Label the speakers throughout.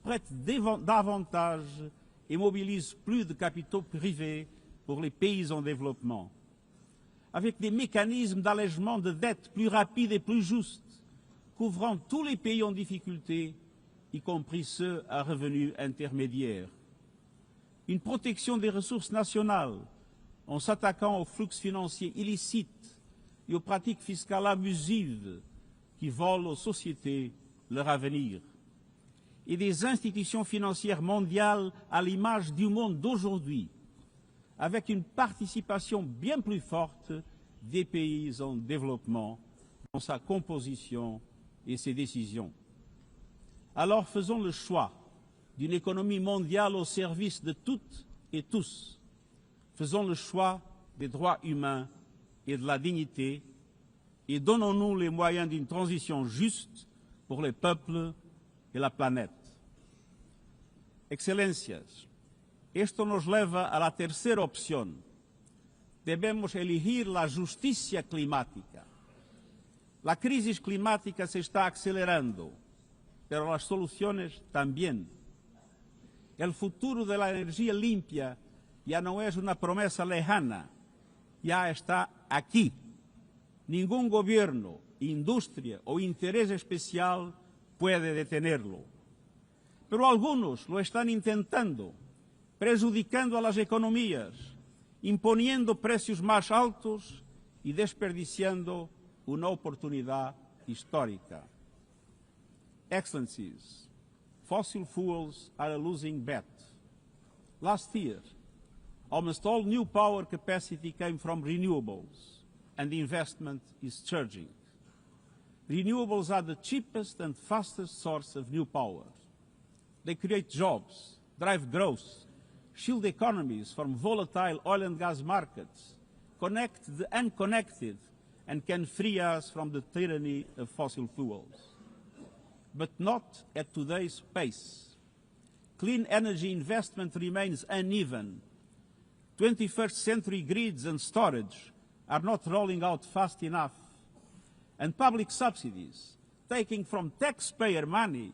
Speaker 1: prête davantage et mobilise plus de capitaux privés pour les pays en développement, avec des mécanismes d'allègement de dettes plus rapides et plus justes, couvrant tous les pays en difficulté, y compris ceux à revenus intermédiaires. Une protection des ressources nationales en s'attaquant aux flux financiers illicites et aux pratiques fiscales abusives qui volent aux sociétés leur avenir. Et des institutions financières mondiales à l'image du monde d'aujourd'hui, avec une participation bien plus forte des pays en développement dans sa composition et ses décisions. Alors faisons le choix d'une économie mondiale au service de toutes et tous. Faisons le choix des droits humains et de la dignité et donnons-nous les moyens d'une transition juste pour les peuples e la planeta. Excelências, esto nos leva a la tercera opción. Debemos elegir la justicia climática. La crisis climática se está acelerando, pero las soluciones también. El futuro de la energía limpia ya no es una promesa lejana, ya está aquí. Ningún gobierno, industria o interés especial puede detenerlo. Pero algunos lo están intentando, prejudicando a las economías, imponiendo precios más altos y desperdiciando una oportunidad histórica. Excellencies, fossil fuels are a losing bet. Last year, almost all new power capacity came from renewables, and the investment is surging. Renewables are the cheapest and fastest source of new power. They create jobs, drive growth, shield economies from volatile oil and gas markets, connect the unconnected, and can free us from the tyranny of fossil fuels. But not at today's pace. Clean energy investment remains uneven. 21st century grids and storage are not rolling out fast enough. And public subsidies, taking from taxpayer money,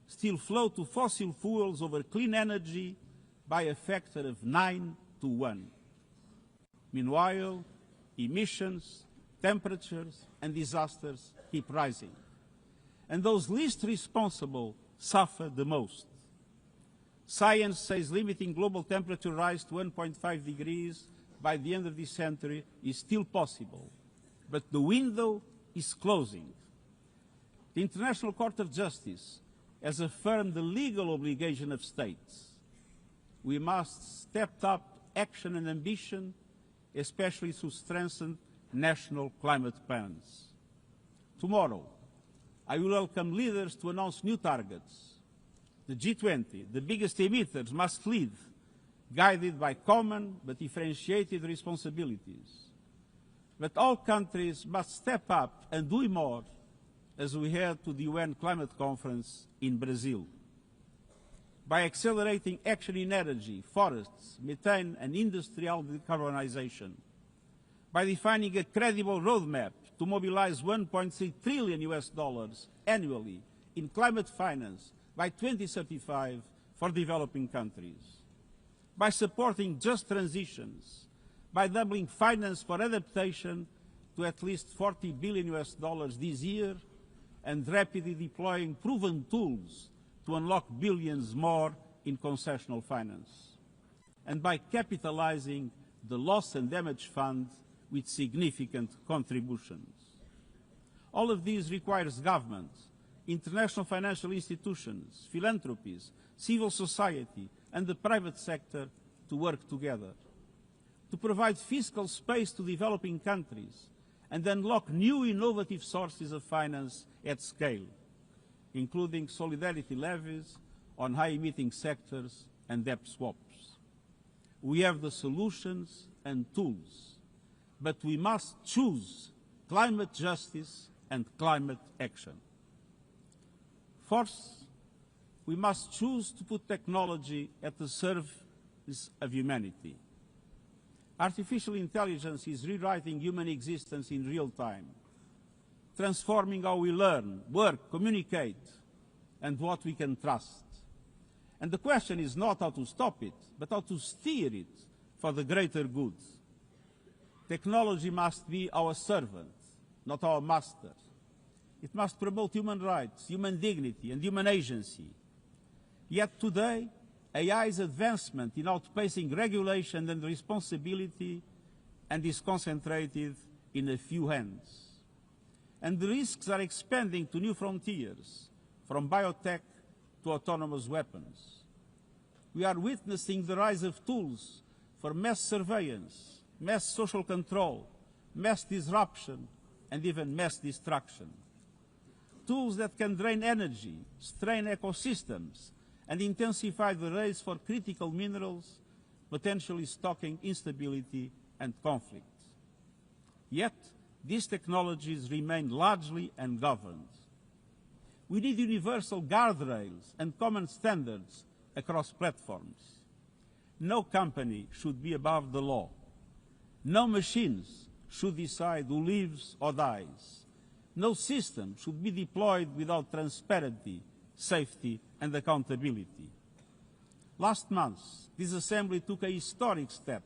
Speaker 1: still flow to fossil fuels over clean energy by a factor of 9 to 1. Meanwhile, emissions, temperatures, and disasters keep rising. And those least responsible suffer the most. Science says limiting global temperature rise to 1.5 degrees by the end of this century is still possible, but the window is closing. The International Court of Justice has affirmed the legal obligation of states. We must step up action and ambition, especially through strengthened national climate plans. Tomorrow, I will welcome leaders to announce new targets. The G20, the biggest emitters, must lead, guided by common but differentiated responsibilities. But all countries must step up and do more as we head to the UN Climate Conference in Brazil. By accelerating action in energy, forests, methane and industrial decarbonization. By defining a credible roadmap to mobilize $1.3 trillion annually in climate finance by 2035 for developing countries. By supporting just transitions, by doubling finance for adaptation to at least $40 billion this year, and rapidly deploying proven tools to unlock billions more in concessional finance. And by capitalizing the Loss and Damage Fund with significant contributions. All of these requires governments, international financial institutions, philanthropies, civil society, and the private sector to work together, to provide fiscal space to developing countries and unlock new innovative sources of finance at scale, including solidarity levies on high-emitting sectors and debt swaps. We have the solutions and tools, but we must choose climate justice and climate action. First, we must choose to put technology at the service of humanity. Artificial intelligence is rewriting human existence in real time, transforming how we learn, work, communicate, and what we can trust. And the question is not how to stop it, but how to steer it for the greater good. Technology must be our servant, not our master. It must promote human rights, human dignity, and human agency. Yet today, AI's advancement in outpacing regulation and responsibility and is concentrated in a few hands. And the risks are expanding to new frontiers, from biotech to autonomous weapons. We are witnessing the rise of tools for mass surveillance, mass social control, mass disruption, and even mass destruction. Tools that can drain energy, strain ecosystems, and intensify the race for critical minerals, potentially stoking instability and conflict. Yet, these technologies remain largely ungoverned. We need universal guardrails and common standards across platforms. No company should be above the law. No machines should decide who lives or dies. No system should be deployed without transparency, safety, and accountability. Last month, this Assembly took a historic step,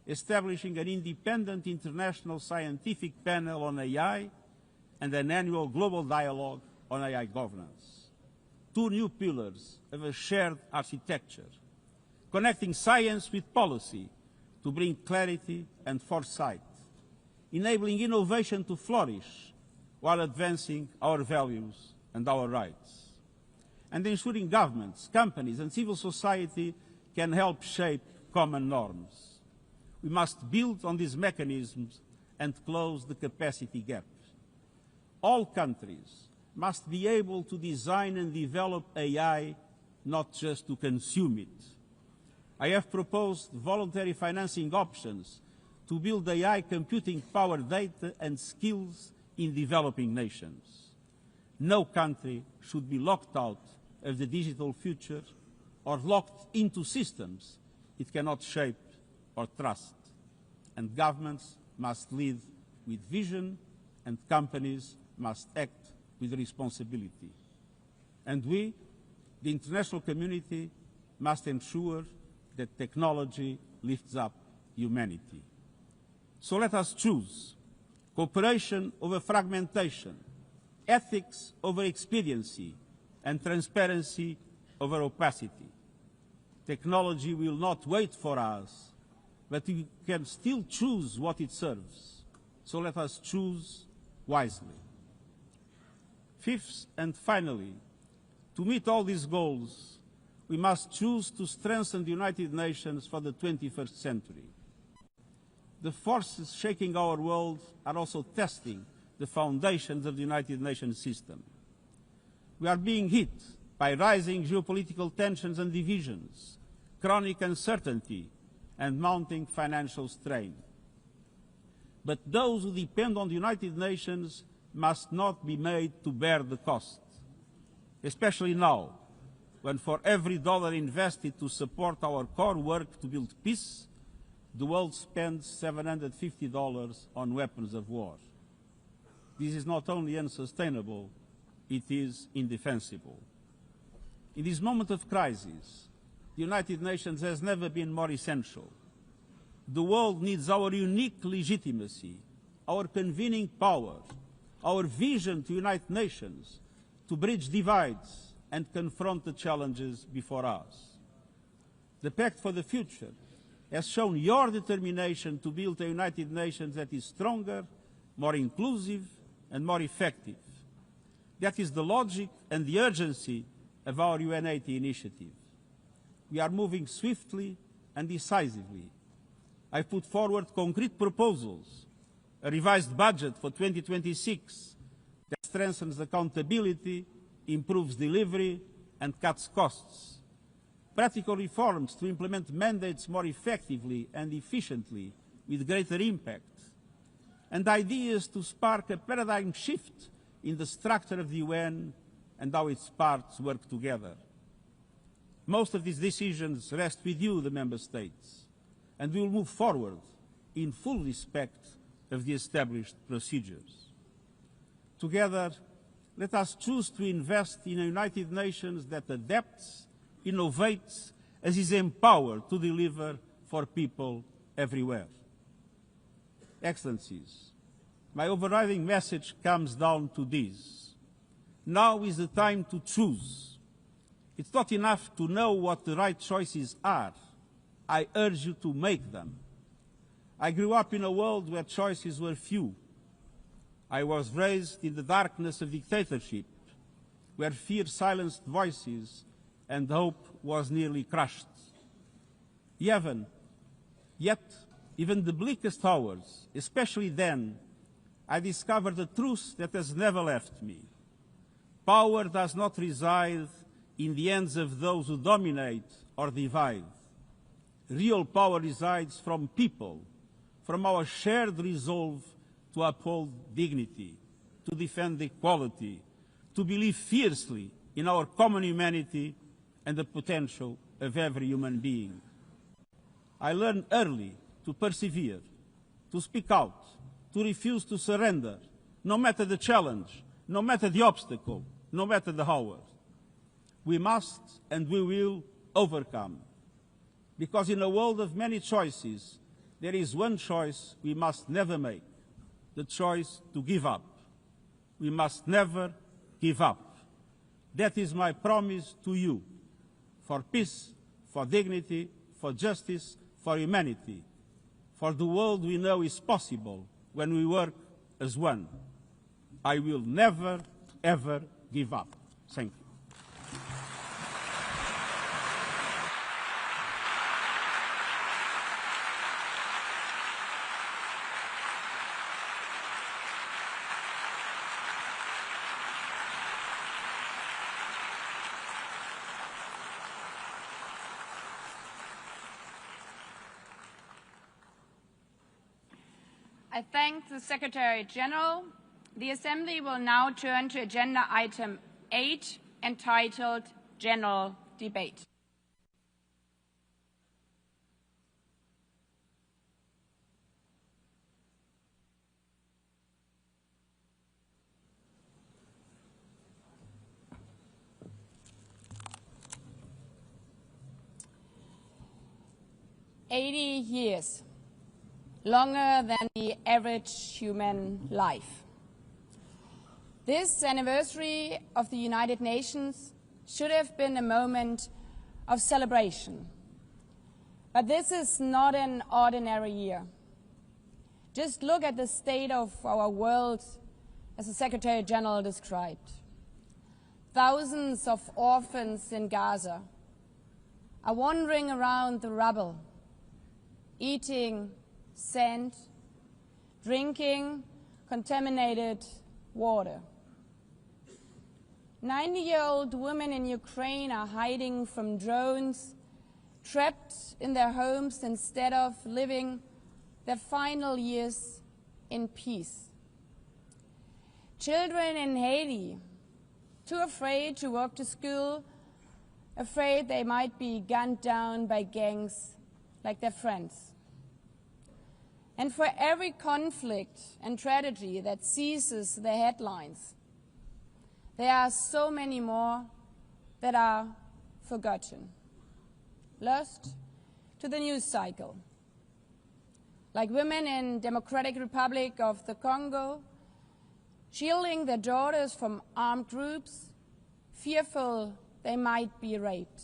Speaker 1: establishing an independent international scientific panel on AI and an annual global dialogue on AI governance. Two new pillars of a shared architecture, connecting science with policy to bring clarity and foresight, enabling innovation to flourish while advancing our values and our rights, and ensuring governments, companies, and civil society can help shape common norms. We must build on these mechanisms and close the capacity gap. All countries must be able to design and develop AI, not just to consume it. I have proposed voluntary financing options to build AI computing power, data, and skills in developing nations. No country should be locked out of the digital future or locked into systems it cannot shape or trust. And governments must lead with vision, and companies must act with responsibility. And we, the international community, must ensure that technology lifts up humanity. So let us choose cooperation over fragmentation, ethics over expediency, and transparency over opacity. Technology will not wait for us, but we can still choose what it serves. So let us choose wisely. Fifth and finally, to meet all these goals, we must choose to strengthen the United Nations for the 21st century. The forces shaking our world are also testing the foundations of the United Nations system. We are being hit by rising geopolitical tensions and divisions, chronic uncertainty, and mounting financial strain. But those who depend on the United Nations must not be made to bear the cost, especially now, when for every dollar invested to support our core work to build peace, the world spends $750 on weapons of war. This is not only unsustainable, it is indefensible. In this moment of crisis, the United Nations has never been more essential. The world needs our unique legitimacy, our convening power, our vision to unite nations, to bridge divides and confront the challenges before us. The Pact for the Future has shown your determination to build a United Nations that is stronger, more inclusive, and more effective. That is the logic and the urgency of our UN80 initiative. We are moving swiftly and decisively. I put forward concrete proposals, a revised budget for 2026 that strengthens accountability, improves delivery, and cuts costs. Practical reforms to implement mandates more effectively and efficiently with greater impact. And ideas to spark a paradigm shift in the structure of the UN and how its parts work together. Most of these decisions rest with you, the Member States, and we will move forward in full respect of the established procedures. Together, let us choose to invest in a United Nations that adapts, innovates, and is empowered to deliver for people everywhere. Excellencies, my overriding message comes down to this. Now is the time to choose. It's not enough to know what the right choices are. I urge you to make them. I grew up in a world where choices were few. I was raised in the darkness of dictatorship, where fear silenced voices and hope was nearly crushed. Yet, even the bleakest hours, especially then, I discovered a truth that has never left me. Power does not reside in the hands of those who dominate or divide. Real power resides from people, from our shared resolve to uphold dignity, to defend equality, to believe fiercely in our common humanity and the potential of every human being. I learned early to persevere, to speak out, to refuse to surrender, no matter the challenge, no matter the obstacle, no matter the hour. We must and we will overcome. Because in a world of many choices, there is one choice we must never make, the choice to give up. We must never give up. That is my promise to you, for peace, for dignity, for justice, for humanity, for the world we know is possible when we work as one. I will never, ever give up. Thank you.
Speaker 2: I thank the Secretary General. The Assembly will now turn to agenda item 8, entitled General Debate. "80 years. Longer than the average human life. This anniversary of the United Nations should have been a moment of celebration. But this is not an ordinary year. Just look at the state of our world, as the Secretary General described. Thousands of orphans in Gaza are wandering around the rubble, eating sand, drinking contaminated water. 90-year-old women in Ukraine are hiding from drones, trapped in their homes instead of living their final years in peace. Children in Haiti, too afraid to walk to school, afraid they might be gunned down by gangs like their friends. And for every conflict and tragedy that seizes the headlines, there are so many more that are forgotten, lost to the news cycle. Like women in Democratic Republic of the Congo, shielding their daughters from armed groups, fearful they might be raped.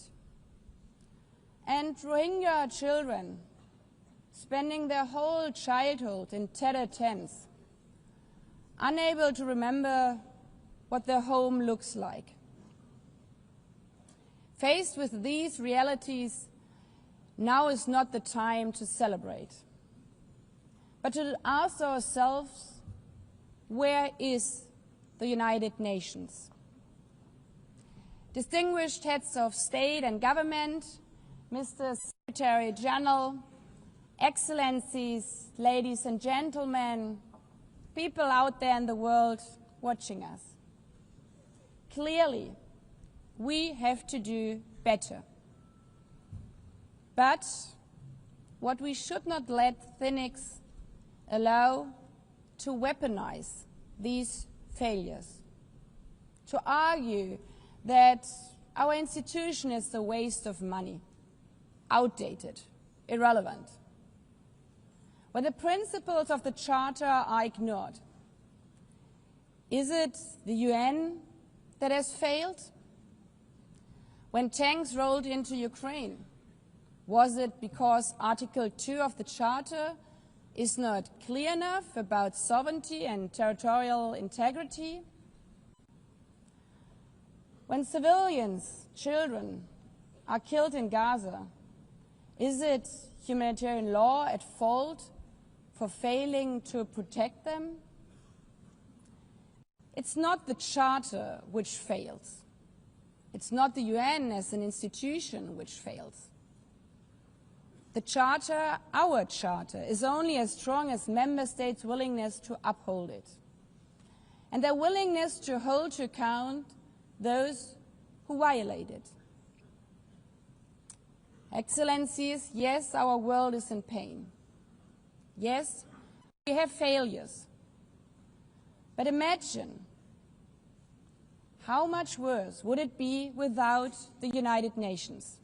Speaker 2: And Rohingya children, spending their whole childhood in tattered tents, unable to remember what their home looks like. Faced with these realities, now is not the time to celebrate, but to ask ourselves, where is the United Nations? Distinguished heads of state and government, Mr. Secretary General, Excellencies, ladies and gentlemen, people out there in the world watching us. Clearly, we have to do better. But what we should not let cynics allow to weaponize these failures, to argue that our institution is a waste of money, outdated, irrelevant. When the principles of the Charter are ignored, is it the UN that has failed? When tanks rolled into Ukraine, was it because Article 2 of the Charter is not clear enough about sovereignty and territorial integrity? When civilians, children, are killed in Gaza, is it humanitarian law at fault for failing to protect them? It's not the Charter which fails. It's not the UN as an institution which fails. The Charter, our Charter, is only as strong as member states' willingness to uphold it, and their willingness to hold to account those who violate it. Excellencies, yes, our world is in pain. Yes, we have failures. But imagine how much worse would it be without the United Nations?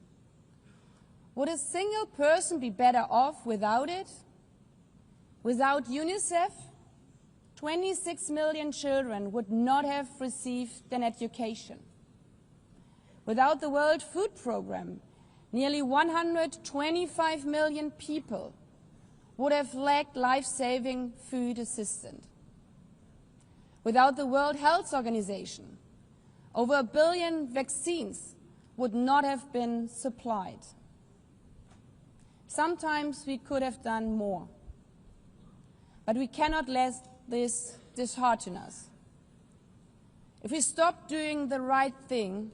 Speaker 2: Would a single person be better off without it? Without UNICEF, 26 million children would not have received an education. Without the World Food Programme, nearly 125 million people would have lacked life-saving food assistance. Without the World Health Organization, over 1 billion vaccines would not have been supplied. Sometimes we could have done more, but we cannot let this dishearten us. If we stop doing the right thing,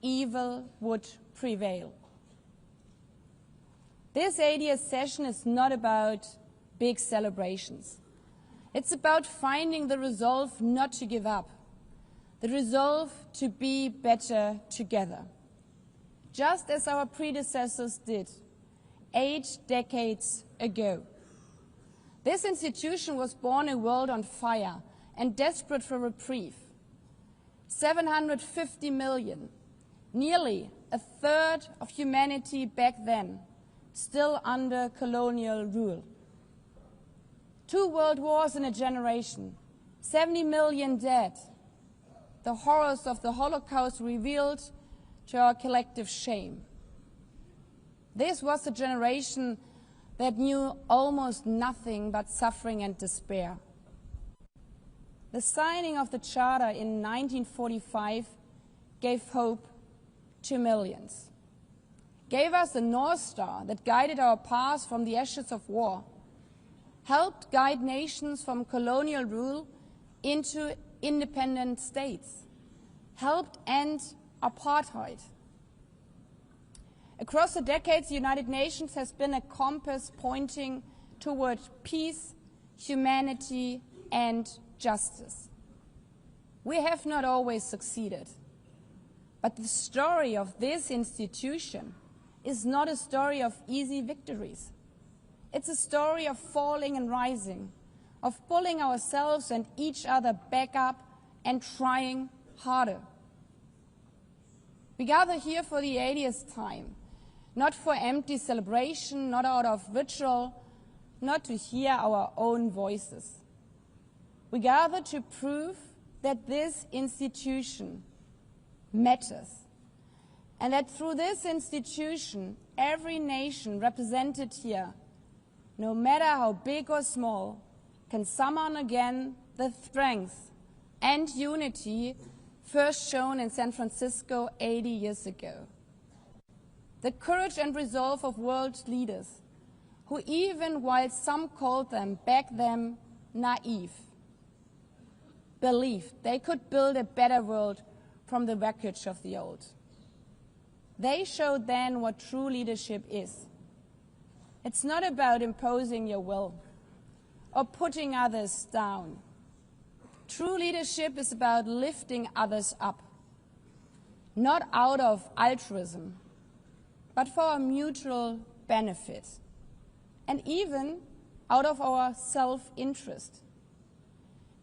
Speaker 2: evil would prevail. This 80th session is not about big celebrations. It's about finding the resolve not to give up, the resolve to be better together, just as our predecessors did 8 decades ago. This institution was born in a world on fire and desperate for reprieve. 750 million, nearly a third of humanity back then, still under colonial rule. 2 world wars in a generation, 70 million dead. The horrors of the Holocaust revealed to our collective shame. This was a generation that knew almost nothing but suffering and despair. The signing of the Charter in 1945 gave hope to millions, gave us a North Star that guided our path from the ashes of war, helped guide nations from colonial rule into independent states, helped end apartheid. Across the decades, the United Nations has been a compass pointing toward peace, humanity, and justice. We have not always succeeded, but the story of this institution is not a story of easy victories. It's a story of falling and rising, of pulling ourselves and each other back up and trying harder. We gather here for the 80th time, not for empty celebration, not out of ritual, not to hear our own voices. We gather to prove that this institution matters, and that through this institution, every nation represented here, no matter how big or small, can summon again the strength and unity first shown in San Francisco 80 years ago. The courage and resolve of world leaders, who even while some called them back then naive, believed they could build a better world from the wreckage of the old. They showed then what true leadership is. It's not about imposing your will or putting others down. True leadership is about lifting others up, not out of altruism, but for our mutual benefit, and even out of our self-interest.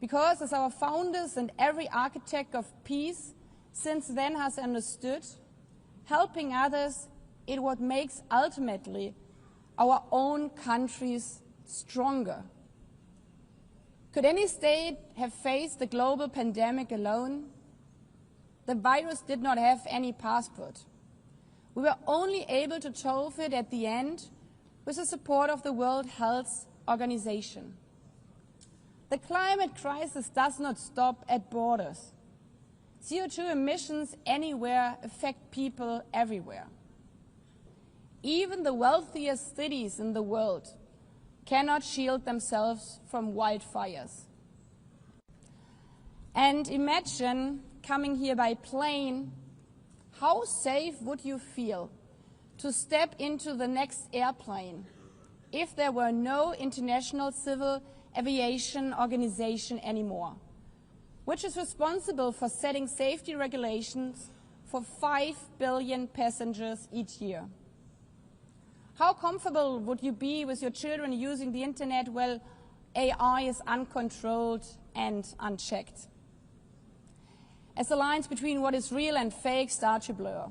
Speaker 2: Because as our founders and every architect of peace since then has understood helping others is what makes ultimately our own countries stronger. Could any state have faced the global pandemic alone? The virus did not have any passport. We were only able to solve it at the end with the support of the World Health Organization. The climate crisis does not stop at borders. CO2 emissions anywhere affect people everywhere. Even the wealthiest cities in the world cannot shield themselves from wildfires. And imagine coming here by plane, how safe would you feel to step into the next airplane if there were no International Civil Aviation Organization anymore, which is responsible for setting safety regulations for 5 billion passengers each year? How comfortable would you be with your children using the internet while AI is uncontrolled and unchecked, as the lines between what is real and fake start to blur?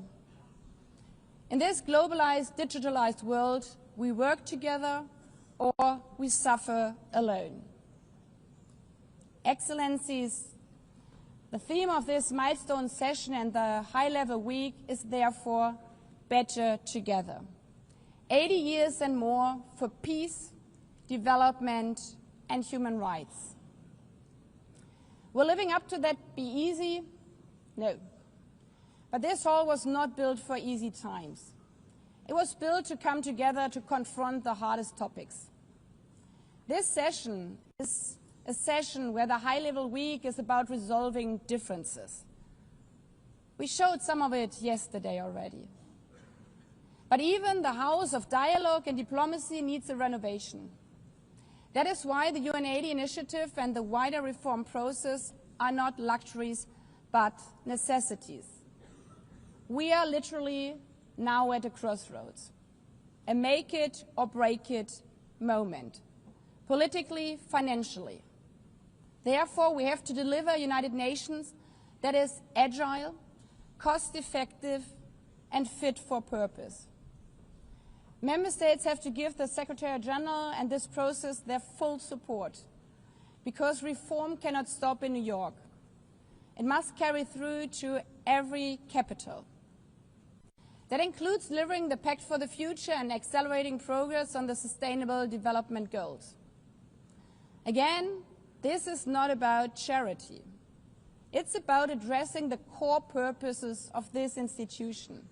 Speaker 2: In this globalized, digitalized world, we work together or we suffer alone. Excellencies, the theme of this milestone session and the high-level week is therefore better together. 80 years and more for peace, development, and human rights. Will living up to that be easy? No. But this hall was not built for easy times. It was built to come together to confront the hardest topics. This session is a session where the high-level week is about resolving differences. We showed some of it yesterday already. But even the House of Dialogue and Diplomacy needs a renovation. That is why the UN80 initiative and the wider reform process are not luxuries, but necessities. We are literally now at a crossroads, a make it or break it moment, politically, financially. Therefore, we have to deliver a United Nations that is agile, cost-effective, and fit for purpose. Member States have to give the Secretary General and this process their full support, because reform cannot stop in New York. It must carry through to every capital. That includes delivering the Pact for the Future and accelerating progress on the Sustainable Development Goals. Again, this is not about charity. It's about addressing the core purposes of this institution,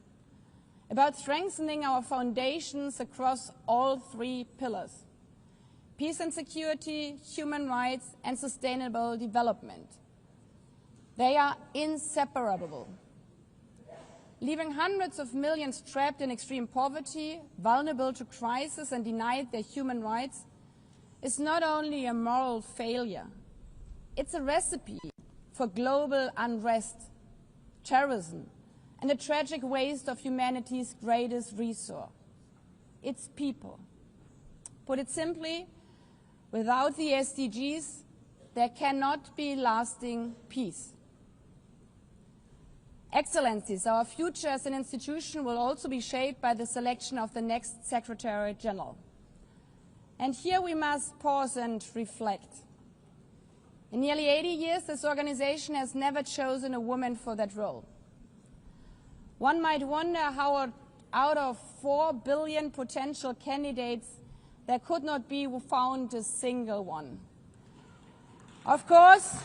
Speaker 2: about strengthening our foundations across all 3 pillars: peace and security, human rights, and sustainable development. They are inseparable. Leaving hundreds of millions trapped in extreme poverty, vulnerable to crisis, and denied their human rights is not only a moral failure, it's a recipe for global unrest, terrorism, and a tragic waste of humanity's greatest resource, its people. Put it simply, without the SDGs, there cannot be lasting peace. Excellencies, our future as an institution will also be shaped by the selection of the next Secretary General. And here we must pause and reflect. In nearly 80 years, this organization has never chosen a woman for that role. One might wonder how out of 4 billion potential candidates, there could not be found a single one. Of course,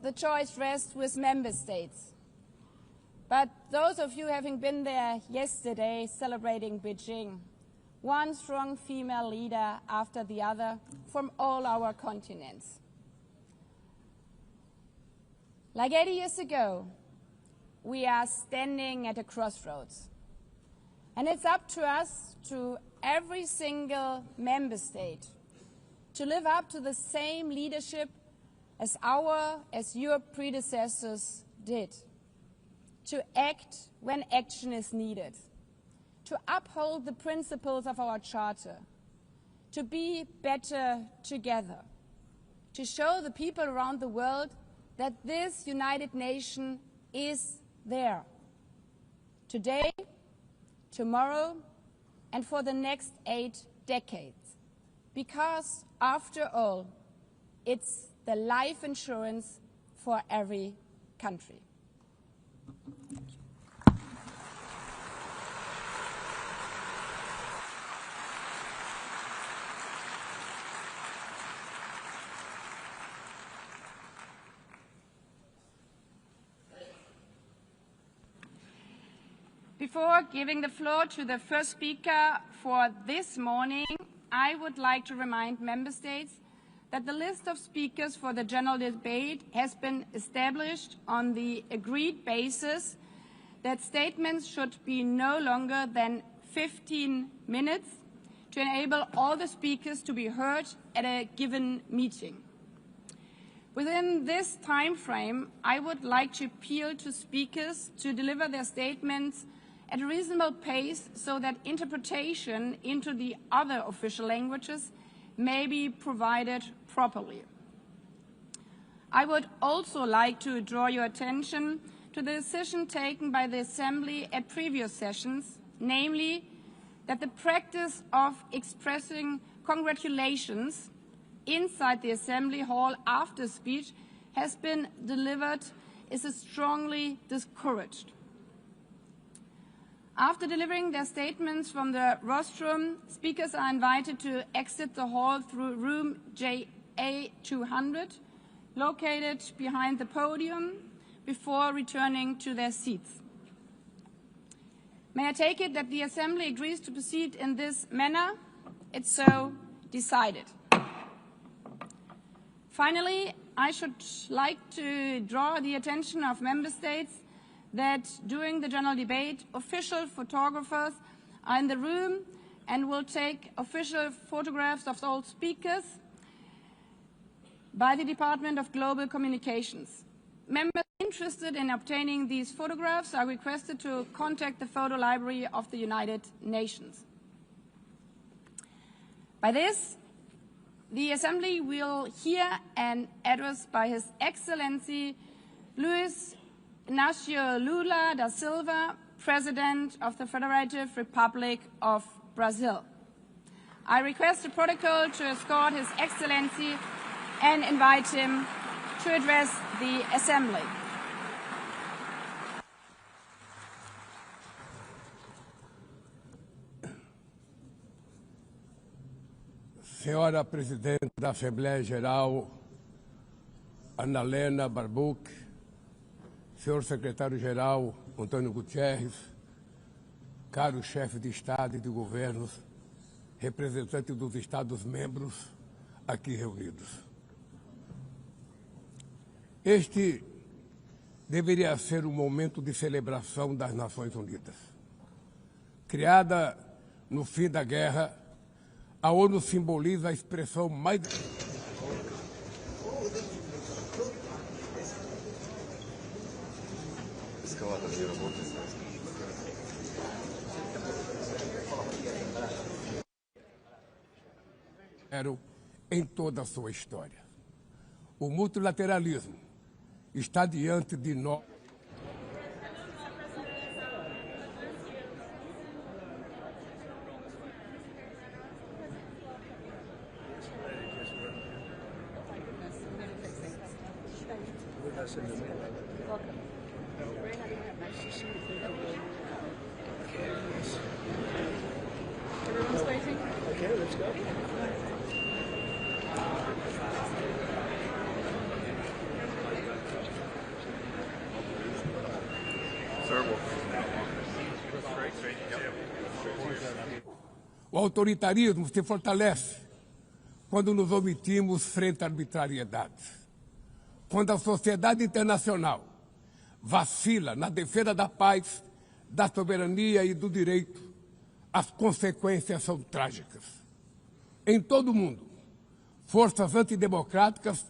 Speaker 2: the choice rests with member states. But those of you having been there yesterday celebrating Beijing, one strong female leader after the other from all our continents. Like 80 years ago, we are standing at a crossroads. And it's up to us, to every single member state, to live up to the same leadership as your predecessors did, to act when action is needed, to uphold the principles of our Charter, to be better together, to show the people around the world that this United Nation is there, today, tomorrow, and for the next 8 decades. Because, after all, it's the life insurance for every country. Before giving the floor to the first speaker for this morning, I would like to remind Member States that the list of speakers for the general debate has been established on the agreed basis that statements should be no longer than 15 minutes to enable all the speakers to be heard at a given meeting. Within this time frame, I would like to appeal to speakers to deliver their statements at a reasonable pace so that interpretation into the other official languages may be provided properly. I would also like to draw your attention to the decision taken by the Assembly at previous sessions, namely that the practice of expressing congratulations inside the Assembly Hall after speech has been delivered is strongly discouraged. After delivering their statements from the rostrum, speakers are invited to exit the hall through room JA200, located behind the podium, before returning to their seats. May I take it that the Assembly agrees to proceed in this manner? It's so decided. Finally, I should like to draw the attention of Member States that during the general debate, official photographers are in the room and will take official photographs of all speakers by the Department of Global Communications. Members interested in obtaining these photographs are requested to contact the Photo Library of the United Nations. By this, the Assembly will hear an address by His Excellency Luis Inácio Lula da Silva, President of the Federative Republic of Brazil. I request the protocol to escort His Excellency and invite him to address the Assembly.
Speaker 3: Senhora Presidente da Assembleia Geral, Ana Helena Barbuch, Senhor Secretário-Geral Antônio Gutierrez, caros chefes de Estado e de governos, representantes dos Estados-membros aqui reunidos. Este deveria ser um momento de celebração das Nações Unidas. Criada no fim da guerra, a ONU simboliza a expressão mais... em toda a sua história. O multilateralismo está diante de nós.
Speaker 4: Everyone's waiting? Okay, let's go.
Speaker 3: O autoritarismo se fortalece quando nos omitimos frente à arbitrariedade. Quando a sociedade internacional vacila na defesa da paz, da soberania e do direito, as consequências são trágicas. Em todo o mundo, forças antidemocráticas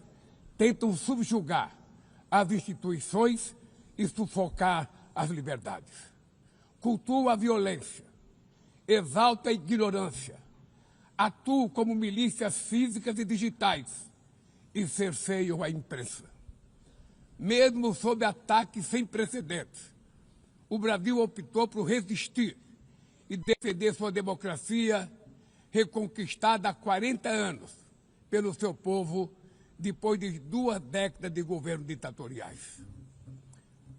Speaker 3: tentam subjugar as instituições e sufocar as liberdades. Cultuam a violência exalta a ignorância, atuam como milícias físicas e digitais e cerceiam a imprensa. Mesmo sob ataques sem precedentes, o Brasil optou por resistir e defender sua democracia, reconquistada há 40 anos pelo seu povo, depois de 2 décadas de governos ditatoriais.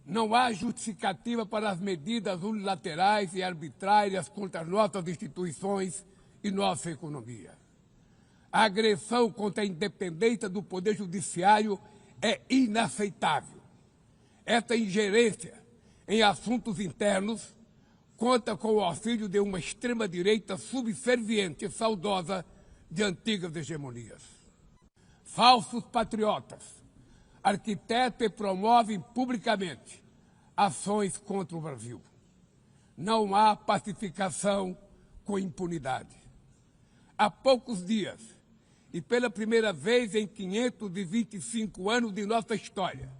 Speaker 3: Não há justificativa para as medidas unilaterais e arbitrárias contra nossas instituições e nossa economia. A agressão contra a independência do Poder Judiciário é inaceitável. Essa ingerência em assuntos internos conta com o auxílio de uma extrema-direita subserviente e saudosa de antigas hegemonias. Falsos patriotas arquitetam e promovem publicamente ações contra o Brasil. Não há pacificação com impunidade. Há poucos dias, e pela primeira vez em 525 anos de nossa história,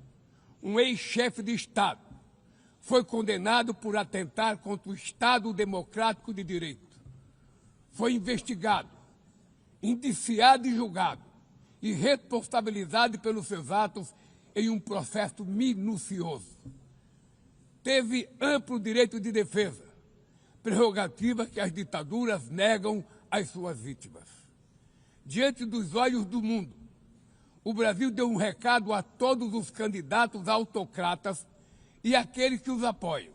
Speaker 3: um ex-chefe de Estado foi condenado por atentar contra o Estado democrático de direito. Foi investigado, indiciado e julgado, e responsabilizado pelos seus atos em um processo minucioso. Teve amplo direito de defesa, prerrogativa que as ditaduras negam às suas vítimas. Diante dos olhos do mundo, o Brasil deu um recado a todos os candidatos autocratas e aqueles que os apoiam.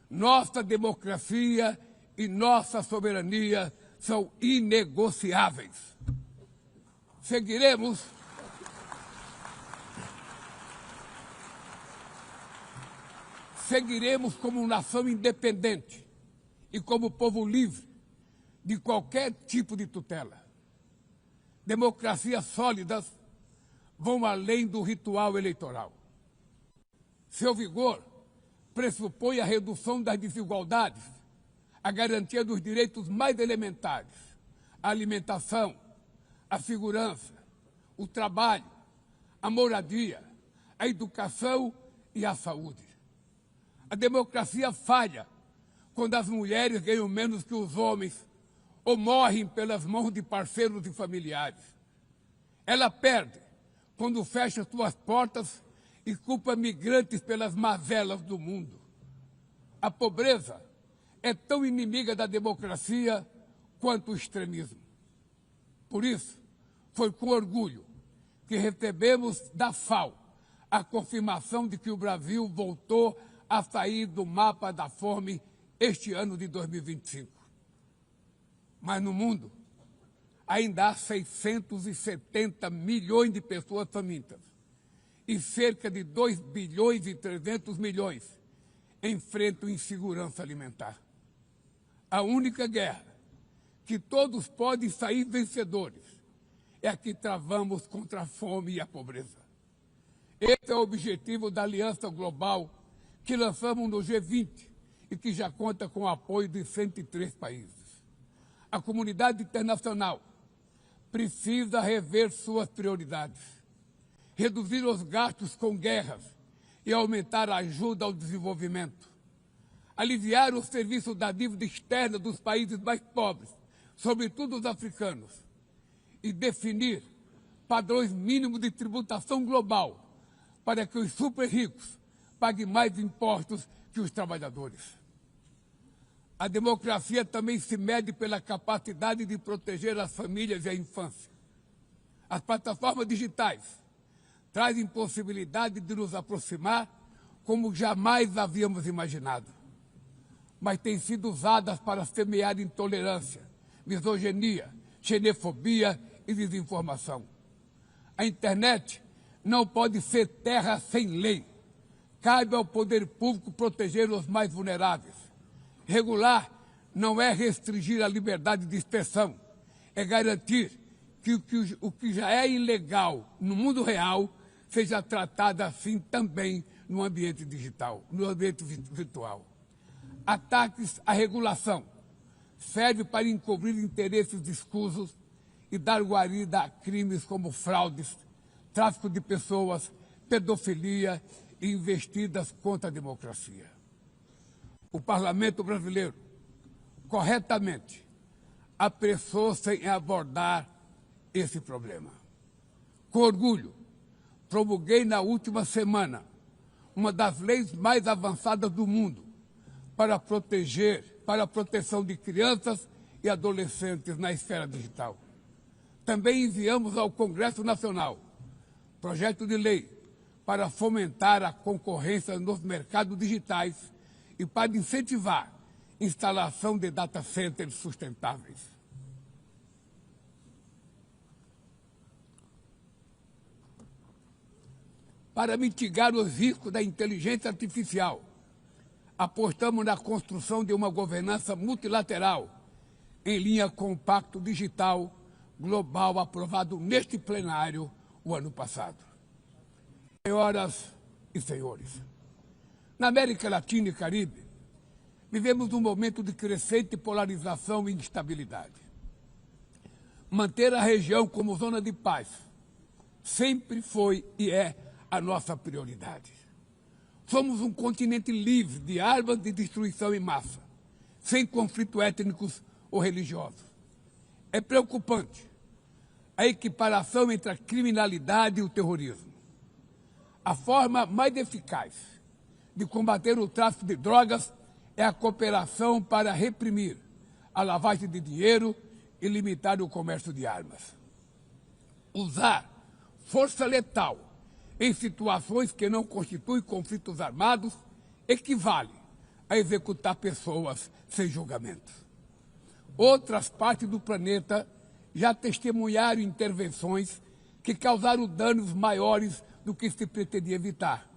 Speaker 3: Nossa democracia e nossa soberania são inegociáveis. Seguiremos como nação independente e como povo livre de qualquer tipo de tutela. Democracias sólidas vão além do ritual eleitoral. Seu vigor pressupõe a redução das desigualdades, a garantia dos direitos mais elementares, a alimentação, a segurança, o trabalho, a moradia, a educação e a saúde. A democracia falha quando as mulheres ganham menos que os homens ou morrem pelas mãos de parceiros e familiares. Ela perde quando fecha suas portas e culpa migrantes pelas mazelas do mundo. A pobreza é tão inimiga da democracia quanto o extremismo. Por isso, foi com orgulho que recebemos da FAO a confirmação de que o Brasil voltou a sair do mapa da fome este ano de 2025. Mas no mundo, ainda há 670 milhões de pessoas famintas e cerca de 2 bilhões e 300 milhões enfrentam insegurança alimentar. A única guerra que todos podem sair vencedores é a que travamos contra a fome e a pobreza. Esse é o objetivo da Aliança Global que lançamos no G20 e que já conta com o apoio de 103 países. A comunidade internacional precisa rever suas prioridades, reduzir os gastos com guerras e aumentar a ajuda ao desenvolvimento, aliviar o serviço da dívida externa dos países mais pobres, sobretudo os africanos, e definir padrões mínimos de tributação global para que os super ricos paguem mais impostos que os trabalhadores. A democracia também se mede pela capacidade de proteger as famílias e a infância. As plataformas digitais trazem possibilidade de nos aproximar como jamais havíamos imaginado, mas têm sido usadas para semear intolerância, misoginia, xenofobia e desinformação. A internet não pode ser terra sem lei. Cabe ao poder público proteger os mais vulneráveis. Regular não é restringir a liberdade de expressão, é garantir que o que já é ilegal no mundo real seja tratado assim também no ambiente digital, no ambiente virtual. Ataques à regulação servem para encobrir interesses escusos e dar guarida a crimes como fraudes, tráfico de pessoas, pedofilia e investidas contra a democracia. O Parlamento brasileiro corretamente, apressou-se em abordar esse problema. Com orgulho, promulguei na última semana uma das leis mais avançadas do mundo para a proteção de crianças e adolescentes na esfera digital. Também enviamos ao Congresso Nacional projeto de lei para fomentar a concorrência nos mercados digitais e para incentivar a instalação de data centers sustentáveis. Para mitigar os riscos da inteligência artificial, apostamos na construção de uma governança multilateral em linha com o Pacto Digital Global aprovado neste plenário o ano passado. Senhoras e senhores, na América Latina e Caribe, vivemos um momento de crescente polarização e instabilidade. Manter a região como zona de paz sempre foi e é a nossa prioridade. Somos um continente livre de armas de destruição em massa, sem conflitos étnicos ou religiosos. É preocupante a equiparação entre a criminalidade e o terrorismo. A forma mais eficaz de combater o tráfico de drogas é a cooperação para reprimir a lavagem de dinheiro e limitar o comércio de armas. Usar força letal em situações que não constituem conflitos armados equivale a executar pessoas sem julgamento. Outras partes do planeta já testemunharam intervenções que causaram danos maiores do que se pretendia evitar,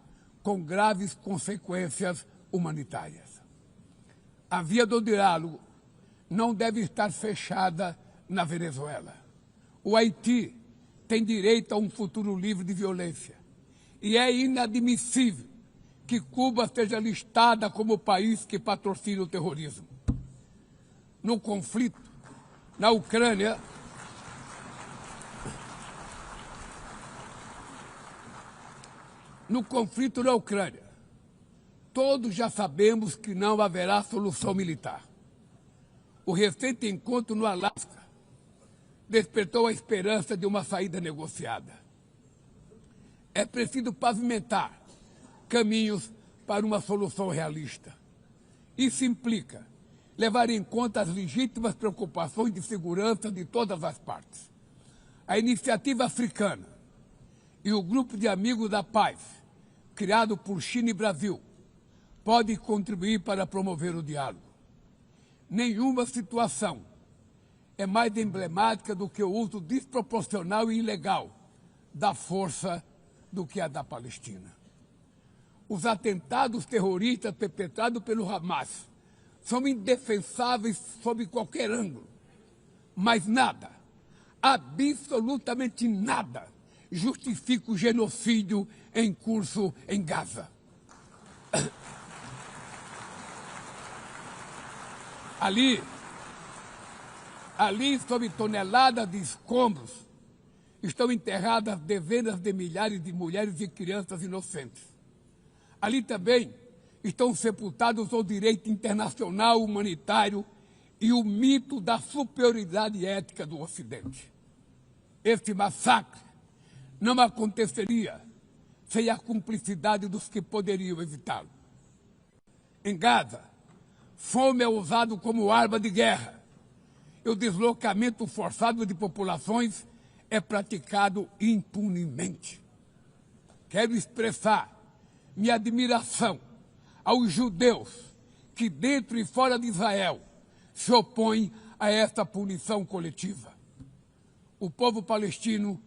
Speaker 3: com graves consequências humanitárias. A via do diálogo não deve estar fechada na Venezuela. O Haiti tem direito a um futuro livre de violência. E é inadmissível que Cuba seja listada como o país que patrocina o terrorismo. No conflito na Ucrânia, todos já sabemos que não haverá solução militar. O recente encontro no Alasca despertou a esperança de uma saída negociada. É preciso pavimentar caminhos para uma solução realista. Isso implica levar em conta as legítimas preocupações de segurança de todas as partes. A iniciativa africana e o grupo de amigos da paz, criado por China e Brasil, podem contribuir para promover o diálogo. Nenhuma situação é mais emblemática do que o uso desproporcional e ilegal da força do que a da Palestina. Os atentados terroristas perpetrados pelo Hamas são indefensáveis sob qualquer ângulo, mas nada, absolutamente nada, justifica o genocídio em curso em Gaza. Ali, sob toneladas de escombros, estão enterradas dezenas de milhares de mulheres e crianças inocentes. Ali também estão sepultados o direito internacional humanitário e o mito da superioridade ética do Ocidente. Esse massacre não aconteceria sem a cumplicidade dos que poderiam evitá-lo. Em Gaza, fome é usado como arma de guerra e o deslocamento forçado de populações é praticado impunemente. Quero expressar minha admiração aos judeus que, dentro e fora de Israel, se opõem a esta punição coletiva. O povo palestino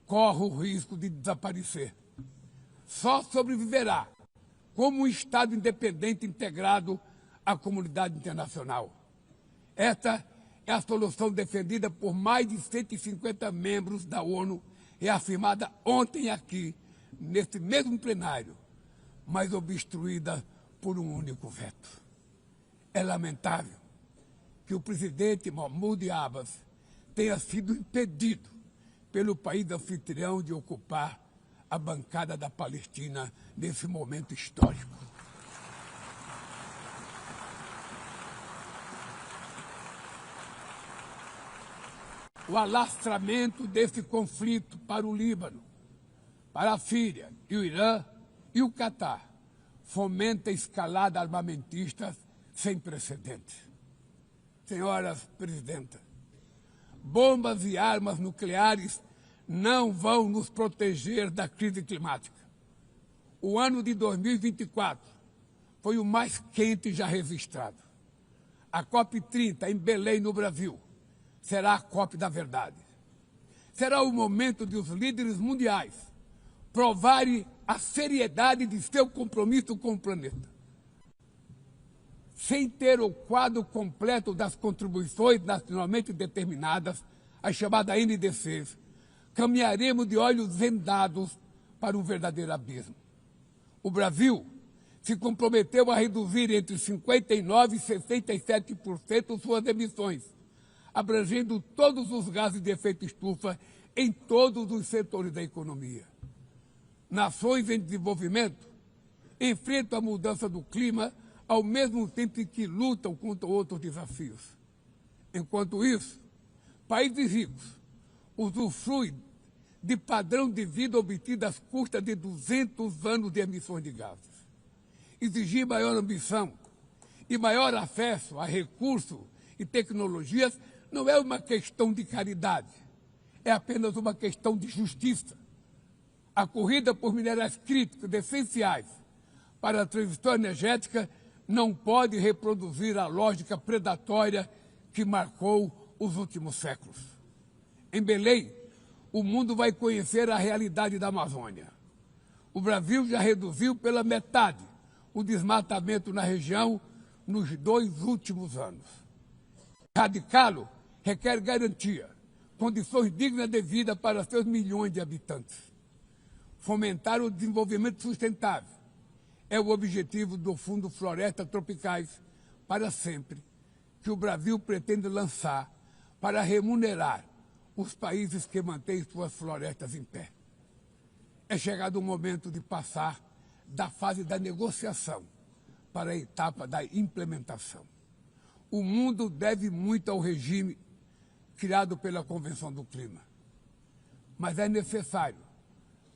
Speaker 3: corre o risco de desaparecer. Só sobreviverá como um Estado independente integrado à comunidade internacional. Esta é a solução defendida por mais de 150 membros da ONU e afirmada ontem aqui, neste mesmo plenário, mas obstruída por um único veto. É lamentável que o presidente Mahmoud Abbas tenha sido impedido pelo país anfitrião de ocupar a bancada da Palestina nesse momento histórico. o alastramento desse conflito para o Líbano, para a Síria e o Irã e o Qatar fomenta a escalada armamentista sem precedentes. Senhoras presidentas, bombas e armas nucleares não vão nos proteger da crise climática. O ano de 2024 foi o mais quente já registrado. A COP30 em Belém, no Brasil, será a COP da verdade. Será o momento de os líderes mundiais provarem a seriedade de seu compromisso com o planeta. Sem ter o quadro completo das contribuições nacionalmente determinadas, as chamadas NDCs, caminharemos de olhos vendados para um verdadeiro abismo. O Brasil se comprometeu a reduzir entre 59% e 67% suas emissões, abrangendo todos os gases de efeito estufa em todos os setores da economia. Nações em desenvolvimento enfrentam a mudança do clima ao mesmo tempo que lutam contra outros desafios. Enquanto isso, países ricos usufruem de padrão de vida obtido às custas de 200 anos de emissões de gases. Exigir maior ambição e maior acesso a recursos e tecnologias não é uma questão de caridade, é apenas uma questão de justiça. A corrida por minerais críticos essenciais para a transição energética não pode reproduzir a lógica predatória que marcou os últimos séculos. Em Belém, o mundo vai conhecer a realidade da Amazônia. O Brasil já reduziu pela metade o desmatamento na região nos 2 últimos anos. Erradicá-lo requer garantia, condições dignas de vida para seus milhões de habitantes. Fomentar o desenvolvimento sustentável é o objetivo do Fundo Florestas Tropicais para Sempre, que o Brasil pretende lançar para remunerar os países que mantêm suas florestas em pé. É chegado o momento de passar da fase da negociação para a etapa da implementação. O mundo deve muito ao regime criado pela Convenção do Clima, mas é necessário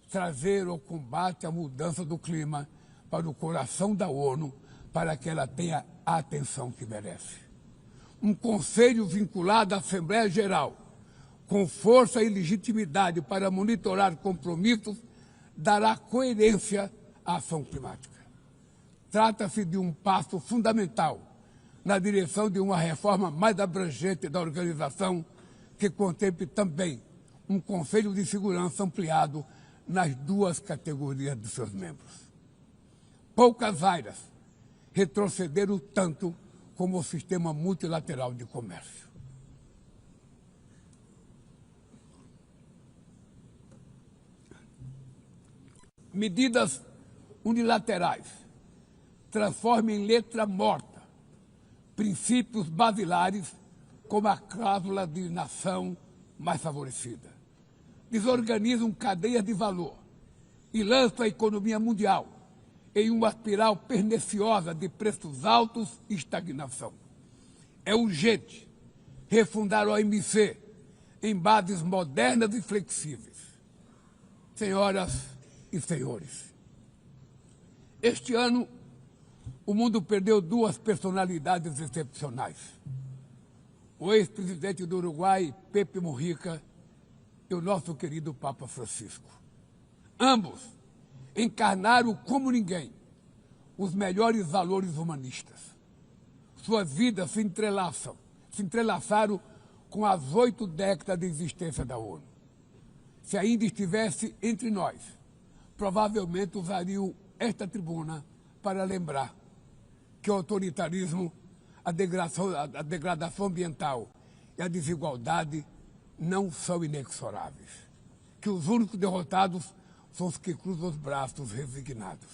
Speaker 3: trazer o combate à mudança do clima para o coração da ONU para que ela tenha a atenção que merece. Um conselho vinculado à Assembleia Geral, com força e legitimidade para monitorar compromissos, dará coerência à ação climática. Trata-se de um passo fundamental na direção de uma reforma mais abrangente da organização, que contemple também um Conselho de Segurança ampliado nas 2 categorias de seus membros. Poucas áreas retrocederam tanto como o sistema multilateral de comércio. Medidas unilaterais transformam em letra morta princípios basilares como a cláusula de nação mais favorecida. Desorganizam cadeias de valor e lançam a economia mundial em uma espiral perniciosa de preços altos e estagnação. É urgente refundar a OMC em bases modernas e flexíveis. Senhoras e senhores, este ano o mundo perdeu 2 personalidades excepcionais. O ex-presidente do Uruguai, Pepe Mujica, e o nosso querido Papa Francisco. Ambos encarnaram como ninguém os melhores valores humanistas. Suas vidas se entrelaçaram com as 8 décadas de existência da ONU. Se ainda estivesse entre nós, provavelmente usariam esta tribuna para lembrar que o autoritarismo, a degradação ambiental e a desigualdade não são inexoráveis. Que os únicos derrotados são os que cruzam os braços resignados.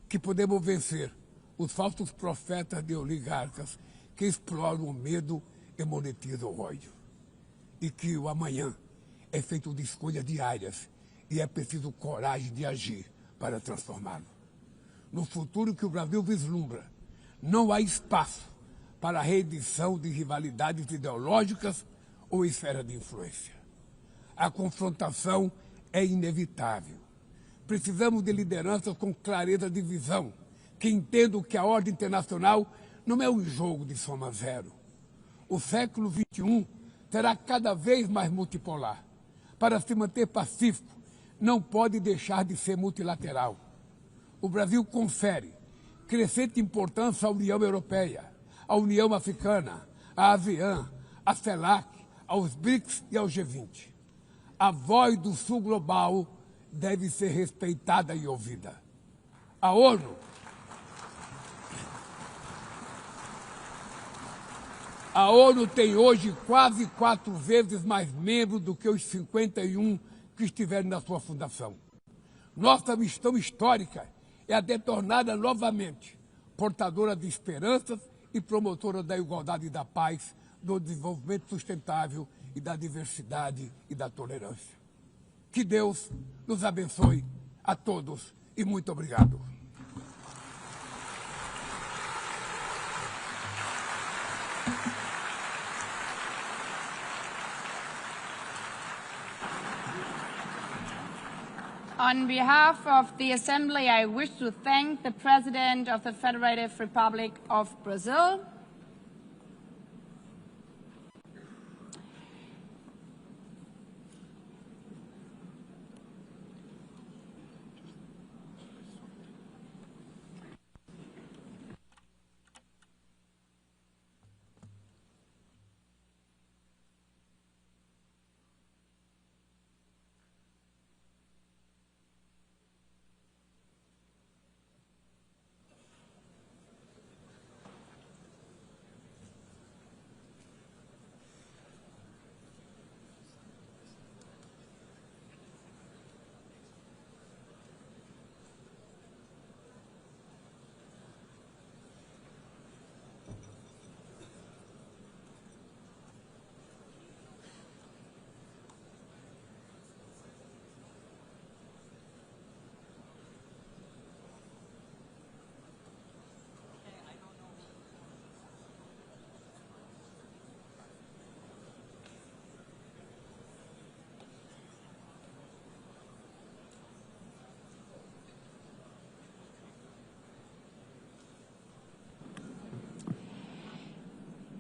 Speaker 3: Que podemos vencer os falsos profetas de oligarcas que exploram o medo e monetizam o ódio. E que o amanhã é feito de escolhas diárias e é preciso coragem de agir para transformá-lo. No futuro que o Brasil vislumbra, não há espaço para a reedição de rivalidades ideológicas ou esfera de influência. A confrontação é inevitável. Precisamos de lideranças com clareza de visão, que entendam que a ordem internacional não é um jogo de soma zero. O século XXI será cada vez mais multipolar. Para se manter pacífico, não pode deixar de ser multilateral. O Brasil confere crescente importância à União Europeia, à União Africana, à ASEAN, à CELAC, aos BRICS e ao G20. A voz do Sul global deve ser respeitada e ouvida. A ONU tem hoje quase 4 vezes mais membros do que os 51 que estiveram na sua fundação. Nossa missão histórica é a de torná-la novamente portadora de esperanças e promotora da igualdade e da paz, do desenvolvimento sustentável e da diversidade e da tolerância. Que Deus nos abençoe a todos e muito obrigado.
Speaker 2: On behalf of the Assembly, I wish to thank the President of the Federative Republic of Brazil,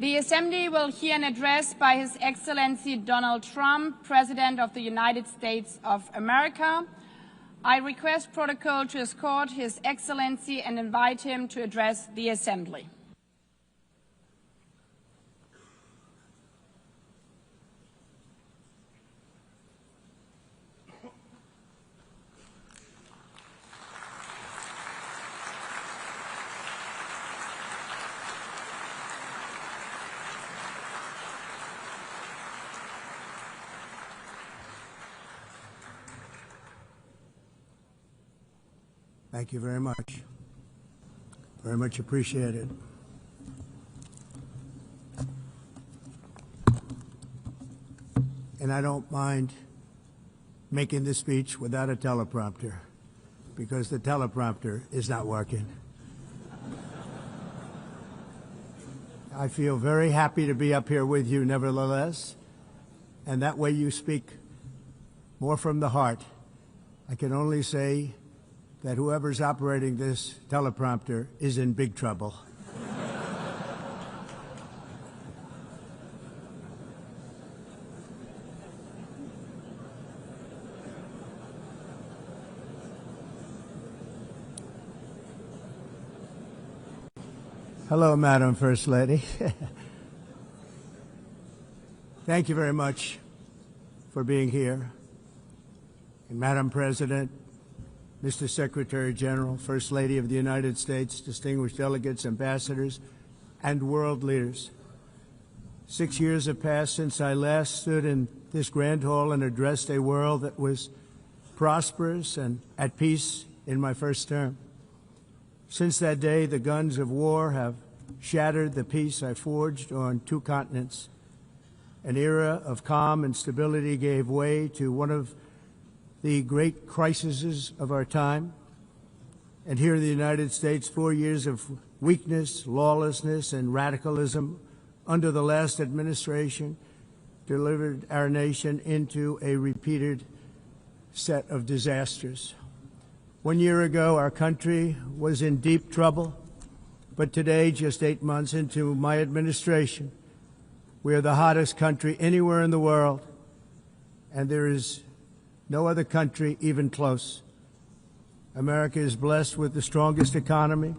Speaker 2: the Assembly will hear an address by His Excellency Donald Trump, President of the United States of America. I request protocol to escort His Excellency and invite him to address the Assembly.
Speaker 5: Thank you very much. Very much appreciated. And I don't mind making this speech without a teleprompter, because the teleprompter is not working. I feel very happy to be up here with you nevertheless, and that way you speak more from the heart. I can only say that whoever's operating this teleprompter is in big trouble. Hello, Madam First Lady. Thank you very much for being here. And Madam President, Mr. Secretary General, First Lady of the United States, distinguished delegates, ambassadors, and world leaders. 6 years have passed since I last stood in this grand hall and addressed a world that was prosperous and at peace in my first term. Since that day, the guns of war have shattered the peace I forged on 2 continents. An era of calm and stability gave way to one of the great crises of our time. And here in the United States, 4 years of weakness, lawlessness, and radicalism under the last administration delivered our nation into a repeated set of disasters. 1 year ago, our country was in deep trouble, but today, just 8 months into my administration, we are the hottest country anywhere in the world, and there is no other country even close. America is blessed with the strongest economy,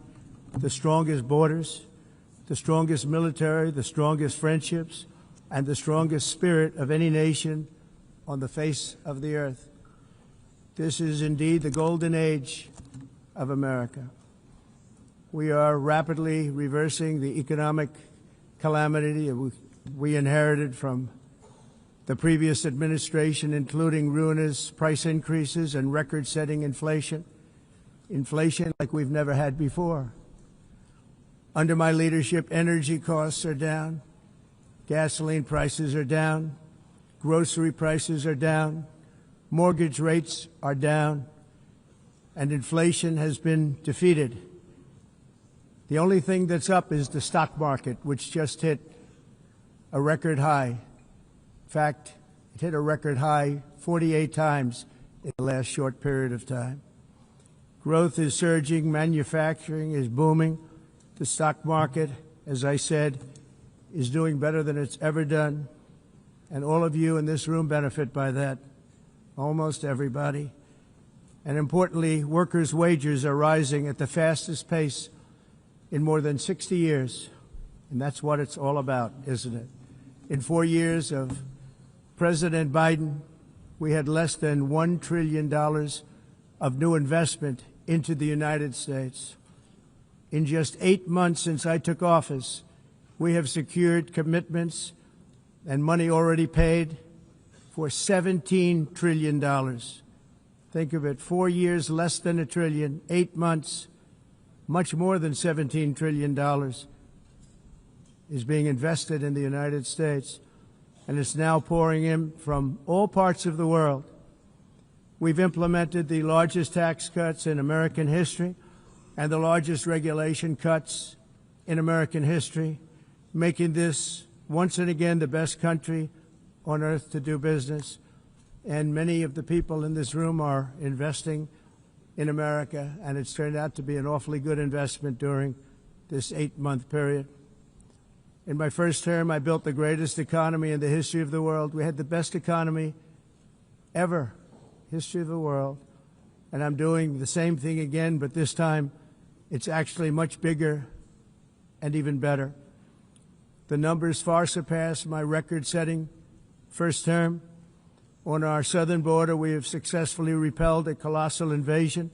Speaker 5: the strongest borders, the strongest military, the strongest friendships, and the strongest spirit of any nation on the face of the earth. This is indeed the golden age of America. We are rapidly reversing the economic calamity we inherited from the previous administration, including ruinous price increases and record-setting inflation like we've never had before. Under my leadership, energy costs are down, gasoline prices are down, grocery prices are down, mortgage rates are down, and inflation has been defeated. The only thing that's up is the stock market, which just hit a record high. In fact, it hit a record high 48 times in the last short period of time. Growth is surging, manufacturing is booming. The stock market, as I said, is doing better than it's ever done. And all of you in this room benefit by that, almost everybody. And importantly, workers' wages are rising at the fastest pace in more than 60 years. And that's what it's all about, isn't it? In 4 years of President Biden, we had less than $1 trillion of new investment into the United States. In just 8 months since I took office, we have secured commitments and money already paid for $17 trillion. Think of it, 4 years, less than $1 trillion, 8 months, much more than $17 trillion is being invested in the United States, and it's now pouring in from all parts of the world. We've implemented the largest tax cuts in American history and the largest regulation cuts in American history, making this once and again the best country on earth to do business. And many of the people in this room are investing in America, and it's turned out to be an awfully good investment during this 8-month period. In my first term, I built the greatest economy in the history of the world. We had the best economy ever, history of the world. And I'm doing the same thing again, but this time it's actually much bigger and even better. The numbers far surpass my record-setting first term. On our southern border, we have successfully repelled a colossal invasion.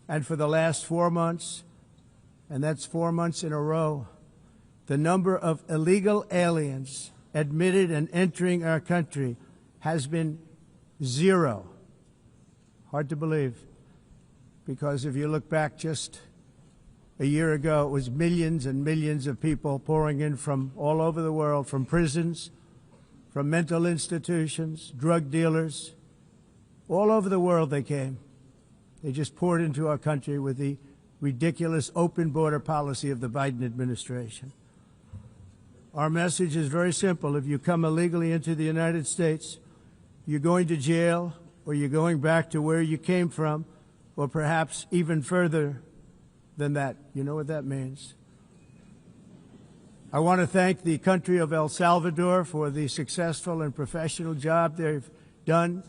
Speaker 5: And for the last 4 months, and that's 4 months in a row, the number of illegal aliens admitted and entering our country has been 0. Hard to believe, because if you look back just a year ago, it was millions and millions of people pouring in from all over the world, from prisons, from mental institutions, drug dealers. All over the world they came. They just poured into our country with the ridiculous open border policy of the Biden administration. Our message is very simple. If you come illegally into the United States, you're going to jail, or you're going back to where you came from, or perhaps even further than that. You know what that means. I want to thank the country of El Salvador for the successful and professional job they've done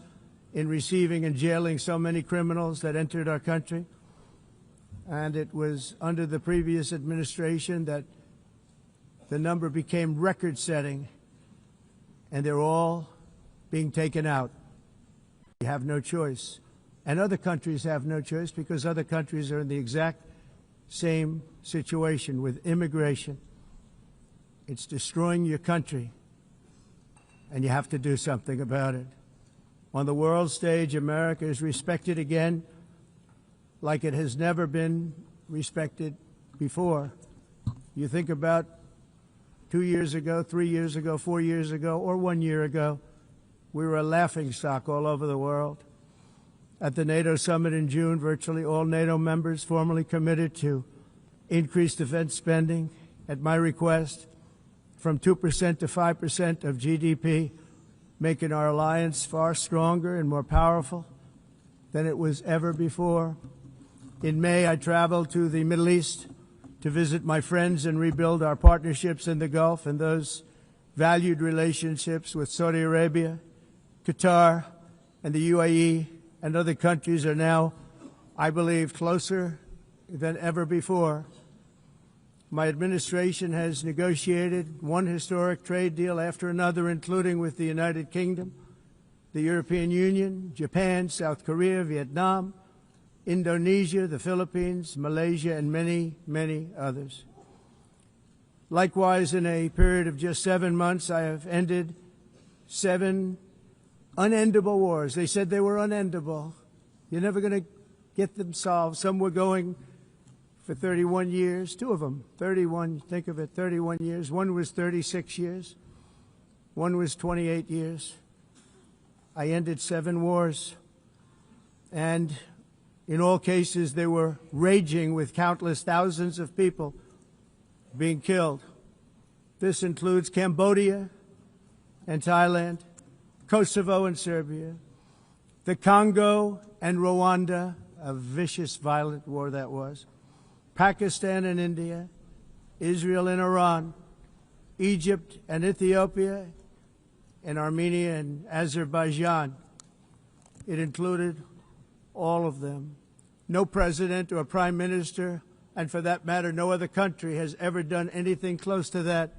Speaker 5: in receiving and jailing so many criminals that entered our country. And it was under the previous administration that the number became record-setting, and they're all being taken out. We have no choice. And other countries have no choice, because other countries are in the exact same situation with immigration. It's destroying your country, and you have to do something about it. On the world stage, America is respected again like it has never been respected before. You think about 2 years ago, 3 years ago, 4 years ago, or 1 year ago, we were a laughingstock all over the world. At the NATO summit in June, virtually all NATO members formally committed to increase defense spending, at my request, from 2% to 5% of GDP making our alliance far stronger and more powerful than it was ever before. In May, I traveled to the Middle East to visit my friends and rebuild our partnerships in the Gulf and those valued relationships with Saudi Arabia, Qatar, and the UAE and other countries are now, I believe, closer than ever before. My administration has negotiated one historic trade deal after another, including with the United Kingdom, the European Union, Japan, South Korea, Vietnam, Indonesia, the Philippines, Malaysia, and many, many others. Likewise, in a period of just 7 months, I have ended 7 unendable wars. They said they were unendable. You're never going to get them solved. Some were going for 31 years, 2 of them, 31, think of it, 31 years. One was 36 years. One was 28 years. I ended 7 wars. And in all cases, they were raging with countless thousands of people being killed. This includes Cambodia and Thailand, Kosovo and Serbia, the Congo and Rwanda, a vicious, violent war that was, Pakistan and India, Israel and Iran, Egypt and Ethiopia, and Armenia and Azerbaijan. It included all of them. No president or prime minister, and for that matter, no other country has ever done anything close to that.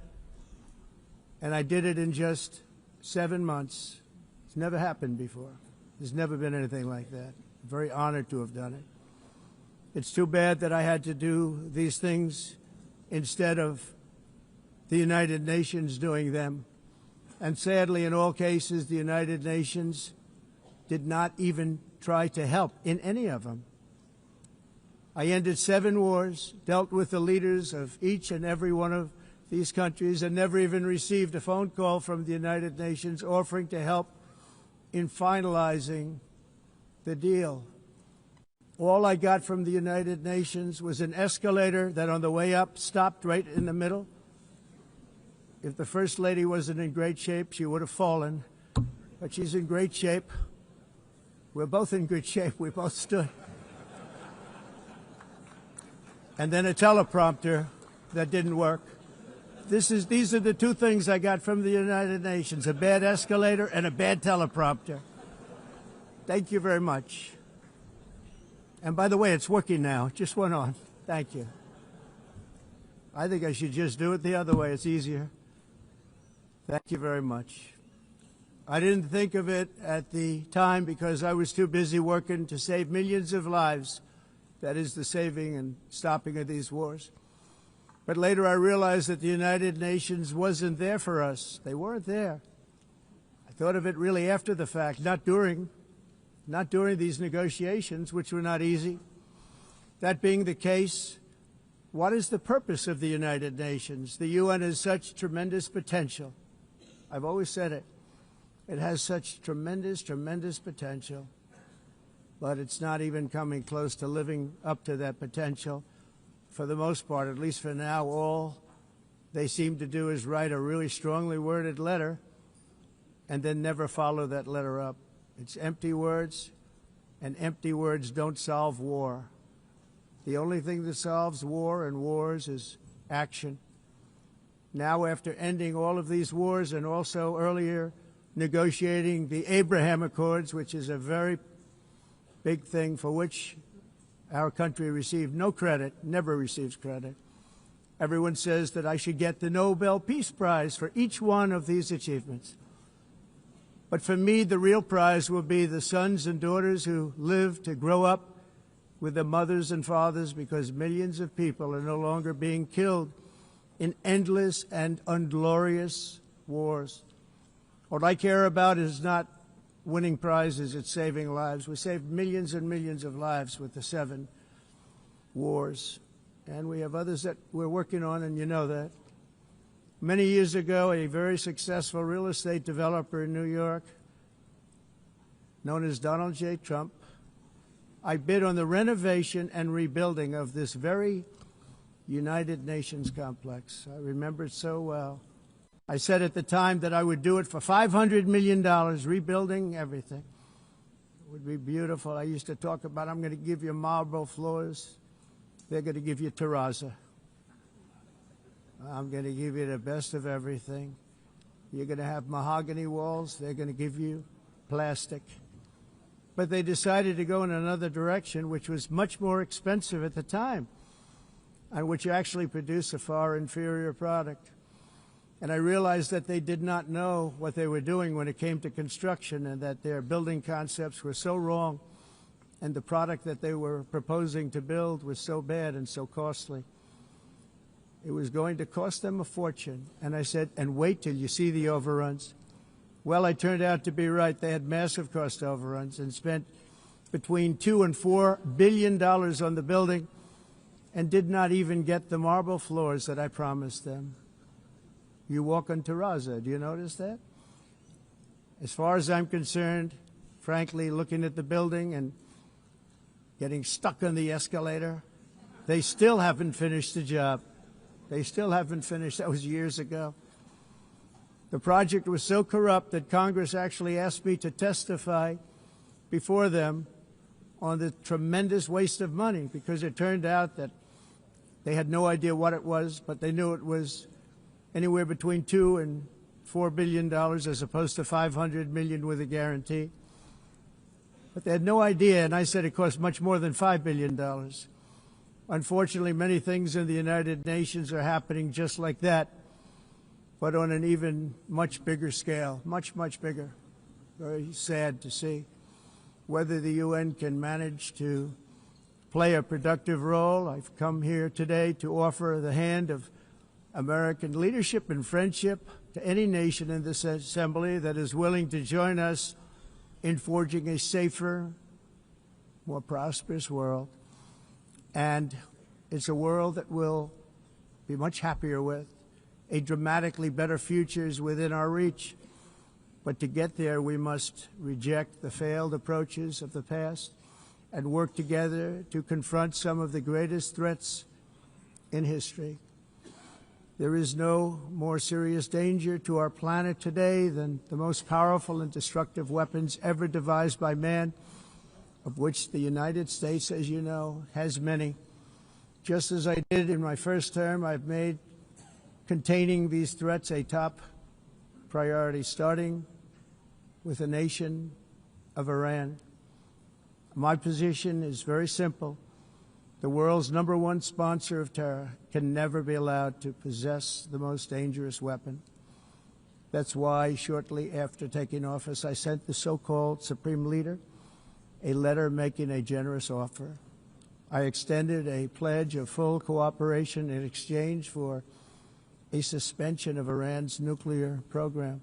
Speaker 5: And I did it in just 7 months. It's never happened before. There's never been anything like that. I'm very honored to have done it. It's too bad that I had to do these things instead of the United Nations doing them. And sadly, in all cases, the United Nations did not even try to help in any of them. I ended 7 wars, dealt with the leaders of each and every one of these countries, and never even received a phone call from the United Nations offering to help in finalizing the deal. All I got from the United Nations was an escalator that on the way up stopped right in the middle. If the First Lady wasn't in great shape, she would have fallen. But she's in great shape. We're both in good shape. We both stood. And then a teleprompter that didn't work. These are the 2 things I got from the United Nations, a bad escalator and a bad teleprompter. Thank you very much. And by the way, it's working now. It just went on. Thank you. I think I should just do it the other way. It's easier. Thank you very much. I didn't think of it at the time because I was too busy working to save millions of lives. That is the saving and stopping of these wars. But later I realized that the United Nations wasn't there for us. They weren't there. I thought of it really after the fact, not during these negotiations, which were not easy. That being the case, what is the purpose of the United Nations? The UN has such tremendous potential. I've always said it. It has such tremendous, tremendous potential, but it's not even coming close to living up to that potential. For the most part, at least for now, all they seem to do is write a really strongly worded letter and then never follow that letter up. It's empty words, and empty words don't solve war. The only thing that solves war and wars is action. Now, after ending all of these wars and also earlier negotiating the Abraham Accords, which is a very big thing for which our country received no credit, never receives credit. Everyone says that I should get the Nobel Peace Prize for each one of these achievements. But for me, the real prize will be the sons and daughters who live to grow up with their mothers and fathers, because millions of people are no longer being killed in endless and unglorious wars. What I care about is not winning prizes, it's saving lives. We saved millions and millions of lives with the 7 wars. And we have others that we're working on, and you know that. Many years ago, a very successful real estate developer in New York, known as Donald J. Trump, I bid on the renovation and rebuilding of this very United Nations complex. I remember it so well. I said at the time that I would do it for $500 million, rebuilding everything. It would be beautiful. I used to talk about, I'm going to give you marble floors. They're going to give you terrazzo. I'm going to give you the best of everything. You're going to have mahogany walls. They're going to give you plastic. But they decided to go in another direction, which was much more expensive at the time, and which actually produced a far inferior product. And I realized that they did not know what they were doing when it came to construction, and that their building concepts were so wrong, and the product that they were proposing to build was so bad and so costly. It was going to cost them a fortune. And I said, and wait till you see the overruns. Well, I turned out to be right. They had massive cost overruns and spent between $2 and $4 billion on the building and did not even get the marble floors that I promised them. You walk on terrazzo. Do you notice that? As far as I'm concerned, frankly, looking at the building and getting stuck on the escalator, they still haven't finished the job. They still haven't finished. That was years ago. The project was so corrupt that Congress actually asked me to testify before them on the tremendous waste of money, because it turned out that they had no idea what it was, but they knew it was anywhere between $2 and $4 billion as opposed to $500 million with a guarantee. But they had no idea, and I said it cost much more than $5 billion. Unfortunately, many things in the United Nations are happening just like that, but on an even much bigger scale, much, much bigger. Very sad to see. Whether the UN can manage to play a productive role, I've come here today to offer the hand of American leadership and friendship to any nation in this assembly that is willing to join us in forging a safer, more prosperous world. And it's a world that we'll be much happier with. A dramatically better future is within our reach. But to get there, we must reject the failed approaches of the past and work together to confront some of the greatest threats in history. There is no more serious danger to our planet today than the most powerful and destructive weapons ever devised by man, of which the United States, as you know, has many. Just as I did in my first term, I've made containing these threats a top priority, starting with the nation of Iran. My position is very simple. The world's #1 sponsor of terror can never be allowed to possess the most dangerous weapon. That's why, shortly after taking office, I sent the so-called Supreme Leader a letter making a generous offer. I extended a pledge of full cooperation in exchange for a suspension of Iran's nuclear program.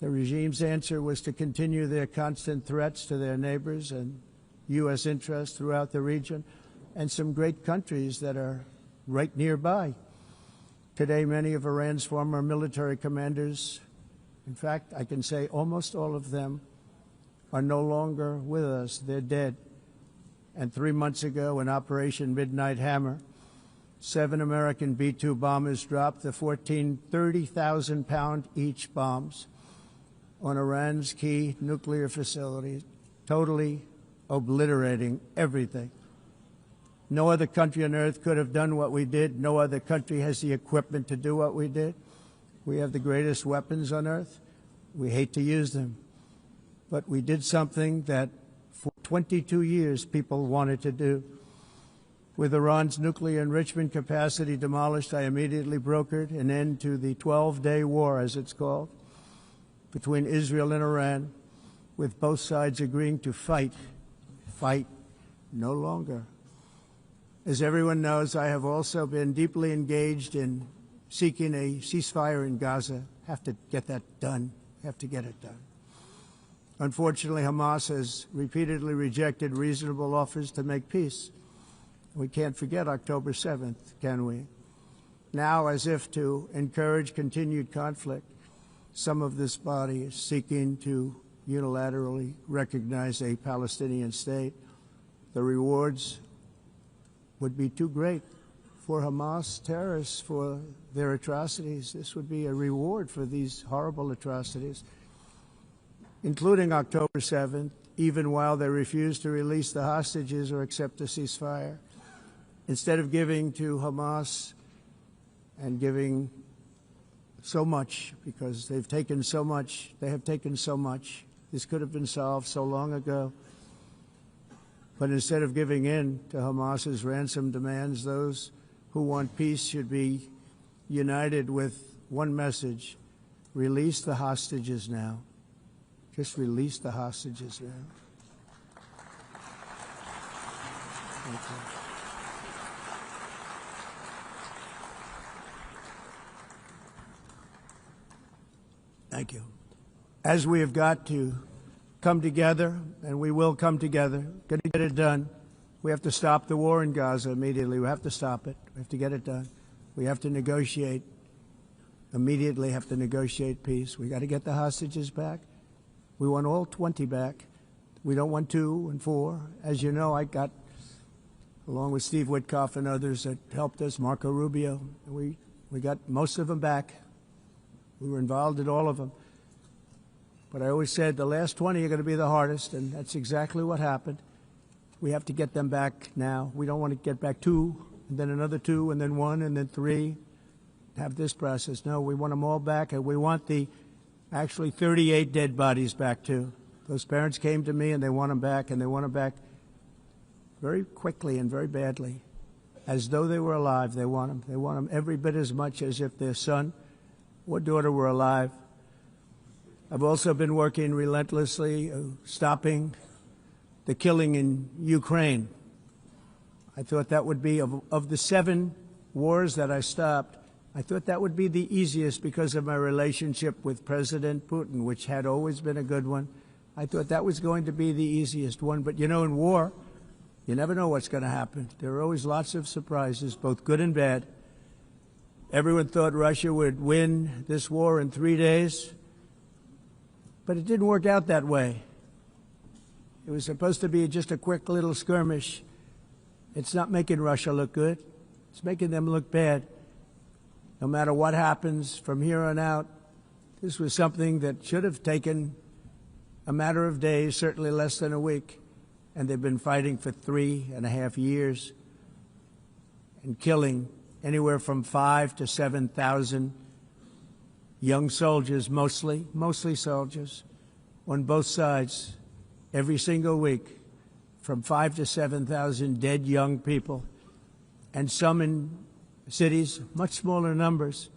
Speaker 5: The regime's answer was to continue their constant threats to their neighbors and U.S. interests throughout the region, and some great countries that are right nearby. Today, many of Iran's former military commanders, in fact, I can say almost all of them, are no longer with us. They're dead. And 3 months ago, in Operation Midnight Hammer, 7 American B-2 bombers dropped the 14 30,000-pound each bombs on Iran's key nuclear facilities, totally obliterating everything. No other country on earth could have done what we did. No other country has the equipment to do what we did. We have the greatest weapons on earth. We hate to use them. But we did something that for 22 years people wanted to do. With Iran's nuclear enrichment capacity demolished, I immediately brokered an end to the 12-day war, as it's called, between Israel and Iran, with both sides agreeing to fight no longer. As everyone knows, I have also been deeply engaged in seeking a ceasefire in Gaza. Have to get that done. Have to get it done. Unfortunately, Hamas has repeatedly rejected reasonable offers to make peace. We can't forget October 7th, can we? Now, as if to encourage continued conflict, some of this body is seeking to unilaterally recognize a Palestinian state. The rewards would be too great for Hamas terrorists for their atrocities. This would be a reward for these horrible atrocities, including October 7th, even while they refuse to release the hostages or accept a ceasefire. Instead of giving to Hamas and giving so much, because they've taken so much, they have taken so much. This could have been solved so long ago. But instead of giving in to Hamas's ransom demands, those who want peace should be united with one message: release the hostages now. Just release the hostages now. Thank you. Thank you. As we have got to come together, and we will come together, going to get it done. We have to stop the war in Gaza immediately. We have to stop it. We have to get it done. We have to negotiate, immediately have to negotiate peace. We got to get the hostages back. We want all 20 back. We don't want 2 and 4. As you know, I got, along with Steve Witkoff and others that helped us, Marco Rubio, we got most of them back. We were involved in all of them. But I always said the last 20 are going to be the hardest, and that's exactly what happened. We have to get them back now. We don't want to get back 2, and then another 2, and then 1, and then 3. Have this process. No, we want them all back, and we want the actually 38 dead bodies back too. Those parents came to me, and they want them back, and they want them back very quickly and very badly. As though they were alive, they want them. They want them every bit as much as if their son or daughter were alive. I've also been working relentlessly, stopping the killing in Ukraine. I thought that would be, of the 7 wars that I stopped, I thought that would be the easiest because of my relationship with President Putin, which had always been a good one. I thought that was going to be the easiest one. But, you know, in war, you never know what's going to happen. There are always lots of surprises, both good and bad. Everyone thought Russia would win this war in 3 days. But it didn't work out that way. It was supposed to be just a quick little skirmish. It's not making Russia look good. It's making them look bad. No matter what happens from here on out, this was something that should have taken a matter of days, certainly less than a week. And they've been fighting for 3.5 years and killing anywhere from 5,000 to 7,000 young soldiers, mostly soldiers, on both sides, every single week, from 5,000 to 7,000 dead young people, and some in cities, much smaller numbers,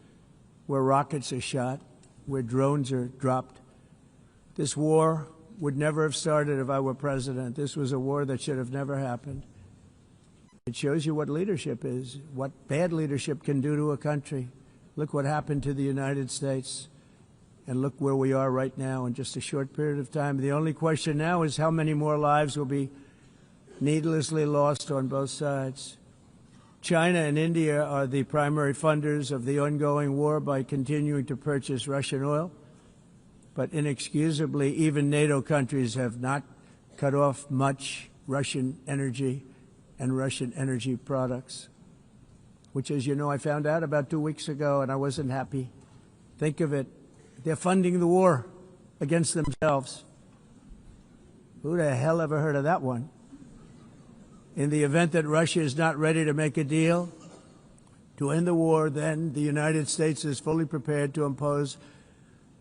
Speaker 5: where rockets are shot, where drones are dropped. This war would never have started if I were president. This was a war that should have never happened. It shows you what leadership is, what bad leadership can do to a country. Look what happened to the United States, and look where we are right now in just a short period of time. The only question now is how many more lives will be needlessly lost on both sides. China and India are the primary funders of the ongoing war by continuing to purchase Russian oil. But inexcusably, even NATO countries have not cut off much Russian energy and Russian energy products, which, as you know, I found out about 2 weeks ago, and I wasn't happy. Think of it. They're funding the war against themselves. Who the hell ever heard of that one? In the event that Russia is not ready to make a deal to end the war, then the United States is fully prepared to impose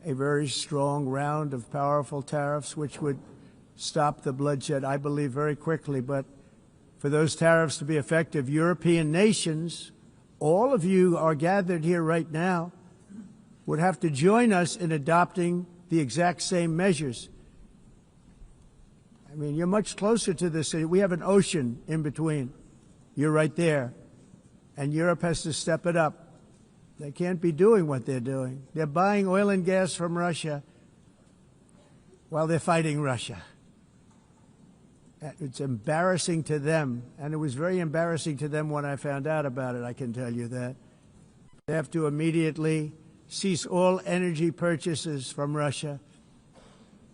Speaker 5: a very strong round of powerful tariffs, which would stop the bloodshed, I believe, very quickly. But for those tariffs to be effective, European nations, all of you are gathered here right now, would have to join us in adopting the exact same measures. I mean, you're much closer to this. We have an ocean in between. You're right there. And Europe has to step it up. They can't be doing what they're doing. They're buying oil and gas from Russia while they're fighting Russia. It's embarrassing to them, and it was very embarrassing to them when I found out about it, I can tell you that. They have to immediately cease all energy purchases from Russia.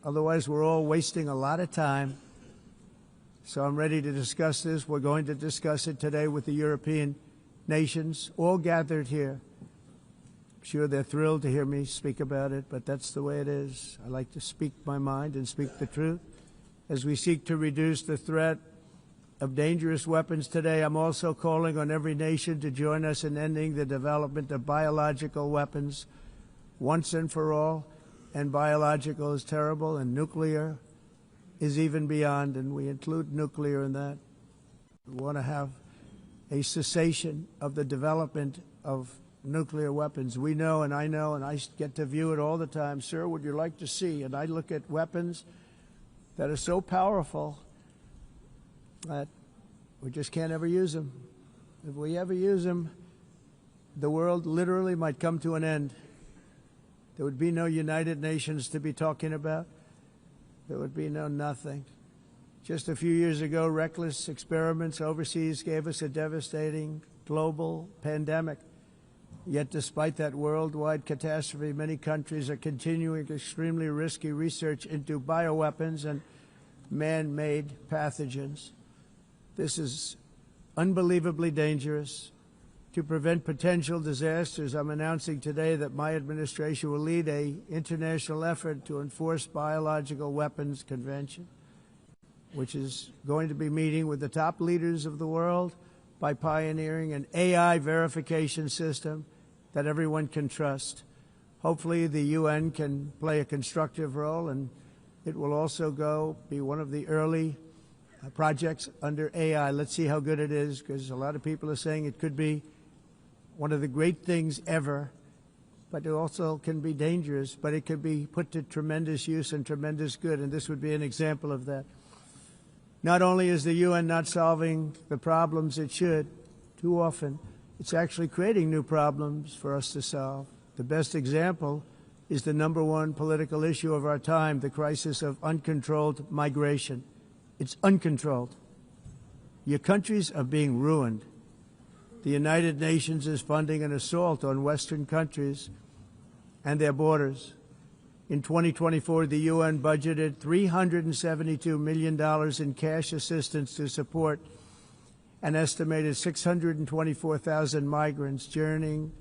Speaker 5: Otherwise, we're all wasting a lot of time. So I'm ready to discuss this. We're going to discuss it today with the European nations, all gathered here. I'm sure they're thrilled to hear me speak about it, but that's the way it is. I like to speak my mind and speak the truth. As we seek to reduce the threat of dangerous weapons today, I'm also calling on every nation to join us in ending the development of biological weapons once and for all. And biological is terrible, and nuclear is even beyond, and we include nuclear in that. We want to have a cessation of the development of nuclear weapons. We know, and I get to view it all the time. Sir, would you like to see? And I look at weapons that are so powerful that we just can't ever use them. If we ever use them, the world literally might come to an end. There would be no United Nations to be talking about. There would be no nothing. Just a few years ago, reckless experiments overseas gave us a devastating global pandemic. Yet despite that worldwide catastrophe, many countries are continuing extremely risky research into bioweapons and man-made pathogens. This is unbelievably dangerous. To prevent potential disasters, I'm announcing today that my administration will lead an international effort to enforce biological weapons convention, which is going to be meeting with the top leaders of the world by pioneering an AI verification system that everyone can trust. Hopefully the UN can play a constructive role, and it will also be one of the early projects under AI. Let's see how good it is, because a lot of people are saying it could be one of the great things ever, but it also can be dangerous, but it could be put to tremendous use and tremendous good, and this would be an example of that. Not only is the UN not solving the problems it should, too often, it's actually creating new problems for us to solve. The best example is the #1 political issue of our time, the crisis of uncontrolled migration. It's uncontrolled. Your countries are being ruined. The United Nations is funding an assault on Western countries and their borders. In 2024, the UN budgeted $372 million in cash assistance to support an estimated 624,000 migrants journeying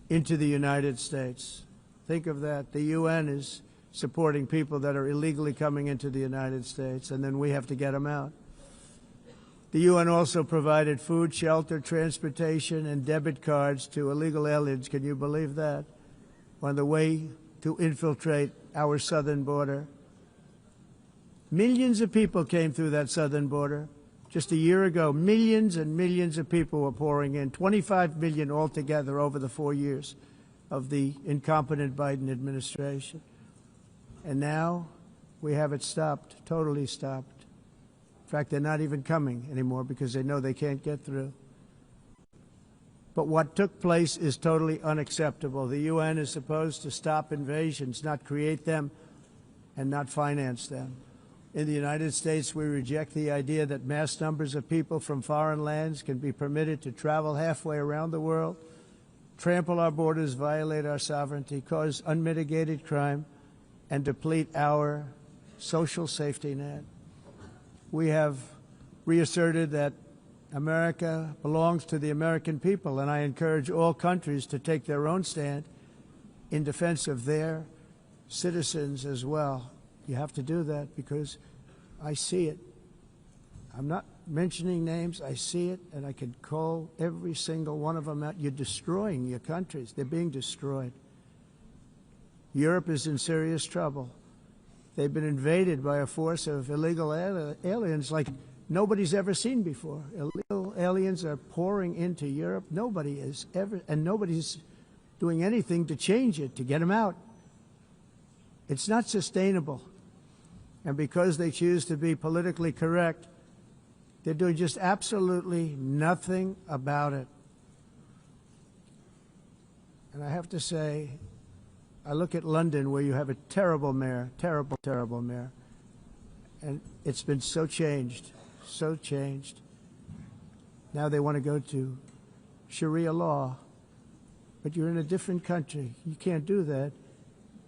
Speaker 5: into the United States. Think of that. The UN is supporting people that are illegally coming into the United States, and then we have to get them out. The UN also provided food, shelter, transportation, and debit cards to illegal aliens. Can you believe that? On the way to infiltrate our southern border. Millions of people came through that southern border. Just a year ago, millions and millions of people were pouring in, 25 million altogether over the 4 years of the incompetent Biden administration. And now we have it stopped, totally stopped. In fact, they're not even coming anymore because they know they can't get through. But what took place is totally unacceptable. The UN is supposed to stop invasions, not create them and not finance them. In the United States, we reject the idea that mass numbers of people from foreign lands can be permitted to travel halfway around the world, trample our borders, violate our sovereignty, cause unmitigated crime, and deplete our social safety net. We have reasserted that America belongs to the American people, and I encourage all countries to take their own stand in defense of their citizens as well. You have to do that because I see it. I'm not mentioning names. I see it, and I can call every single one of them out. You're destroying your countries. They're being destroyed. Europe is in serious trouble. They've been invaded by a force of illegal aliens like nobody's ever seen before. Illegal aliens are pouring into Europe. Nobody is ever, and nobody's doing anything to change it, to get them out. It's not sustainable. And because they choose to be politically correct, they're doing just absolutely nothing about it. And I have to say, I look at London, where you have a terrible mayor, terrible, terrible mayor. And it's been so changed, so changed. Now they want to go to Sharia law. But you're in a different country. You can't do that.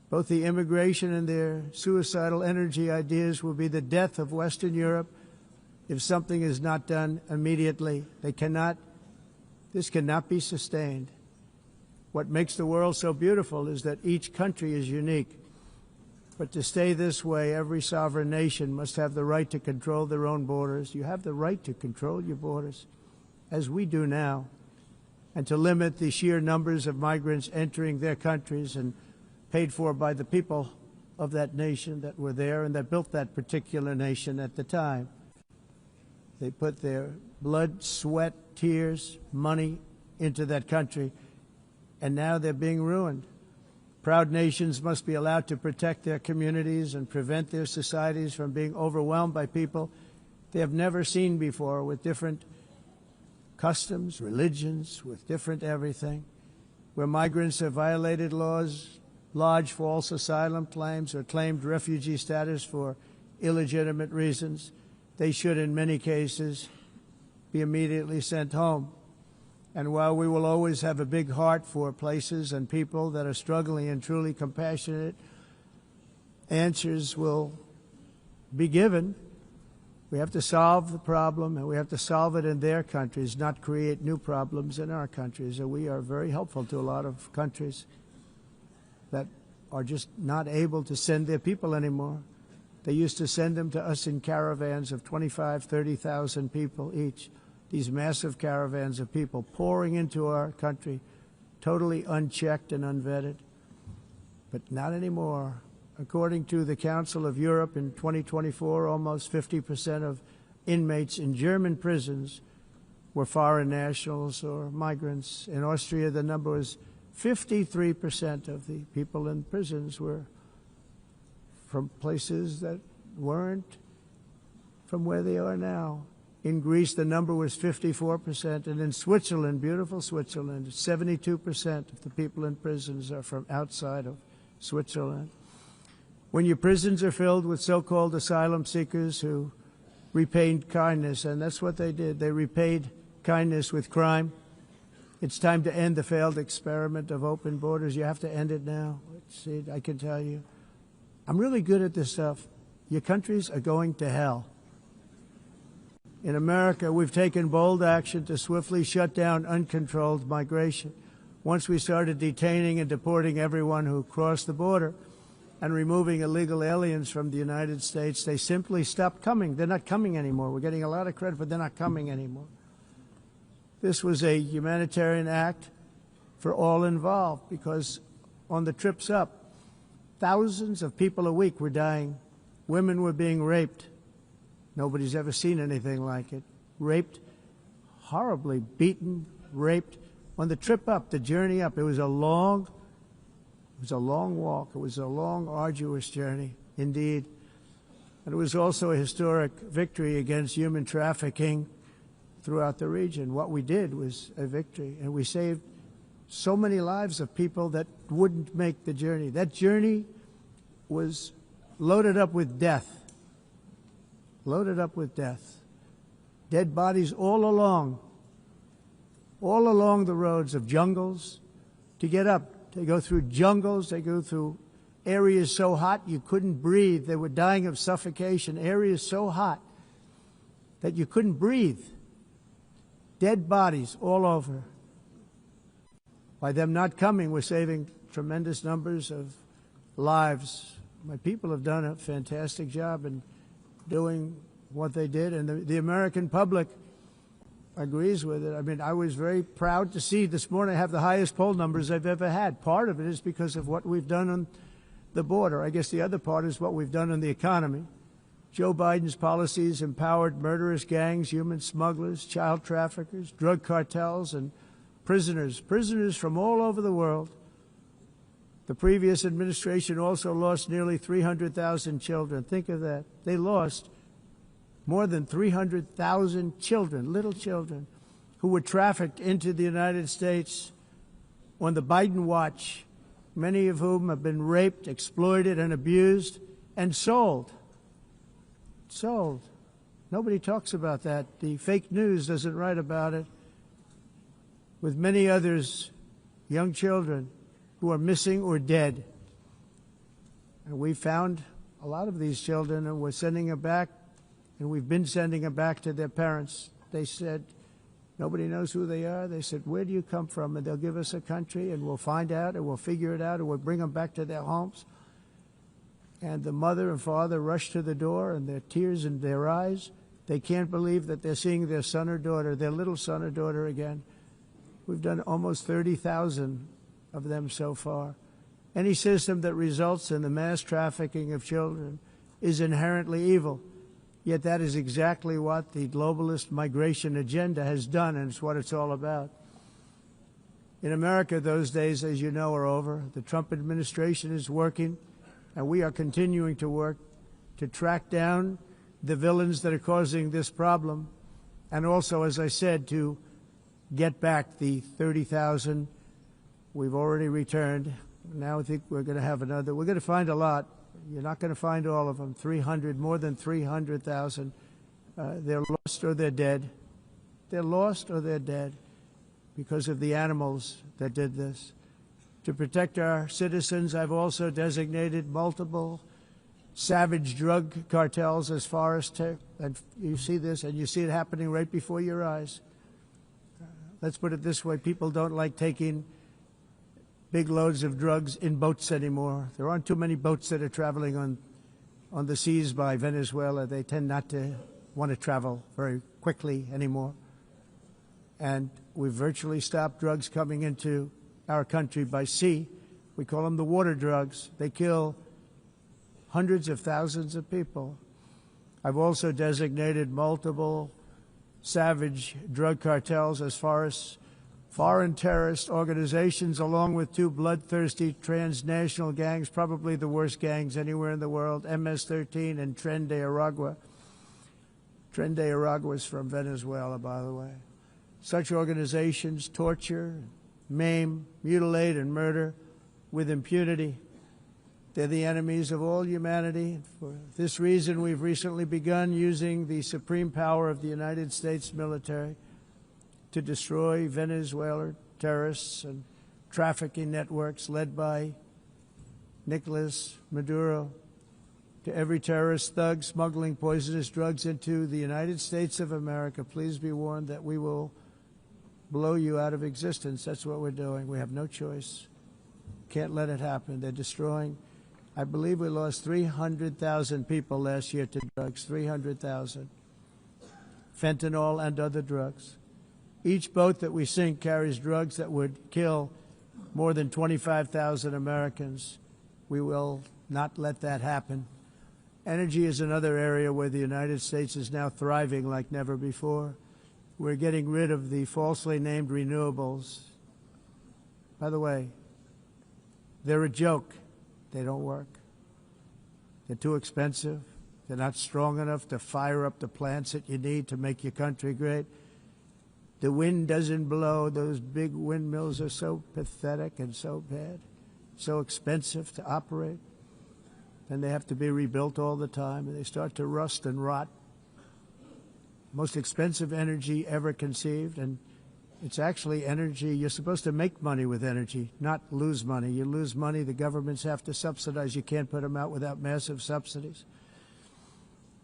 Speaker 5: Both the immigration and their suicidal energy ideas will be the death of Western Europe if something is not done immediately. They cannot. This cannot be sustained. What makes the world so beautiful is that each country is unique. But to stay this way, every sovereign nation must have the right to control their own borders. You have the right to control your borders, as we do now, and to limit the sheer numbers of migrants entering their countries and paid for by the people of that nation that were there and that built that particular nation at the time. They put their blood, sweat, tears, money into that country, and now they're being ruined. Proud nations must be allowed to protect their communities and prevent their societies from being overwhelmed by people they have never seen before, with different customs, religions, with different everything. Where migrants have violated laws, lodged false asylum claims, or claimed refugee status for illegitimate reasons, they should, in many cases, be immediately sent home. And while we will always have a big heart for places and people that are struggling and truly compassionate, answers will be given. We have to solve the problem, and we have to solve it in their countries, not create new problems in our countries. And we are very helpful to a lot of countries that are just not able to send their people anymore. They used to send them to us in caravans of 25,000, 30,000 people each. These massive caravans of people pouring into our country, totally unchecked and unvetted. But not anymore. According to the Council of Europe, in 2024, almost 50% of inmates in German prisons were foreign nationals or migrants. In Austria, the number was 53% of the people in prisons were from places that weren't from where they are now. In Greece, the number was 54%, and in Switzerland, beautiful Switzerland, 72% of the people in prisons are from outside of Switzerland. When your prisons are filled with so-called asylum seekers who repaid kindness, and that's what they did, they repaid kindness with crime, it's time to end the failed experiment of open borders. You have to end it now. See, I can tell you. I'm really good at this stuff. Your countries are going to hell. In America, we've taken bold action to swiftly shut down uncontrolled migration. Once we started detaining and deporting everyone who crossed the border and removing illegal aliens from the United States, they simply stopped coming. They're not coming anymore. We're getting a lot of credit, but they're not coming anymore. This was a humanitarian act for all involved, because on the trips up, thousands of people a week were dying. Women were being raped. Nobody's ever seen anything like it. Raped, horribly beaten, raped. On the trip up, the journey up, it was a long walk. It was a long, arduous journey, indeed. And it was also a historic victory against human trafficking throughout the region. What we did was a victory, and we saved so many lives of people that wouldn't make the journey. That journey was loaded up with death. Loaded up with death. Dead bodies all along the roads of jungles to get up. They go through jungles, they go through areas so hot you couldn't breathe. They were dying of suffocation, areas so hot that you couldn't breathe. Dead bodies all over. By them not coming, we're saving tremendous numbers of lives. My people have done a fantastic job in doing what they did, and the American public agrees with it. I mean, I was very proud to see this morning I have the highest poll numbers I've ever had. Part of it is because of what we've done on the border. I guess the other part is what we've done on the economy. Joe Biden's policies empowered murderous gangs, human smugglers, child traffickers, drug cartels, and prisoners from all over the world. The previous administration also lost nearly 300,000 children. Think of that. They lost more than 300,000 children, little children, who were trafficked into the United States on the Biden watch, many of whom have been raped, exploited, and abused, and sold. Sold. Nobody talks about that. The fake news doesn't write about it. With many others, young children who are missing or dead. And we found a lot of these children, and we're sending them back, and we've been sending them back to their parents. They said, Nobody knows who they are. They said, where do you come from? And they'll give us a country, and we'll find out, and we'll figure it out, and we'll bring them back to their homes. And the mother and father rush to the door, and their tears in their eyes. They can't believe that they're seeing their son or daughter, their little son or daughter again. We've done almost 30,000 of them so far. Any system that results in the mass trafficking of children is inherently evil. Yet that is exactly what the globalist migration agenda has done, and it's what it's all about. In America, those days, as you know, are over. The Trump administration is working, and we are continuing to work to track down the villains that are causing this problem, and also, as I said, to get back the 30,000 we've already returned. Now I think we're going to have another. We're going to find a lot. You're not going to find all of them. 300, more than 300,000. They're lost or they're dead. They're lost or they're dead because of the animals that did this. To protect our citizens, I've also designated multiple savage drug cartels as far as and you see this, and you see it happening right before your eyes. Let's put it this way. People don't like taking big loads of drugs in boats anymore. There aren't too many boats that are traveling on the seas by Venezuela. They tend not to want to travel very quickly anymore. And we've virtually stopped drugs coming into our country by sea. We call them the water drugs. They kill hundreds of thousands of people. I've also designated multiple savage drug cartels as far as foreign terrorist organizations, along with two bloodthirsty transnational gangs, probably the worst gangs anywhere in the world, MS-13 and Tren de Aragua. Tren de Aragua is from Venezuela, by the way. Such organizations torture, maim, mutilate, and murder with impunity. They're the enemies of all humanity. For this reason, we've recently begun using the supreme power of the United States military to destroy Venezuelan terrorists and trafficking networks led by Nicolas Maduro. To every terrorist thug smuggling poisonous drugs into the United States of America, please be warned that we will blow you out of existence. That's what we're doing. We have no choice. Can't let it happen. They're destroying. I believe we lost 300,000 people last year to drugs, 300,000. Fentanyl and other drugs. Each boat that we sink carries drugs that would kill more than 25,000 Americans. We will not let that happen. Energy is another area where the United States is now thriving like never before. We're getting rid of the falsely named renewables. By the way, they're a joke. They don't work. They're too expensive. They're not strong enough to fire up the plants that you need to make your country great. The wind doesn't blow. Those big windmills are so pathetic and so bad, so expensive to operate. And they have to be rebuilt all the time, and they start to rust and rot. Most expensive energy ever conceived, and it's actually energy. You're supposed to make money with energy, not lose money. You lose money, the governments have to subsidize. You can't put them out without massive subsidies.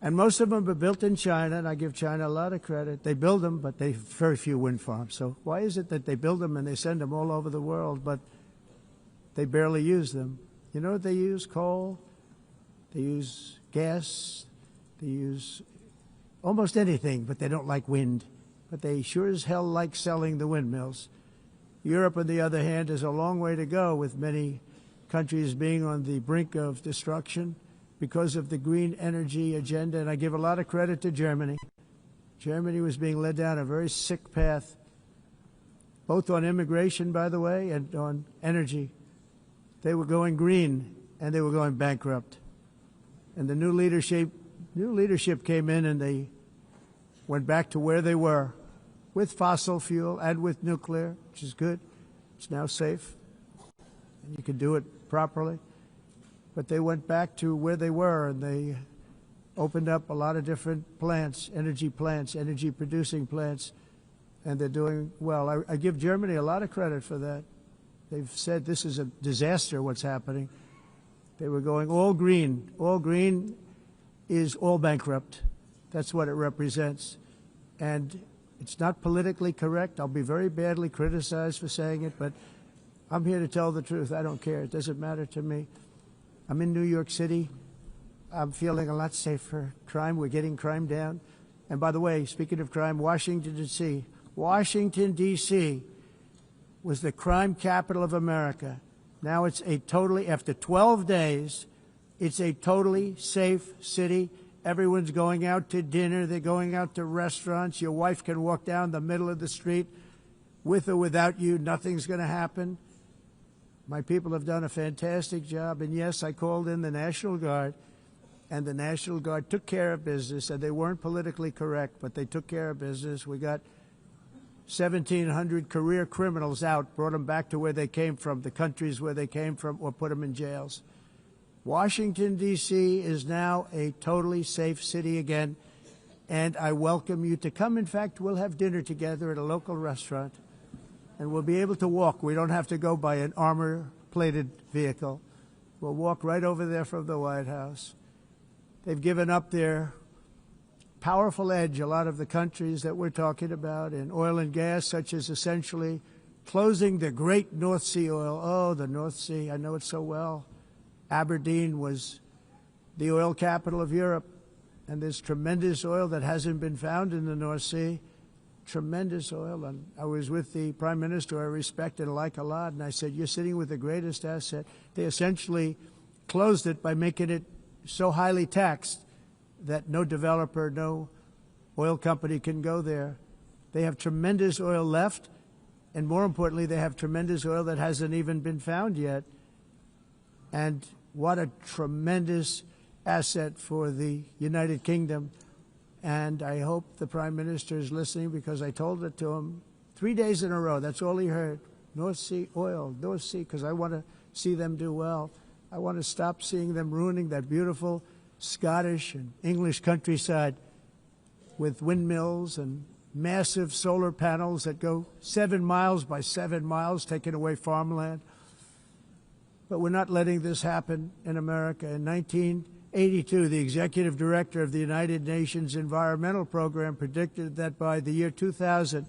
Speaker 5: And most of them are built in China, and I give China a lot of credit. They build them, but they have very few wind farms. So why is it that they build them and they send them all over the world, but they barely use them? You know what they use? Coal. They use gas. They use almost anything, but they don't like wind. But they sure as hell like selling the windmills. Europe, on the other hand, has a long way to go, with many countries being on the brink of destruction because of the green energy agenda, and I give a lot of credit to Germany. Germany was being led down a very sick path, both on immigration, by the way, and on energy. They were going green, and they were going bankrupt. And the new leadership came in, and they went back to where they were, with fossil fuel and with nuclear, which is good. It's now safe, and you can do it properly. But they went back to where they were, and they opened up a lot of different plants, energy-producing plants, and they're doing well. I give Germany a lot of credit for that. They've said this is a disaster, what's happening. They were going all green. All green is all bankrupt. That's what it represents. And It's not politically correct. I'll be very badly criticized for saying it, but I'm here to tell the truth. I don't care. It doesn't matter to me. I'm in New York City. I'm feeling a lot safer. Crime, we're getting crime down. And by the way, speaking of crime, Washington, D.C. Washington, D.C. was the crime capital of America. Now it's a totally, after 12 days, it's a totally safe city. Everyone's going out to dinner. They're going out to restaurants. Your wife can walk down the middle of the street with or without you. Nothing's going to happen. My people have done a fantastic job. And yes, I called in the National Guard, and the National Guard took care of business, and they weren't politically correct, but they took care of business. We got 1,700 career criminals out, brought them back to where they came from, the countries where they came from, or put them in jails. Washington, D.C. is now a totally safe city again, and I welcome you to come. In fact, we'll have dinner together at a local restaurant, and we'll be able to walk. We don't have to go by an armor-plated vehicle. We'll walk right over there from the White House. They've given up their powerful edge, a lot of the countries that we're talking about, in oil and gas, such as essentially closing the great North Sea oil. Oh, the North Sea, I know it so well. Aberdeen was the oil capital of Europe, and there's tremendous oil that hasn't been found in the North Sea. Tremendous oil. And I was with the Prime Minister I respect and like a lot, and I said, you're sitting with the greatest asset. They essentially closed it by making it so highly taxed that no developer, no oil company can go there. They have tremendous oil left, and more importantly, they have tremendous oil that hasn't even been found yet. And what a tremendous asset for the United Kingdom. And I hope the Prime Minister is listening, because I told it to him 3 days in a row. That's all he heard. North Sea oil, North Sea, because I want to see them do well. I want to stop seeing them ruining that beautiful Scottish and English countryside with windmills and massive solar panels that go 7 miles by 7 miles, taking away farmland. But we're not letting this happen in America. In 1982, the executive director of the United Nations Environmental Program predicted that by the year 2000,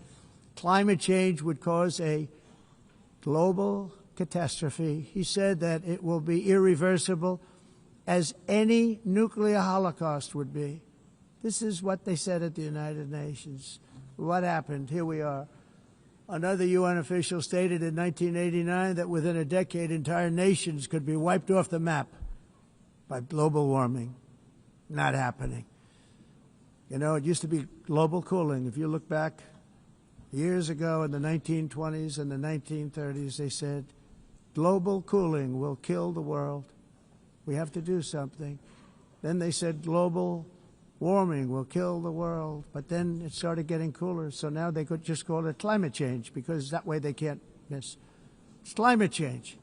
Speaker 5: climate change would cause a global catastrophe. He said that it will be irreversible, as any nuclear holocaust would be. This is what they said at the United Nations. What happened? Here we are. Another UN official stated in 1989 that within a decade, entire nations could be wiped off the map by global warming. Not happening. You know, it used to be global cooling. If you look back years ago in the 1920s and the 1930s, they said, global cooling will kill the world. We have to do something. Then they said global warming will kill the world. But then it started getting cooler, so now they could just call it climate change, because that way they can't miss. It's climate change.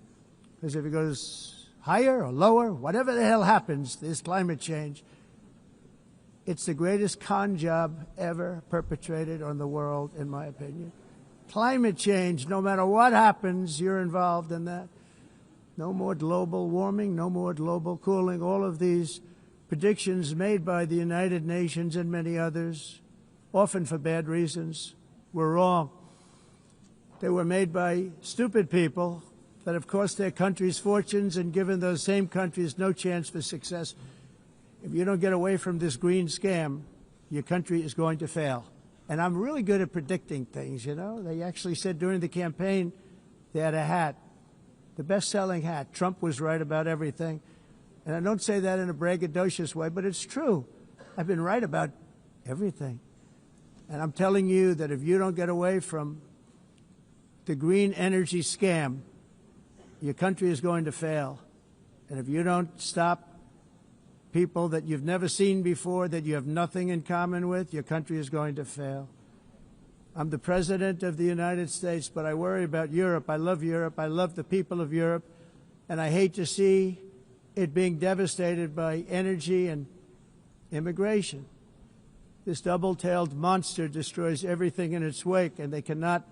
Speaker 5: Because if it goes higher or lower, whatever the hell happens, there's climate change. It's the greatest con job ever perpetrated on the world, in my opinion. Climate change, no matter what happens, you're involved in that. No more global warming, no more global cooling. All of these predictions made by the United Nations and many others, often for bad reasons, were wrong. They were made by stupid people that have cost their countries fortunes and given those same countries no chance for success. If you don't get away from this green scam, your country is going to fail. And I'm really good at predicting things, you know. They actually said during the campaign they had a hat, the best-selling hat. Trump was right about everything. And I don't say that in a braggadocious way, but it's true. I've been right about everything. And I'm telling you that if you don't get away from the green energy scam, your country is going to fail. And if you don't stop people that you've never seen before, that you have nothing in common with, your country is going to fail. I'm the President of the United States, but I worry about Europe. I love Europe. I love the people of Europe. And I hate to see it being devastated by energy and immigration. This double-tailed monster destroys everything in its wake, and they cannot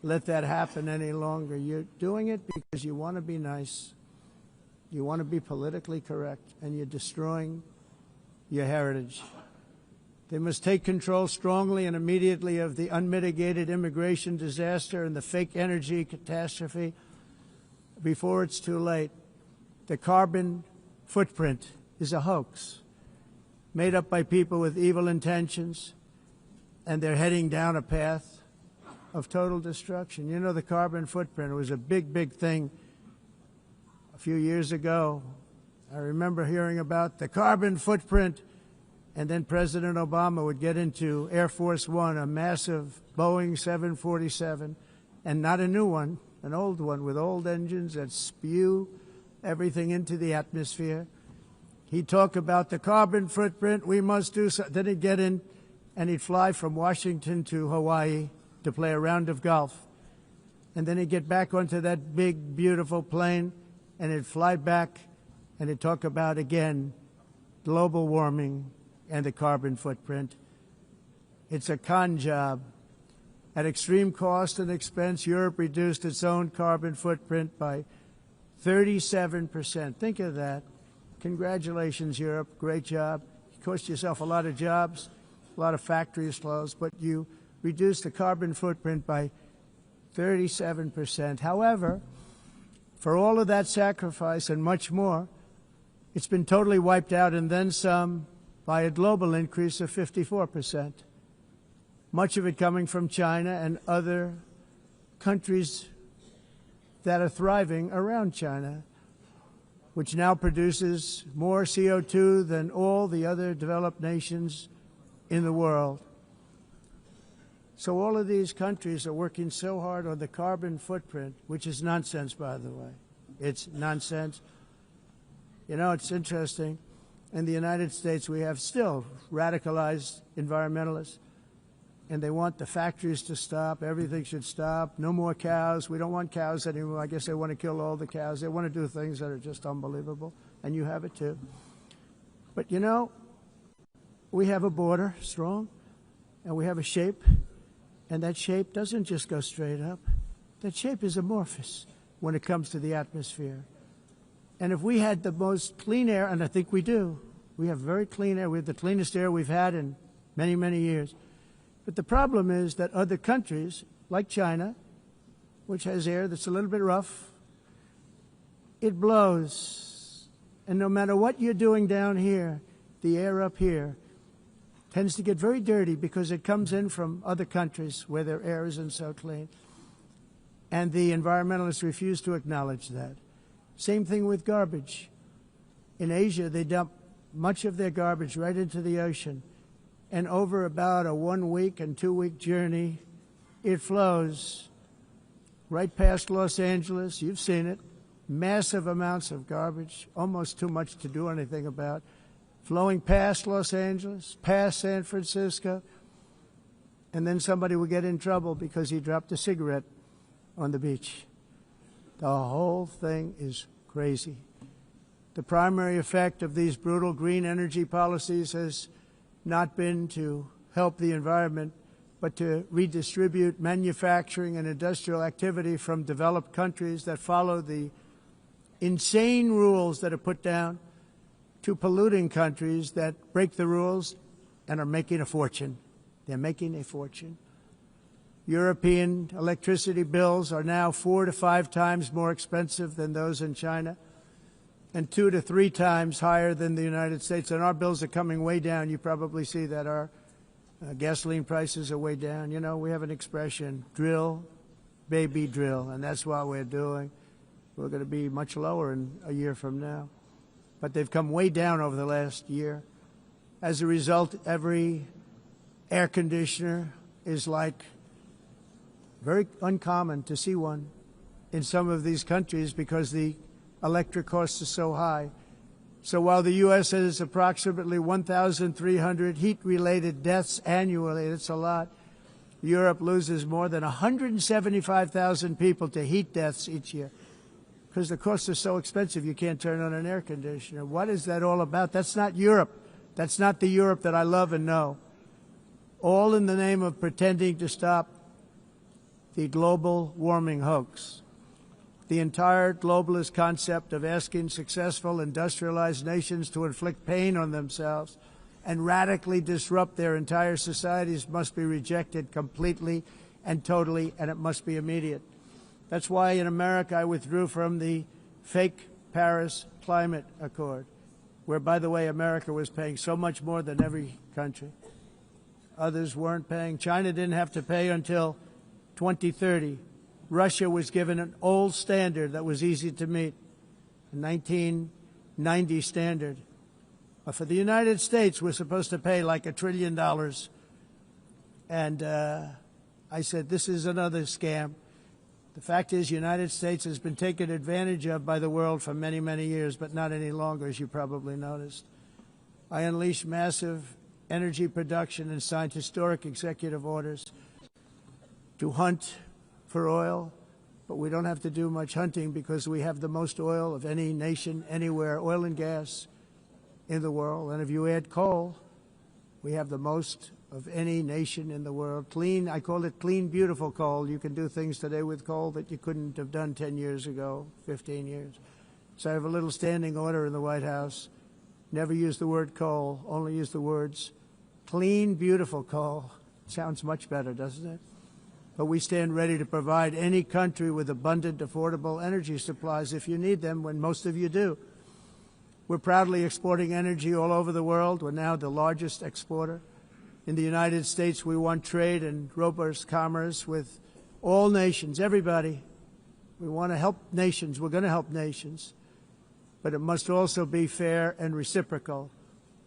Speaker 5: let that happen any longer. You're doing it because you want to be nice. You want to be politically correct, and you're destroying your heritage. They must take control strongly and immediately of the unmitigated immigration disaster and the fake energy catastrophe before it's too late. The carbon footprint is a hoax made up by people with evil intentions, and they're heading down a path of total destruction. You know, the carbon footprint was a big, big thing a few years ago. I remember hearing about the carbon footprint, and then President Obama would get into Air Force One, a massive Boeing 747, and not a new one, an old one with old engines that spew everything into the atmosphere. He'd talk about the carbon footprint, we must do so. Then he'd get in and he'd fly from Washington to Hawaii to play a round of golf. And then he'd get back onto that big, beautiful plane and he'd fly back and he'd talk about, again, global warming and the carbon footprint. It's a con job. At extreme cost and expense, Europe reduced its own carbon footprint by 37%. Think of that. Congratulations, Europe. Great job. You cost yourself a lot of jobs, a lot of factories closed, but you reduced the carbon footprint by 37%. However, for all of that sacrifice and much more, it's been totally wiped out and then some by a global increase of 54%. Much of it coming from China and other countries that are thriving around China, which now produces more CO2 than all the other developed nations in the world. So all of these countries are working so hard on the carbon footprint, which is nonsense, by the way. It's nonsense. You know, it's interesting. In the United States, we have still radicalized environmentalists, and they want the factories to stop. Everything should stop. No more cows. We don't want cows anymore. I guess they want to kill all the cows. They want to do things that are just unbelievable, and you have it too. But, you know, we have a border, strong, and we have a shape, and that shape doesn't just go straight up. That shape is amorphous when it comes to the atmosphere. And if we had the most clean air, and I think we do, we have very clean air. We have the cleanest air we've had in many, many years. But the problem is that other countries, like China, which has air that's a little bit rough, it blows. And no matter what you're doing down here, the air up here tends to get very dirty because it comes in from other countries where their air isn't so clean. And the environmentalists refuse to acknowledge that. Same thing with garbage. In Asia, they dump much of their garbage right into the ocean. And over about a 1 week and 2 week journey, it flows right past Los Angeles. You've seen it. Massive amounts of garbage, almost too much to do anything about, flowing past Los Angeles, past San Francisco, and then somebody will get in trouble because he dropped a cigarette on the beach. The whole thing is crazy. The primary effect of these brutal green energy policies has not been to help the environment, but to redistribute manufacturing and industrial activity from developed countries that follow the insane rules that are put down to polluting countries that break the rules and are making a fortune. They're making a fortune. European electricity bills are now 4 to 5 times more expensive than those in China, and 2 to 3 times higher than the United States. And our bills are coming way down. You probably see that our gasoline prices are way down. You know, we have an expression, drill, baby, drill, and that's what we're doing. We're going to be much lower in a year from now. But they've come way down over the last year. As a result, every air conditioner is like very uncommon to see one in some of these countries because the electric costs are so high. So while the U.S. has approximately 1,300 heat-related deaths annually, it's a lot, Europe loses more than 175,000 people to heat deaths each year because the costs are so expensive you can't turn on an air conditioner. What is that all about? That's not Europe. That's not the Europe that I love and know. All in the name of pretending to stop the global warming hoax. The entire globalist concept of asking successful industrialized nations to inflict pain on themselves and radically disrupt their entire societies must be rejected completely and totally, and it must be immediate. That's why in America I withdrew from the fake Paris Climate Accord, where, by the way, America was paying so much more than every country. Others weren't paying. China didn't have to pay until 2030. Russia was given an old standard that was easy to meet, a 1990 standard. But for the United States, we're supposed to pay like $1 trillion. And I said, this is another scam. The fact is, the United States has been taken advantage of by the world for many, many years, but not any longer, as you probably noticed. I unleashed massive energy production and signed historic executive orders to hunt for oil, but we don't have to do much hunting because we have the most oil of any nation anywhere, oil and gas in the world. And if you add coal, we have the most of any nation in the world. Clean, I call it clean, beautiful coal. You can do things today with coal that you couldn't have done 10 years ago, 15 years. So I have a little standing order in the White House. Never use the word coal, only use the words clean, beautiful coal. Sounds much better, doesn't it? But we stand ready to provide any country with abundant, affordable energy supplies if you need them, when most of you do. We're proudly exporting energy all over the world. We're now the largest exporter. In the United States, we want trade and robust commerce with all nations, everybody. We want to help nations. We're going to help nations. But it must also be fair and reciprocal.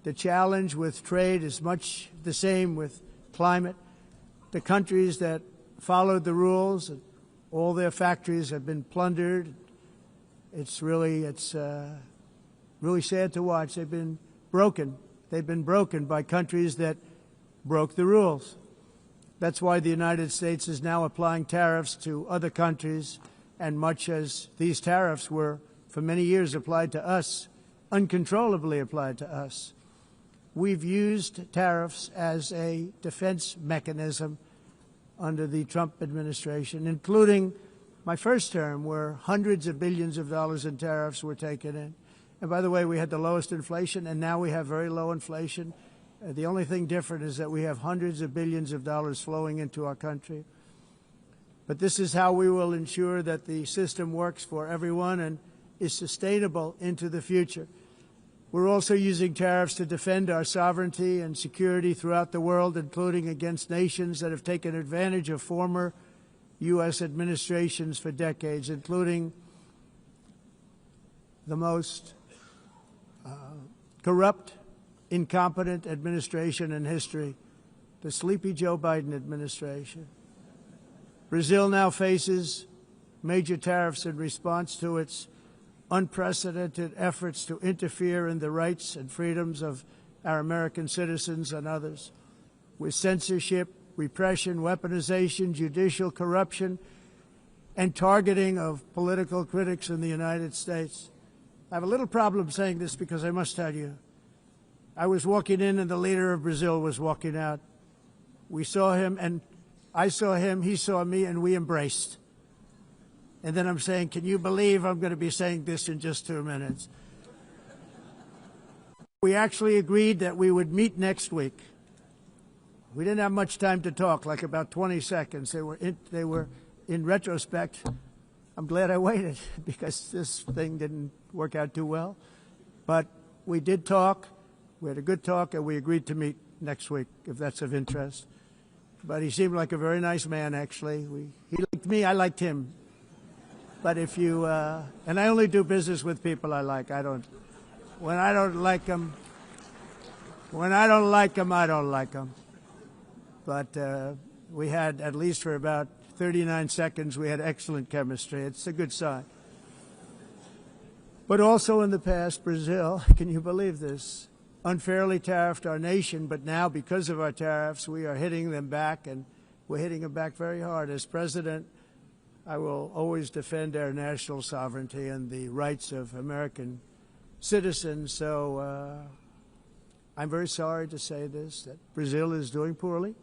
Speaker 5: The challenge with trade is much the same with climate. The countries that followed the rules, all their factories have been plundered. It's really sad to watch. They've been broken. They've been broken by countries that broke the rules. That's why the United States is now applying tariffs to other countries, and much as these tariffs were for many years applied to us, uncontrollably applied to us. We've used tariffs as a defense mechanism under the Trump administration, including my first term, where hundreds of billions of dollars in tariffs were taken in. And by the way, we had the lowest inflation, and now we have very low inflation. The only thing different is that we have hundreds of billions of dollars flowing into our country. But this is how we will ensure that the system works for everyone and is sustainable into the future. We're also using tariffs to defend our sovereignty and security throughout the world, including against nations that have taken advantage of former U.S. administrations for decades, including the most corrupt, incompetent administration in history, the sleepy Joe Biden administration. Brazil now faces major tariffs in response to its unprecedented efforts to interfere in the rights and freedoms of our American citizens and others, with censorship, repression, weaponization, judicial corruption, and targeting of political critics in the United States. I have a little problem saying this because I must tell you, I was walking in and the leader of Brazil was walking out. We saw him and I saw him, he saw me, and we embraced. And then I'm saying, can you believe I'm going to be saying this in just 2 minutes? We actually agreed that we would meet next week. We didn't have much time to talk, like about 20 seconds. They were in retrospect, I'm glad I waited because this thing didn't work out too well. But we did talk. We had a good talk, and we agreed to meet next week, if that's of interest. But he seemed like a very nice man, actually. He liked me, I liked him. But if you, and I only do business with people I like. When I don't like them, I don't like them. But we had, at least for about 39 seconds, we had excellent chemistry. It's a good sign. But also in the past, Brazil, can you believe this, unfairly tariffed our nation, but now because of our tariffs, we are hitting them back, and we're hitting them back very hard. As president, I will always defend our national sovereignty and the rights of American citizens. So I'm very sorry to say this, that Brazil is doing poorly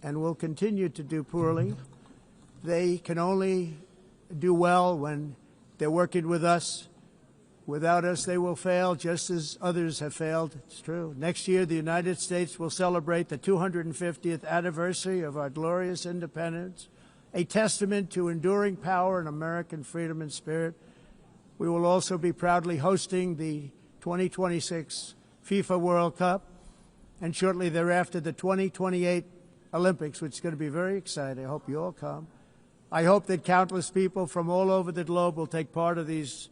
Speaker 5: and will continue to do poorly. They can only do well when they're working with us. Without us, they will fail, just as others have failed. It's true. Next year, the United States will celebrate the 250th anniversary of our glorious independence, a testament to enduring power and American freedom and spirit. We will also be proudly hosting the 2026 FIFA World Cup, and shortly thereafter, the 2028 Olympics, which is going to be very exciting. I hope you all come. I hope that countless people from all over the globe will take part of these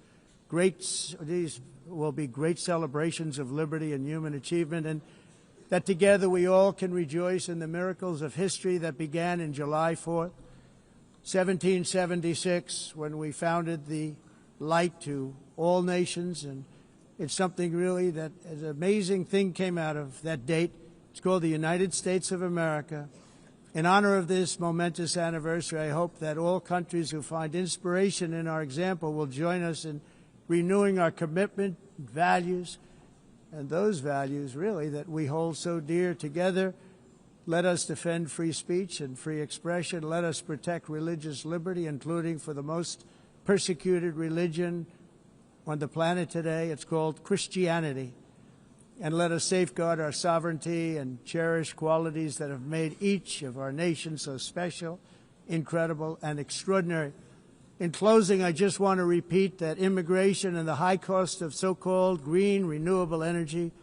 Speaker 5: will be great celebrations of liberty and human achievement, and that together we all can rejoice in the miracles of history that began in July 4th, 1776, when we founded the light to all nations. And it's something really that an amazing thing came out of that date. It's called the United States of America. In honor of this momentous anniversary, I hope that all countries who find inspiration in our example will join us in renewing our commitment, values, and those values really that we hold so dear. Together, let us defend free speech and free expression. Let us protect religious liberty, including for the most persecuted religion on the planet today. It's called Christianity. And let us safeguard our sovereignty and cherish qualities that have made each of our nations so special, incredible, and extraordinary. In closing, I just want to repeat that immigration and the high cost of so-called green renewable energy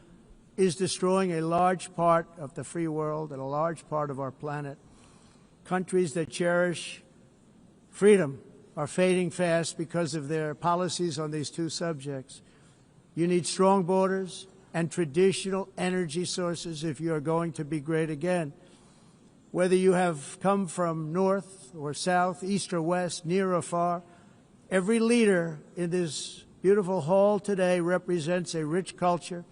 Speaker 5: is destroying a large part of the free world and a large part of our planet. Countries that cherish freedom are fading fast because of their policies on these two subjects. You need strong borders and traditional energy sources if you are going to be great again. Whether you have come from north or south, east or west, near or far, every leader in this beautiful hall today represents a rich culture,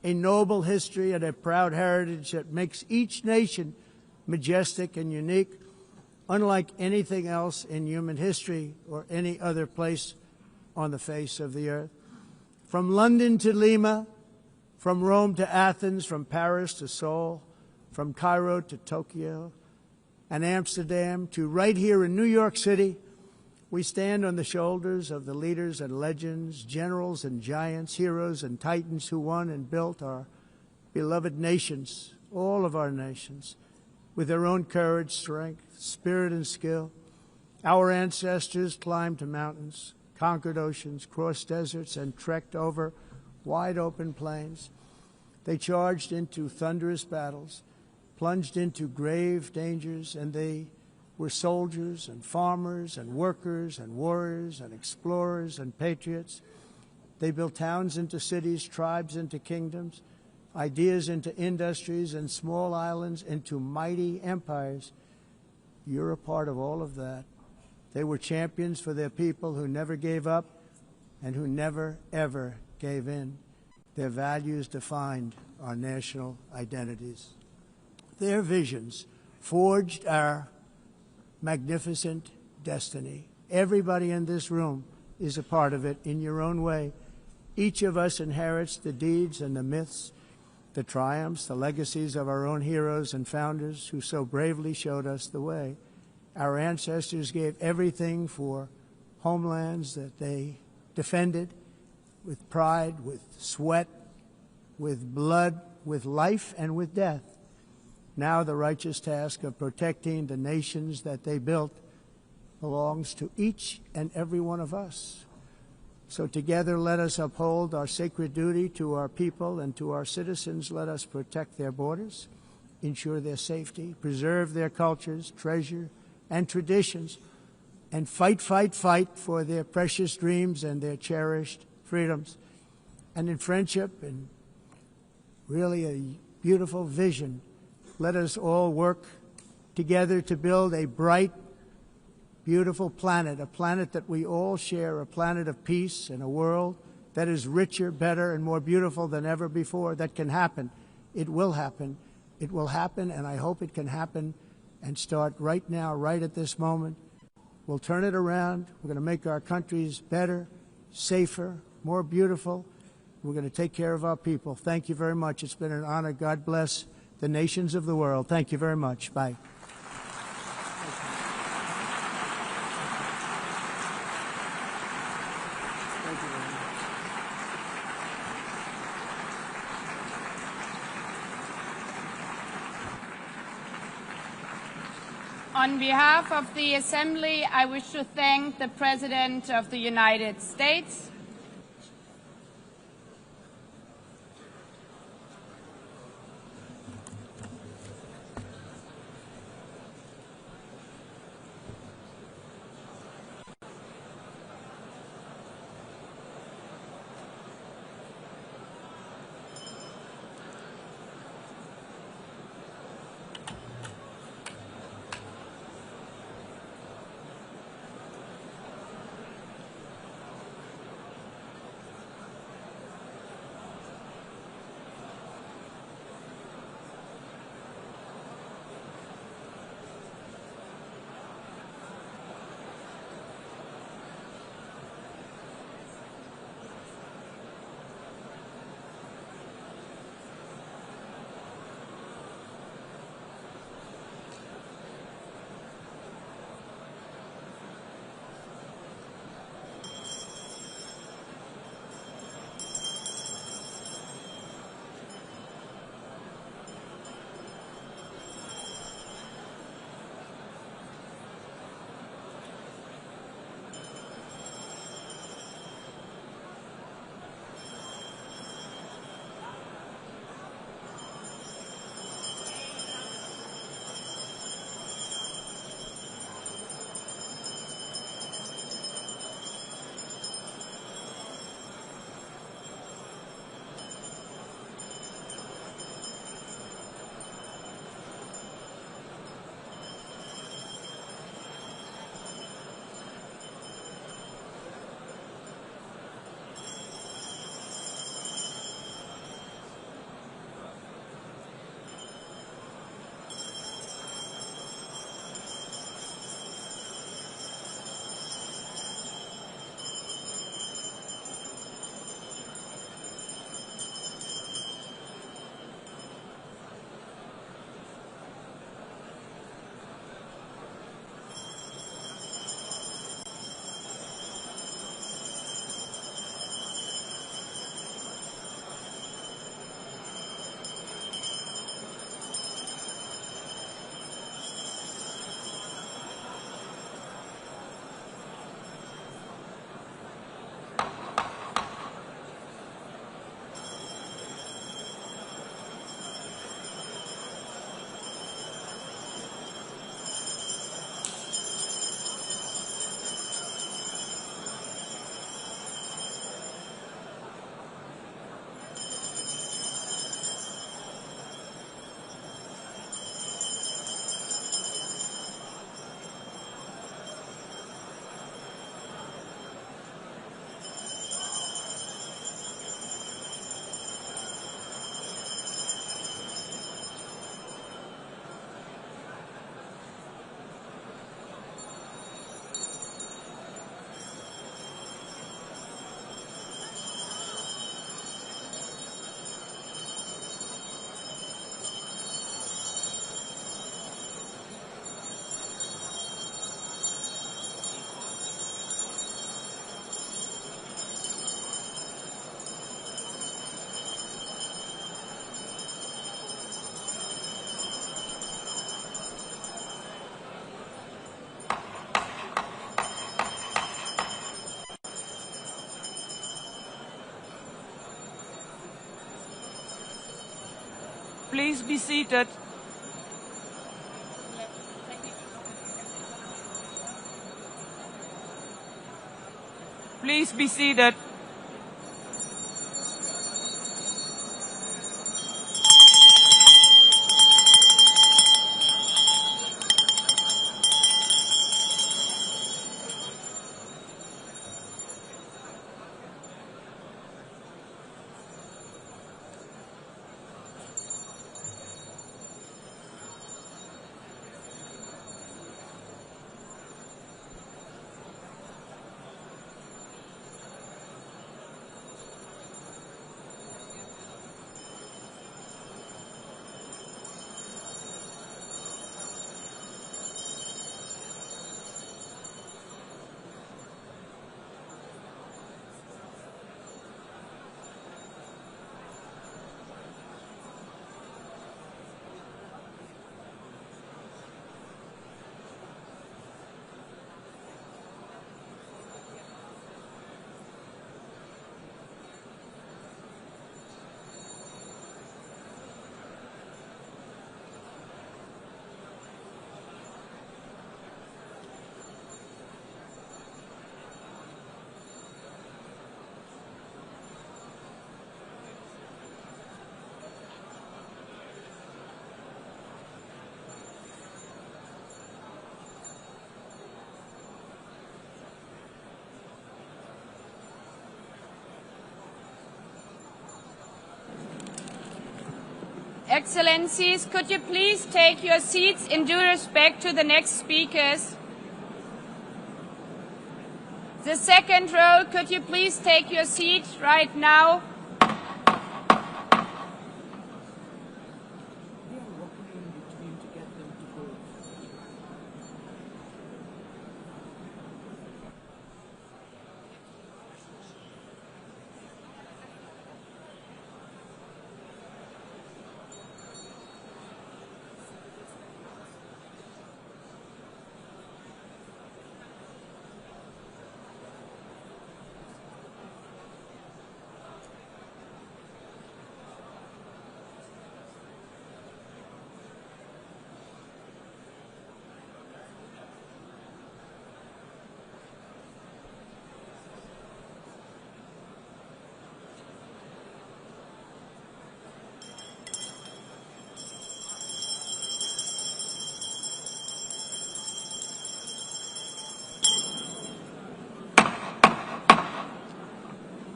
Speaker 5: a noble history, and a proud heritage that makes each nation majestic and unique, unlike anything else in human history or any other place on the face of the earth. From London to Lima, from Rome to Athens, from Paris to Seoul, from Cairo to Tokyo and Amsterdam to right here in New York City, we stand on the shoulders of the leaders and legends, generals and giants, heroes and titans who won and built our beloved nations, all of our nations, with their own courage, strength, spirit, and skill. Our ancestors climbed mountains, conquered oceans, crossed deserts, and trekked over wide open plains. They charged into thunderous battles, plunged into grave dangers, and they were soldiers and farmers and workers and warriors and explorers and patriots. They built towns into cities, tribes into kingdoms, ideas into industries, and small islands into mighty empires. You're a part of all of that. They were champions for their people who never gave up and who never, ever gave in. Their values defined our national identities. Their visions forged our magnificent destiny. Everybody in this room is a part of it in your own way. Each of us inherits the deeds and the myths, the triumphs, the legacies of our own heroes and founders who so bravely showed us the way. Our ancestors gave everything for homelands that they defended with pride, with sweat, with blood, with life, and with death. Now the righteous task of protecting the nations that they built belongs to each and every one of us. So together let us uphold our sacred duty to our people and to our citizens. Let us protect their borders, ensure their safety, preserve their cultures, treasure, and traditions, and fight, fight, fight for their precious dreams and their cherished freedoms. And in friendship and really a beautiful vision, let us all work together to build a bright, beautiful planet, a planet that we all share, a planet of peace and a world that is richer, better, and more beautiful than ever before. That can happen. It will happen. It will happen, and I hope it can happen and start right now, right at this moment. We'll turn it around. We're going to make our countries better, safer, more beautiful. We're going to take care of our people. Thank you very much. It's been an honor. God bless the nations of the world. Thank you very much. Bye. Thank you very much.
Speaker 2: On behalf of the Assembly, I wish to thank the President of the United States,
Speaker 6: Please be seated. Please be seated.
Speaker 2: Excellencies, could you please take your seats in due respect to the next speakers? The second row, could you please take your seat right now?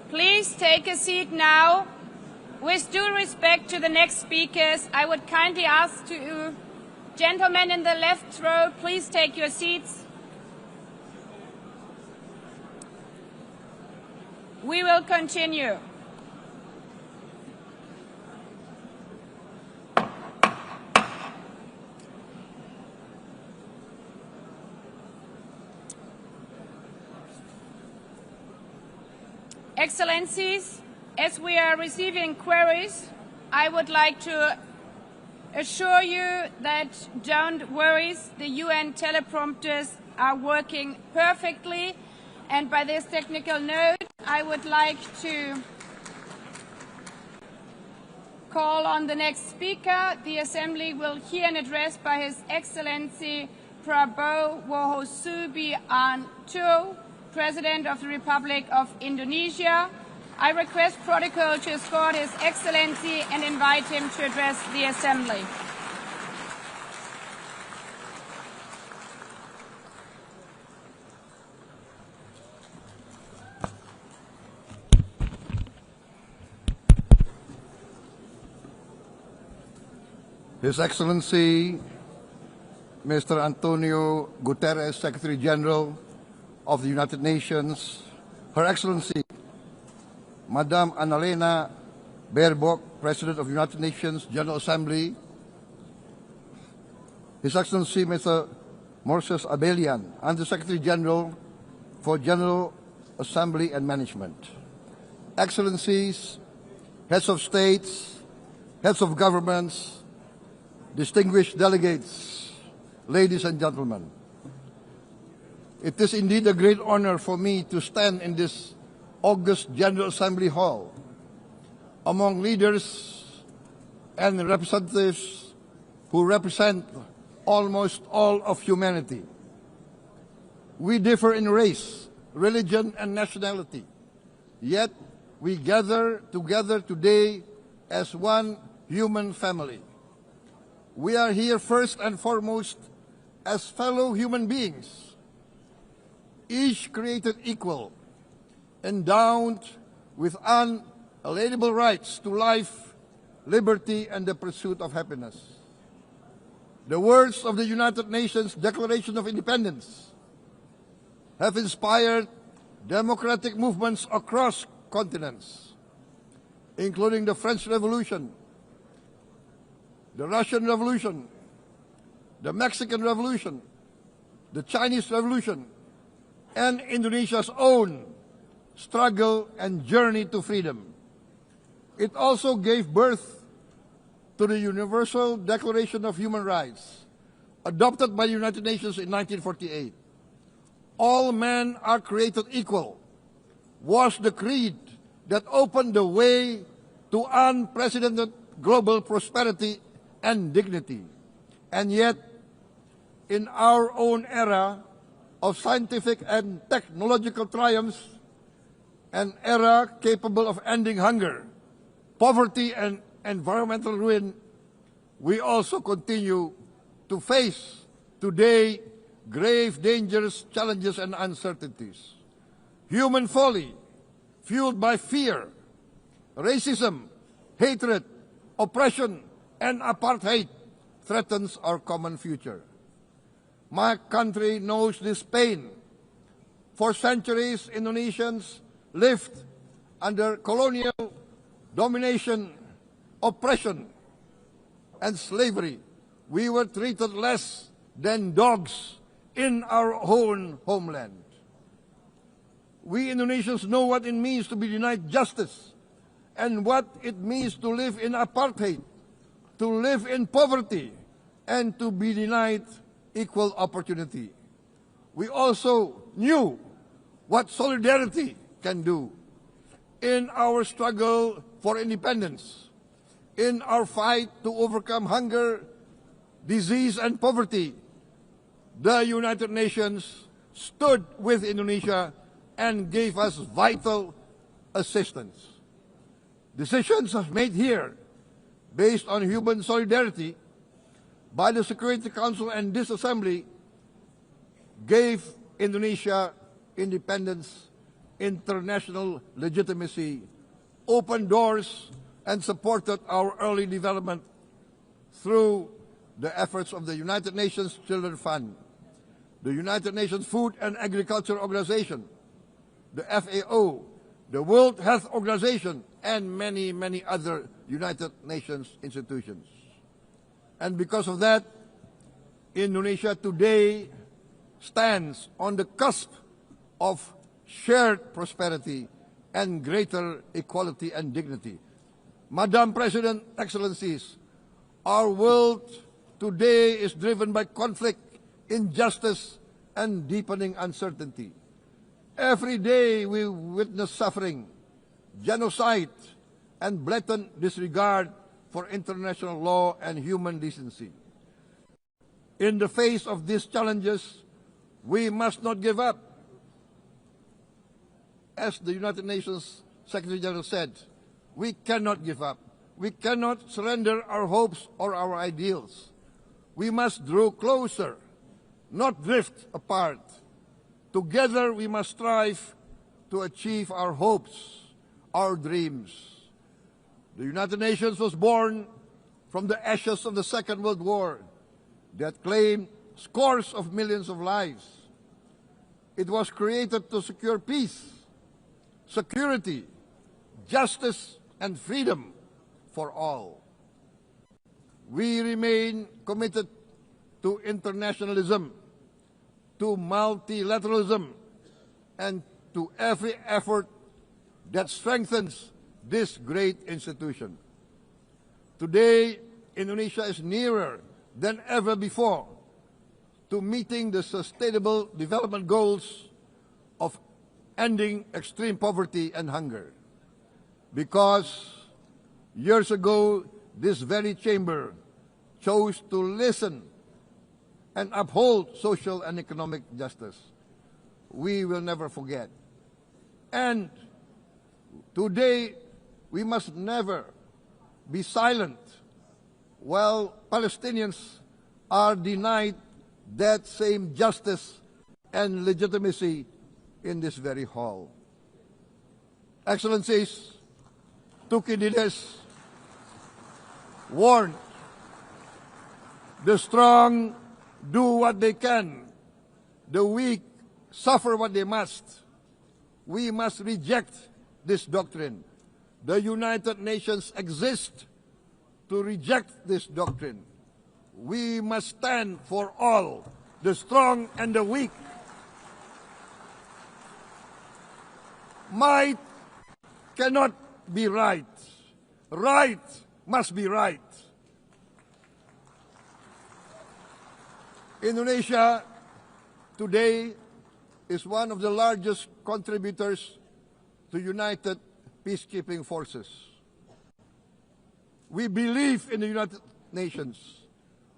Speaker 2: Please take a seat now. With due respect to the next speakers, I would kindly ask you, gentlemen in the left row, please take your seats. We will continue. Excellencies, as we are receiving queries, I would like to assure you that don't worry, the UN teleprompters are working perfectly. And by this technical note, I would like to call on the next speaker. The Assembly will hear an address by His Excellency Prabowo Subianto, President of the Republic of Indonesia. I request protocol to escort His Excellency and invite him to address the Assembly.
Speaker 7: His Excellency Mr. Antonio Guterres, Secretary General of the United Nations, Her Excellency Madame Annalena Baerbock, President of the United Nations General Assembly, His Excellency Mr. Moses Abelian, Under-Secretary General for General Assembly and Management, Excellencies, Heads of States, Heads of Governments, distinguished delegates, ladies and gentlemen. It is indeed a great honor for me to stand in this august General Assembly Hall among leaders and representatives who represent almost all of humanity. We differ in race, religion, and nationality, yet we gather together today as one human family. We are here first and foremost as fellow human beings, each created equal, endowed with unalienable rights to life, liberty, and the pursuit of happiness. The words of the United Nations Declaration of Independence have inspired democratic movements across continents, including the French Revolution, the Russian Revolution, the Mexican Revolution, the Chinese Revolution, and Indonesia's own struggle and journey to freedom. It also gave birth to the Universal Declaration of Human Rights, adopted by the United Nations in 1948. All men are created equal was the creed that opened the way to unprecedented global prosperity and dignity. And yet, in our own era of scientific and technological triumphs, an era capable of ending hunger, poverty, and environmental ruin, we also continue to face today grave dangers, challenges, and uncertainties. Human folly, fueled by fear, racism, hatred, oppression, and apartheid threatens our common future. My country knows this pain. For centuries, Indonesians lived under colonial domination, oppression, and slavery. We were treated less than dogs in our own homeland. We Indonesians know what it means to be denied justice and what it means to live in apartheid, to live in poverty, and to be denied equal opportunity. We also knew what solidarity can do in our struggle for independence, in our fight to overcome hunger, disease, and poverty. The United Nations stood with Indonesia and gave us vital assistance. Decisions made here based on human solidarity by the Security Council and this Assembly gave Indonesia independence, international legitimacy, opened doors, and supported our early development through the efforts of the United Nations Children Fund, the United Nations Food and Agriculture Organization, the FAO, the World Health Organization, and many, many other United Nations institutions. And because of that, Indonesia today stands on the cusp of shared prosperity and greater equality and dignity. Madam President, Excellencies, our world today is driven by conflict, injustice, and deepening uncertainty. Every day we witness suffering, genocide, and blatant disregard for international law and human decency. In the face of these challenges, we must not give up. As the United Nations Secretary General said, we cannot give up. We cannot surrender our hopes or our ideals. We must draw closer, not drift apart. Together we must strive to achieve our hopes, our dreams. The United Nations was born from the ashes of the Second World War that claimed scores of millions of lives. It was created to secure peace, security, justice, and freedom for all. We remain committed to internationalism, to multilateralism, and to every effort that strengthens this great institution. Today, Indonesia is nearer than ever before to meeting the sustainable development goals of ending extreme poverty and hunger. Because years ago, this very chamber chose to listen and uphold social and economic justice. We will never forget. And today, we must never be silent while Palestinians are denied that same justice and legitimacy in this very hall. Excellencies, Thucydides warned, the strong do what they can, the weak suffer what they must. We must reject this doctrine. The United Nations exist to reject this doctrine. We must stand for all, the strong and the weak. Might cannot be right. Right must be right. Indonesia today is one of the largest contributors to United Peacekeeping Forces. We believe in the United Nations.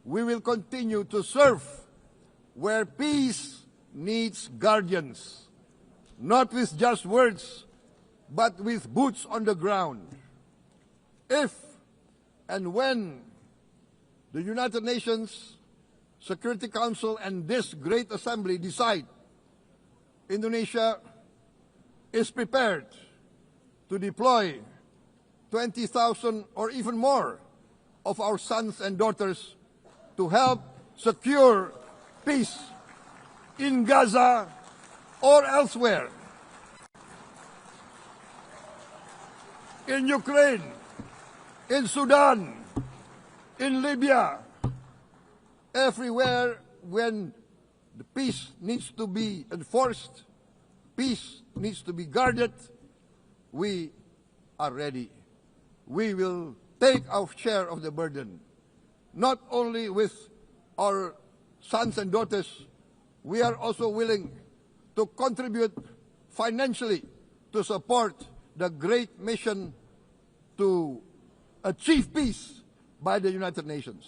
Speaker 7: We will continue to serve where peace needs guardians, not with just words, but with boots on the ground. If and when the United Nations Security Council and this great assembly decide Indonesia is prepared to deploy 20,000 or even more of our sons and daughters to help secure peace in Gaza or elsewhere, in Ukraine, in Sudan, in Libya, everywhere when the peace needs to be enforced, peace needs to be guarded, we are ready. We will take our share of the burden, not only with our sons and daughters, we are also willing to contribute financially to support the great mission to achieve peace by the United Nations.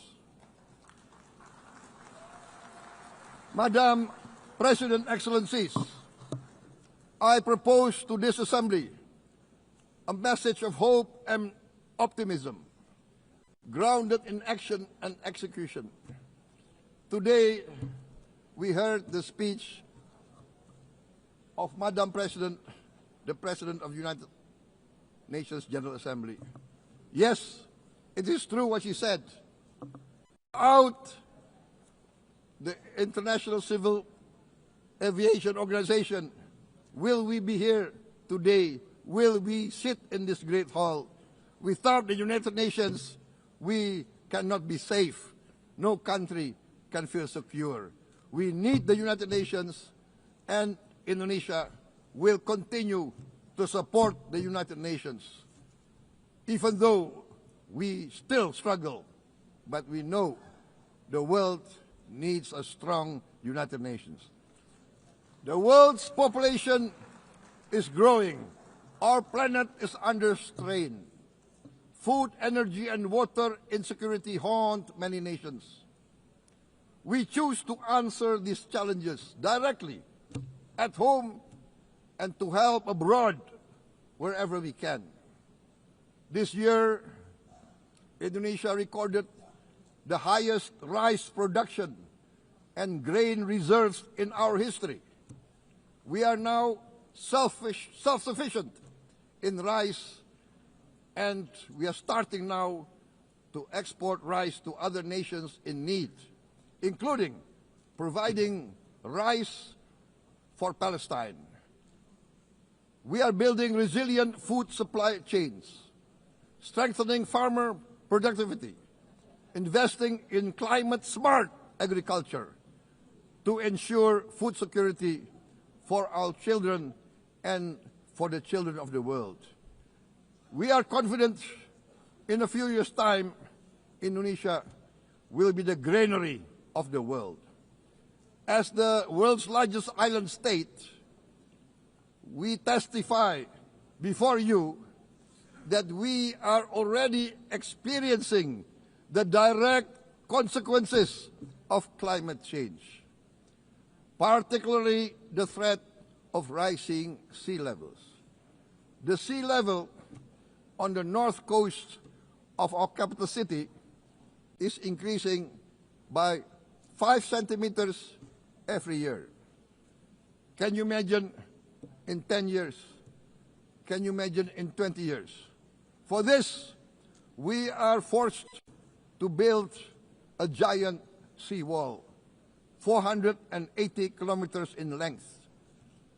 Speaker 7: Madam President, Excellencies, I propose to this Assembly a message of hope and optimism, grounded in action and execution. Today, we heard the speech of Madam President, the President of the United Nations General Assembly. Yes, it is true what she said. Without the International Civil Aviation Organization, will we be here today? Will we sit in this great hall? Without the United Nations, we cannot be safe. No country can feel secure. We need the United Nations, and Indonesia will continue to support the United Nations, even though we still struggle. But we know the world needs a strong United Nations. The world's population is growing. Our planet is under strain. Food, energy, and water insecurity haunt many nations. We choose to answer these challenges directly at home and to help abroad wherever we can. This year, Indonesia recorded the highest rice production and grain reserves in our history. We are now self-sufficient in rice, and we are starting now to export rice to other nations in need, including providing rice for Palestine. We are building resilient food supply chains, strengthening farmer productivity, investing in climate-smart agriculture to ensure food security for our children and for the children of the world. We are confident in a few years' time, Indonesia will be the granary of the world. As the world's largest island state, we testify before you that we are already experiencing the direct consequences of climate change, particularly the threat of rising sea levels. The sea level on the north coast of our capital city is increasing by 5 centimeters every year. Can you imagine in 10 years? Can you imagine in 20 years? For this, we are forced to build a giant seawall, 480 kilometers in length.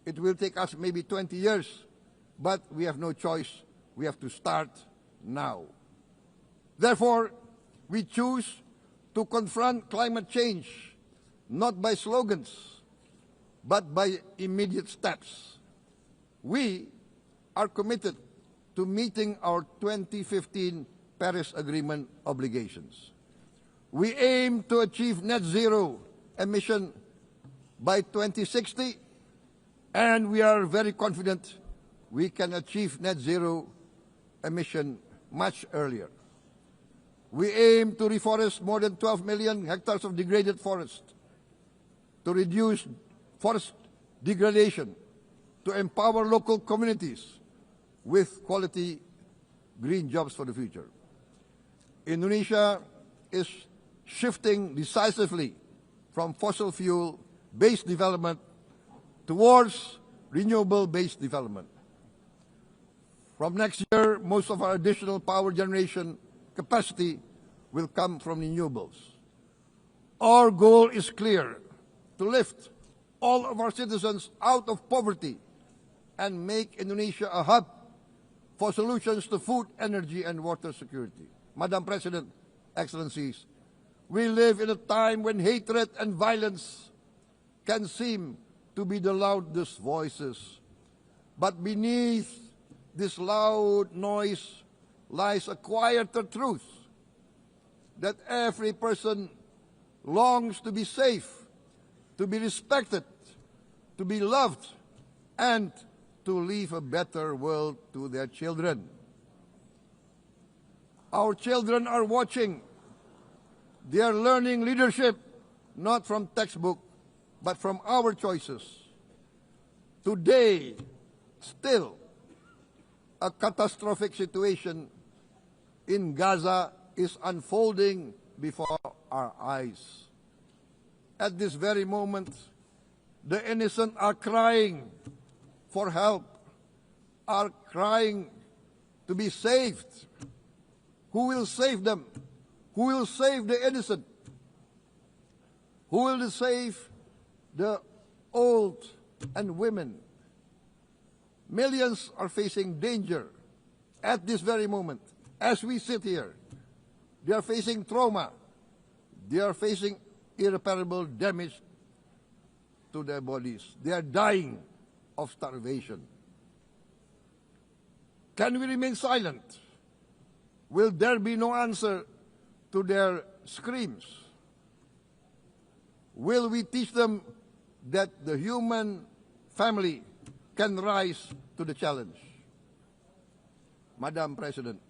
Speaker 7: It will take us maybe 20 years, but we have no choice. We have to start now. Therefore, we choose to confront climate change, not by slogans, but by immediate steps. We are committed to meeting our 2015 Paris Agreement obligations. We aim to achieve net zero emission by 2060, and we are very confident we can achieve net zero emission much earlier. We aim to reforest more than 12 million hectares of degraded forest, to reduce forest degradation, to empower local communities with quality green jobs for the future. Indonesia is shifting decisively from fossil fuel-based development towards renewable-based development. From next year, most of our additional power generation capacity will come from renewables. Our goal is clear: to lift all of our citizens out of poverty and make Indonesia a hub for solutions to food, energy, and water security. Madam President, Excellencies, we live in a time when hatred and violence can seem to be the loudest voices. But beneath this loud noise lies a quieter truth, that every person longs to be safe, to be respected, to be loved, and to leave a better world to their children. Our children are watching. They are learning leadership not from textbook, but from our choices. Today, still, a catastrophic situation in Gaza is unfolding before our eyes. At this very moment, the innocent are crying for help, are crying to be saved. Who will save them? Who will save the innocent? Who will save the old and women? Millions are facing danger at this very moment. As we sit here, they are facing trauma. They are facing irreparable damage to their bodies. They are dying of starvation. Can we remain silent? Will there be no answer to their screams? Will we teach them that the human family can rise to the challenge? Madam President,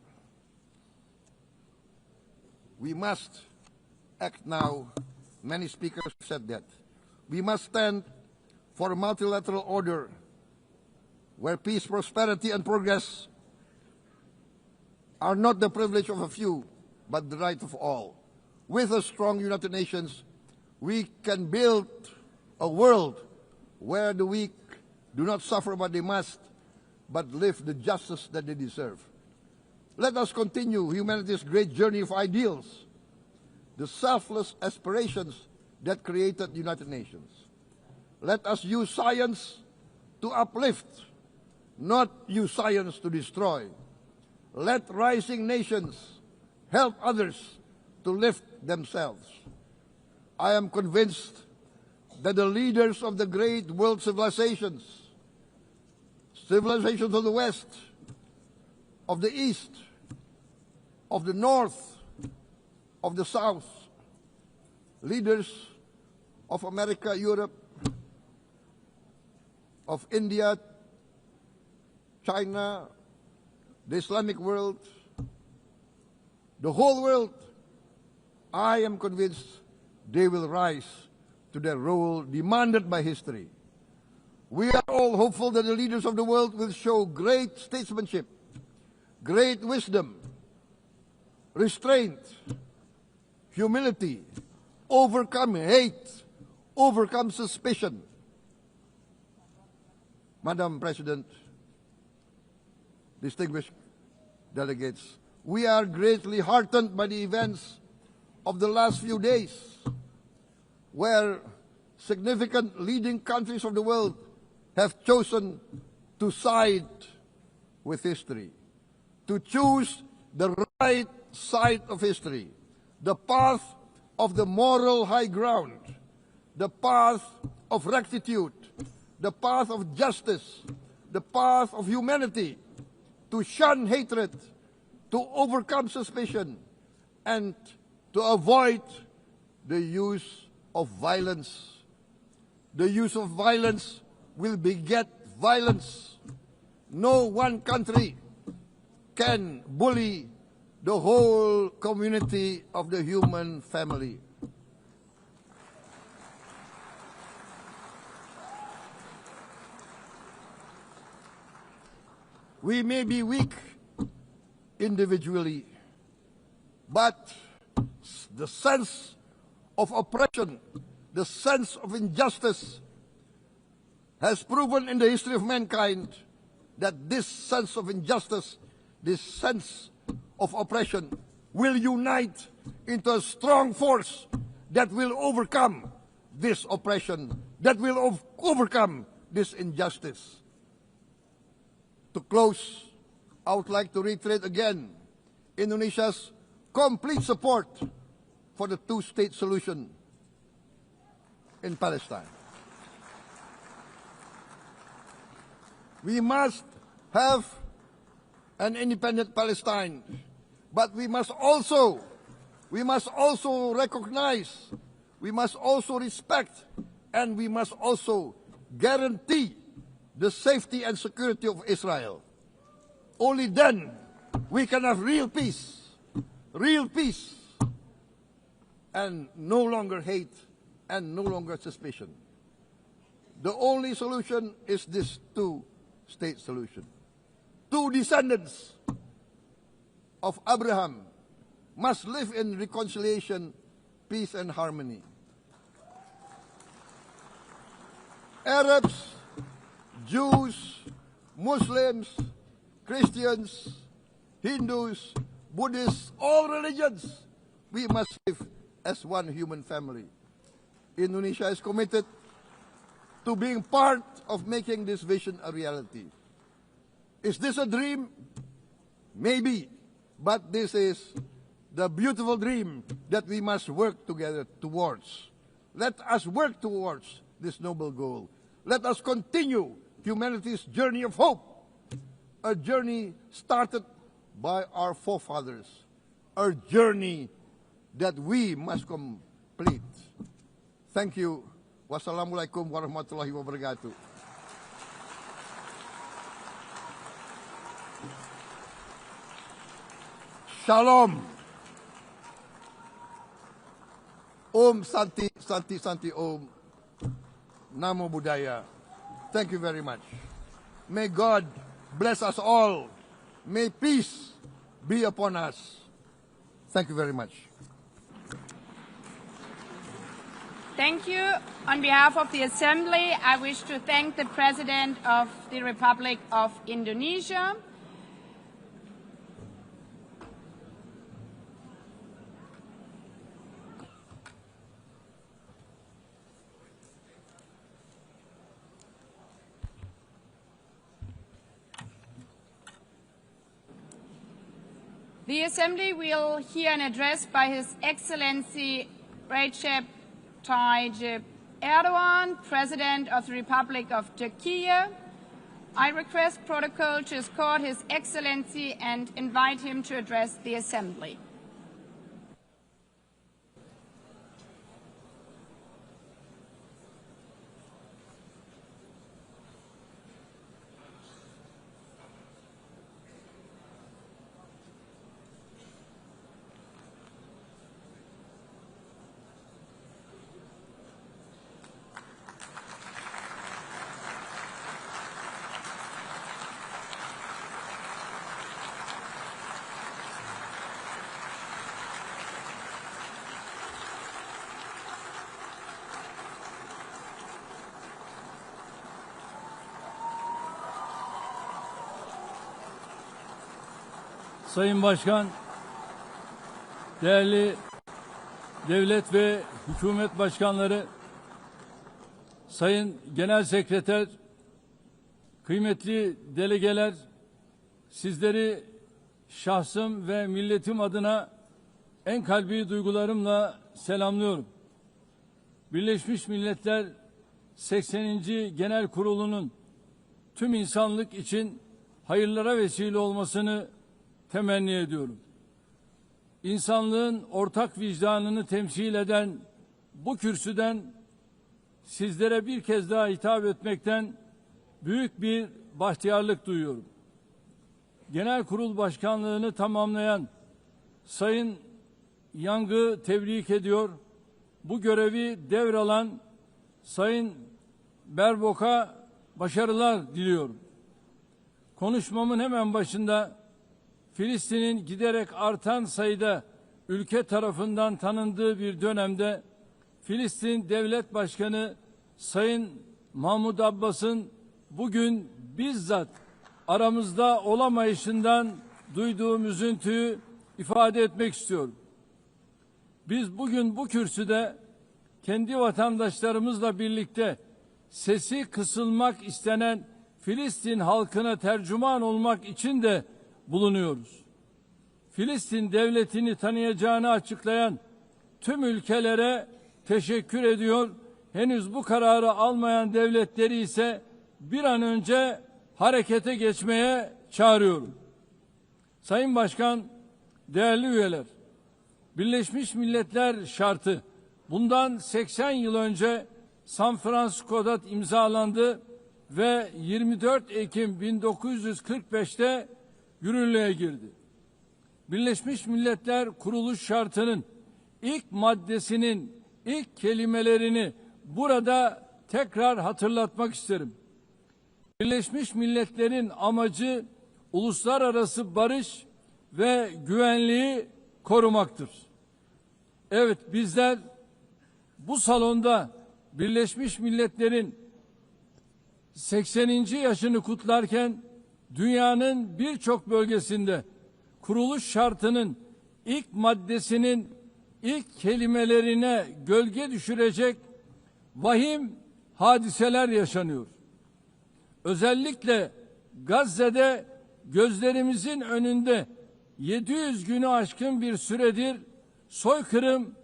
Speaker 7: we must act now. Many speakers said that. We must stand for a multilateral order where peace, prosperity, and progress are not the privilege of a few, but the right of all. With a strong United Nations, we can build a world where the weak do not suffer what they must, but live the justice that they deserve. Let us continue humanity's great journey of ideals, the selfless aspirations that created the United Nations. Let us use science to uplift, not use science to destroy. Let rising nations help others to lift themselves. I am convinced that the leaders of the great world civilizations of the West, of the East, of the North, of the South, leaders of America, Europe, of India, China, the Islamic world, the whole world, I am convinced they will rise to their role demanded by history. We are all hopeful that the leaders of the world will show great statesmanship, great wisdom, restraint, humility, overcome hate, overcome suspicion. Madam President, distinguished delegates, we are greatly heartened by the events of the last few days, where significant leading countries of the world have chosen to side with history, to choose the right side of history, the path of the moral high ground, the path of rectitude, the path of justice, the path of humanity, to shun hatred, to overcome suspicion, and to avoid the use of violence. The use of violence will beget violence. No one country can bully the whole community of the human family. We may be weak individually, but the sense of oppression, the sense of injustice has proven in the history of mankind that this sense of injustice, this sense of oppression will unite into a strong force that will overcome this oppression, that will overcome this injustice. To close, I would like to reiterate again Indonesia's complete support for the two-state solution in Palestine. We must have an independent Palestine, but we must also recognize, we must also respect, and we must also guarantee the safety and security of Israel. Only then we can have real peace, and no longer hate and no longer suspicion. The only solution is this two-state solution. Two descendants of Abraham must live in reconciliation, peace, and harmony. Arabs, Jews, Muslims, Christians, Hindus, Buddhists, all religions, we must live as one human family. Indonesia is committed to being part of making this vision a reality. Is this a dream? Maybe, but this is the beautiful dream that we must work together towards. Let us work towards this noble goal. Let us continue humanity's journey of hope, a journey started by our forefathers, a journey that we must complete. Thank you. Wassalamualaikum warahmatullahi wabarakatuh. Shalom. Om Santi, Santi, Santi Om. Namo Buddhaya. Thank you very much. May God bless us all. May peace be upon us. Thank you very much.
Speaker 2: Thank you. On behalf of the Assembly, I wish to thank the President of the Republic of Indonesia. The Assembly will hear an address by His Excellency Recep Tayyip Erdogan, President of the Republic of Turkey. I request protocol to escort His Excellency and invite him to address the Assembly.
Speaker 8: Sayın Başkan, değerli devlet ve hükümet başkanları, Sayın Genel Sekreter, kıymetli delegeler, sizleri şahsım ve milletim adına en kalbi duygularımla selamlıyorum. Birleşmiş Milletler 80. Genel Kurulu'nun tüm insanlık için hayırlara vesile olmasını temenni ediyorum. İnsanlığın ortak vicdanını temsil eden bu kürsüden sizlere bir kez daha hitap etmekten büyük bir bahtiyarlık duyuyorum. Genel Kurul Başkanlığını tamamlayan Sayın Yang'ı tebrik ediyor. Bu görevi devralan Sayın Berbok'a başarılar diliyorum. Konuşmamın hemen başında Filistin'in giderek artan sayıda ülke tarafından tanındığı bir dönemde Filistin Devlet Başkanı Sayın Mahmud Abbas'ın bugün bizzat aramızda olamayışından duyduğum üzüntüyü ifade etmek istiyorum. Biz bugün bu kürsüde kendi vatandaşlarımızla birlikte sesi kısılmak istenen Filistin halkına tercüman olmak için de bulunuyoruz. Filistin devletini tanıyacağını açıklayan tüm ülkelere teşekkür ediyor. Henüz bu kararı almayan devletleri ise bir an önce harekete geçmeye çağırıyorum. Sayın Başkan, değerli üyeler, Birleşmiş Milletler şartı bundan 80 yıl önce San Francisco'da imzalandı ve 24 Ekim 1945'te yürürlüğe girdi. Birleşmiş Milletler Kuruluş Şartı'nın ilk maddesinin ilk kelimelerini burada tekrar hatırlatmak isterim. Birleşmiş Milletler'in amacı uluslararası barış ve güvenliği korumaktır. Evet, bizler bu salonda Birleşmiş Milletler'in 80. yaşını kutlarken dünyanın birçok bölgesinde kuruluş şartının ilk maddesinin ilk kelimelerine gölge düşürecek vahim hadiseler yaşanıyor. Özellikle Gazze'de gözlerimizin önünde 700 günü aşkın bir süredir soykırım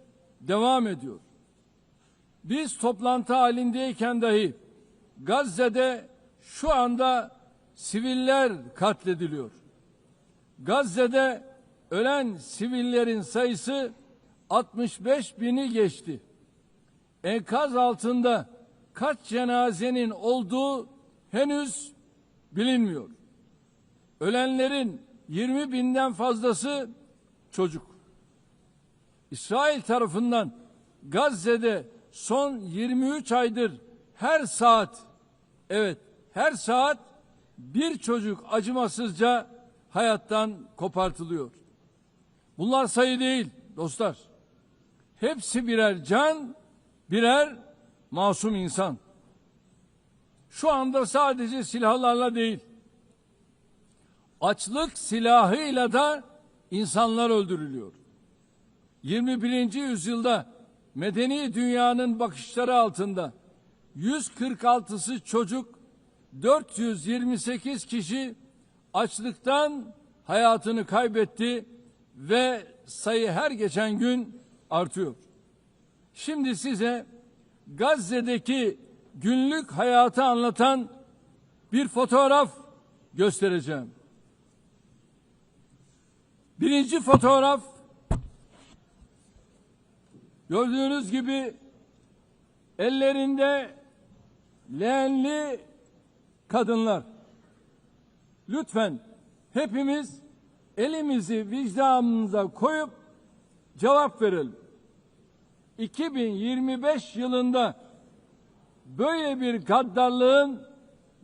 Speaker 8: devam ediyor. Biz toplantı halindeyken dahi Gazze'de şu anda siviller katlediliyor. Gazze'de ölen sivillerin sayısı 65.000'i geçti. Enkaz altında kaç cenazenin olduğu henüz bilinmiyor. Ölenlerin 20.000'den fazlası çocuk. İsrail tarafından Gazze'de son 23 aydır her saat, evet her saat bir çocuk acımasızca hayattan kopartılıyor. Bunlar sayı değil dostlar. Hepsi birer can, birer masum insan. Şu anda sadece silahlarla değil, açlık silahıyla da insanlar öldürülüyor. 21. yüzyılda medeni dünyanın bakışları altında 146'sı çocuk, 428 kişi açlıktan hayatını kaybetti ve sayı her geçen gün artıyor. Şimdi size Gazze'deki günlük hayatı anlatan bir fotoğraf göstereceğim. Birinci fotoğraf, gördüğünüz gibi ellerinde leğenli kadınlar. Lütfen hepimiz elimizi vicdanımıza koyup cevap verelim. 2025 yılında böyle bir gaddarlığın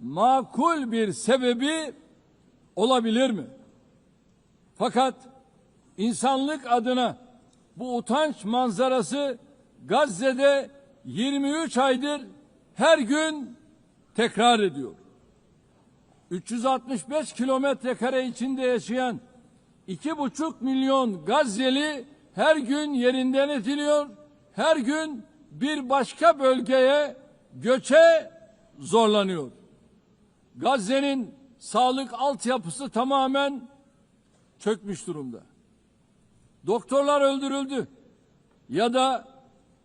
Speaker 8: makul bir sebebi olabilir mi? Fakat insanlık adına bu utanç manzarası Gazze'de 23 aydır her gün tekrar ediyor. 365 kilometre kare içinde yaşayan 2,5 milyon Gazze'li her gün yerinden ediliyor, her gün bir başka bölgeye göçe zorlanıyor. Gazze'nin sağlık altyapısı tamamen çökmüş durumda. Doktorlar öldürüldü ya da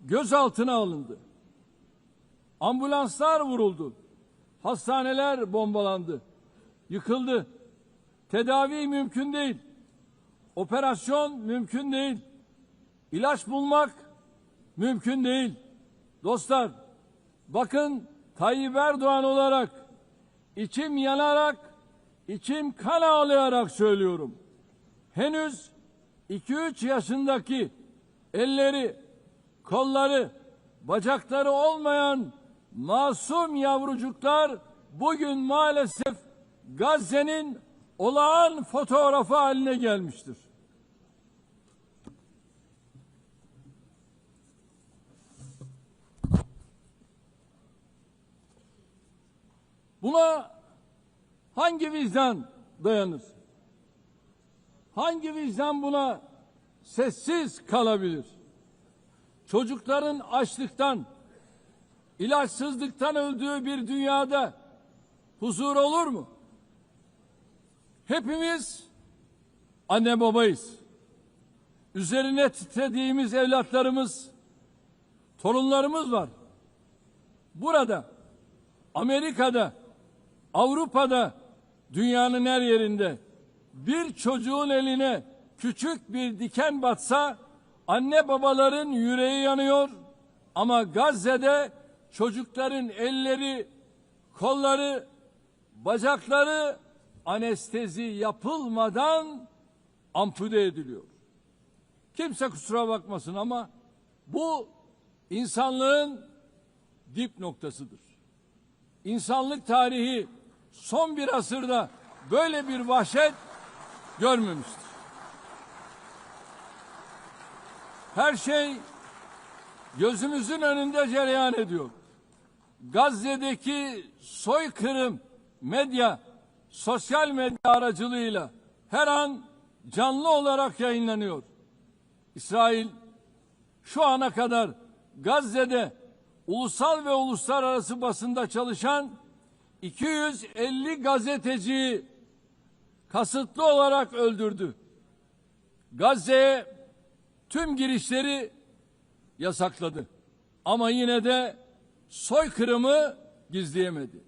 Speaker 8: gözaltına alındı. Ambulanslar vuruldu. Hastaneler bombalandı. Yıkıldı. Tedavi mümkün değil. Operasyon mümkün değil. İlaç bulmak mümkün değil. Dostlar, bakın Tayyip Erdoğan olarak içim yanarak, içim kan ağlayarak söylüyorum. Henüz 2-3 yaşındaki elleri, kolları, bacakları olmayan masum yavrucuklar bugün maalesef Gazze'nin olağan fotoğrafı haline gelmiştir. Buna hangi vicdan dayanır? Hangi vicdan buna sessiz kalabilir? çocukların açlıktan, ilaçsızlıktan öldüğü bir dünyada huzur olur mu? Hepimiz anne babayız. Üzerine titrediğimiz evlatlarımız, torunlarımız var. Burada, Amerika'da, Avrupa'da, dünyanın her yerinde bir çocuğun eline küçük bir diken batsa anne babaların yüreği yanıyor, ama Gazze'de çocukların elleri, kolları, bacakları anestezi yapılmadan ampute ediliyor. Kimse kusura bakmasın ama bu insanlığın dip noktasıdır. İnsanlık tarihi son bir asırda böyle bir vahşet görmemiştir. Her şey gözümüzün önünde cereyan ediyor. Gazze'deki soykırım medya, sosyal medya aracılığıyla her an canlı olarak yayınlanıyor. İsrail şu ana kadar Gazze'de ulusal ve uluslararası basında çalışan 250 gazeteciyi kasıtlı olarak öldürdü. Gazze'ye tüm girişleri yasakladı. Ama yine de soykırımı gizleyemedi.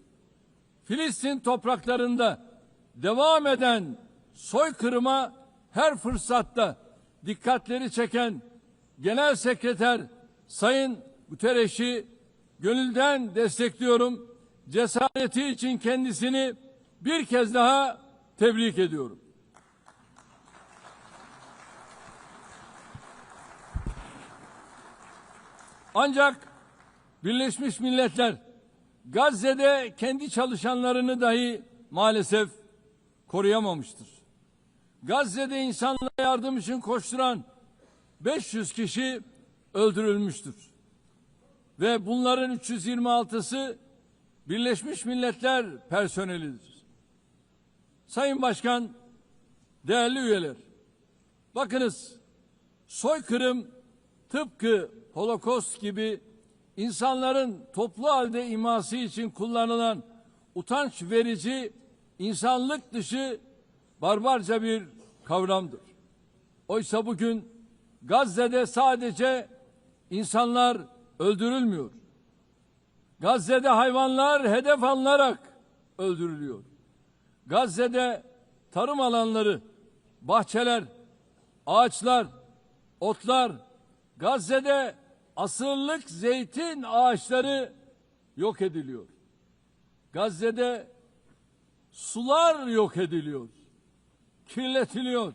Speaker 8: Filistin topraklarında devam eden soykırıma her fırsatta dikkatleri çeken Genel Sekreter Sayın Guterres'i gönülden destekliyorum. Cesareti için kendisini bir kez daha tebrik ediyorum. Ancak Birleşmiş Milletler Gazze'de kendi çalışanlarını dahi maalesef koruyamamıştır. Gazze'de insanlara yardım için koşturan 500 kişi öldürülmüştür. Ve bunların 326'sı Birleşmiş Milletler personelidir. Sayın Başkan, değerli üyeler, bakınız, soykırım tıpkı Holocaust gibi insanların toplu halde imhası için kullanılan utanç verici, insanlık dışı, barbarca bir kavramdır. Oysa bugün Gazze'de sadece insanlar öldürülmüyor. Gazze'de hayvanlar hedef alınarak öldürülüyor. Gazze'de tarım alanları, bahçeler, ağaçlar, otlar, Gazze'de asırlık zeytin ağaçları yok ediliyor. Gazze'de sular yok ediliyor, kirletiliyor.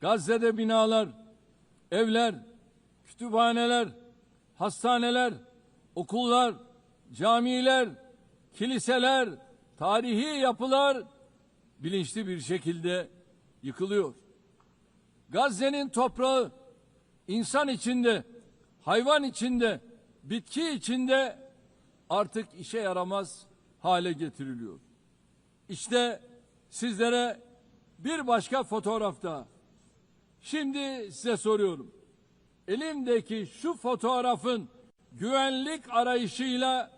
Speaker 8: Gazze'de binalar, evler, kütüphaneler, hastaneler, okullar, camiler, kiliseler, tarihi yapılar bilinçli bir şekilde yıkılıyor. Gazze'nin toprağı insan içinde, hayvan içinde, bitki içinde artık işe yaramaz hale getiriliyor. İşte sizlere bir başka fotoğraf daha. Şimdi size soruyorum. Elimdeki şu fotoğrafın güvenlik arayışıyla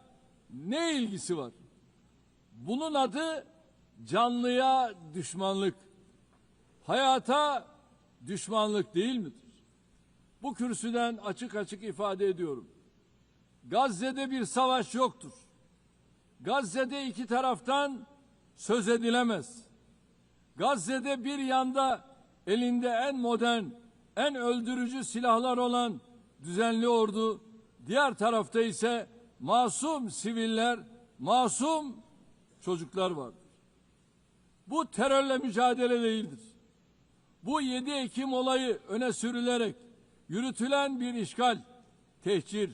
Speaker 8: ne ilgisi var? Bunun adı canlıya düşmanlık, hayata düşmanlık değil midir? Bu kürsüden açık açık ifade ediyorum. Gazze'de bir savaş yoktur. Gazze'de iki taraftan söz edilemez. Gazze'de bir yanda elinde en modern, en öldürücü silahlar olan düzenli ordu, diğer tarafta ise masum siviller, masum çocuklar vardır. Bu terörle mücadele değildir. Bu 7 Ekim olayı öne sürülerek yürütülen bir işgal, tehcir,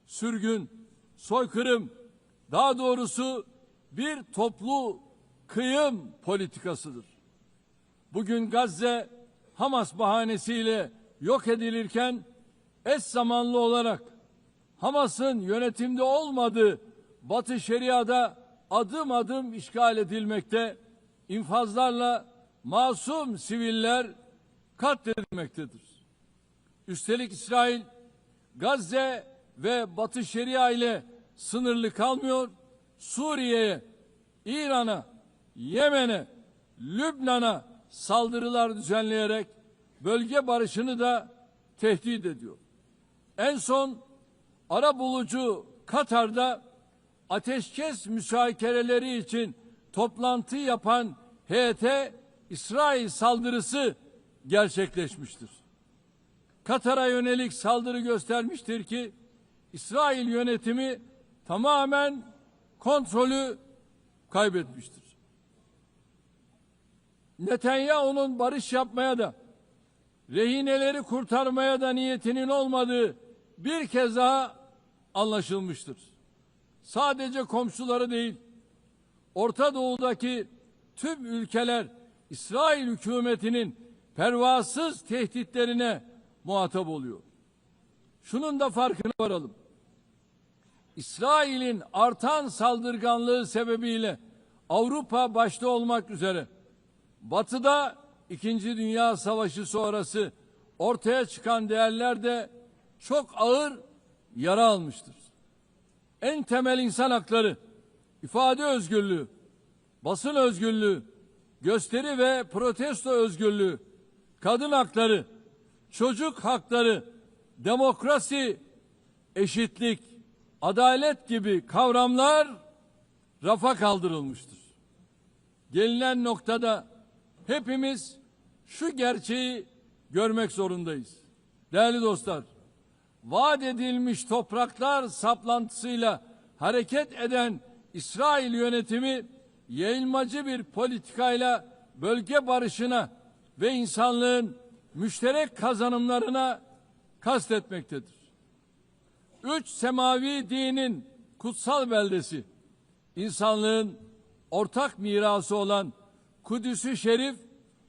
Speaker 8: sürgün, soykırım, daha doğrusu bir toplu kıyım politikasıdır. Bugün Gazze Hamas bahanesiyle yok edilirken eş zamanlı olarak Hamas'ın yönetimde olmadığı Batı Şeria'da adım adım işgal edilmekte, infazlarla masum siviller katledilmektedir. Üstelik İsrail Gazze ve Batı Şeria ile sınırlı kalmıyor, Suriye'ye, İran'a, Yemen'e, Lübnan'a saldırılar düzenleyerek bölge barışını da tehdit ediyor. En son arabulucu Katar'da ateşkes müzakereleri için toplantı yapan heyete İsrail saldırısı gerçekleşmiştir. Katar'a yönelik saldırı göstermiştir ki İsrail yönetimi tamamen kontrolü kaybetmiştir. Netanyahu'nun barış yapmaya da rehineleri kurtarmaya da niyetinin olmadığı bir kez daha anlaşılmıştır. Sadece komşuları değil, Orta Doğu'daki tüm ülkeler İsrail hükümetinin pervasız tehditlerine muhatap oluyor. Şunun da farkına varalım. İsrail'in artan saldırganlığı sebebiyle Avrupa başta olmak üzere Batı'da İkinci Dünya Savaşı sonrası ortaya çıkan değerler de çok ağır yara almıştır. En temel insan hakları, ifade özgürlüğü, basın özgürlüğü, gösteri ve protesto özgürlüğü, kadın hakları, çocuk hakları, demokrasi, eşitlik, adalet gibi kavramlar rafa kaldırılmıştır. Gelinen noktada hepimiz şu gerçeği görmek zorundayız. Değerli dostlar, vaat edilmiş topraklar saplantısıyla hareket eden İsrail yönetimi yayılmacı bir politikayla bölge barışına ve insanlığın müşterek kazanımlarına kastetmektedir. Üç semavi dinin kutsal beldesi, insanlığın ortak mirası olan Kudüs-ü Şerif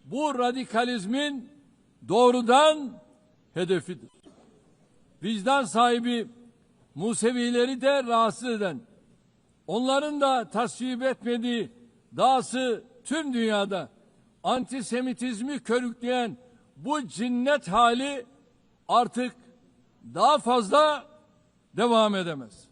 Speaker 8: bu radikalizmin doğrudan hedefidir. Vicdan sahibi Musevileri de rahatsız eden, onların da tasvip etmediği, dahası tüm dünyada antisemitizmi körükleyen bu cinnet hali artık daha fazla devam edemez.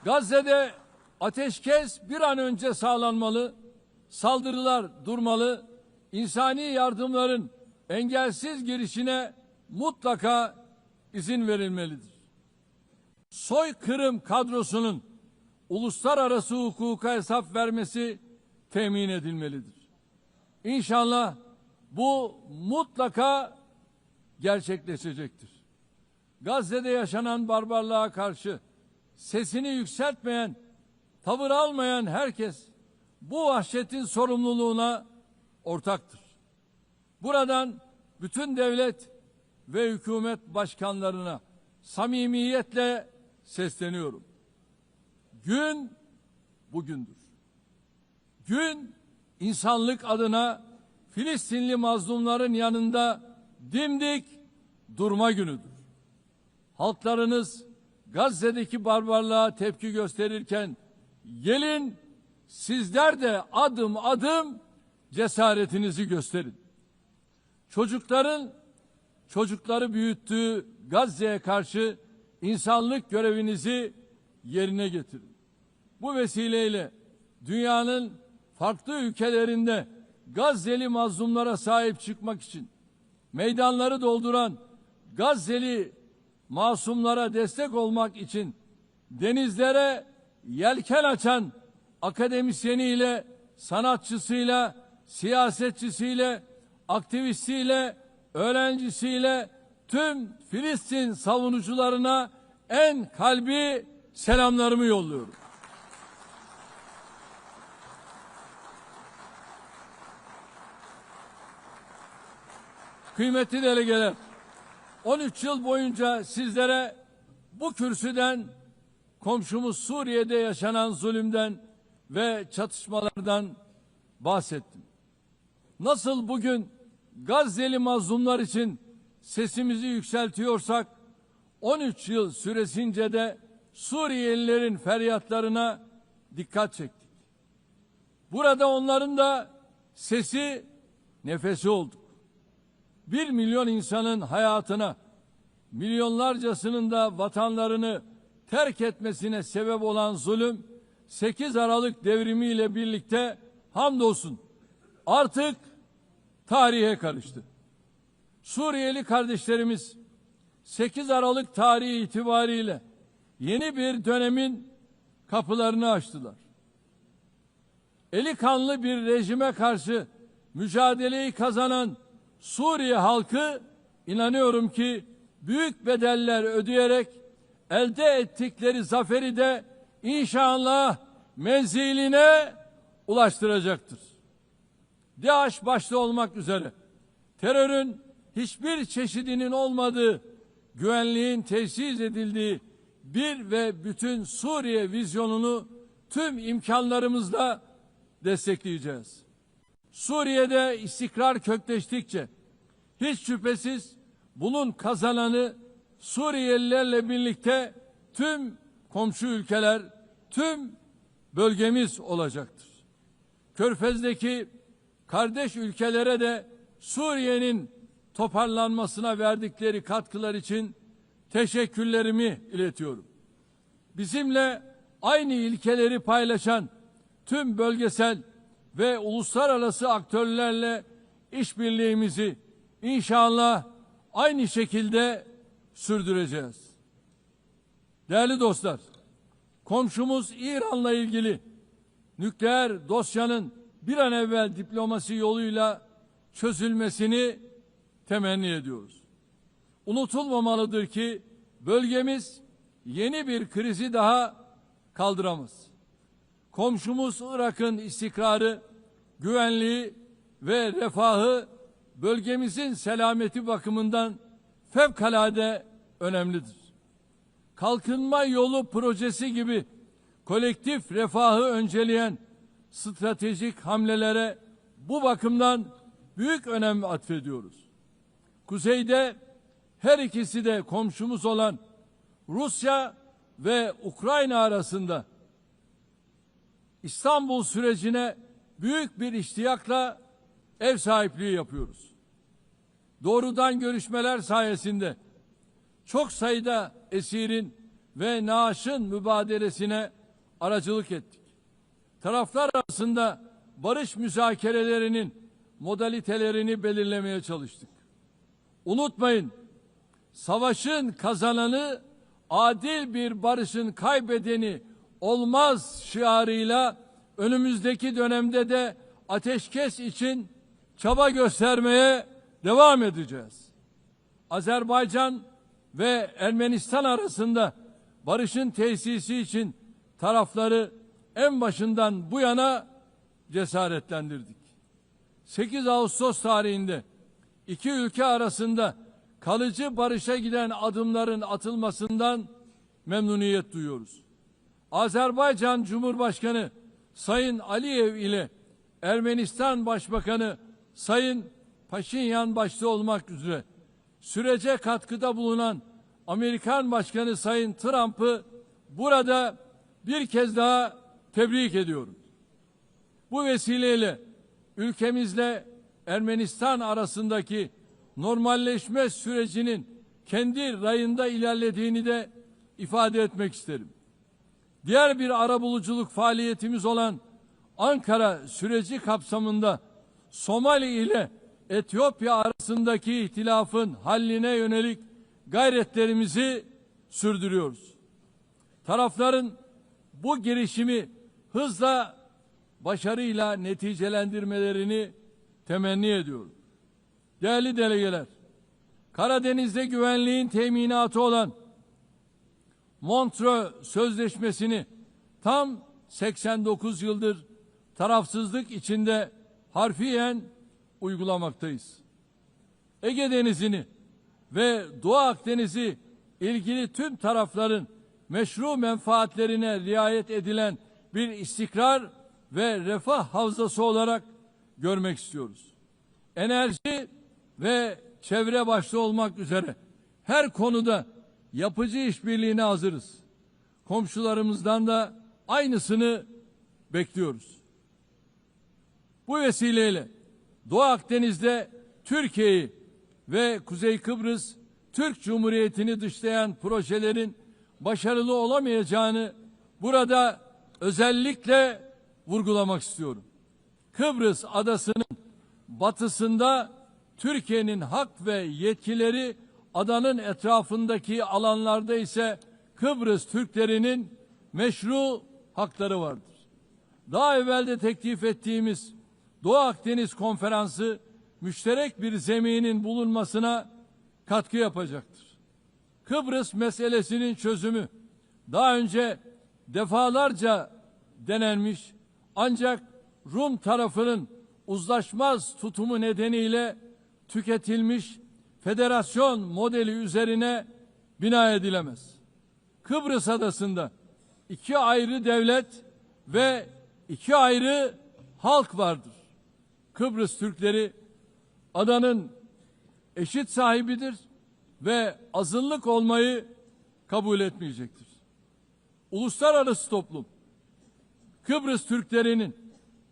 Speaker 8: Gazze'de ateşkes bir an önce sağlanmalı, saldırılar durmalı, insani yardımların engelsiz girişine mutlaka izin verilmelidir. Soykırım kadrosunun uluslararası hukuka hesap vermesi temin edilmelidir. İnşallah bu mutlaka gerçekleşecektir. Gazze'de yaşanan barbarlığa karşı sesini yükseltmeyen, tavır almayan herkes bu vahşetin sorumluluğuna ortaktır. Buradan bütün devlet ve hükümet başkanlarına samimiyetle sesleniyorum. Gün bugündür. Gün insanlık adına Filistinli mazlumların yanında dimdik durma günüdür. Halklarınız Gazze'deki barbarlığa tepki gösterirken gelin sizler de adım adım cesaretinizi gösterin. Çocukları büyüttüğü Gazze'ye karşı insanlık görevinizi yerine getirin. Bu vesileyle dünyanın farklı ülkelerinde Gazze'li mazlumlara sahip çıkmak için meydanları dolduran Gazze'li masumlara destek olmak için denizlere yelken açan akademisyeniyle, sanatçısıyla, siyasetçisiyle, aktivistiyle, öğrencisiyle tüm Filistin savunucularına en kalbi selamlarımı yolluyorum. Kıymetli delegeler, 13 yıl boyunca sizlere bu kürsüden komşumuz Suriye'de yaşanan zulümden ve çatışmalardan bahsettim. Nasıl bugün Gazze'li mazlumlar için sesimizi yükseltiyorsak 13 yıl süresince de Suriyelilerin feryatlarına dikkat çektik. Burada onların da sesi, nefesi olduk. 1 milyon insanın hayatına, milyonlarcasının da vatanlarını terk etmesine sebep olan zulüm, 8 Aralık devrimiyle birlikte hamdolsun artık tarihe karıştı. Suriyeli kardeşlerimiz 8 Aralık tarihi itibariyle yeni bir dönemin kapılarını açtılar. Eli kanlı bir rejime karşı mücadeleyi kazanan Suriye halkı, inanıyorum ki büyük bedeller ödeyerek elde ettikleri zaferi de inşallah menziline ulaştıracaktır. DAEŞ başta olmak üzere terörün hiçbir çeşidinin olmadığı, güvenliğin tesis edildiği bir ve bütün Suriye vizyonunu tüm imkanlarımızla destekleyeceğiz. Suriye'de istikrar kökleştikçe hiç şüphesiz bunun kazananı Suriyelilerle birlikte tüm komşu ülkeler, tüm bölgemiz olacaktır. Körfez'deki kardeş ülkelere de Suriye'nin toparlanmasına verdikleri katkılar için teşekkürlerimi iletiyorum. Bizimle aynı ilkeleri paylaşan tüm bölgesel ve uluslararası aktörlerle işbirliğimizi inşallah aynı şekilde sürdüreceğiz. Değerli dostlar, komşumuz İran'la ilgili nükleer dosyanın bir an evvel diplomasi yoluyla çözülmesini temenni ediyoruz. Unutulmamalıdır ki bölgemiz yeni bir krizi daha kaldıramaz. Komşumuz Irak'ın istikrarı, güvenliği ve refahı bölgemizin selameti bakımından fevkalade önemlidir. Kalkınma yolu projesi gibi kolektif refahı önceleyen stratejik hamlelere bu bakımdan büyük önem atfediyoruz. Kuzeyde her ikisi de komşumuz olan Rusya ve Ukrayna arasında İstanbul sürecine büyük bir iştiyakla ev sahipliği yapıyoruz. Doğrudan görüşmeler sayesinde çok sayıda esirin ve naaşın mübadelesine aracılık ettik. Taraflar arasında barış müzakerelerinin modalitelerini belirlemeye çalıştık. Unutmayın, savaşın kazananı adil bir barışın kaybedeni olmaz şiarıyla önümüzdeki dönemde de ateşkes için çaba göstermeye devam edeceğiz. Azerbaycan ve Ermenistan arasında barışın tesisi için tarafları en başından bu yana cesaretlendirdik. 8 Ağustos tarihinde iki ülke arasında kalıcı barışa giden adımların atılmasından memnuniyet duyuyoruz. Azerbaycan Cumhurbaşkanı Sayın Aliyev ile Ermenistan Başbakanı Sayın Paşinyan başta olmak üzere sürece katkıda bulunan Amerikan Başkanı Sayın Trump'ı burada bir kez daha tebrik ediyorum. Bu vesileyle ülkemizle Ermenistan arasındaki normalleşme sürecinin kendi rayında ilerlediğini de ifade etmek isterim. Diğer bir arabuluculuk faaliyetimiz olan Ankara süreci kapsamında Somali ile Etiyopya arasındaki ihtilafın halline yönelik gayretlerimizi sürdürüyoruz. Tarafların bu girişimi hızla, başarıyla neticelendirmelerini temenni ediyorum. Değerli delegeler, Karadeniz'de güvenliğin teminatı olan Montreux Sözleşmesi'ni tam 89 yıldır tarafsızlık içinde harfiyen uygulamaktayız. Ege Denizi'ni ve Doğu Akdeniz'i ilgili tüm tarafların meşru menfaatlerine riayet edilen bir istikrar ve refah havzası olarak görmek istiyoruz. Enerji ve çevre başta olmak üzere her konuda yapıcı işbirliğine hazırız. Komşularımızdan da aynısını bekliyoruz. Bu vesileyle Doğu Akdeniz'de Türkiye'yi ve Kuzey Kıbrıs Türk Cumhuriyeti'ni dışlayan projelerin başarılı olamayacağını burada özellikle vurgulamak istiyorum. Kıbrıs adasının batısında Türkiye'nin hak ve yetkileri, adanın etrafındaki alanlarda ise Kıbrıs Türklerinin meşru hakları vardır. Daha evvel de teklif ettiğimiz Doğu Akdeniz Konferansı müşterek bir zeminin bulunmasına katkı yapacaktır. Kıbrıs meselesinin çözümü daha önce defalarca denenmiş, ancak Rum tarafının uzlaşmaz tutumu nedeniyle tüketilmiş federasyon modeli üzerine bina edilemez. Kıbrıs adasında iki ayrı devlet ve iki ayrı halk vardır. Kıbrıs Türkleri adanın eşit sahibidir ve azınlık olmayı kabul etmeyecektir. Uluslararası toplum, Kıbrıs Türklerinin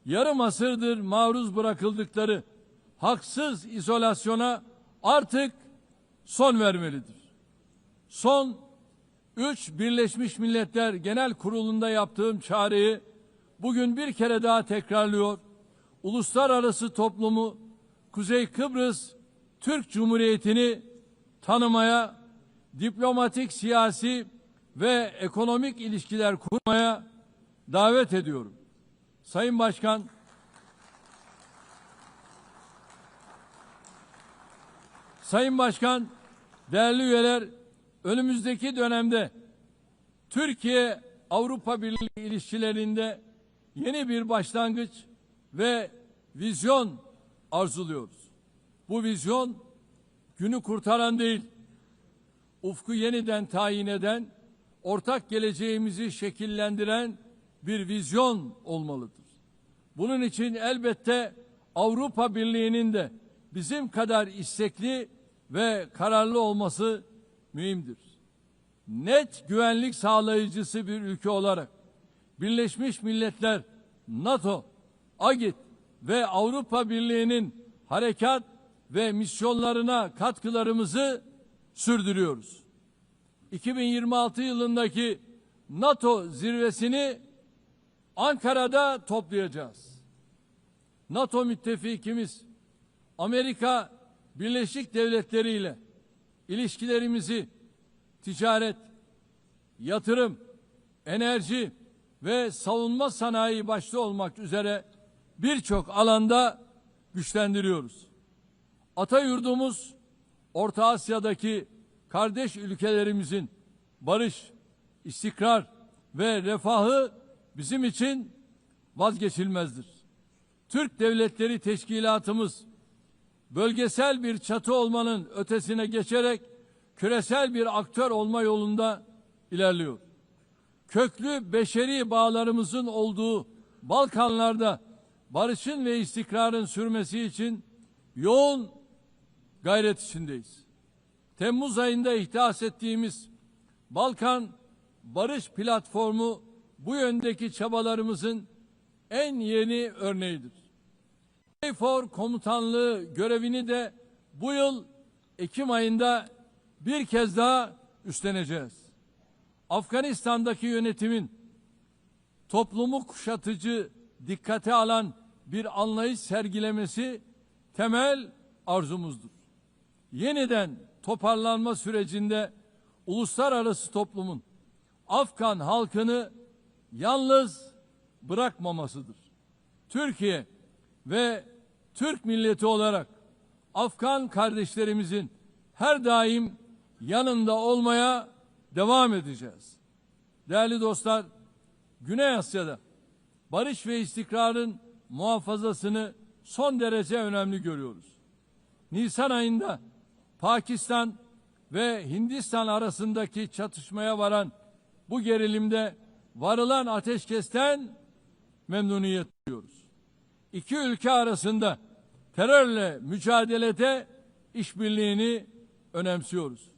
Speaker 8: yarım asırdır maruz bırakıldıkları haksız izolasyona artık son vermelidir. Son 3 Birleşmiş Milletler Genel Kurulu'nda yaptığım çağrıyı bugün bir kere daha tekrarlıyor. Uluslararası toplumu Kuzey Kıbrıs Türk Cumhuriyeti'ni tanımaya, diplomatik, siyasi ve ekonomik ilişkiler kurmaya davet ediyorum. Sayın Başkan, değerli üyeler, önümüzdeki dönemde Türkiye-Avrupa Birliği ilişkilerinde yeni bir başlangıç ve vizyon arzuluyoruz. Bu vizyon günü kurtaran değil, ufku yeniden tayin eden, ortak geleceğimizi şekillendiren bir vizyon olmalıdır. Bunun için elbette Avrupa Birliği'nin de bizim kadar istekli ve kararlı olması mühimdir. Net güvenlik sağlayıcısı bir ülke olarak Birleşmiş Milletler, NATO, AGİT ve Avrupa Birliği'nin harekat ve misyonlarına katkılarımızı sürdürüyoruz. 2026 yılındaki NATO zirvesini Ankara'da toplayacağız. NATO müttefikimiz Amerika Birleşik Devletleri ile ilişkilerimizi ticaret, yatırım, enerji ve savunma sanayi başta olmak üzere birçok alanda güçlendiriyoruz. Atayurdumuz Orta Asya'daki kardeş ülkelerimizin barış, istikrar ve refahı bizim için vazgeçilmezdir. Türk Devletleri Teşkilatımız bölgesel bir çatı olmanın ötesine geçerek küresel bir aktör olma yolunda ilerliyor. Köklü beşeri bağlarımızın olduğu Balkanlarda barışın ve istikrarın sürmesi için yoğun gayret içindeyiz. Temmuz ayında ihdas ettiğimiz Balkan Barış Platformu bu yöndeki çabalarımızın en yeni örneğidir. KFOR komutanlığı görevini de bu yıl Ekim ayında bir kez daha üstleneceğiz. Afganistan'daki yönetimin toplumu kuşatıcı, dikkate alan bir anlayış sergilemesi temel arzumuzdur. Yeniden toparlanma sürecinde uluslararası toplumun Afgan halkını yalnız bırakmamasıdır. Türkiye ve Türk milleti olarak Afgan kardeşlerimizin her daim yanında olmaya devam edeceğiz. Değerli dostlar, Güney Asya'da barış ve istikrarın muhafazasını son derece önemli görüyoruz. Nisan ayında Pakistan ve Hindistan arasındaki çatışmaya varan bu gerilimde varılan ateşkesten memnuniyet duyuyoruz. İki ülke arasında terörle mücadelede işbirliğini önemsiyoruz.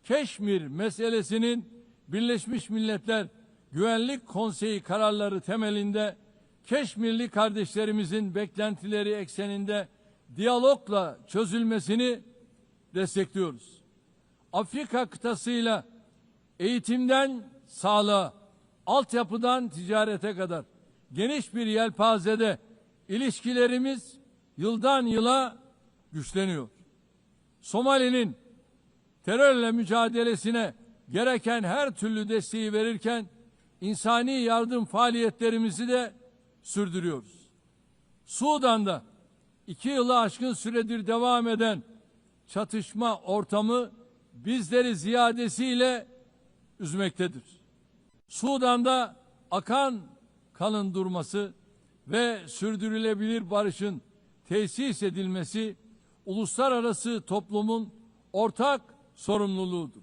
Speaker 8: Keşmir meselesinin Birleşmiş Milletler Güvenlik Konseyi kararları temelinde Keşmirli kardeşlerimizin beklentileri ekseninde diyalogla çözülmesini destekliyoruz. Afrika kıtasıyla eğitimden sağlığa, altyapıdan ticarete kadar geniş bir yelpazede ilişkilerimiz yıldan yıla güçleniyor. Somali'nin terörle mücadelesine gereken her türlü desteği verirken insani yardım faaliyetlerimizi de sürdürüyoruz. Sudan'da 2 yılı aşkın süredir devam eden çatışma ortamı bizleri ziyadesiyle üzmektedir. Sudan'da akan kanın durması ve sürdürülebilir barışın tesis edilmesi uluslararası toplumun ortak sorumluluğudur.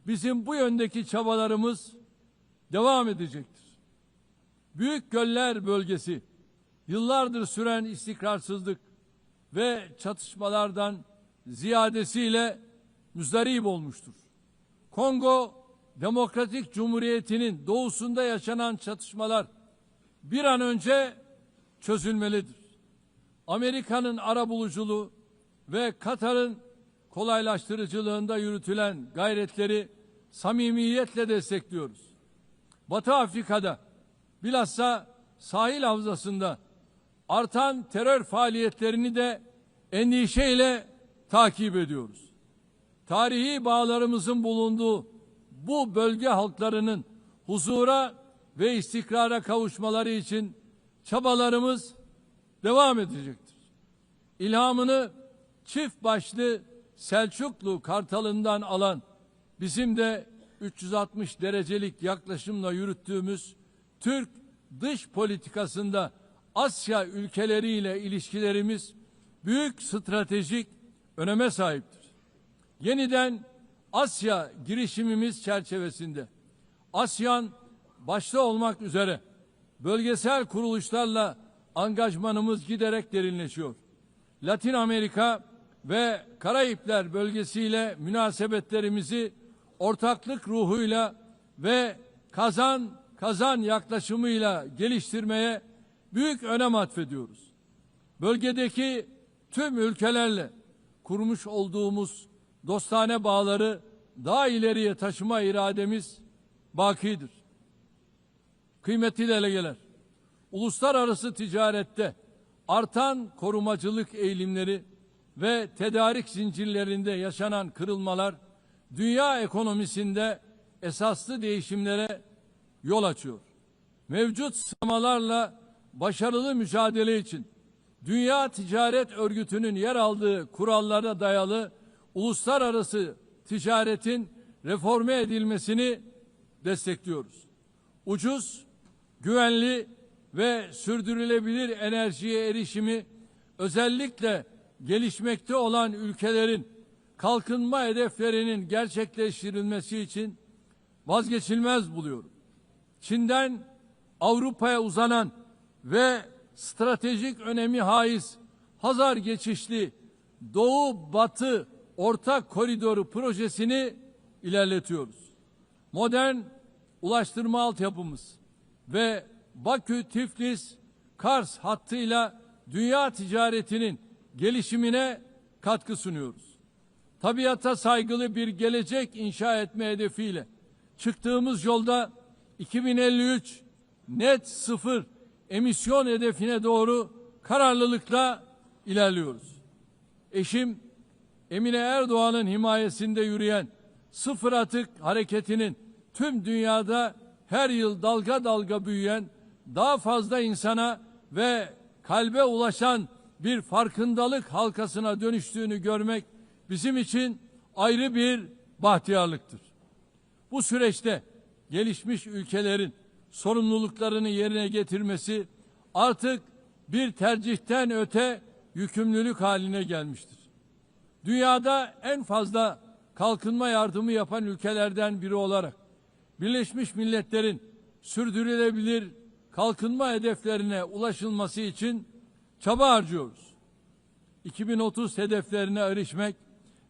Speaker 8: Bizim bu yöndeki çabalarımız devam edecektir. Büyük Göller bölgesi yıllardır süren istikrarsızlık ve çatışmalardan ziyadesiyle müzdarip olmuştur. Kongo Demokratik Cumhuriyeti'nin doğusunda yaşanan çatışmalar bir an önce çözülmelidir. Amerika'nın arabuluculuğu ve Katar'ın kolaylaştırıcılığında yürütülen gayretleri samimiyetle destekliyoruz. Batı Afrika'da bilhassa sahil havzasında artan terör faaliyetlerini de endişeyle takip ediyoruz. Tarihi bağlarımızın bulunduğu bu bölge halklarının huzura ve istikrara kavuşmaları için çabalarımız devam edecektir. İlhamını çift başlı Selçuklu Kartalı'ndan alan bizim de 360 derecelik yaklaşımla yürüttüğümüz Türk dış politikasında Asya ülkeleriyle ilişkilerimiz büyük stratejik öneme sahiptir. Yeniden Asya girişimimiz çerçevesinde ASEAN başta olmak üzere bölgesel kuruluşlarla angajmanımız giderek derinleşiyor. Latin Amerika ve Karayipler bölgesiyle münasebetlerimizi ortaklık ruhuyla ve kazan yaklaşımıyla geliştirmeye büyük önem atfediyoruz. Bölgedeki tüm ülkelerle kurmuş olduğumuz dostane bağları daha ileriye taşıma irademiz bakidir. Kıymetli delegeler, uluslararası ticarette artan korumacılık eğilimleri ve tedarik zincirlerinde yaşanan kırılmalar dünya ekonomisinde esaslı değişimlere yol açıyor. Mevcut sınamalarla başarılı mücadele için Dünya Ticaret Örgütü'nün yer aldığı kurallara dayalı uluslararası ticaretin reforme edilmesini destekliyoruz. Ucuz, güvenli ve sürdürülebilir enerjiye erişimi özellikle gelişmekte olan ülkelerin kalkınma hedeflerinin gerçekleştirilmesi için vazgeçilmez buluyorum. Çin'den Avrupa'ya uzanan ve stratejik önemi haiz Hazar geçişli Doğu-Batı Ortak Koridoru projesini ilerletiyoruz. Modern ulaştırma altyapımız ve Bakü-Tiflis-Kars hattıyla dünya ticaretinin gelişimine katkı sunuyoruz. Tabiata saygılı bir gelecek inşa etme hedefiyle çıktığımız yolda 2053 net sıfır emisyon hedefine doğru kararlılıkla ilerliyoruz. Eşim Emine Erdoğan'ın himayesinde yürüyen sıfır atık hareketinin tüm dünyada her yıl dalga dalga büyüyen, daha fazla insana ve kalbe ulaşan bir farkındalık halkasına dönüştüğünü görmek bizim için ayrı bir bahtiyarlıktır. Bu süreçte gelişmiş ülkelerin sorumluluklarını yerine getirmesi artık bir tercihten öte yükümlülük haline gelmiştir. Dünyada en fazla kalkınma yardımı yapan ülkelerden biri olarak Birleşmiş Milletler'in sürdürülebilir kalkınma hedeflerine ulaşılması için çaba harcıyoruz. 2030 hedeflerine erişmek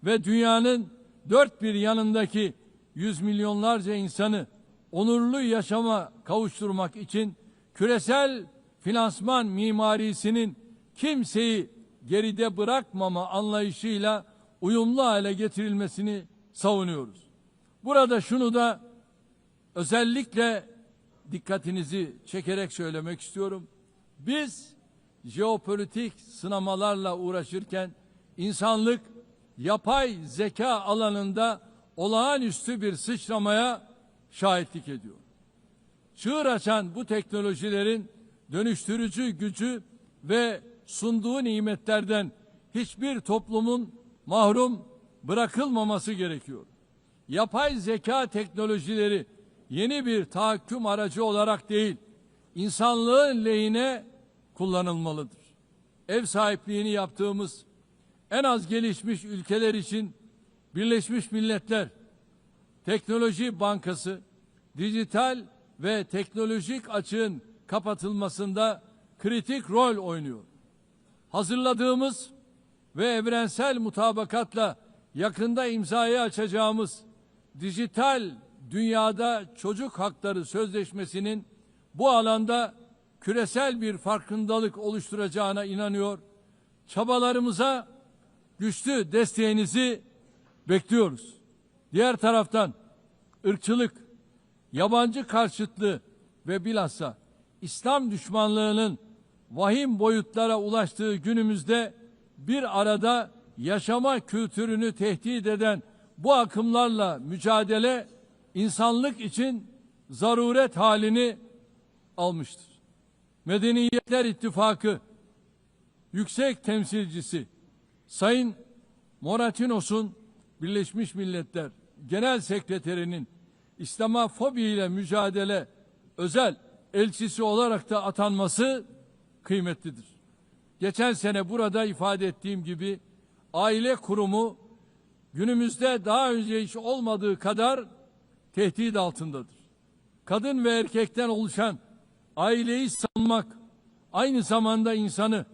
Speaker 8: ve dünyanın dört bir yanındaki yüz milyonlarca insanı onurlu yaşama kavuşturmak için küresel finansman mimarisinin kimseyi geride bırakmama anlayışıyla uyumlu hale getirilmesini savunuyoruz. Burada şunu da özellikle dikkatinizi çekerek söylemek istiyorum. Biz jeopolitik sınamalarla uğraşırken insanlık yapay zeka alanında olağanüstü bir sıçramaya şahitlik ediyor. Çığır açan bu teknolojilerin dönüştürücü gücü ve sunduğu nimetlerden hiçbir toplumun mahrum bırakılmaması gerekiyor. Yapay zeka teknolojileri yeni bir tahakküm aracı olarak değil, insanlığın lehine kullanılmalıdır. Ev sahipliğini yaptığımız en az gelişmiş ülkeler için Birleşmiş Milletler Teknoloji Bankası, dijital ve teknolojik açığın kapatılmasında kritik rol oynuyor. Hazırladığımız ve evrensel mutabakatla yakında imzayı açacağımız dijital dünyada çocuk hakları sözleşmesinin bu alanda küresel bir farkındalık oluşturacağına inanıyor. Çabalarımıza güçlü desteğinizi bekliyoruz. Diğer taraftan ırkçılık, yabancı karşıtlığı ve bilhassa İslam düşmanlığının vahim boyutlara ulaştığı günümüzde bir arada yaşama kültürünü tehdit eden bu akımlarla mücadele insanlık için zaruret halini almıştır. Medeniyetler İttifakı Yüksek Temsilcisi Sayın Moratinos'un Birleşmiş Milletler Genel Sekreterinin İslamofobi ile mücadele özel elçisi olarak da atanması kıymetlidir. Geçen sene burada ifade ettiğim gibi aile kurumu günümüzde daha önce hiç olmadığı kadar tehdit altındadır. Kadın ve erkekten oluşan aileyi savunmak aynı zamanda insanı,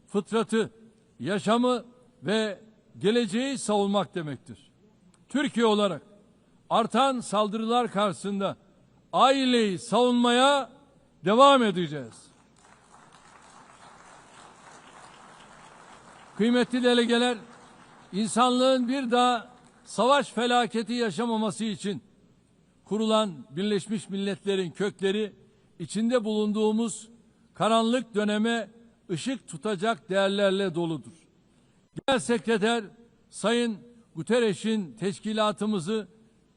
Speaker 8: fıtratı, yaşamı ve geleceği savunmak demektir. Türkiye olarak artan saldırılar karşısında aileyi savunmaya devam edeceğiz. Kıymetli delegeler, insanlığın bir daha savaş felaketi yaşamaması için kurulan Birleşmiş Milletler'in kökleri içinde bulunduğumuz karanlık döneme ışık tutacak değerlerle doludur. Genel Sekreter Sayın Guterres'in teşkilatımızı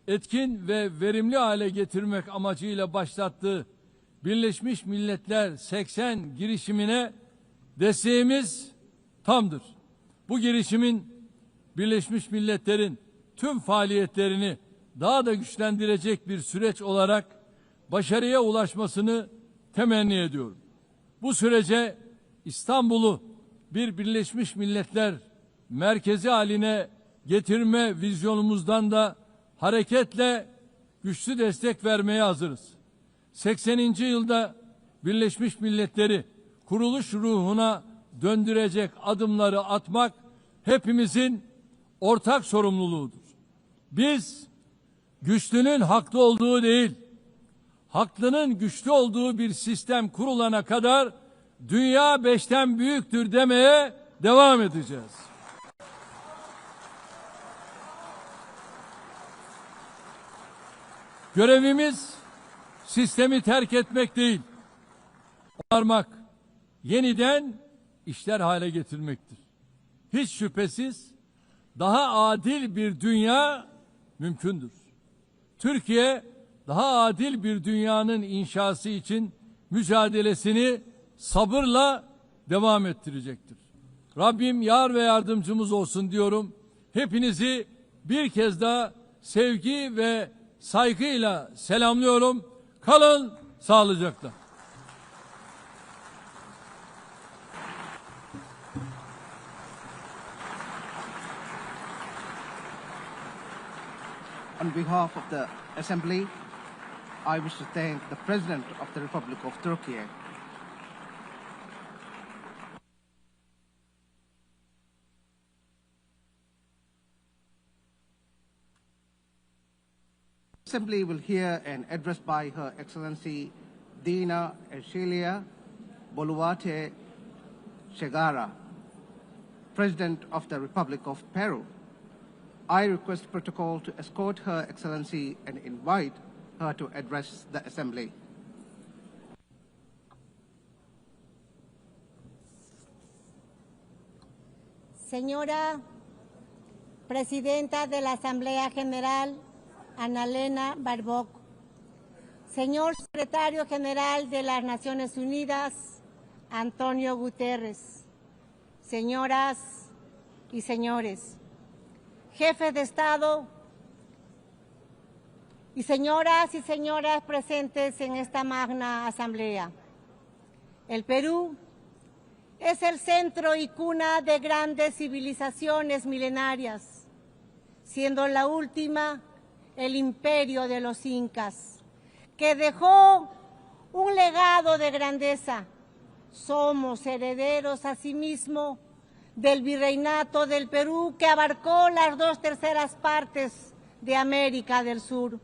Speaker 8: etkin ve verimli hale getirmek amacıyla başlattığı Birleşmiş Milletler 80 girişimine desteğimiz tamdır. Bu girişimin Birleşmiş Milletler'in tüm faaliyetlerini daha da güçlendirecek bir süreç olarak başarıya ulaşmasını temenni ediyorum. Bu sürece İstanbul'u bir Birleşmiş Milletler merkezi haline getirme vizyonumuzdan da hareketle güçlü destek vermeye hazırız. 80. yılda Birleşmiş Milletler'i kuruluş ruhuna döndürecek adımları atmak hepimizin ortak sorumluluğudur. Biz güçlünün haklı olduğu değil, haklının güçlü olduğu bir sistem kurulana kadar dünya 5'ten büyüktür demeye devam edeceğiz. Görevimiz sistemi terk etmek değil, onarmak, yeniden işler hale getirmektir. Hiç şüphesiz daha adil bir dünya mümkündür. Türkiye daha adil bir dünyanın inşası için mücadelesini sabırla devam ettirecektir. Rabbim yar ve yardımcımız olsun diyorum. Hepinizi bir kez daha sevgi ve saygıyla selamlıyorum. Kalın sağlıcakla.
Speaker 9: On behalf of the Assembly, I wish to thank the President of the Republic of Turkey. The Assembly will hear an address by Her Excellency Dina Eshelia, Boluarte Chegara, President of the Republic of Peru, I request protocol to escort Her Excellency and invite her to address the Assembly.
Speaker 10: Señora Presidenta de la Asamblea General, Ana Elena Barboc, señor Secretario General de las Naciones Unidas, Antonio Guterres, señoras y señores, jefes de Estado y señoras presentes en esta magna asamblea. El Perú es el centro y cuna de grandes civilizaciones milenarias, siendo la última el imperio de los incas, que dejó un legado de grandeza. Somos herederos asimismo del virreinato del Perú, que abarcó las 2/3 partes de América del Sur.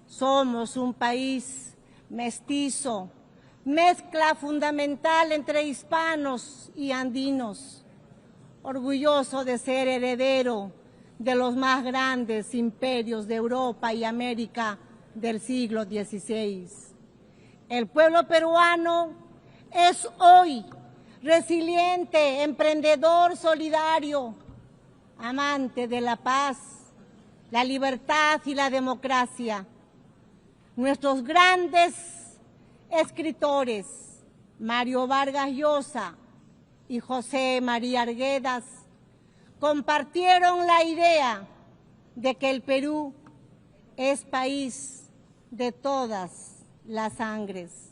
Speaker 10: Somos un país mestizo, mezcla fundamental entre hispanos y andinos, orgulloso de ser heredero de los más grandes imperios de Europa y América del siglo XVI. El pueblo peruano es hoy resiliente, emprendedor, solidario, amante de la paz, la libertad y la democracia. Nuestros grandes escritores, Mario Vargas Llosa y José María Arguedas, compartieron la idea de que el Perú es país de todas las sangres.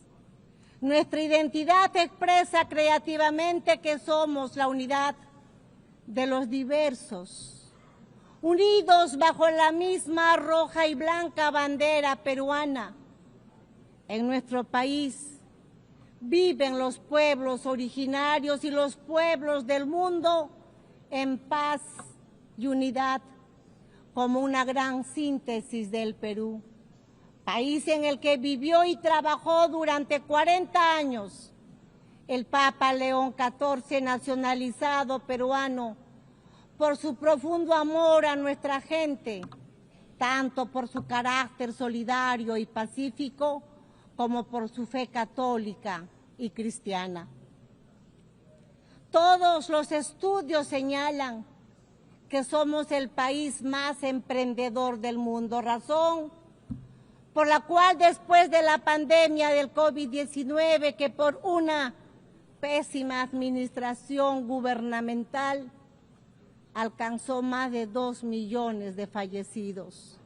Speaker 10: Nuestra identidad expresa creativamente que somos la unidad de los diversos, unidos bajo la misma roja y blanca bandera peruana. En nuestro país viven los pueblos originarios y los pueblos del mundo en paz y unidad, como una gran síntesis del Perú, país en el que vivió y trabajó durante 40 años el Papa León XIV, nacionalizado peruano, por su profundo amor a nuestra gente, tanto por su carácter solidario y pacífico, como por su fe católica y cristiana. Todos los estudios señalan que somos el país más emprendedor del mundo, razón por la cual después de la pandemia del COVID-19, que por una pésima administración gubernamental alcanzó más de 2 millones de fallecidos,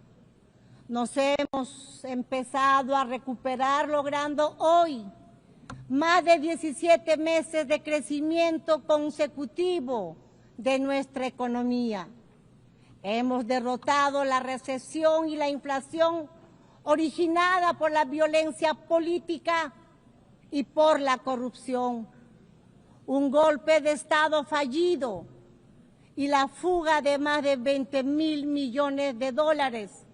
Speaker 10: nos hemos empezado a recuperar, logrando hoy más de 17 meses de crecimiento consecutivo de nuestra economía. Hemos derrotado la recesión y la inflación originada por la violencia política y por la corrupción. Un golpe de Estado fallido y la fuga de más de 20.000 millones de dólares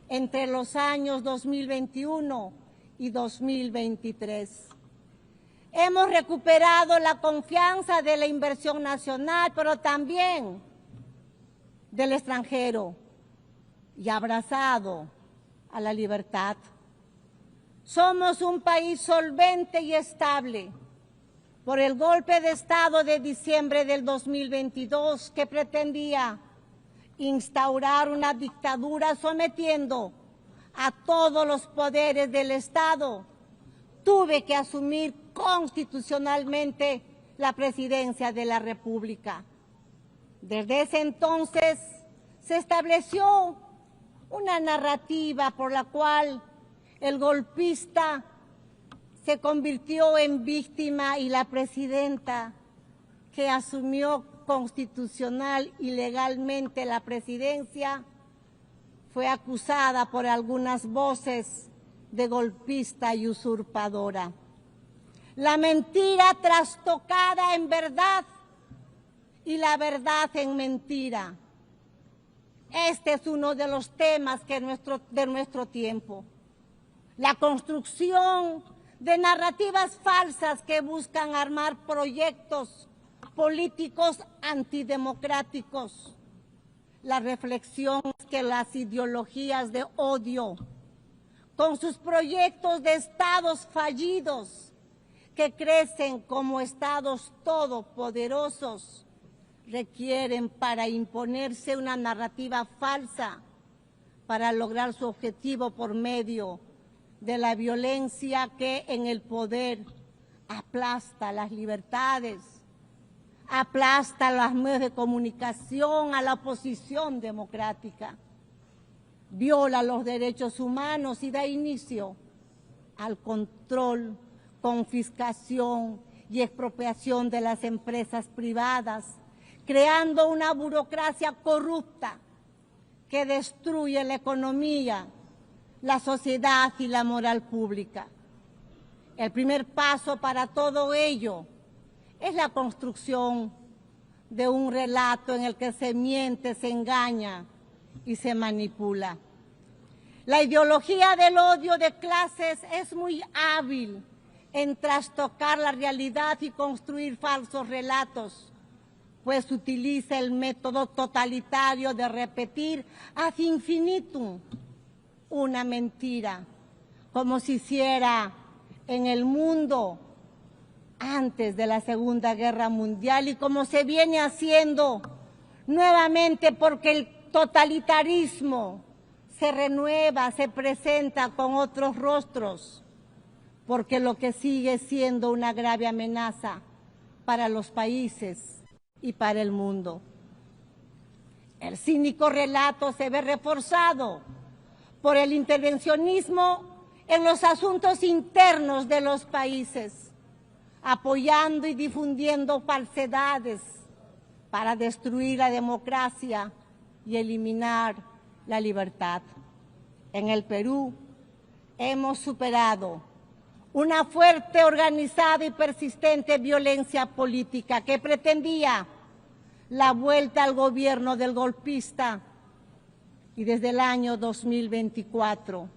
Speaker 10: entre los años 2021 y 2023. Hemos recuperado la confianza de la inversión nacional, pero también del extranjero, y abrazado a la libertad. Somos un país solvente y estable por el golpe de Estado de diciembre del 2022, que pretendía instaurar una dictadura sometiendo a todos los poderes del Estado. Tuve que asumir constitucionalmente la presidencia de la República. Desde ese entonces se estableció una narrativa por la cual el golpista se convirtió en víctima y la presidenta, que asumió constitucional y legalmente la presidencia, fue acusada por algunas voces de golpista y usurpadora. La mentira trastocada en verdad y la verdad en mentira. Este es uno de los temas de nuestro tiempo. La construcción de narrativas falsas que buscan armar proyectos políticos antidemocráticos. La reflexión es que las ideologías de odio, con sus proyectos de estados fallidos, que crecen como estados todopoderosos, requieren para imponerse una narrativa falsa para lograr su objetivo por medio de la violencia que en el poder aplasta las libertades, aplasta los medios de comunicación, a la oposición democrática, viola los derechos humanos y da inicio al control, confiscación y expropiación de las empresas privadas, creando una burocracia corrupta que destruye la economía, la sociedad y la moral pública. El primer paso para todo ello es la construcción de un relato en el que se miente, se engaña y se manipula. La ideología del odio de clases es muy hábil en trastocar la realidad y construir falsos relatos, pues utiliza el método totalitario de repetir ad infinitum una mentira, como se hiciera en el mundo antes de la Segunda Guerra Mundial y como se viene haciendo nuevamente, porque el totalitarismo se renueva, se presenta con otros rostros, porque lo que sigue siendo una grave amenaza para los países y para el mundo. El cínico relato se ve reforzado por el intervencionismo en los asuntos internos de los países, apoyando y difundiendo falsedades para destruir la democracia y eliminar la libertad. En el Perú hemos superado una fuerte, organizada y persistente violencia política que pretendía la vuelta al gobierno del golpista, y desde el año 2024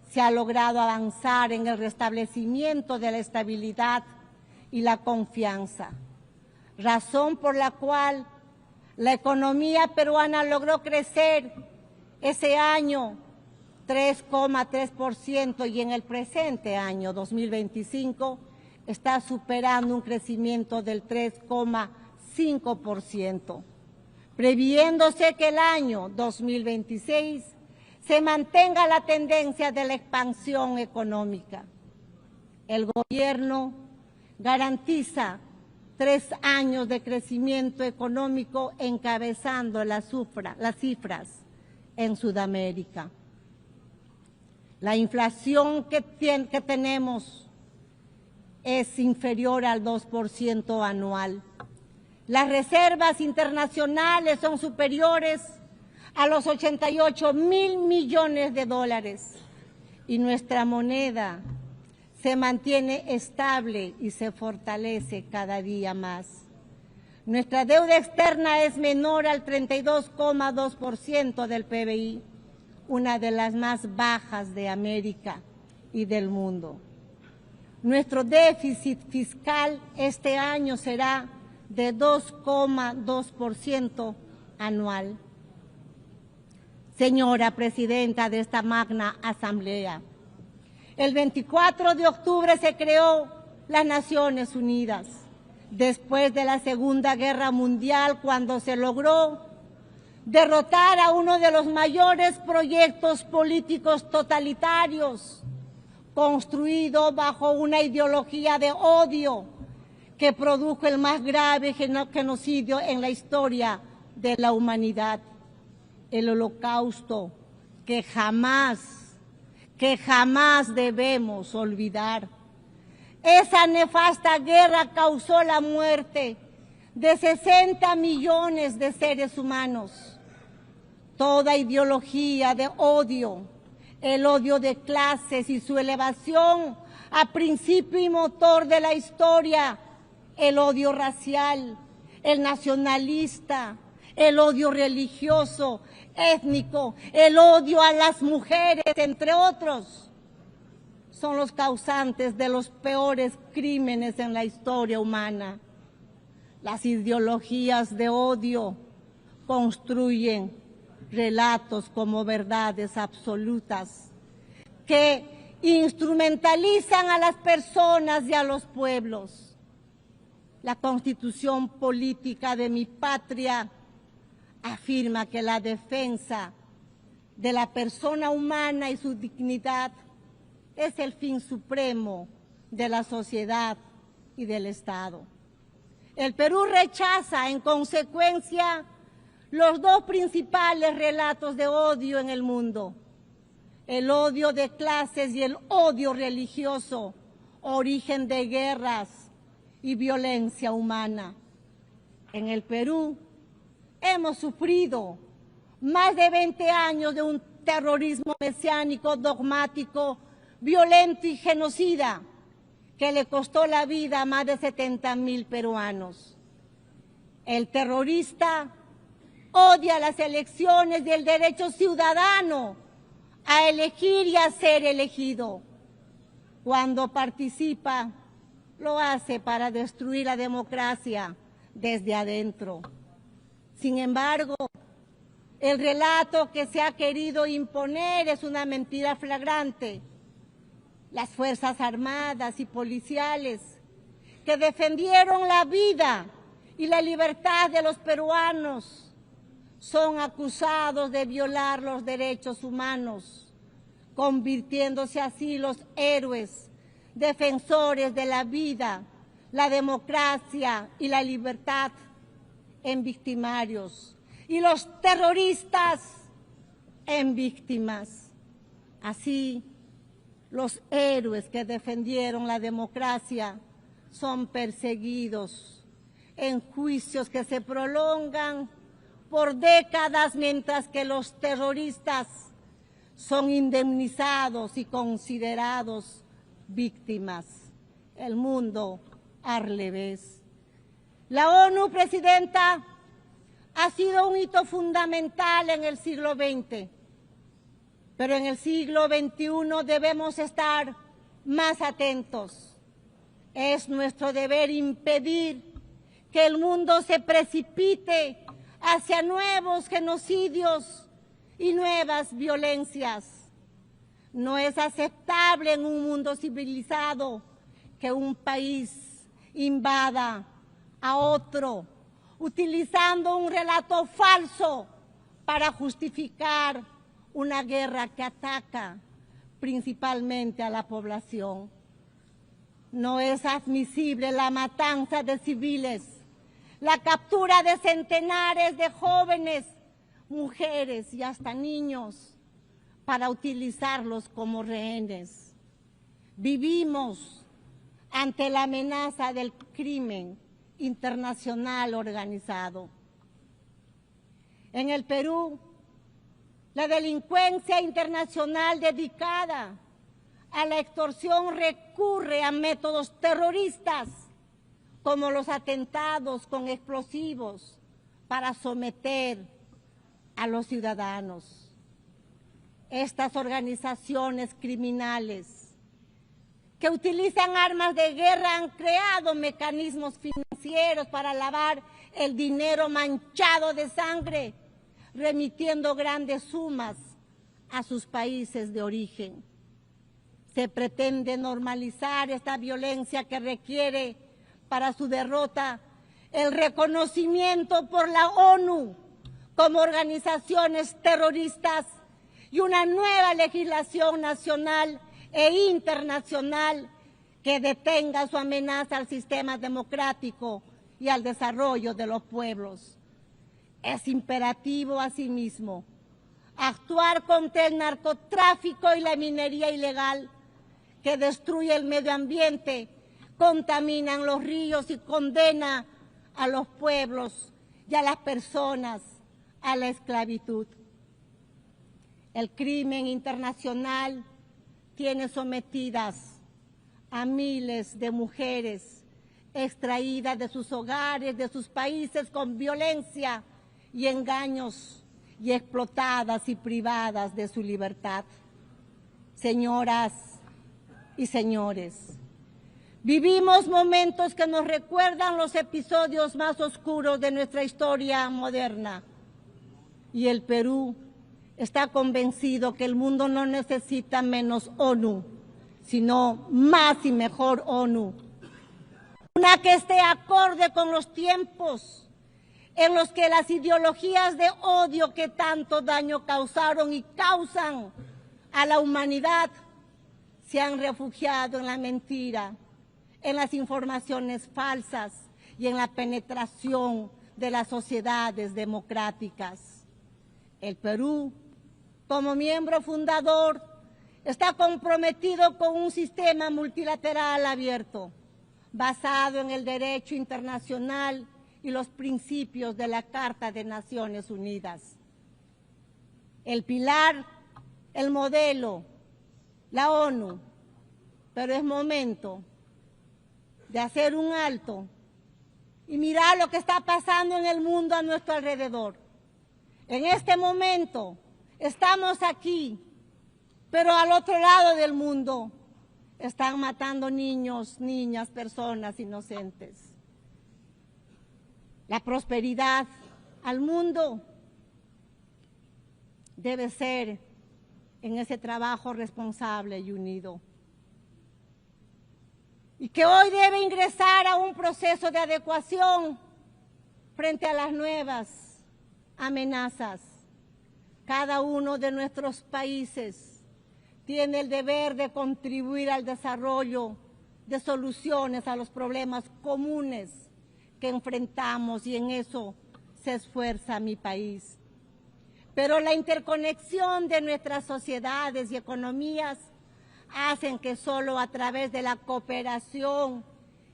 Speaker 10: se ha logrado avanzar en el restablecimiento de la estabilidad y la confianza, razón por la cual la economía peruana logró crecer ese año 3,3% y en el presente año 2025 está superando un crecimiento del 3,5%, previéndose que el año 2026 se mantenga la tendencia de la expansión económica. El gobierno garantiza 3 años de crecimiento económico encabezando las cifras en Sudamérica. La inflación que tenemos es inferior al 2% anual. Las reservas internacionales son superiores a los 88.000 millones de dólares y nuestra moneda se mantiene estable y se fortalece cada día más. Nuestra deuda externa es menor al 32,2% del PBI, una de las más bajas de América y del mundo. Nuestro déficit fiscal este año será de 2,2% anual. Señora Presidenta de esta magna asamblea, el 24 de octubre se creó las Naciones Unidas, después de la Segunda Guerra Mundial, cuando se logró derrotar a uno de los mayores proyectos políticos totalitarios, construido bajo una ideología de odio que produjo el más grave genocidio en la historia de la humanidad, el Holocausto, que jamás debemos olvidar. Esa nefasta guerra causó la muerte de 60 millones de seres humanos. Toda ideología de odio, el odio de clases y su elevación a principio y motor de la historia, el odio racial, el nacionalista, el odio religioso, étnico, el odio a las mujeres, entre otros, son los causantes de los peores crímenes en la historia humana. Las ideologías de odio construyen relatos como verdades absolutas que instrumentalizan a las personas y a los pueblos. La Constitución política de mi patria afirma que la defensa de la persona humana y su dignidad es el fin supremo de la sociedad y del Estado. El Perú rechaza, en consecuencia, los dos principales relatos de odio en el mundo: el odio de clases y el odio religioso, origen de guerras y violencia humana. En el Perú hemos sufrido más de 20 años de un terrorismo mesiánico, dogmático, violento y genocida que le costó la vida a más de 70,000 peruanos. El terrorista odia las elecciones y el derecho ciudadano a elegir y a ser elegido. Cuando participa, lo hace para destruir la democracia desde adentro. Sin embargo, el relato que se ha querido imponer es una mentira flagrante. Las Fuerzas Armadas y policiales que defendieron la vida y la libertad de los peruanos son acusados de violar los derechos humanos, convirtiéndose así los héroes, defensores de la vida, la democracia y la libertad en victimarios, y los terroristas en víctimas. Así, los héroes que defendieron la democracia son perseguidos en juicios que se prolongan por décadas, mientras que los terroristas son indemnizados y considerados víctimas. El mundo al revés. La ONU, Presidenta, ha sido un hito fundamental en el siglo XX, pero en el siglo XXI debemos estar más atentos. Es nuestro deber impedir que el mundo se precipite hacia nuevos genocidios y nuevas violencias. No es aceptable en un mundo civilizado que un país invada a otro, utilizando un relato falso para justificar una guerra que ataca principalmente a la población. No es admisible la matanza de civiles, la captura de centenares de jóvenes, mujeres y hasta niños para utilizarlos como rehenes. Vivimos ante la amenaza del crimen internacional organizado. En el Perú, la delincuencia internacional dedicada a la extorsión recurre a métodos terroristas como los atentados con explosivos para someter a los ciudadanos. Estas organizaciones criminales que utilizan armas de guerra han creado mecanismos financieros para lavar el dinero manchado de sangre, remitiendo grandes sumas a sus países de origen. Se pretende normalizar esta violencia que requiere para su derrota el reconocimiento por la ONU como organizaciones terroristas y una nueva legislación nacional e internacional que detenga su amenaza al sistema democrático y al desarrollo de los pueblos. Es imperativo, asimismo, actuar contra el narcotráfico y la minería ilegal que destruye el medio ambiente, contaminan los ríos y condena a los pueblos y a las personas a la esclavitud. El crimen internacional tiene sometidas a miles de mujeres extraídas de sus hogares, de sus países con violencia y engaños y explotadas y privadas de su libertad. Señoras y señores, vivimos momentos que nos recuerdan los episodios más oscuros de nuestra historia moderna. Y el Perú está convencido que el mundo no necesita menos ONU, sino más y mejor ONU. Una que esté acorde con los tiempos en los que las ideologías de odio que tanto daño causaron y causan a la humanidad se han refugiado en la mentira, en las informaciones falsas y en la penetración de las sociedades democráticas. El Perú, como miembro fundador, está comprometido con un sistema multilateral abierto, basado en el derecho internacional y los principios de la Carta de Naciones Unidas. El pilar, el modelo, la ONU, pero es momento de hacer un alto y mirar lo que está pasando en el mundo a nuestro alrededor. En este momento estamos aquí, pero al otro lado del mundo están matando niños, niñas, personas inocentes. La prosperidad al mundo debe ser en ese trabajo responsable y unido. Y que hoy debe ingresar a un proceso de adecuación frente a las nuevas amenazas. Cada uno de nuestros países tiene el deber de contribuir al desarrollo de soluciones a los problemas comunes que enfrentamos, y en eso se esfuerza mi país. Pero la interconexión de nuestras sociedades y economías hacen que solo a través de la cooperación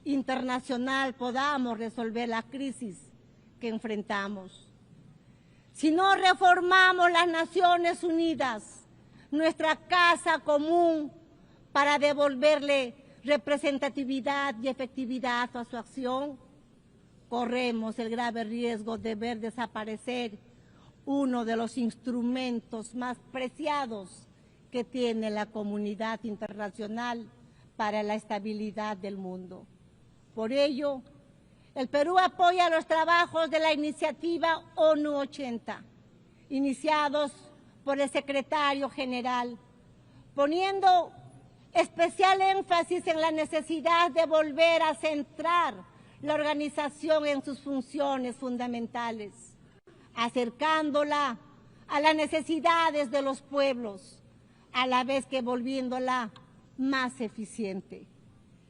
Speaker 10: internacional podamos resolver la crisis que enfrentamos. Si no reformamos las Naciones Unidas, nuestra casa común, para devolverle representatividad y efectividad a su acción, corremos el grave riesgo de ver desaparecer uno de los instrumentos más preciados que tiene la comunidad internacional para la estabilidad del mundo. Por ello, el Perú apoya los trabajos de la iniciativa ONU 80, iniciados por el secretario general, poniendo especial énfasis en la necesidad de volver a centrar la organización en sus funciones fundamentales, acercándola a las necesidades de los pueblos, a la vez que volviéndola más eficiente.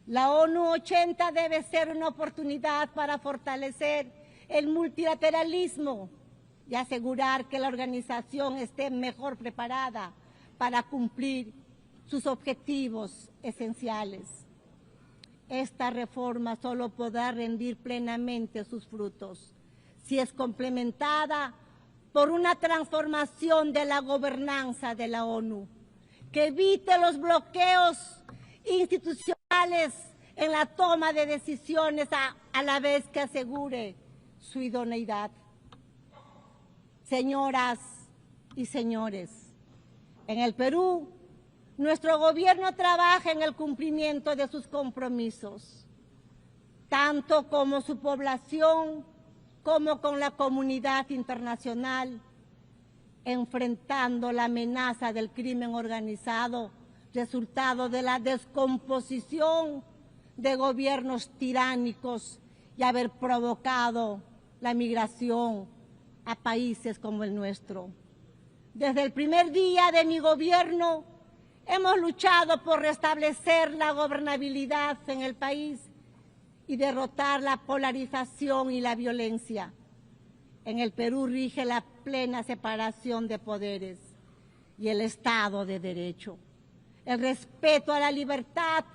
Speaker 10: La ONU 80 debe ser una oportunidad para fortalecer el multilateralismo y asegurar que la organización esté mejor preparada para cumplir sus objetivos esenciales. Esta reforma solo podrá rendir plenamente sus frutos si es complementada por una transformación de la gobernanza de la ONU, que evite los bloqueos institucionales en la toma de decisiones a la vez que asegure su idoneidad. Señoras y señores, en el Perú, nuestro gobierno trabaja en el cumplimiento de sus compromisos, tanto como su población como con la comunidad internacional, enfrentando la amenaza del crimen organizado, resultado de la descomposición de gobiernos tiránicos y haber provocado la migración a países como el nuestro. Desde el primer día de mi gobierno hemos luchado por restablecer la gobernabilidad en el país y derrotar la polarización y la violencia. En el Perú rige la plena separación de poderes y el Estado de Derecho, el respeto a la libertad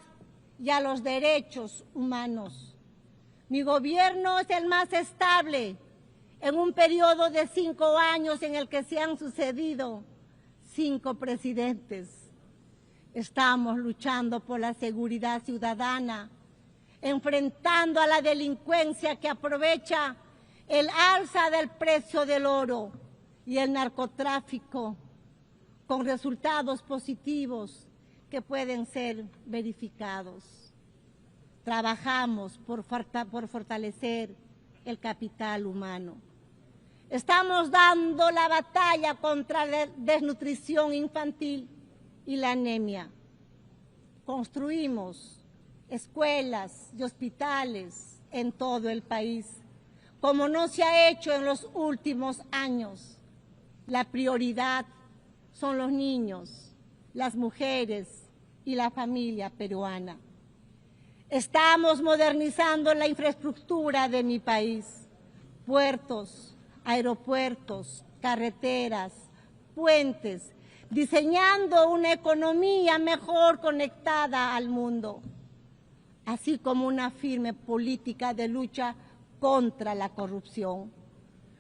Speaker 10: y a los derechos humanos. Mi gobierno es el más estable en un periodo de 5 años en el que se han sucedido 5 presidentes. Estamos luchando por la seguridad ciudadana, enfrentando a la delincuencia que aprovecha el alza del precio del oro y el narcotráfico, con resultados positivos que pueden ser verificados. Trabajamos por fortalecer el capital humano. Estamos dando la batalla contra la desnutrición infantil y la anemia. Construimos escuelas y hospitales en todo el país, como no se ha hecho en los últimos años. La prioridad son los niños, las mujeres y la familia peruana. Estamos modernizando la infraestructura de mi país, puertos, aeropuertos, carreteras, puentes, diseñando una economía mejor conectada al mundo, así como una firme política de lucha contra la corrupción.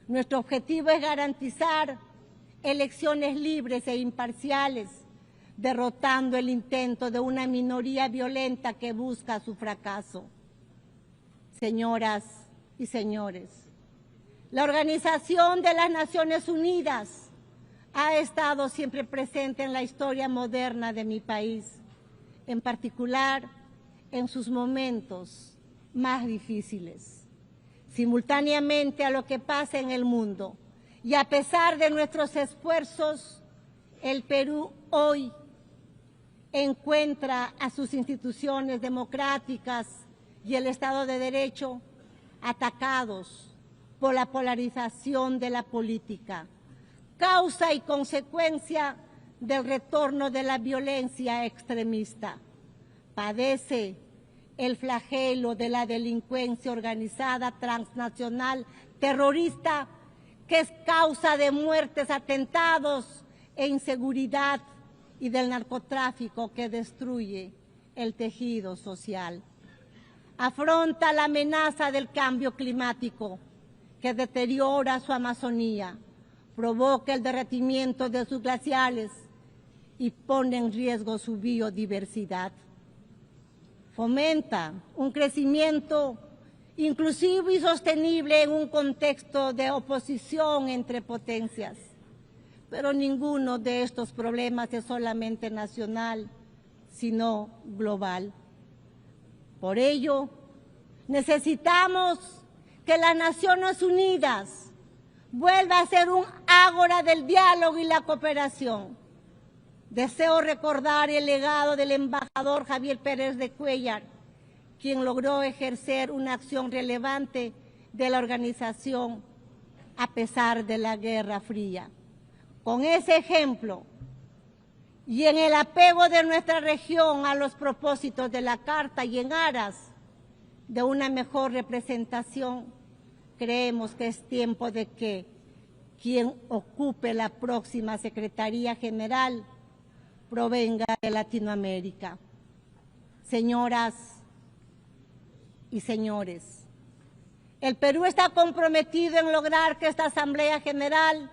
Speaker 10: Nuestro objetivo es garantizar elecciones libres e imparciales, derrotando el intento de una minoría violenta que busca su fracaso. Señoras y señores, la Organización de las Naciones Unidas ha estado siempre presente en la historia moderna de mi país, en particular en sus momentos más difíciles. Simultáneamente a lo que pasa en el mundo y a pesar de nuestros esfuerzos, el Perú hoy encuentra a sus instituciones democráticas y el Estado de Derecho atacados por la polarización de la política, causa y consecuencia del retorno de la violencia extremista. Padece el flagelo de la delincuencia organizada transnacional terrorista, que es causa de muertes, atentados e inseguridad, y del narcotráfico que destruye el tejido social. Afronta la amenaza del cambio climático, que deteriora su Amazonía, provoca el derretimiento de sus glaciares y pone en riesgo su biodiversidad. Fomenta un crecimiento inclusivo y sostenible en un contexto de oposición entre potencias. Pero ninguno de estos problemas es solamente nacional, sino global. Por ello, necesitamos que las Naciones Unidas vuelva a ser un ágora del diálogo y la cooperación. Deseo recordar el legado del embajador Javier Pérez de Cuéllar, quien logró ejercer una acción relevante de la organización a pesar de la Guerra Fría. Con ese ejemplo y en el apego de nuestra región a los propósitos de la Carta y en aras de una mejor representación, creemos que es tiempo de que quien ocupe la próxima Secretaría General provenga de Latinoamérica. Señoras y señores, el Perú está comprometido en lograr que esta Asamblea General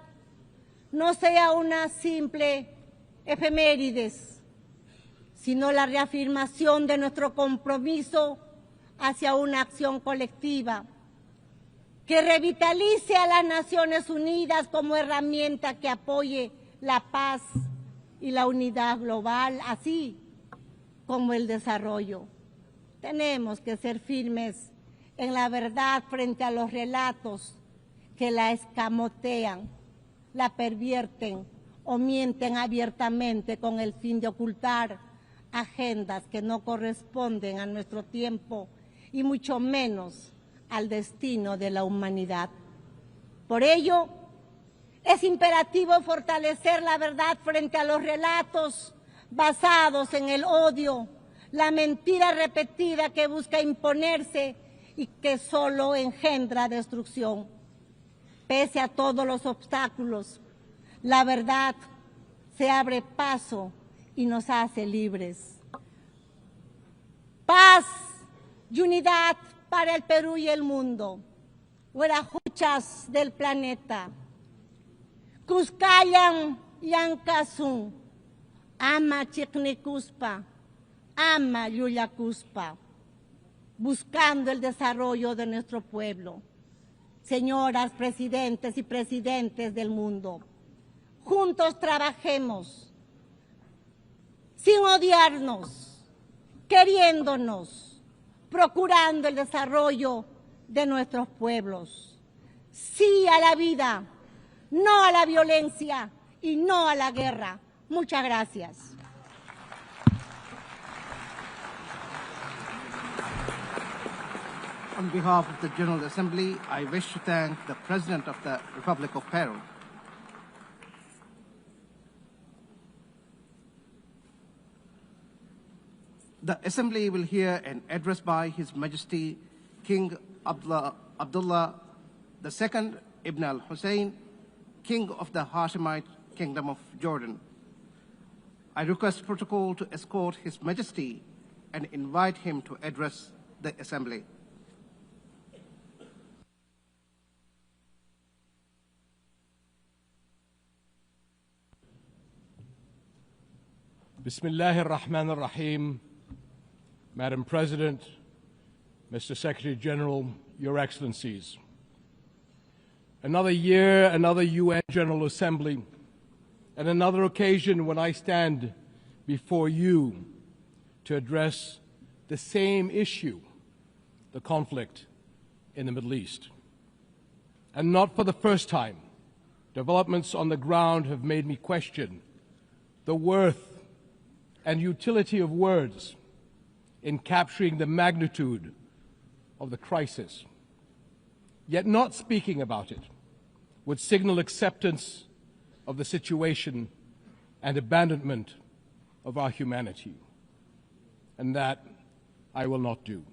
Speaker 10: no sea una simple efemérides, sino la reafirmación de nuestro compromiso hacia una acción colectiva que revitalice a las Naciones Unidas como herramienta que apoye la paz y la unidad global, así como el desarrollo. Tenemos que ser firmes en la verdad frente a los relatos que la escamotean, la pervierten o mienten abiertamente con el fin de ocultar agendas que no corresponden a nuestro tiempo y mucho menos al destino de la humanidad. Por ello, es imperativo fortalecer la verdad frente a los relatos basados en el odio, la mentira repetida que busca imponerse y que solo engendra destrucción. Pese a todos los obstáculos, la verdad se abre paso y nos hace libres. Paz y unidad para el Perú y el mundo. Huerajuchas del planeta. Cuscayan Yancasun. Ama Chicnicuspa. Ama Yuyacuspa. Buscando el desarrollo de nuestro pueblo. Señoras presidentes y presidentes del mundo, juntos trabajemos. sin odiarnos, queriéndonos, procurando el desarrollo de nuestros pueblos. Sí a la vida, no a la violencia y no a la guerra. Muchas gracias.
Speaker 9: On behalf of the General Assembly, I wish to thank the President of the Republic of Peru. The Assembly will hear an address by His Majesty King Abdullah II Ibn al-Hussein, King of the Hashemite Kingdom of Jordan. I request protocol to escort His Majesty and invite him to address the Assembly.
Speaker 11: Bismillahir Rahmanir Rahim. Madam President, Mr. Secretary General, Your Excellencies. Another year, another UN General Assembly, and another occasion when I stand before you to address the same issue, the conflict in the Middle East. And not for the first time, developments on the ground have made me question the worth and utility of words in capturing the magnitude of the crisis. Yet not speaking about it would signal acceptance of the situation and abandonment of our humanity. And that I will not do.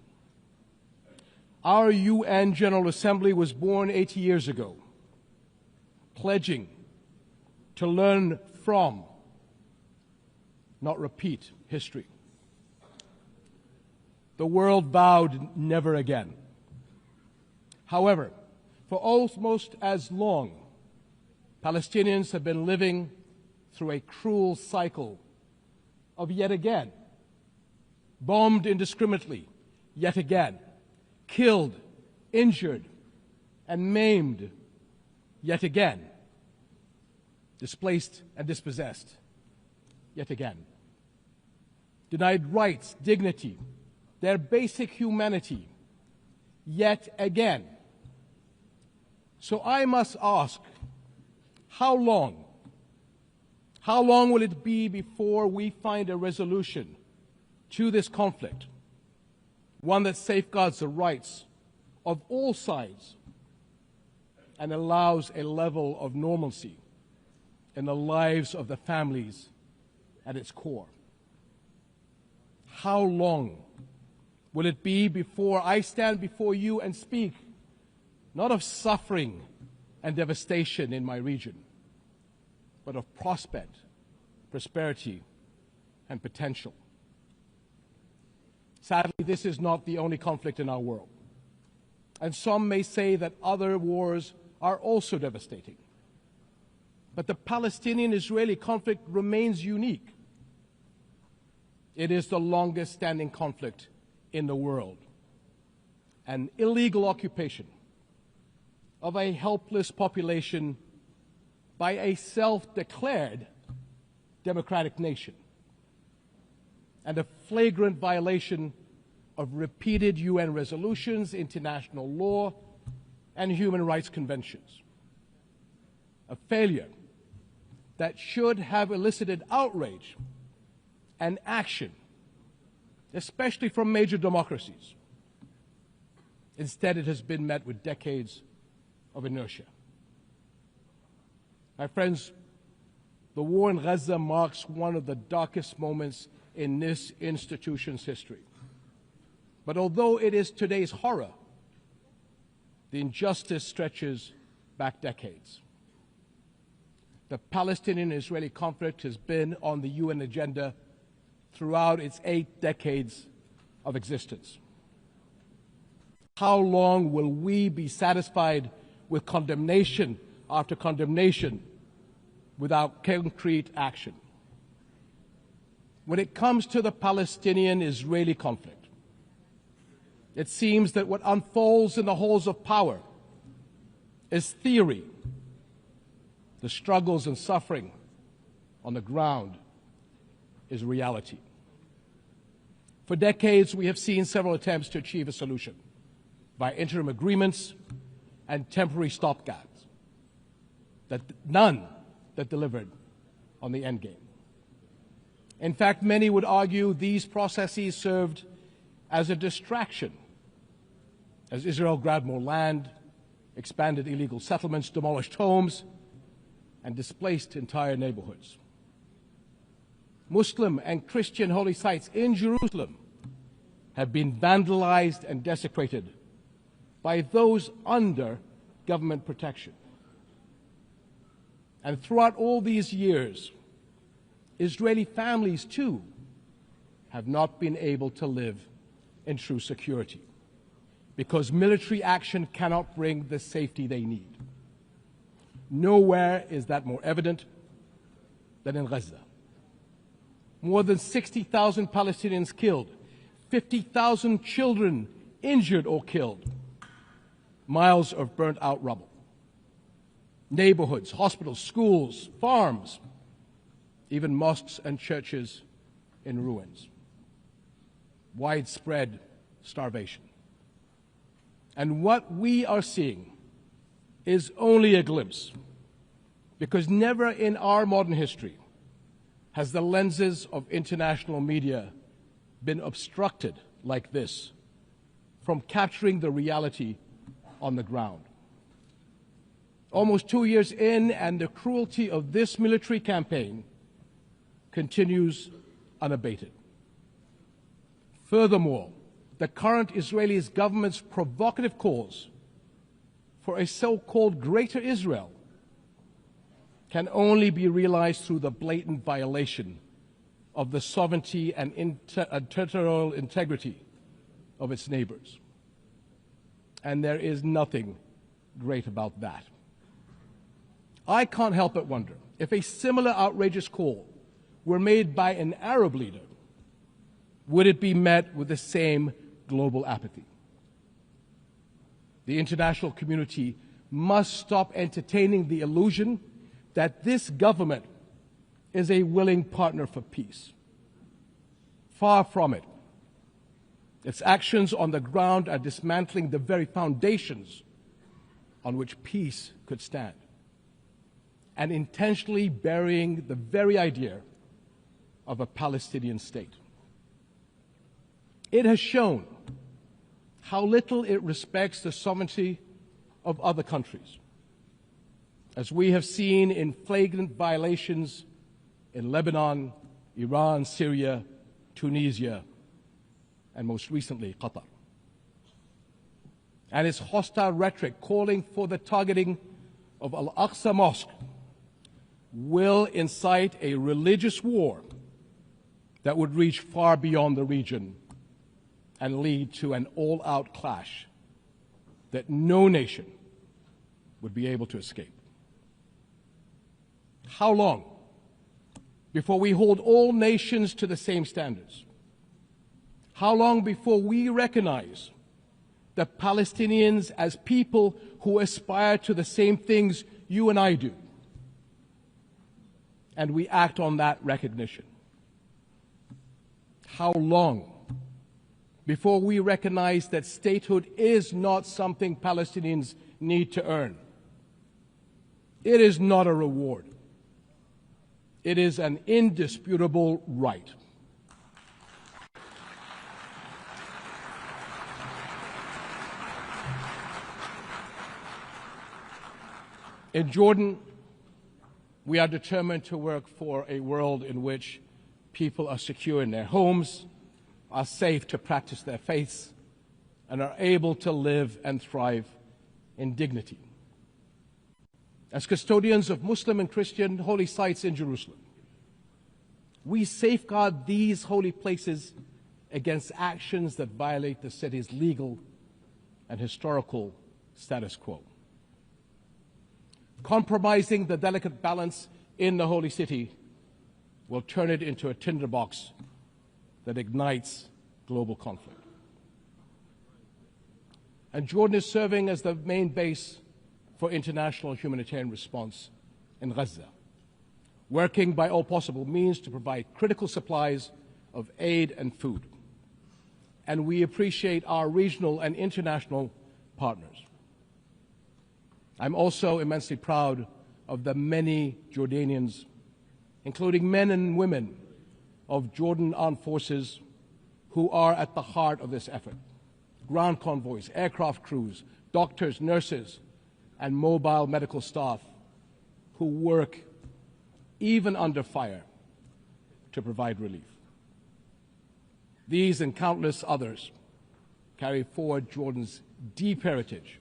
Speaker 11: Our UN General Assembly was born 80 years ago, pledging to learn from, not repeat, history. The world vowed never again. However, for almost as long, Palestinians have been living through a cruel cycle of yet again, bombed indiscriminately, yet again, killed, injured, and maimed, yet again, displaced and dispossessed, yet again, denied rights, dignity, their basic humanity, yet again. So I must ask, how long? How long will it be before we find a resolution to this conflict, one that safeguards the rights of all sides and allows a level of normalcy in the lives of the families at its core? How long will it be before I stand before you and speak not of suffering and devastation in my region, but of prospect, prosperity, and potential? Sadly, this is not the only conflict in our world. And some may say that other wars are also devastating. But the Palestinian-Israeli conflict remains unique. It is the longest standing conflict in the world. An illegal occupation of a helpless population by a self-declared democratic nation, and a flagrant violation of repeated UN resolutions, international law, and human rights conventions. A failure that should have elicited outrage and action, especially from major democracies. Instead, it has been met with decades of inertia. My friends, the war in Gaza marks one of the darkest moments in this institution's history. But although it is today's horror, the injustice stretches back decades. The Palestinian-Israeli conflict has been on the UN agenda throughout its 8 decades of existence. How long will we be satisfied with condemnation after condemnation without concrete action? When it comes to the Palestinian-Israeli conflict, it seems that what unfolds in the halls of power is theory. The struggles and suffering on the ground is reality. For decades, we have seen several attempts to achieve a solution by interim agreements and temporary stopgaps, none that delivered on the endgame. In fact, many would argue these processes served as a distraction, as Israel grabbed more land, expanded illegal settlements, demolished homes, and displaced entire neighborhoods. Muslim and Christian holy sites in Jerusalem have been vandalized and desecrated by those under government protection. And throughout all these years, Israeli families, too, have not been able to live in true security because military action cannot bring the safety they need. Nowhere is that more evident than in Gaza. More than 60,000 Palestinians killed, 50,000 children injured or killed, miles of burnt-out rubble. Neighborhoods, hospitals, schools, farms, even mosques and churches in ruins. Widespread starvation. And what we are seeing is only a glimpse, because never in our modern history has the lenses of international media been obstructed like this from capturing the reality on the ground. Almost 2 years in, and the cruelty of this military campaign continues unabated. Furthermore, the current Israeli government's provocative calls for a so-called Greater Israel can only be realized through the blatant violation of the sovereignty and territorial integrity of its neighbors. And there is nothing great about that. I can't help but wonder if a similar outrageous call were made by an Arab leader, would it be met with the same global apathy? The international community must stop entertaining the illusion that this government is a willing partner for peace. Far from it. Its actions on the ground are dismantling the very foundations on which peace could stand, and intentionally burying the very idea of a Palestinian state. It has shown how little it respects the sovereignty of other countries, as we have seen in flagrant violations in Lebanon, Iran, Syria, Tunisia, and most recently, Qatar. And its hostile rhetoric calling for the targeting of Al-Aqsa Mosque will incite a religious war that would reach far beyond the region and lead to an all-out clash that no nation would be able to escape. How long before we hold all nations to the same standards? How long before we recognize the Palestinians as people who aspire to the same things you and I do, and we act on that recognition? How long before we recognize that statehood is not something Palestinians need to earn? It is not a reward. It is an indisputable right. In Jordan, we are determined to work for a world in which people are secure in their homes, are safe to practice their faiths, and are able to live and thrive in dignity. As custodians of Muslim and Christian holy sites in Jerusalem, we safeguard these holy places against actions that violate the city's legal and historical status quo. Compromising the delicate balance in the holy city will turn it into a tinderbox that ignites global conflict. And Jordan is serving as the main base for international humanitarian response in Gaza, working by all possible means to provide critical supplies of aid and food. And we appreciate our regional and international partners. I'm also immensely proud of the many Jordanians, including men and women of Jordan Armed Forces, who are at the heart of this effort. Ground convoys, aircraft crews, doctors, nurses, and mobile medical staff who work even under fire to provide relief. These and countless others carry forward Jordan's deep heritage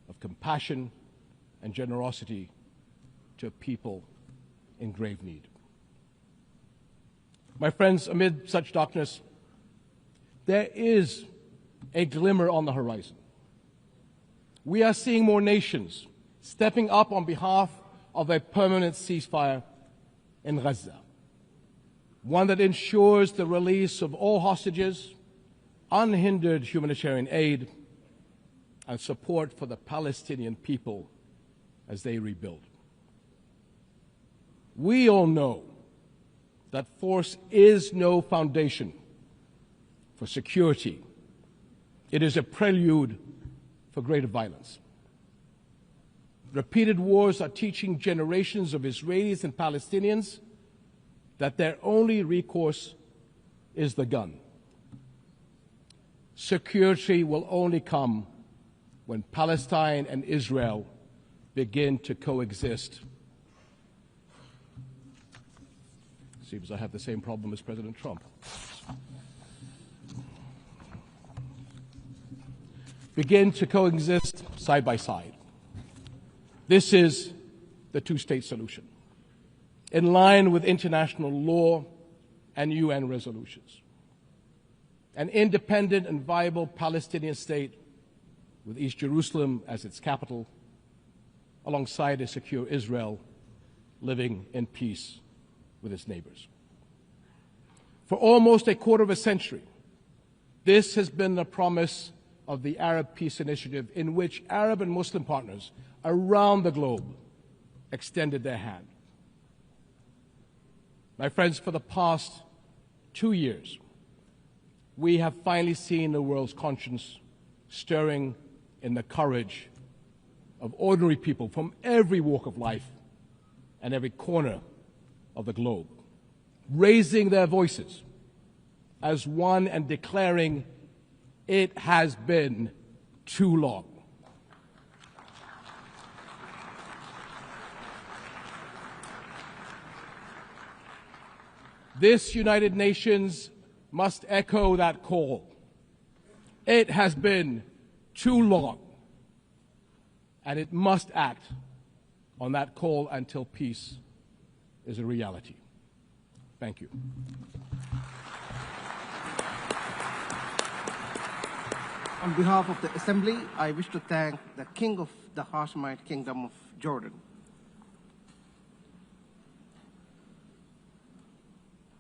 Speaker 11: of compassion and generosity to people in grave need. My friends, amid such darkness, there is a glimmer on the horizon. We are seeing more nations stepping up on behalf of a permanent ceasefire in Gaza, one that ensures the release of all hostages, unhindered humanitarian aid, and support for the Palestinian people as they rebuild. We all know that force is no foundation for security. It is a prelude for greater violence. Repeated wars are teaching generations of Israelis and Palestinians that their only recourse is the gun. Security will only come when Palestine and Israel begin to coexist. Seems I have the same problem as President Trump. Begin to coexist side by side. This is the two-state solution, in line with international law and UN resolutions. An independent and viable Palestinian state with East Jerusalem as its capital, alongside a secure Israel living in peace with its neighbors. For almost a quarter of a century, this has been the promise of the Arab Peace Initiative, in which Arab and Muslim partners around the globe extended their hand. My friends, for the past 2 years, we have finally seen the world's conscience stirring in the courage of ordinary people from every walk of life and every corner of the globe, raising their voices as one and declaring, "It has been too long." This United Nations must echo that call. It has been too long, and it must act on that call until peace is a reality. Thank you.
Speaker 9: On behalf of the Assembly, I wish to thank the King of the Hashemite Kingdom of Jordan.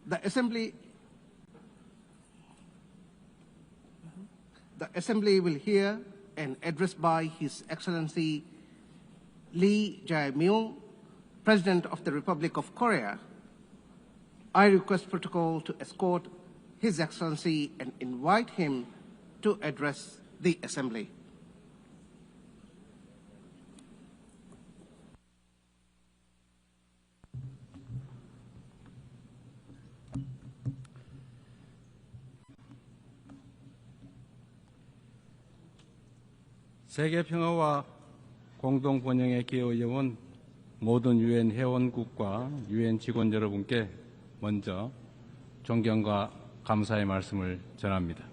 Speaker 9: The Assembly will hear an address by His Excellency Lee Jae-myung, President of the Republic of Korea. I request protocol to escort His Excellency and invite him to address the Assembly.
Speaker 12: 세계 평화와 공동 번영에 기여해온 모든 유엔 회원국과 유엔 직원 여러분께 먼저 존경과 감사의 말씀을 전합니다.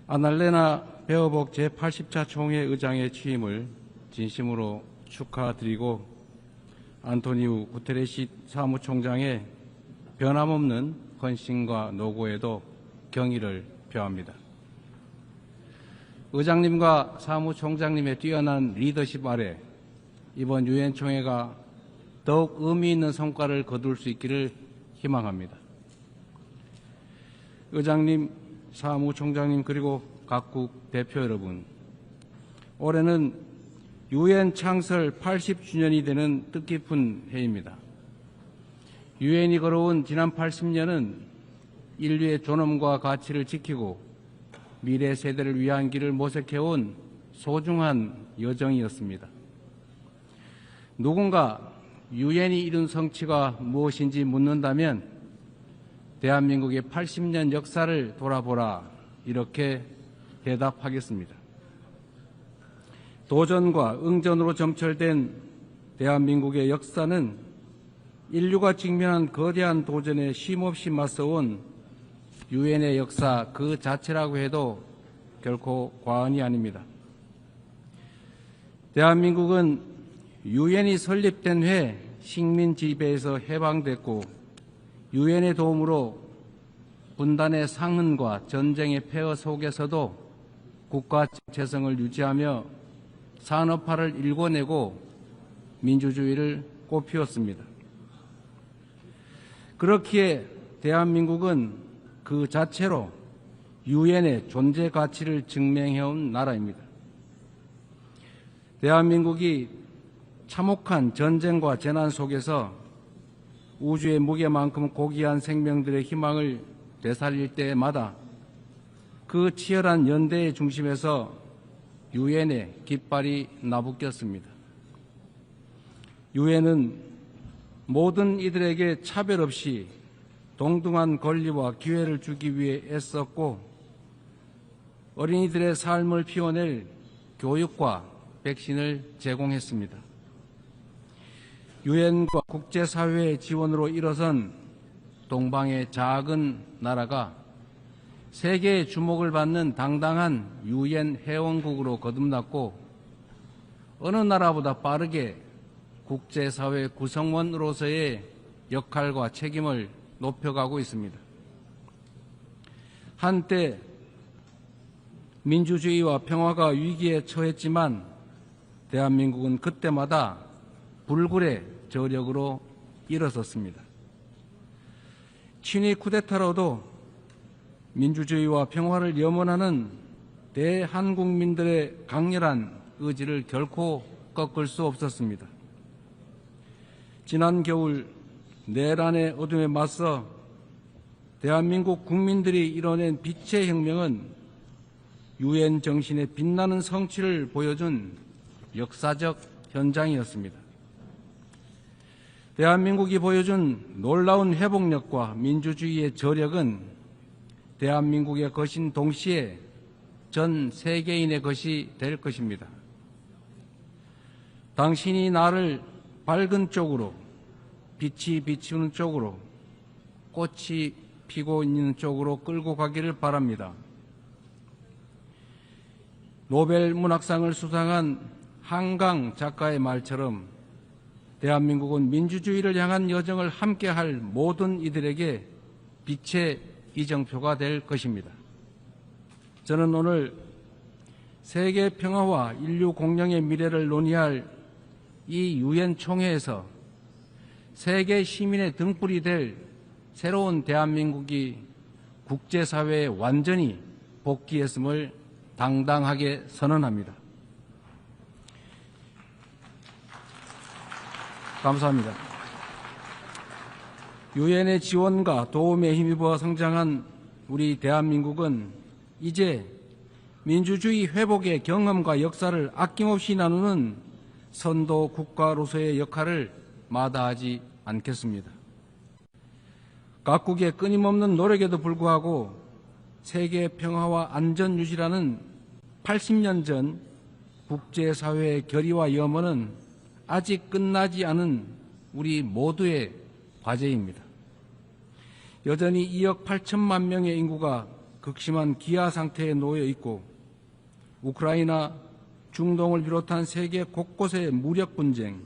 Speaker 12: 아날레나 베어복 제80차 총회 의장의 취임을 진심으로 축하드리고 안토니우 구테레시 사무총장의 변함없는 헌신과 노고에도 경의를 표합니다. 의장님과 사무총장님의 뛰어난 리더십 아래 이번 유엔 총회가 더욱 의미 있는 성과를 거둘 수 있기를 희망합니다. 의장님, 사무총장님 그리고 각국 대표 여러분, 올해는 유엔 창설 80주년이 되는 뜻깊은 해입니다. 유엔이 걸어온 지난 80년은 인류의 존엄과 가치를 지키고 미래 세대를 위한 길을 모색해온 소중한 여정이었습니다. 누군가 유엔이 이룬 성취가 무엇인지 묻는다면 대한민국의 80년 역사를 돌아보라 이렇게 대답하겠습니다. 도전과 응전으로 점철된 대한민국의 역사는 인류가 직면한 거대한 도전에 쉼없이 맞서온 유엔의 역사 그 자체라고 해도 결코 과언이 아닙니다. 대한민국은 유엔이 설립된 해에 식민 지배에서 해방됐고 유엔의 도움으로 분단의 상흔과 전쟁의 폐허 속에서도 국가 재성을 유지하며 산업화를 일궈내고 민주주의를 꽃피웠습니다. 그렇기에 대한민국은 그 자체로 유엔의 존재 가치를 증명해온 나라입니다. 대한민국이 참혹한 전쟁과 재난 속에서 우주의 무게만큼 고귀한 생명들의 희망을 되살릴 때마다 그 치열한 연대의 중심에서 유엔의 깃발이 나부꼈습니다. 유엔은 모든 이들에게 차별 없이 동등한 권리와 기회를 주기 위해 애썼고 어린이들의 삶을 피워낼 교육과 백신을 제공했습니다. 유엔과 국제사회의 지원으로 일어선 동방의 작은 나라가 세계의 주목을 받는 당당한 유엔 회원국으로 거듭났고 어느 나라보다 빠르게 국제사회 구성원으로서의 역할과 책임을 높여가고 있습니다. 한때 민주주의와 평화가 위기에 처했지만 대한민국은 그때마다 불굴의 저력으로 일어섰습니다. 친위 쿠데타로도 민주주의와 평화를 염원하는 대한국민들의 강렬한 의지를 결코 꺾을 수 없었습니다. 지난 겨울 내란의 어둠에 맞서 대한민국 국민들이 이뤄낸 빛의 혁명은 유엔 정신의 빛나는 성취를 보여준 역사적 현장이었습니다. 대한민국이 보여준 놀라운 회복력과 민주주의의 저력은 대한민국의 것인 동시에 전 세계인의 것이 될 것입니다. 당신이 나를 밝은 쪽으로, 빛이 비추는 쪽으로, 꽃이 피고 있는 쪽으로 끌고 가기를 바랍니다. 노벨 문학상을 수상한 한강 작가의 말처럼 대한민국은 민주주의를 향한 여정을 함께할 모든 이들에게 빛의 이정표가 될 것입니다. 저는 오늘 세계 평화와 인류 공영의 미래를 논의할 이 유엔 총회에서 세계 시민의 등불이 될 새로운 대한민국이 국제사회에 완전히 복귀했음을 당당하게 선언합니다. 감사합니다. 유엔의 지원과 도움에 힘입어 성장한 우리 대한민국은 이제 민주주의 회복의 경험과 역사를 아낌없이 나누는 선도 국가로서의 역할을 마다하지 않겠습니다. 각국의 끊임없는 노력에도 불구하고 세계 평화와 안전 유지라는 80년 전 국제사회의 결의와 염원은 아직 끝나지 않은 우리 모두의 과제입니다. 여전히 2억 8천만 명의 인구가 극심한 기아 상태에 놓여 있고 우크라이나, 중동을 비롯한 세계 곳곳의 무력 분쟁,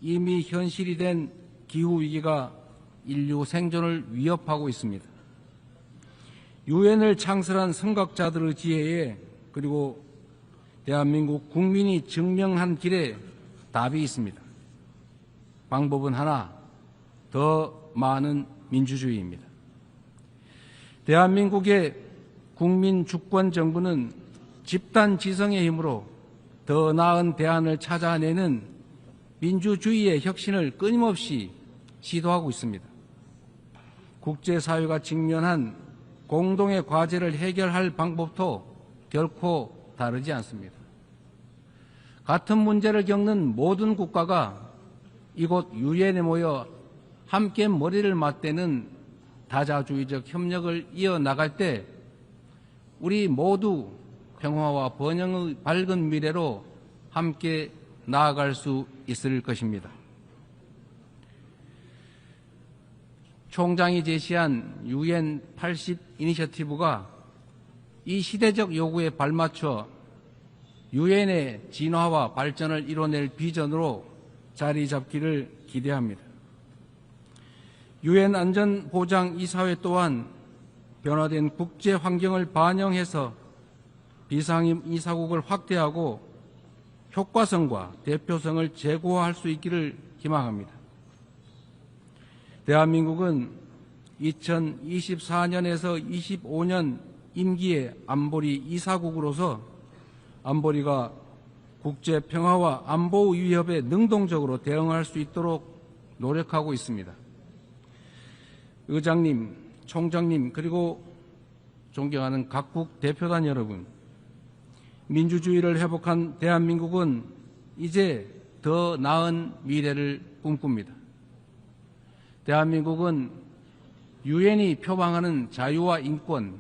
Speaker 12: 이미 현실이 된 기후위기가 인류 생존을 위협하고 있습니다. 유엔을 창설한 선각자들의 지혜에 그리고 대한민국 국민이 증명한 길에 답이 있습니다. 방법은 하나, 더 많은 민주주의입니다. 대한민국의 국민 주권 정부는 집단 지성의 힘으로 더 나은 대안을 찾아내는 민주주의의 혁신을 끊임없이 시도하고 있습니다. 국제사회가 직면한 공동의 과제를 해결할 방법도 결코 다르지 않습니다. 같은 문제를 겪는 모든 국가가 이곳 유엔에 모여 함께 머리를 맞대는 다자주의적 협력을 이어나갈 때 우리 모두 평화와 번영의 밝은 미래로 함께 나아갈 수 있을 것입니다. 총장이 제시한 UN 80 이니셔티브가 이 시대적 요구에 발맞춰 유엔의 진화와 발전을 이뤄낼 비전으로 자리 잡기를 기대합니다. 유엔 안전보장이사회 또한 변화된 국제 환경을 반영해서 비상임 이사국을 확대하고 효과성과 대표성을 제고할 수 있기를 희망합니다. 대한민국은 2024년에서 25년 임기의 안보리 이사국으로서 안보리가 국제 평화와 안보 위협에 능동적으로 대응할 수 있도록 노력하고 있습니다. 의장님, 총장님, 그리고 존경하는 각국 대표단 여러분, 민주주의를 회복한 대한민국은 이제 더 나은 미래를 꿈꿉니다. 대한민국은 유엔이 표방하는 자유와 인권,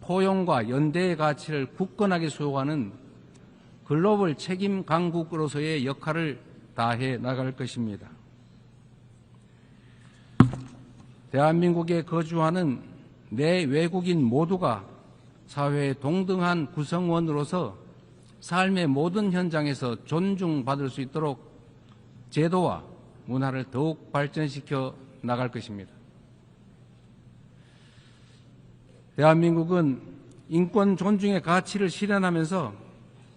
Speaker 12: 포용과 연대의 가치를 굳건하게 수호하는 글로벌 책임 강국으로서의 역할을 다해 나갈 것입니다. 대한민국에 거주하는 내 외국인 모두가 사회의 동등한 구성원으로서 삶의 모든 현장에서 존중받을 수 있도록 제도와 문화를 더욱 발전시켜 나갈 것입니다. 대한민국은 인권 존중의 가치를 실현하면서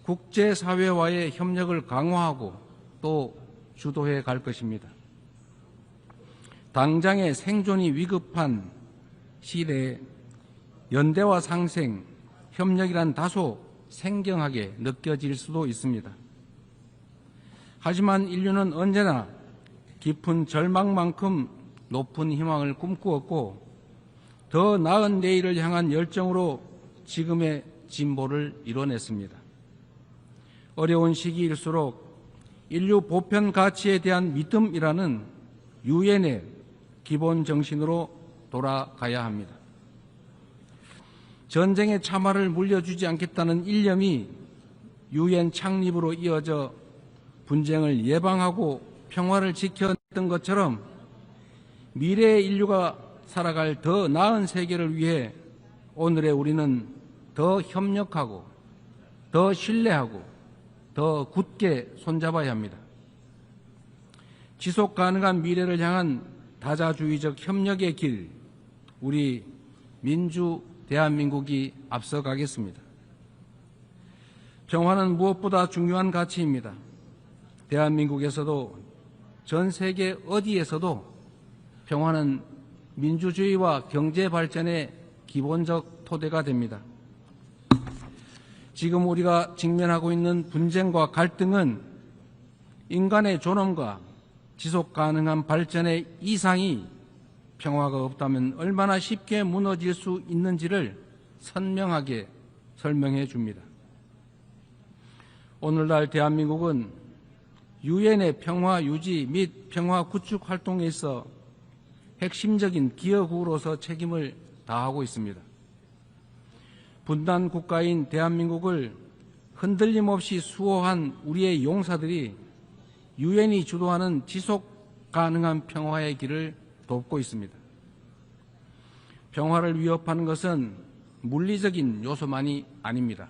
Speaker 12: 국제사회와의 협력을 강화하고 또 주도해 갈 것입니다. 당장의 생존이 위급한 시대에 연대와 상생, 협력이란 다소 생경하게 느껴질 수도 있습니다. 하지만 인류는 언제나 깊은 절망만큼 높은 희망을 꿈꾸었고 더 나은 내일을 향한 열정으로 지금의 진보를 이뤄냈습니다. 어려운 시기일수록 인류 보편 가치에 대한 믿음이라는 유엔의 기본 정신으로 돌아가야 합니다. 전쟁의 참화를 물려주지 않겠다는 일념이 유엔 창립으로 이어져 분쟁을 예방하고 평화를 지켜냈던 것처럼 미래의 인류가 살아갈 더 나은 세계를 위해 오늘의 우리는 더 협력하고 더 신뢰하고 더 굳게 손잡아야 합니다. 지속 가능한 미래를 향한 다자주의적 협력의 길, 우리 민주 대한민국이 앞서가겠습니다. 평화는 무엇보다 중요한 가치입니다. 대한민국에서도 전 세계 어디에서도 평화는 민주주의와 경제 발전의 기본적 토대가 됩니다. 지금 우리가 직면하고 있는 분쟁과 갈등은 인간의 존엄과 지속 가능한 발전의 이상이 평화가 없다면 얼마나 쉽게 무너질 수 있는지를 선명하게 설명해 줍니다. 오늘날 대한민국은 유엔의 평화 유지 및 평화 구축 활동에 있어 핵심적인 기여국으로서 책임을 다하고 있습니다. 분단 국가인 대한민국을 흔들림 없이 수호한 우리의 용사들이 유엔이 주도하는 지속 가능한 평화의 길을 돕고 있습니다. 평화를 위협하는 것은 물리적인 요소만이 아닙니다.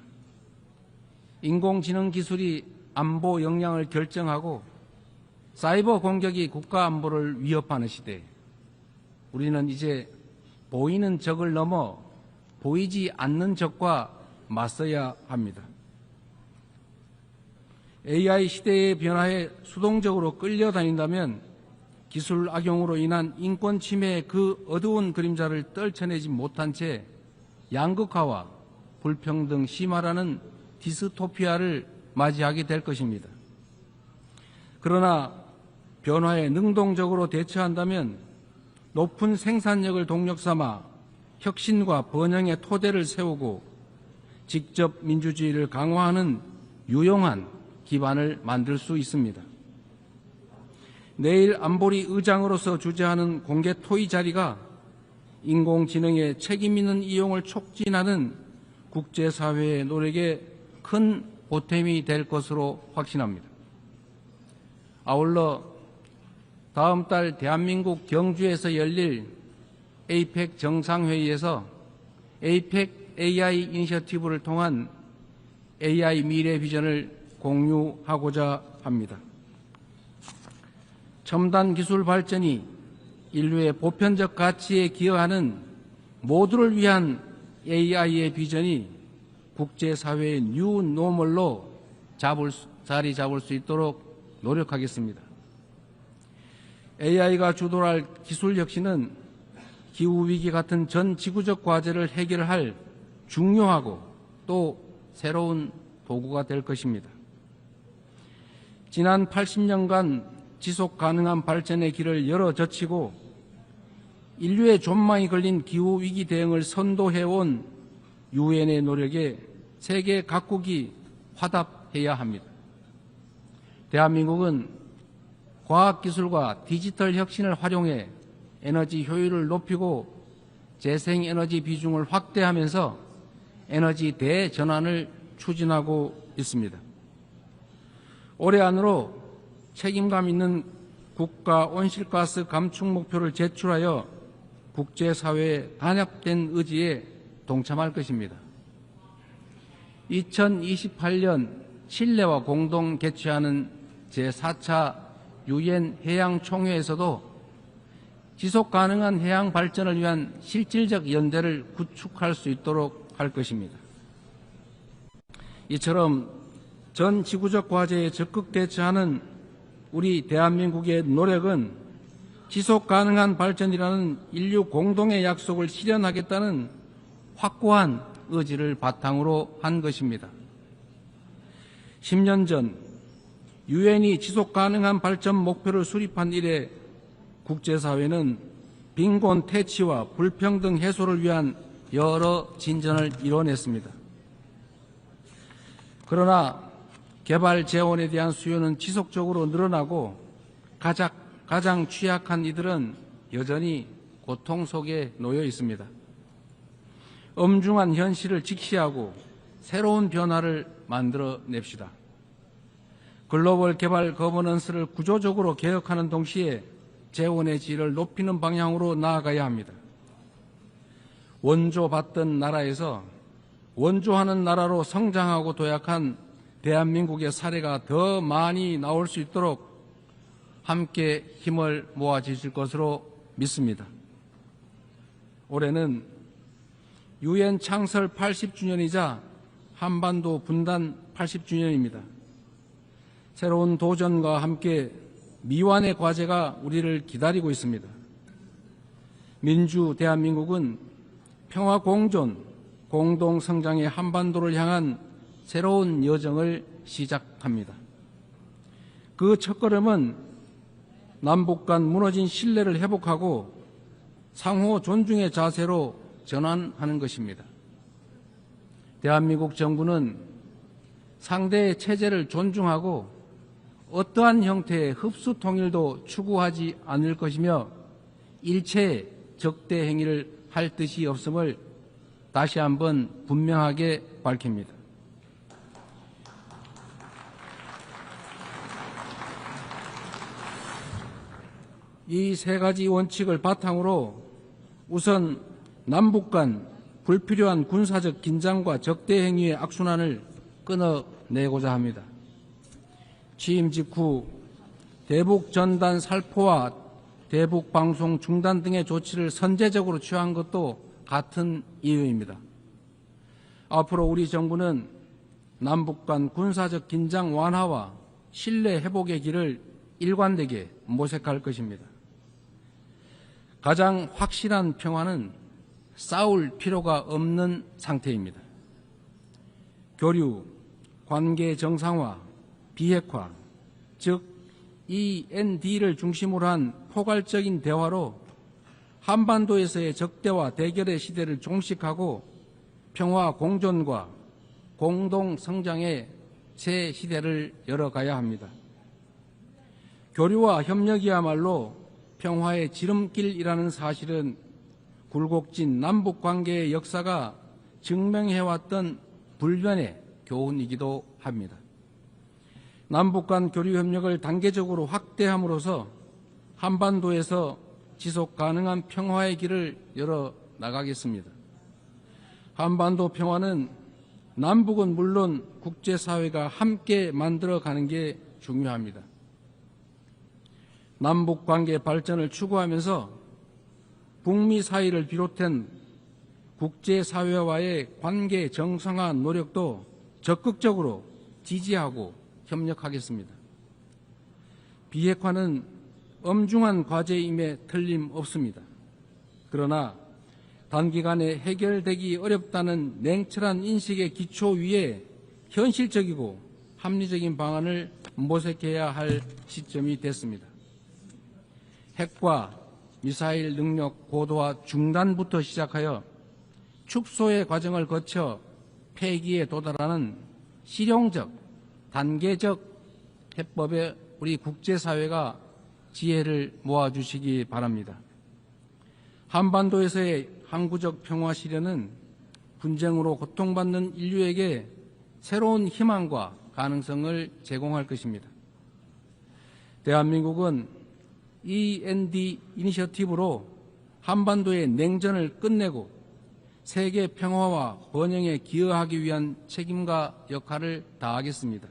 Speaker 12: 인공지능 기술이 안보 역량을 결정하고 사이버 공격이 국가 안보를 위협하는 시대, 우리는 이제 보이는 적을 넘어 보이지 않는 적과 맞서야 합니다. AI 시대의 변화에 수동적으로 끌려다닌다면 기술 악용으로 인한 인권 침해의 그 어두운 그림자를 떨쳐내지 못한 채 양극화와 불평등 심화라는 디스토피아를 맞이하게 될 것입니다. 그러나 변화에 능동적으로 대처한다면 높은 생산력을 동력 삼아 혁신과 번영의 토대를 세우고 직접 민주주의를 강화하는 유용한 기반을 만들 수 있습니다. 내일 안보리 의장으로서 주재하는 공개 토의 자리가 인공지능의 책임 있는 이용을 촉진하는 국제사회의 노력에 큰 보탬이 될 것으로 확신합니다. 아울러 다음 달 대한민국 경주에서 열릴 APEC 정상회의에서 APEC AI 이니셔티브를 통한 AI 미래 비전을 공유하고자 합니다. 첨단 기술 발전이 인류의 보편적 가치에 기여하는 모두를 위한 AI의 비전이 국제사회의 뉴노멀로 자리 잡을 수 있도록 노력하겠습니다. AI가 주도할 기술 혁신은 기후위기 같은 전 지구적 과제를 해결할 중요하고 또 새로운 도구가 될 것입니다. 지난 80년간 지속 가능한 발전의 길을 열어젖히고 인류의 존망이 걸린 기후위기 대응을 선도해온 유엔의 노력에 세계 각국이 화답해야 합니다. 대한민국은 과학기술과 디지털 혁신을 활용해 에너지 효율을 높이고 재생에너지 비중을 확대하면서 에너지 대전환을 추진하고 있습니다. 올해 안으로 책임감 있는 국가 온실가스 감축 목표를 제출하여 국제사회의 단합된 의지에 동참할 것입니다. 2028년 칠레와 공동 개최하는 제4차 유엔 해양총회에서도 지속가능한 해양 발전을 위한 실질적 연대를 구축할 수 있도록 할 것입니다. 이처럼 전 지구적 과제에 적극 대처하는 우리 대한민국의 노력은 지속가능한 발전이라는 인류 공동의 약속을 실현하겠다는 확고한 의지를 바탕으로 한 것입니다. 10년 전 유엔이 지속가능한 발전 목표를 수립한 이래 국제사회는 빈곤 퇴치와 불평등 해소를 위한 여러 진전을 이뤄냈습니다. 그러나 개발 재원에 대한 수요는 지속적으로 늘어나고 가장 취약한 이들은 여전히 고통 속에 놓여 있습니다. 엄중한 현실을 직시하고 새로운 변화를 만들어냅시다. 글로벌 개발 거버넌스를 구조적으로 개혁하는 동시에 재원의 질을 높이는 방향으로 나아가야 합니다. 원조받던 나라에서 원조하는 나라로 성장하고 도약한 대한민국의 사례가 더 많이 나올 수 있도록 함께 힘을 모아주실 것으로 믿습니다. 올해는 유엔 창설 80주년이자 한반도 분단 80주년입니다. 새로운 도전과 함께 미완의 과제가 우리를 기다리고 있습니다. 민주 대한민국은 평화 공존, 공동 성장의 한반도를 향한 새로운 여정을 시작합니다. 그 첫걸음은 남북 간 무너진 신뢰를 회복하고 상호 존중의 자세로 전환하는 것입니다. 대한민국 정부는 상대의 체제를 존중하고 어떠한 형태의 흡수 통일도 추구하지 않을 것이며 일체의 적대 행위를 할 뜻이 없음을 다시 한번 분명하게 밝힙니다. 이 세 가지 원칙을 바탕으로 우선 남북 간 불필요한 군사적 긴장과 적대 행위의 악순환을 끊어내고자 합니다. 취임 직후 대북 전단 살포와 대북 방송 중단 등의 조치를 선제적으로 취한 것도 같은 이유입니다. 앞으로 우리 정부는 남북 간 군사적 긴장 완화와 신뢰 회복의 길을 일관되게 모색할 것입니다. 가장 확실한 평화는 싸울 필요가 없는 상태입니다. 교류, 관계 정상화, 비핵화, 즉 END를 중심으로 한 포괄적인 대화로 한반도에서의 적대와 대결의 시대를 종식하고 평화 공존과 공동 성장의 새 시대를 열어가야 합니다. 교류와 협력이야말로 평화의 지름길이라는 사실은 굴곡진 남북관계의 역사가 증명해왔던 불변의 교훈이기도 합니다. 남북 간 교류 협력을 단계적으로 확대함으로써 한반도에서 지속 가능한 평화의 길을 열어 나가겠습니다. 한반도 평화는 남북은 물론 국제사회가 함께 만들어가는 게 중요합니다. 남북 관계 발전을 추구하면서 북미 사이를 비롯한 국제사회와의 관계 정상화 노력도 적극적으로 지지하고 협력하겠습니다. 비핵화는 엄중한 과제임에 틀림없습니다. 그러나 단기간에 해결되기 어렵다는 냉철한 인식의 기초 위에 현실적이고 합리적인 방안을 모색해야 할 시점이 됐습니다. 핵과 미사일 능력 고도화 중단부터 시작하여 축소의 과정을 거쳐 폐기에 도달하는 실용적, 단계적 해법에 우리 국제사회가 지혜를 모아주시기 바랍니다. 한반도에서의 항구적 평화 실현은 분쟁으로 고통받는 인류에게 새로운 희망과 가능성을 제공할 것입니다. 대한민국은 END 이니셔티브로 한반도의 냉전을 끝내고 세계 평화와 번영에 기여하기 위한 책임과 역할을 다하겠습니다.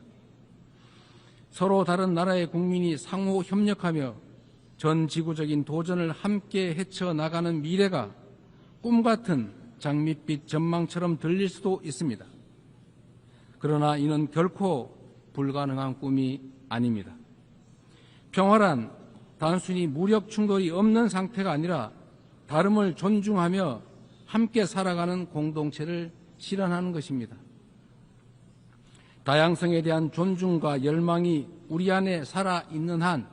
Speaker 12: 서로 다른 나라의 국민이 상호 협력하며 전 지구적인 도전을 함께 헤쳐나가는 미래가 꿈같은 장밋빛 전망처럼 들릴 수도 있습니다. 그러나 이는 결코 불가능한 꿈이 아닙니다. 평화란 단순히 무력 충돌이 없는 상태가 아니라 다름을 존중하며 함께 살아가는 공동체를 실현하는 것입니다. 다양성에 대한 존중과 열망이 우리 안에 살아있는 한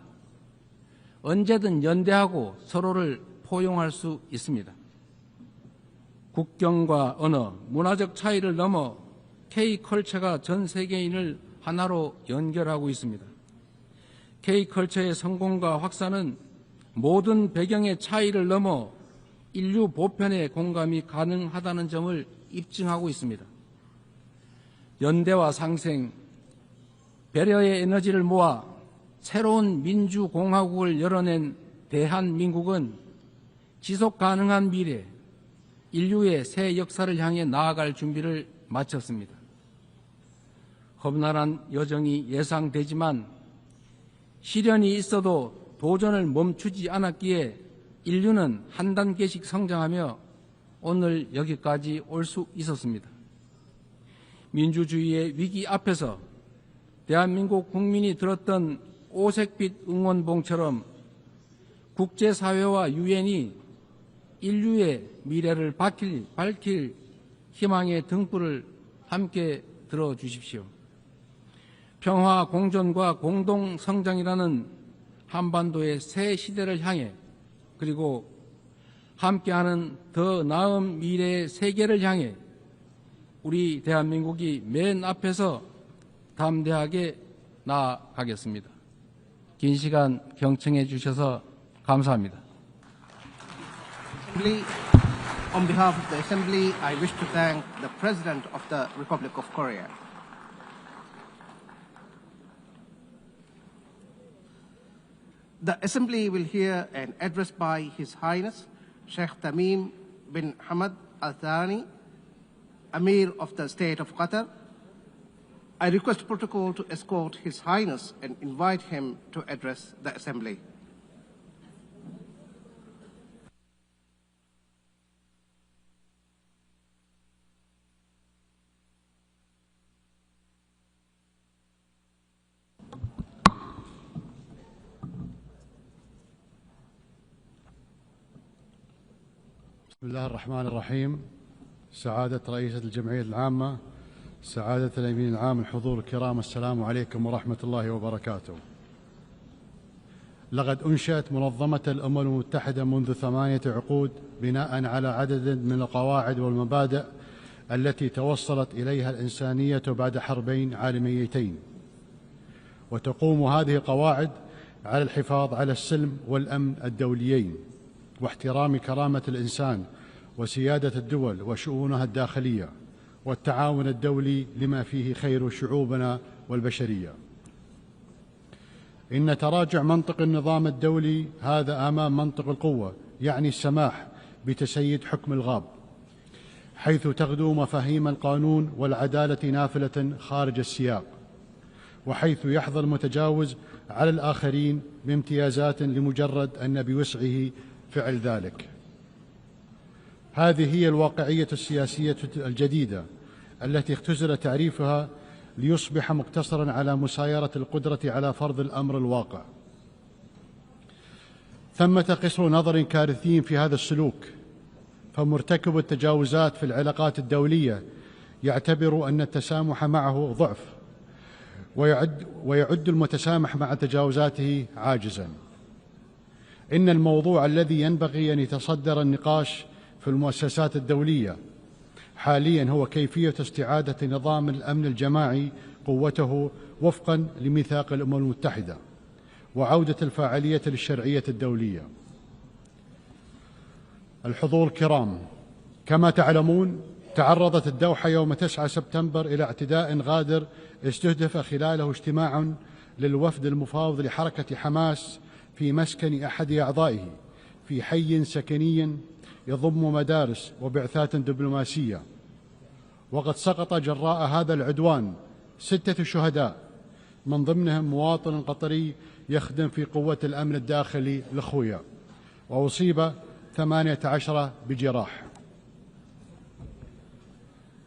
Speaker 12: 언제든 연대하고 서로를 포용할 수 있습니다. 국경과 언어, 문화적 차이를 넘어 K컬처가 전 세계인을 하나로 연결하고 있습니다. K컬처의 성공과 확산은 모든 배경의 차이를 넘어 인류 보편의 공감이 가능하다는 점을 입증하고 있습니다. 연대와 상생, 배려의 에너지를 모아 새로운 민주공화국을 열어낸 대한민국은 지속 가능한 미래, 인류의 새 역사를 향해 나아갈 준비를 마쳤습니다. 험난한 여정이 예상되지만 시련이 있어도 도전을 멈추지 않았기에 인류는 한 단계씩 성장하며 오늘 여기까지 올 수 있었습니다. 민주주의의 위기 앞에서 대한민국 국민이 들었던 오색빛 응원봉처럼 국제사회와 유엔이 인류의 미래를 밝힐 희망의 등불을 함께 들어주십시오. 평화 공존과 공동 성장이라는 한반도의 새 시대를 향해 그리고 함께하는 더 나은 미래의 세계를 향해 우리 대한민국이 맨 앞에서 담대하게 나아가겠습니다. 긴 시간 경청해 주셔서 감사합니다.
Speaker 9: On behalf of the Assembly, I wish to thank the President of the Republic of Korea. The Assembly will hear an address by His Highness Sheikh Tamim bin Hamad Al Thani, Amir of the State of Qatar. I request protocol to escort His Highness and invite him to address the Assembly.
Speaker 13: بسم الله الرحمن الرحيم. سعادة رئيسة الجمعية العامة سعادة الأمين العام، الحضور الكرام، السلام عليكم ورحمة الله وبركاته. لقد أنشأت منظمة الأمم المتحدة منذ 8 عقود بناء على عدد من القواعد والمبادئ التي توصلت إليها الإنسانية بعد حربين عالميتين، وتقوم هذه القواعد على الحفاظ على السلم والأمن الدوليين واحترام كرامة الإنسان وسيادة الدول وشؤونها الداخلية والتعاون الدولي لما فيه خير شعوبنا والبشرية. إن تراجع منطق النظام الدولي هذا أمام منطق القوة، يعني السماح بتسييد حكم الغاب، حيث تغدو مفاهيم القانون والعدالة نافلة خارج السياق، وحيث يحظى المتجاوز على الآخرين بامتيازات لمجرد أن بوسعه فعل ذلك. هذه هي الواقعية السياسية الجديدة التي اختزل تعريفها ليصبح مقتصرا على مسايرة القدرة على فرض الأمر الواقع. ثمة قصر نظر كارثي في هذا السلوك، فمرتكب التجاوزات في العلاقات الدولية يعتبر أن التسامح معه ضعف، ويعد المتسامح مع تجاوزاته عاجزا. إن الموضوع الذي ينبغي أن يتصدر النقاش في المؤسسات الدولية حاليا هو كيفية استعادة نظام الأمن الجماعي قوته وفقا لميثاق الأمم المتحدة، وعودة الفاعلية للشرعية الدولية. الحضور الكرام، كما تعلمون تعرضت الدوحة يوم 9 سبتمبر إلى اعتداء غادر استهدف خلاله اجتماع للوفد المفاوض لحركة حماس في مسكن أحد أعضائه في حي سكني يضم مدارس وبعثات دبلوماسية، وقد سقط جراء هذا العدوان 6 شهداء، من ضمنهم مواطن قطري يخدم في قوة الأمن الداخلي الأخوية، وأصيب 18 بجراح.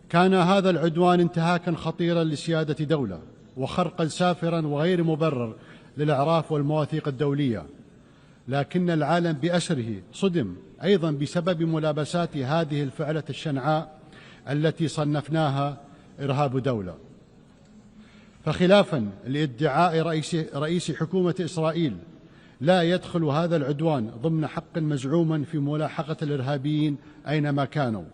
Speaker 13: كان هذا العدوان انتهاكا خطيرا لسيادة دولة وخرقا سافرا وغير مبرر للأعراف والمواثيق الدولية، لكن العالم بأسره صدم أيضا بسبب ملابسات هذه الفعلة الشنعاء التي صنفناها إرهاب دولة. فخلافا لادعاء رئيس حكومة إسرائيل، لا يدخل هذا العدوان ضمن حق مزعوما في ملاحقة الإرهابيين أينما كانوا،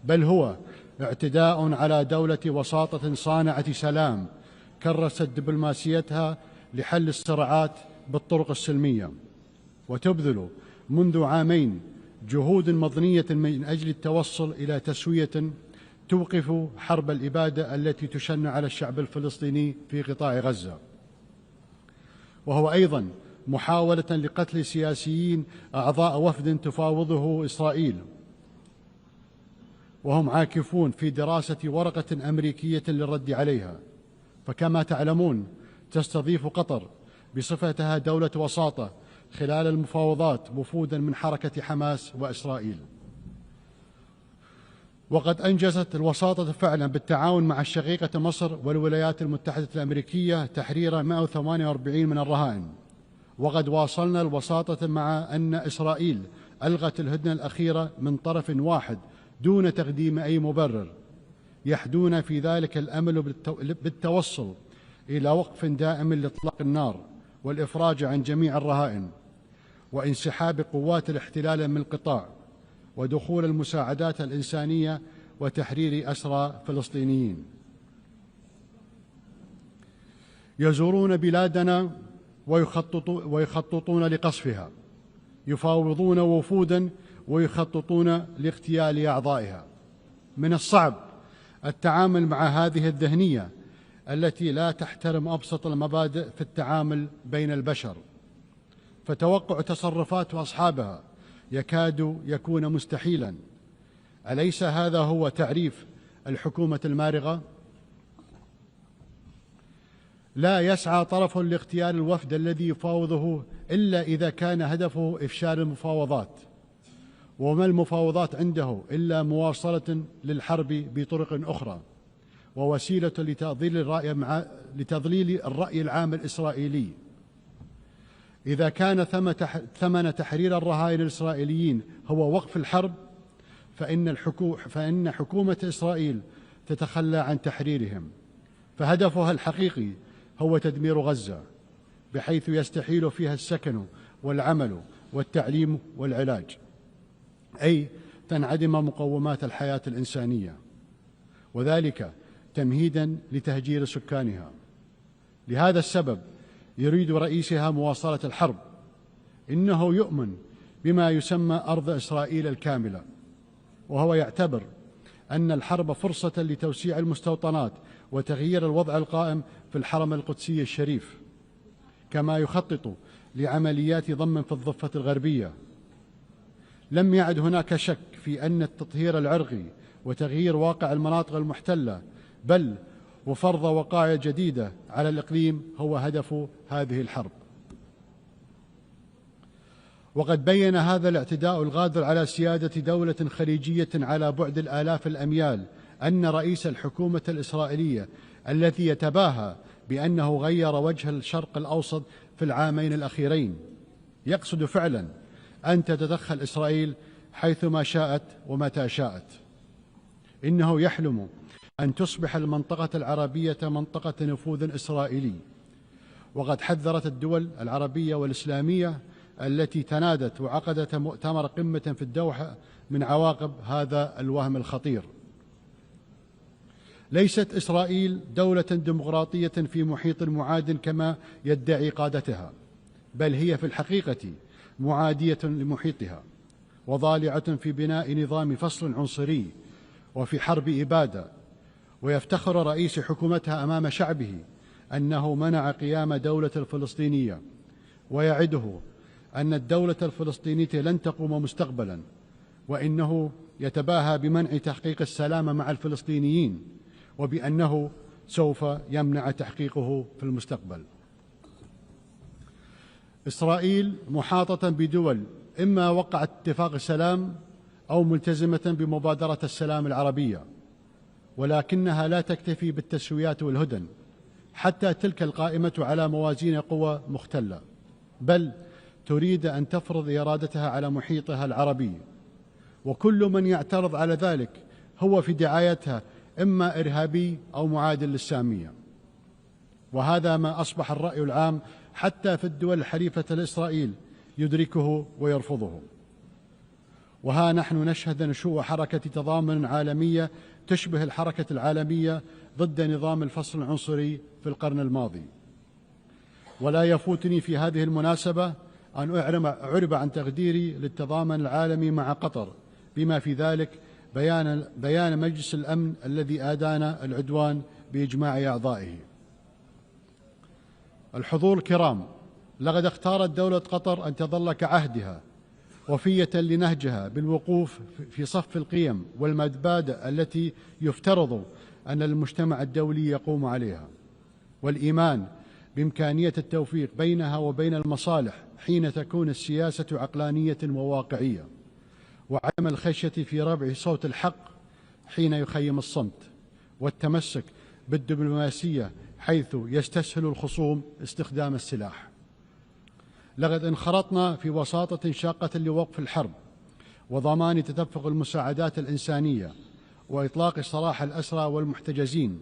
Speaker 13: بل هو اعتداء على دولة وساطة صانعة سلام كرست دبلوماسيتها لحل الصراعات بالطرق السلمية، وتبذل منذ عامين جهود مضنية من أجل التوصل إلى تسوية توقف حرب الإبادة التي تشن على الشعب الفلسطيني في قطاع غزة، وهو أيضا محاولة لقتل سياسيين أعضاء وفد تفاوضه إسرائيل، وهم عاكفون في دراسة ورقة أمريكية للرد عليها. فكما تعلمون تستضيف قطر بصفتها دولة وساطة خلال المفاوضات وفودا من حركة حماس وإسرائيل، وقد أنجزت الوساطة فعلا بالتعاون مع الشقيقة مصر والولايات المتحدة الأمريكية تحرير 148 من الرهائن. وقد واصلنا الوساطة مع أن إسرائيل ألغت الهدنة الأخيرة من طرف واحد دون تقديم أي مبرر، يحدون في ذلك الأمل بالتوصل إلى وقف دائم لإطلاق النار والإفراج عن جميع الرهائن وانسحاب قوات الاحتلال من القطاع ودخول المساعدات الإنسانية وتحرير أسرى فلسطينيين. يزورون بلادنا ويخططون لقصفها، يفاوضون وفودا ويخططون لاغتيال أعضائها. من الصعب التعامل مع هذه الذهنية التي لا تحترم أبسط المبادئ في التعامل بين البشر، فتوقع تصرفات أصحابها يكاد يكون مستحيلا. أليس هذا هو تعريف الحكومة المارغة؟ لا يسعى طرف لاغتيال الوفد الذي يفاوضه إلا إذا كان هدفه إفشال المفاوضات، وما المفاوضات عنده إلا مواصلة للحرب بطرق أخرى ووسيلة لتضليل الرأي العام الإسرائيلي. إذا كان ثمن تحرير الرهائن الإسرائيليين هو وقف الحرب، فإن حكومة إسرائيل تتخلى عن تحريرهم، فهدفها الحقيقي هو تدمير غزة، بحيث يستحيل فيها السكن والعمل والتعليم والعلاج، أي تنعدم مقومات الحياة الإنسانية، وذلك تمهيدا لتهجير سكانها. لهذا السبب يريد رئيسها مواصلة الحرب. إنه يؤمن بما يسمى أرض إسرائيل الكاملة، وهو يعتبر أن الحرب فرصة لتوسيع المستوطنات وتغيير الوضع القائم في الحرم القدسي الشريف، كما يخطط لعمليات ضم في الضفة الغربية. لم يعد هناك شك في أن التطهير العرقي وتغيير واقع المناطق المحتلة بل وفرض وقائع جديدة على الإقليم هو هدف هذه الحرب. وقد بين هذا الاعتداء الغادر على سيادة دولة خليجية على بعد الآلاف الأميال أن رئيس الحكومة الإسرائيلية الذي يتباهى بأنه غير وجه الشرق الأوسط في العامين الأخيرين يقصد فعلا أن تتدخل إسرائيل حيثما شاءت ومتى شاءت. إنه يحلم أن تصبح المنطقة العربية منطقة نفوذ إسرائيلي، وقد حذرت الدول العربية والإسلامية التي تنادت وعقدت مؤتمر قمة في الدوحة من عواقب هذا الوهم الخطير. ليست إسرائيل دولة ديمقراطية في محيط معاد كما يدعي قادتها، بل هي في الحقيقة معادية لمحيطها، وضالعة في بناء نظام فصل عنصري وفي حرب إبادة. ويفتخر رئيس حكومتها أمام شعبه أنه منع قيام دولة الفلسطينية، ويعده أن الدولة الفلسطينية لن تقوم مستقبلا، وإنه يتباهى بمنع تحقيق السلام مع الفلسطينيين، وبأنه سوف يمنع تحقيقه في المستقبل. إسرائيل محاطة بدول إما وقعت اتفاق السلام أو ملتزمة بمبادرة السلام العربية، ولكنها لا تكتفي بالتسويات والهدن، حتى تلك القائمة على موازين قوى مختلة، بل تريد أن تفرض إرادتها على محيطها العربي، وكل من يعترض على ذلك هو في دعايتها إما إرهابي أو معادل للسامية. وهذا ما أصبح الرأي العام حتى في الدول الحليفة لإسرائيل يدركه ويرفضه. وها نحن نشهد نشوء حركة تضامن عالمية تشبه الحركة العالمية ضد نظام الفصل العنصري في القرن الماضي. ولا يفوتني في هذه المناسبة أن أعرب عن تقديري للتضامن العالمي مع قطر، بما في ذلك بيان مجلس الأمن الذي أدان العدوان بإجماع أعضائه. الحضور الكرام، لقد اختارت دولة قطر أن تظل كعهدها وفية لنهجها بالوقوف في صف القيم والمبادئ التي يفترض أن المجتمع الدولي يقوم عليها، والإيمان بإمكانية التوفيق بينها وبين المصالح حين تكون السياسة عقلانية وواقعية، وعدم الخشية في رفع صوت الحق حين يخيم الصمت، والتمسك بالدبلوماسية حيث يستسهل الخصوم استخدام السلاح. لقد انخرطنا في وساطة شاقة لوقف الحرب وضمان تدفق المساعدات الإنسانية وإطلاق سراح الأسرى والمحتجزين،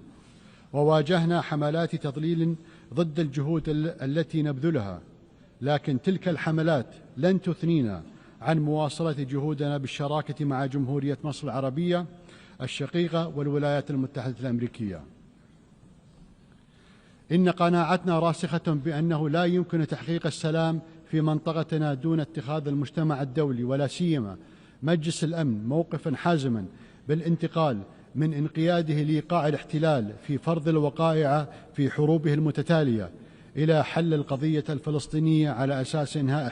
Speaker 13: وواجهنا حملات تضليل ضد الجهود التي نبذلها، لكن تلك الحملات لن تثنينا عن مواصلة جهودنا بالشراكة مع جمهورية مصر العربية الشقيقة والولايات المتحدة الأمريكية. إن قناعتنا راسخة بأنه لا يمكن تحقيق السلام في منطقتنا دون اتخاذ المجتمع الدولي ولا سيما مجلس الأمن موقفا حازما بالانتقال من انقياده لإيقاع الاحتلال في فرض الوقائع في حروبه المتتالية إلى حل القضية الفلسطينية على أساس إنهاء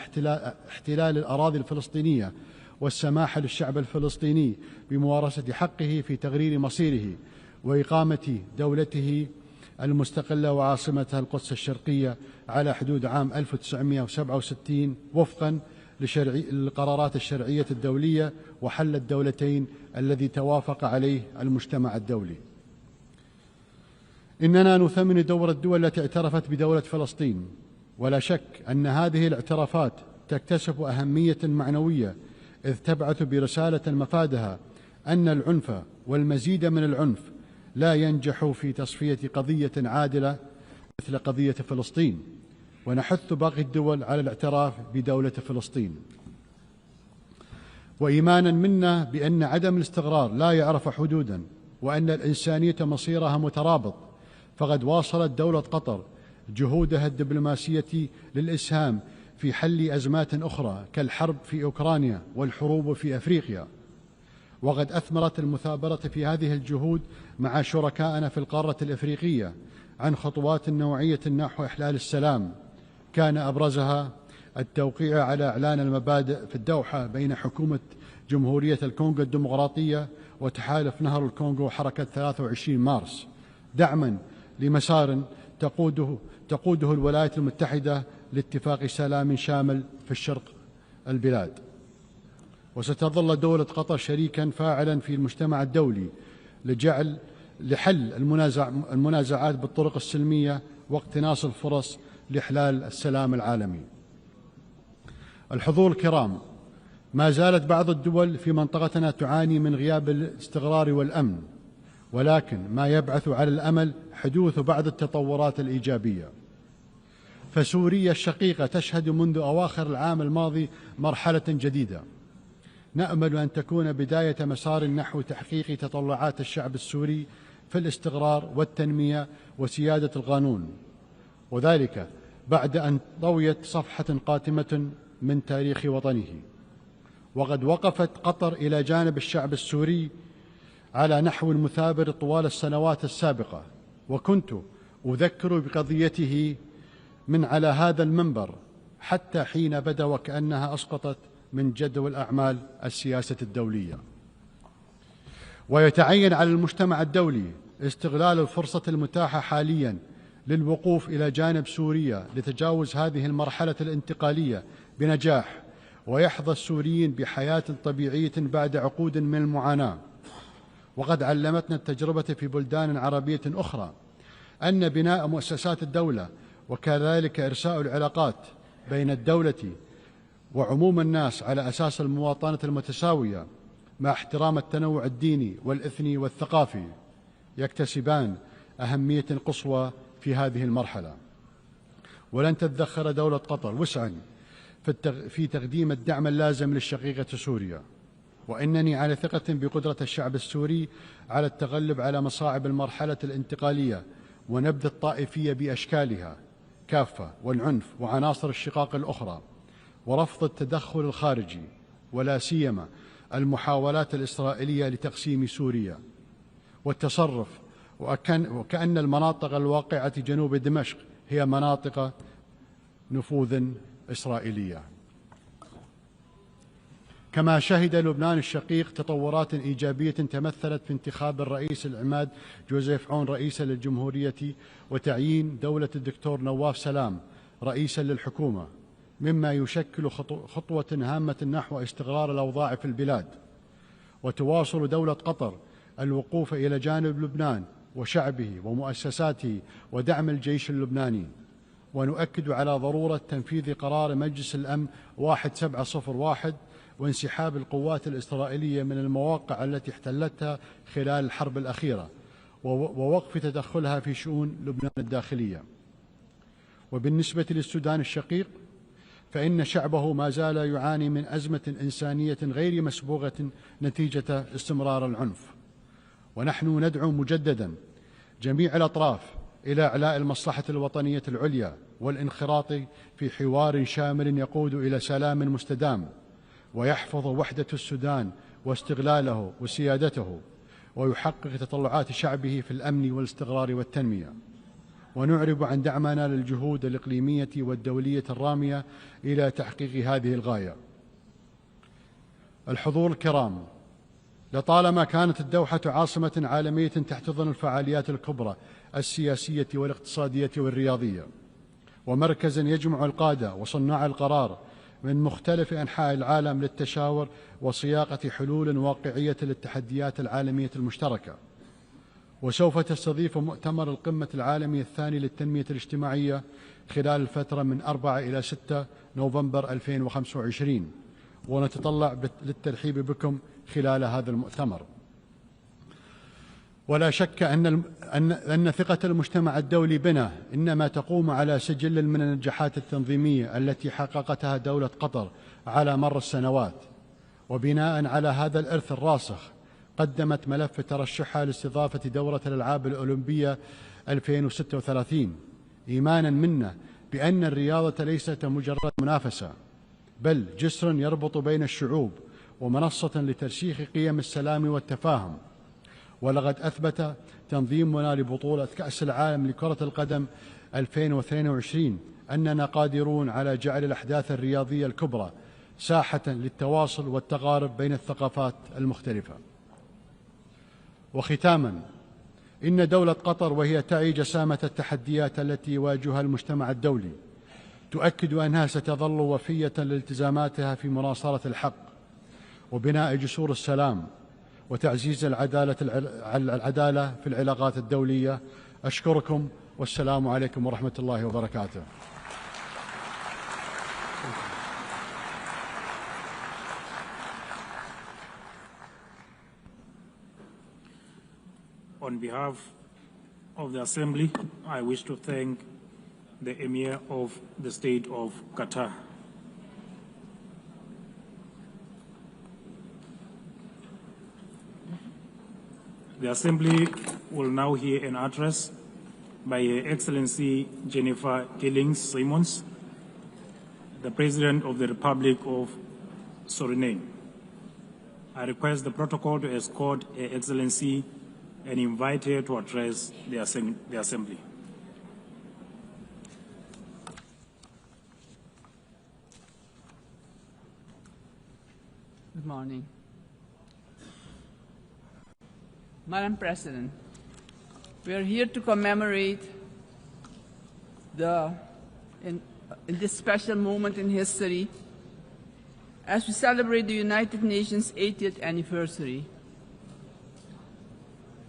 Speaker 13: احتلال الأراضي الفلسطينية والسماح للشعب الفلسطيني بممارسة حقه في تغيير مصيره وإقامة دولته المستقلة وعاصمتها القدس الشرقية على حدود عام 1967 وفقا للقرارات الشرعية الدولية وحل الدولتين الذي توافق عليه المجتمع الدولي. إننا نثمن دور الدول التي اعترفت بدولة فلسطين، ولا شك أن هذه الاعترافات تكتسب أهمية معنوية، إذ تبعث برسالة مفادها أن العنف والمزيد من العنف لا ينجحوا في تصفية قضية عادلة مثل قضية فلسطين، ونحث باقي الدول على الاعتراف بدولة فلسطين. وإيمانا منا بأن عدم الاستقرار لا يعرف حدودا، وأن الإنسانية مصيرها مترابط، فقد واصلت دولة قطر جهودها الدبلوماسية للإسهام في حل أزمات أخرى كالحرب في أوكرانيا والحروب في أفريقيا، وقد أثمرت المثابرة في هذه الجهود مع شركائنا في القارة الإفريقية عن خطوات نوعية نحو إحلال السلام، كان أبرزها التوقيع على إعلان المبادئ في الدوحة بين حكومة جمهورية الكونغو الديمقراطية وتحالف نهر الكونغو حركة 23 مارس، دعما لمسار تقوده الولايات المتحدة لاتفاق سلام شامل في الشرق البلاد. وستظل دولة قطر شريكا فاعلا في المجتمع الدولي لحل المنازعات بالطرق السلمية واقتناص الفرص لإحلال السلام العالمي. الحضور الكرام، ما زالت بعض الدول في منطقتنا تعاني من غياب الاستقرار والأمن، ولكن ما يبعث على الأمل حدوث بعض التطورات الإيجابية. فسوريا الشقيقة تشهد منذ أواخر العام الماضي مرحلة جديدة، نأمل أن تكون بداية مسار نحو تحقيق تطلعات الشعب السوري في الاستقرار والتنمية وسيادة القانون، وذلك بعد أن طويت صفحة قاتمة من تاريخ وطنه. وقد وقفت قطر إلى جانب الشعب السوري على نحو مثابر طوال السنوات السابقة، وكنت أذكر بقضيته من على هذا المنبر حتى حين بدا وكأنها أسقطت من جدول أعمال السياسة الدولية. ويتعين على المجتمع الدولي استغلال الفرصة المتاحة حاليا للوقوف إلى جانب سوريا لتجاوز هذه المرحلة الانتقالية بنجاح، ويحظى السوريين بحياة طبيعية بعد عقود من المعاناة. وقد علمتنا التجربة في بلدان عربية أخرى أن بناء مؤسسات الدولة وكذلك إرساء العلاقات بين الدولة وعموم الناس على أساس المواطنة المتساوية مع احترام التنوع الديني والإثني والثقافي يكتسبان أهمية قصوى في هذه المرحلة. ولن تتذخر دولة قطر وسعا في تقديم الدعم اللازم للشقيقة سوريا، وإنني على ثقة بقدرة الشعب السوري على التغلب على مصاعب المرحلة الانتقالية ونبذ الطائفية بأشكالها كافة والعنف وعناصر الشقاق الأخرى، ورفض التدخل الخارجي ولا سيما المحاولات الإسرائيلية لتقسيم سوريا والتصرف وكأن المناطق الواقعة جنوب دمشق هي مناطق نفوذ إسرائيلية. كما شهد لبنان الشقيق تطورات إيجابية تمثلت في انتخاب الرئيس العماد جوزيف عون رئيسا للجمهورية وتعيين دولة الدكتور نواف سلام رئيسا للحكومة، مما يشكل خطوة هامة نحو استقرار الأوضاع في البلاد. وتواصل دولة قطر الوقوف إلى جانب لبنان وشعبه ومؤسساته ودعم الجيش اللبناني، ونؤكد على ضرورة تنفيذ قرار مجلس الأمن 1701 وانسحاب القوات الإسرائيلية من المواقع التي احتلتها خلال الحرب الأخيرة ووقف تدخلها في شؤون لبنان الداخلية. وبالنسبة للسودان الشقيق فإن شعبه ما زال يعاني من أزمة إنسانية غير مسبوقة نتيجة استمرار العنف، ونحن ندعو مجددا جميع الأطراف إلى إعلاء المصلحة الوطنية العليا والانخراط في حوار شامل يقود إلى سلام مستدام ويحفظ وحدة السودان واستغلاله وسيادته، ويحقق تطلعات شعبه في الأمن والاستقرار والتنمية. ونعرب عن دعمنا للجهود الإقليمية والدولية الرامية إلى تحقيق هذه الغاية. الحضور الكرام، لطالما كانت الدوحة عاصمة عالمية تحتضن الفعاليات الكبرى السياسية والاقتصادية والرياضية، ومركزا يجمع القادة وصناع القرار من مختلف أنحاء العالم للتشاور وصياغة حلول واقعية للتحديات العالمية المشتركة. وسوف تستضيف مؤتمر القمة العالمي الثاني للتنمية الاجتماعية خلال الفترة من 4 إلى 6 نوفمبر 2025، ونتطلع للترحيب بكم خلال هذا المؤتمر. ولا شك أن ثقة المجتمع الدولي بنا إنما تقوم على سجل من النجاحات التنظيمية التي حققتها دولة قطر على مر السنوات، وبناء على هذا الإرث الراسخ قدمت ملف ترشحها لاستضافة دورة الألعاب الأولمبية 2036 إيمانا منا بأن الرياضة ليست مجرد منافسة بل جسر يربط بين الشعوب ومنصة لترسيخ قيم السلام والتفاهم. ولقد أثبت تنظيمنا لبطولة كأس العالم لكرة القدم 2022 أننا قادرون على جعل الأحداث الرياضية الكبرى ساحة للتواصل والتقارب بين الثقافات المختلفة. وختاما، إن دولة قطر وهي تعي جسامة التحديات التي يواجهها المجتمع الدولي تؤكد أنها ستظل وفية لالتزاماتها في مناصرة الحق وبناء جسور السلام وتعزيز العدالة في العلاقات الدولية. أشكركم والسلام عليكم ورحمة الله وبركاته.
Speaker 14: On behalf of the Assembly, I wish to thank the Emir of the State of Qatar. The Assembly will now hear an address by Her Excellency Jennifer Gillings-Simons, the President of the Republic of Suriname. I request the protocol to escort Her Excellency and invite her to address the Assembly.
Speaker 15: Good morning. Madam President, we are here to commemorate in this special moment in history as we celebrate the United Nations 80th anniversary.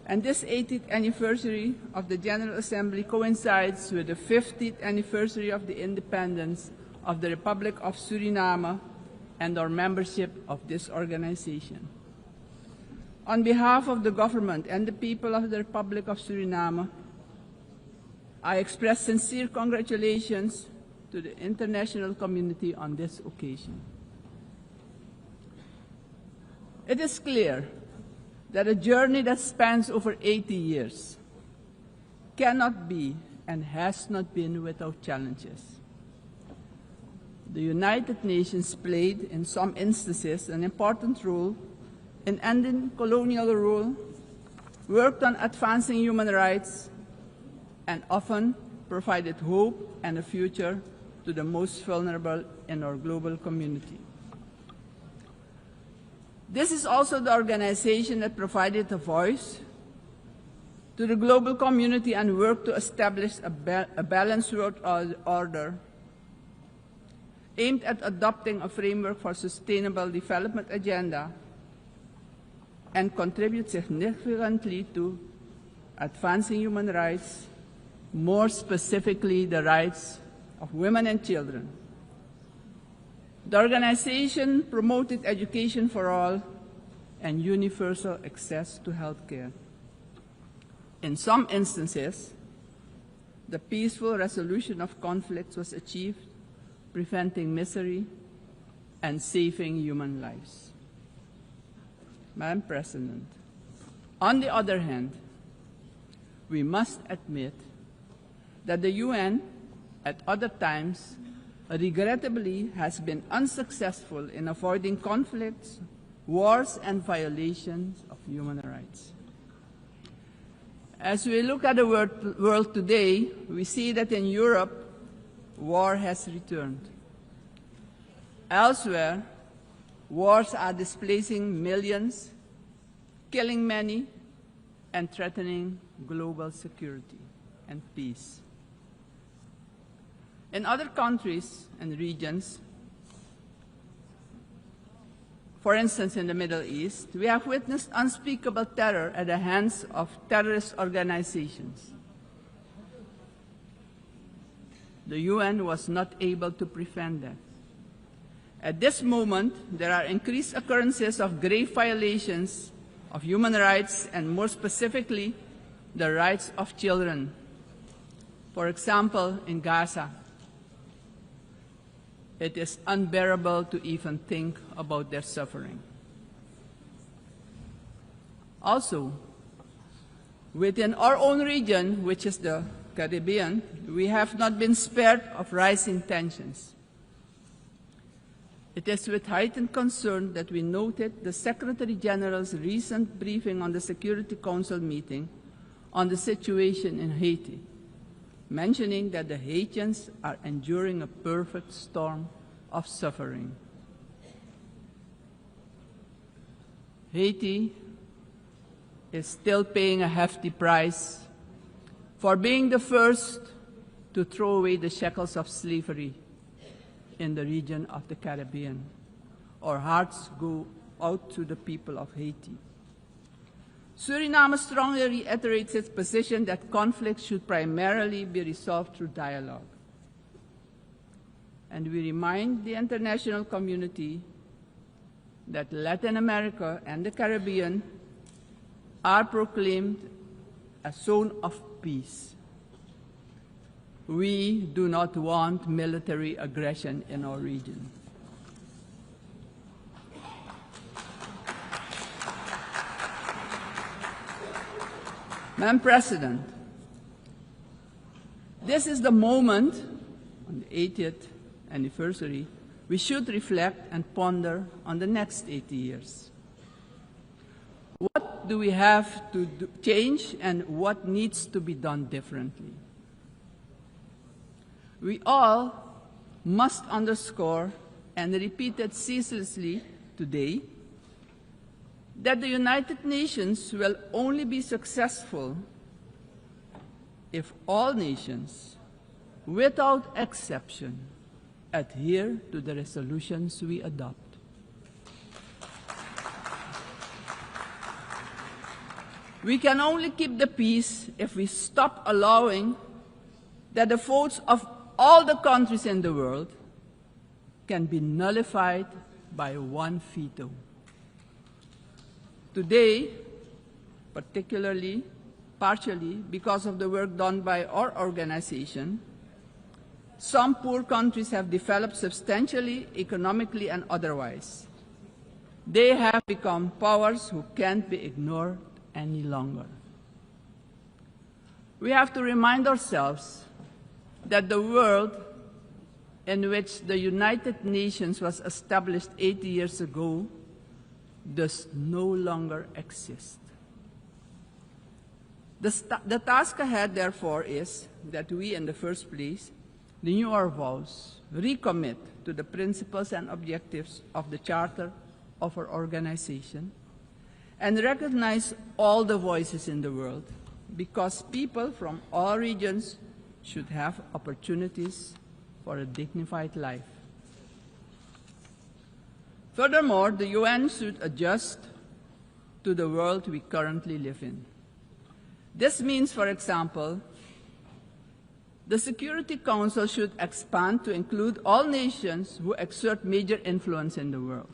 Speaker 15: And this 80th anniversary of the General Assembly coincides with the 50th anniversary of the independence of the Republic of Suriname and our membership of this organization. On behalf of the government and the people of the Republic of Suriname, I express sincere congratulations to the international community on this occasion. It is clear that a journey that spans over 80 years cannot be and has not been without challenges. The United Nations played, in some instances, an important role in ending colonial rule, worked on advancing human rights, and often provided hope and a future to the most vulnerable in our global community. This is also the organization that provided a voice to the global community and worked to establish a balanced world order aimed at adopting a framework for sustainable development agenda and contribute significantly to advancing human rights, more specifically the rights of women and children. The organization promoted education for all and universal access to health care. In some instances, the peaceful resolution of conflicts was achieved, preventing misery and saving human lives. Madam President, on the other hand, we must admit that the UN, at other times, regrettably has been unsuccessful in avoiding conflicts, wars, and violations of human rights. As we look at the world today, we see that in Europe, war has returned. Elsewhere, wars are displacing millions, killing many, and threatening global security and peace. In other countries and regions, for instance in the Middle East, we have witnessed unspeakable terror at the hands of terrorist organizations. The UN was not able to prevent that. At this moment, there are increased occurrences of grave violations of human rights, and more specifically, the rights of children. For example, in Gaza, it is unbearable to even think about their suffering. Also, within our own region, which is the Caribbean, we have not been spared of rising tensions. It is with heightened concern that we noted the Secretary General's recent briefing on the Security Council meeting on the situation in Haiti, mentioning that the Haitians are enduring a perfect storm of suffering. Haiti is still paying a hefty price for being the first to throw away the shackles of slavery in the region of the Caribbean. Our hearts go out to the people of Haiti. Suriname strongly reiterates its position that conflicts should primarily be resolved through dialogue. And we remind the international community that Latin America and the Caribbean are proclaimed a zone of peace. We do not want military aggression in our region. Madam President, this is the moment, on the 80th anniversary, we should reflect and ponder on the next 80 years. What do we have to change and what needs to be done differently? We all must underscore and repeat it ceaselessly today that the United Nations will only be successful if all nations, without exception, adhere to the resolutions we adopt. We can only keep the peace if we stop allowing that the votes of all the countries in the world can be nullified by one veto. Today, partially because of the work done by our organization, some poor countries have developed substantially, economically and otherwise. They have become powers who can't be ignored any longer. We have to remind ourselves that the world in which the United Nations was established 80 years ago does no longer exist. The task ahead, therefore, is that we, in the first place, renew our vows, recommit to the principles and objectives of the Charter of our organization, and recognize all the voices in the world, because people from all regions should have opportunities for a dignified life. Furthermore, the UN should adjust to the world we currently live in. This means, for example, the Security Council should expand to include all nations who exert major influence in the world.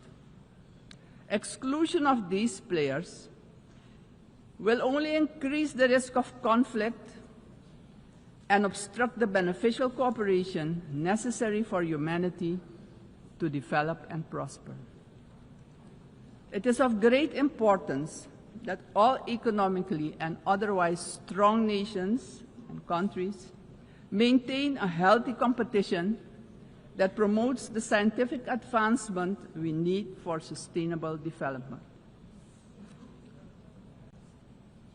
Speaker 15: Exclusion of these players will only increase the risk of conflict and obstruct the beneficial cooperation necessary for humanity to develop and prosper. It is of great importance that all economically and otherwise strong nations and countries maintain a healthy competition that promotes the scientific advancement we need for sustainable development.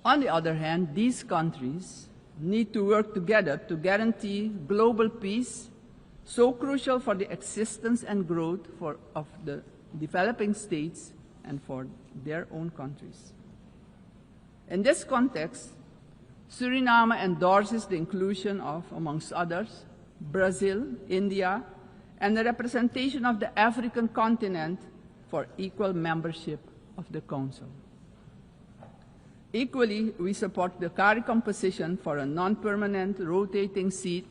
Speaker 15: On the other hand, these countries need to work together to guarantee global peace, so crucial for the existence and growth of the developing states and for their own countries. In this context, Suriname endorses the inclusion of, amongst others, Brazil, India, and the representation of the African continent for equal membership of the Council. Equally, we support the CARI composition for a non-permanent rotating seat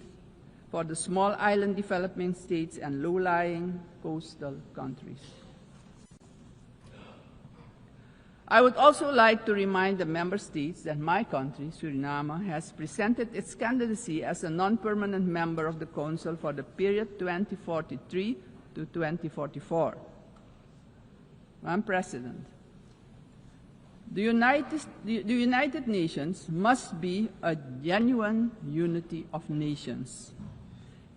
Speaker 15: for the small island developing states and low-lying coastal countries. I would also like to remind the member states that my country, Suriname, has presented its candidacy as a non-permanent member of the Council for the period 2043 to 2044. Madam President, the United Nations must be a genuine unity of nations.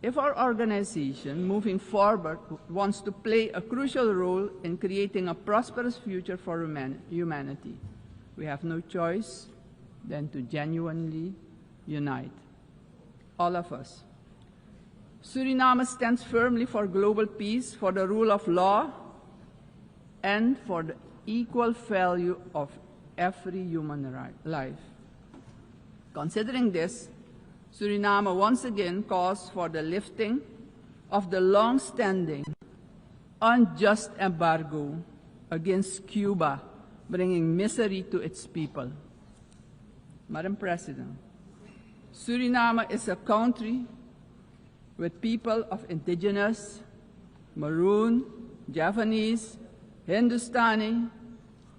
Speaker 15: If our organization, moving forward, wants to play a crucial role in creating a prosperous future for humanity, we have no choice than to genuinely unite, all of us. Suriname stands firmly for global peace, for the rule of law, and for the equal value of every human life. Considering this, Suriname once again calls for the lifting of the long-standing, unjust embargo against Cuba, bringing misery to its people. Madam President, Suriname is a country with people of indigenous, Maroon, Javanese, Hindustani,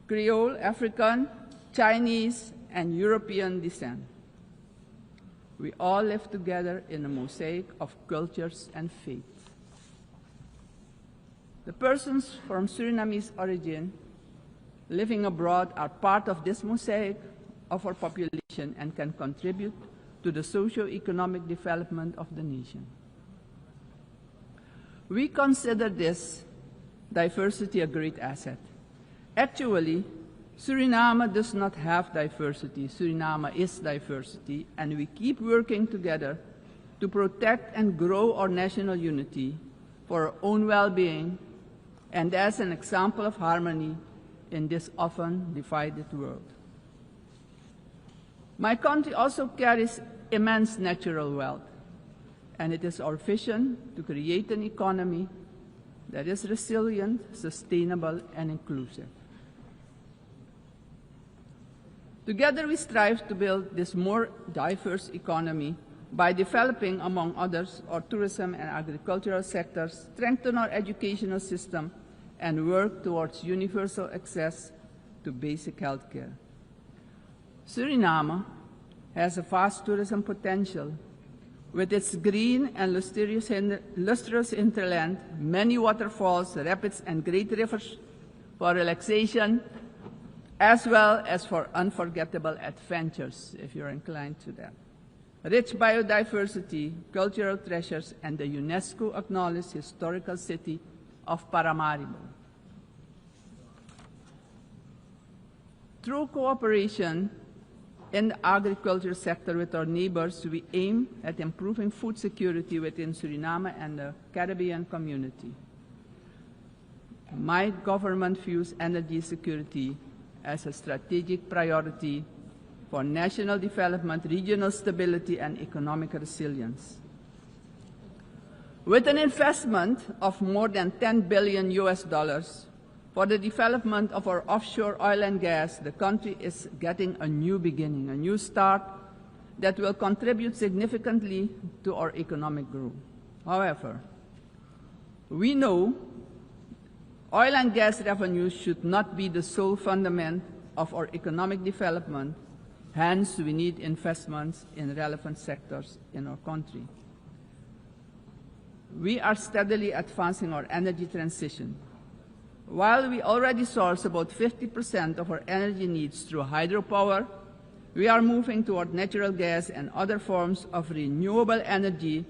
Speaker 15: Creole, African, Chinese, and European descent. We all live together in a mosaic of cultures and faiths. The persons from Surinamese origin living abroad are part of this mosaic of our population and can contribute to the socio-economic development of the nation. We consider this diversity a great asset. Actually, Suriname does not have diversity. Suriname is diversity, and we keep working together to protect and grow our national unity for our own well-being and as an example of harmony in this often divided world. My country also carries immense natural wealth, and it is our vision to create an economy that is resilient, sustainable, and inclusive. Together we strive to build this more diverse economy by developing, among others, our tourism and agricultural sectors, strengthen our educational system, and work towards universal access to basic health care. Suriname has a vast tourism potential. With its green and lustrous hinterland, many waterfalls, rapids, and great rivers for relaxation, as well as for unforgettable adventures, if you're inclined to that. Rich biodiversity, cultural treasures, and the UNESCO-acknowledged historical city of Paramaribo. Through cooperation in the agriculture sector with our neighbors, we aim at improving food security within Suriname and the Caribbean community. My government views energy security as a strategic priority for national development, regional stability, and economic resilience. With an investment of more than $10 billion for the development of our offshore oil and gas, the country is getting a new beginning, a new start that will contribute significantly to our economic growth. However, we know oil and gas revenues should not be the sole fundament of our economic development. Hence, we need investments in relevant sectors in our country. We are steadily advancing our energy transition. While we already source about 50% of our energy needs through hydropower, we are moving toward natural gas and other forms of renewable energy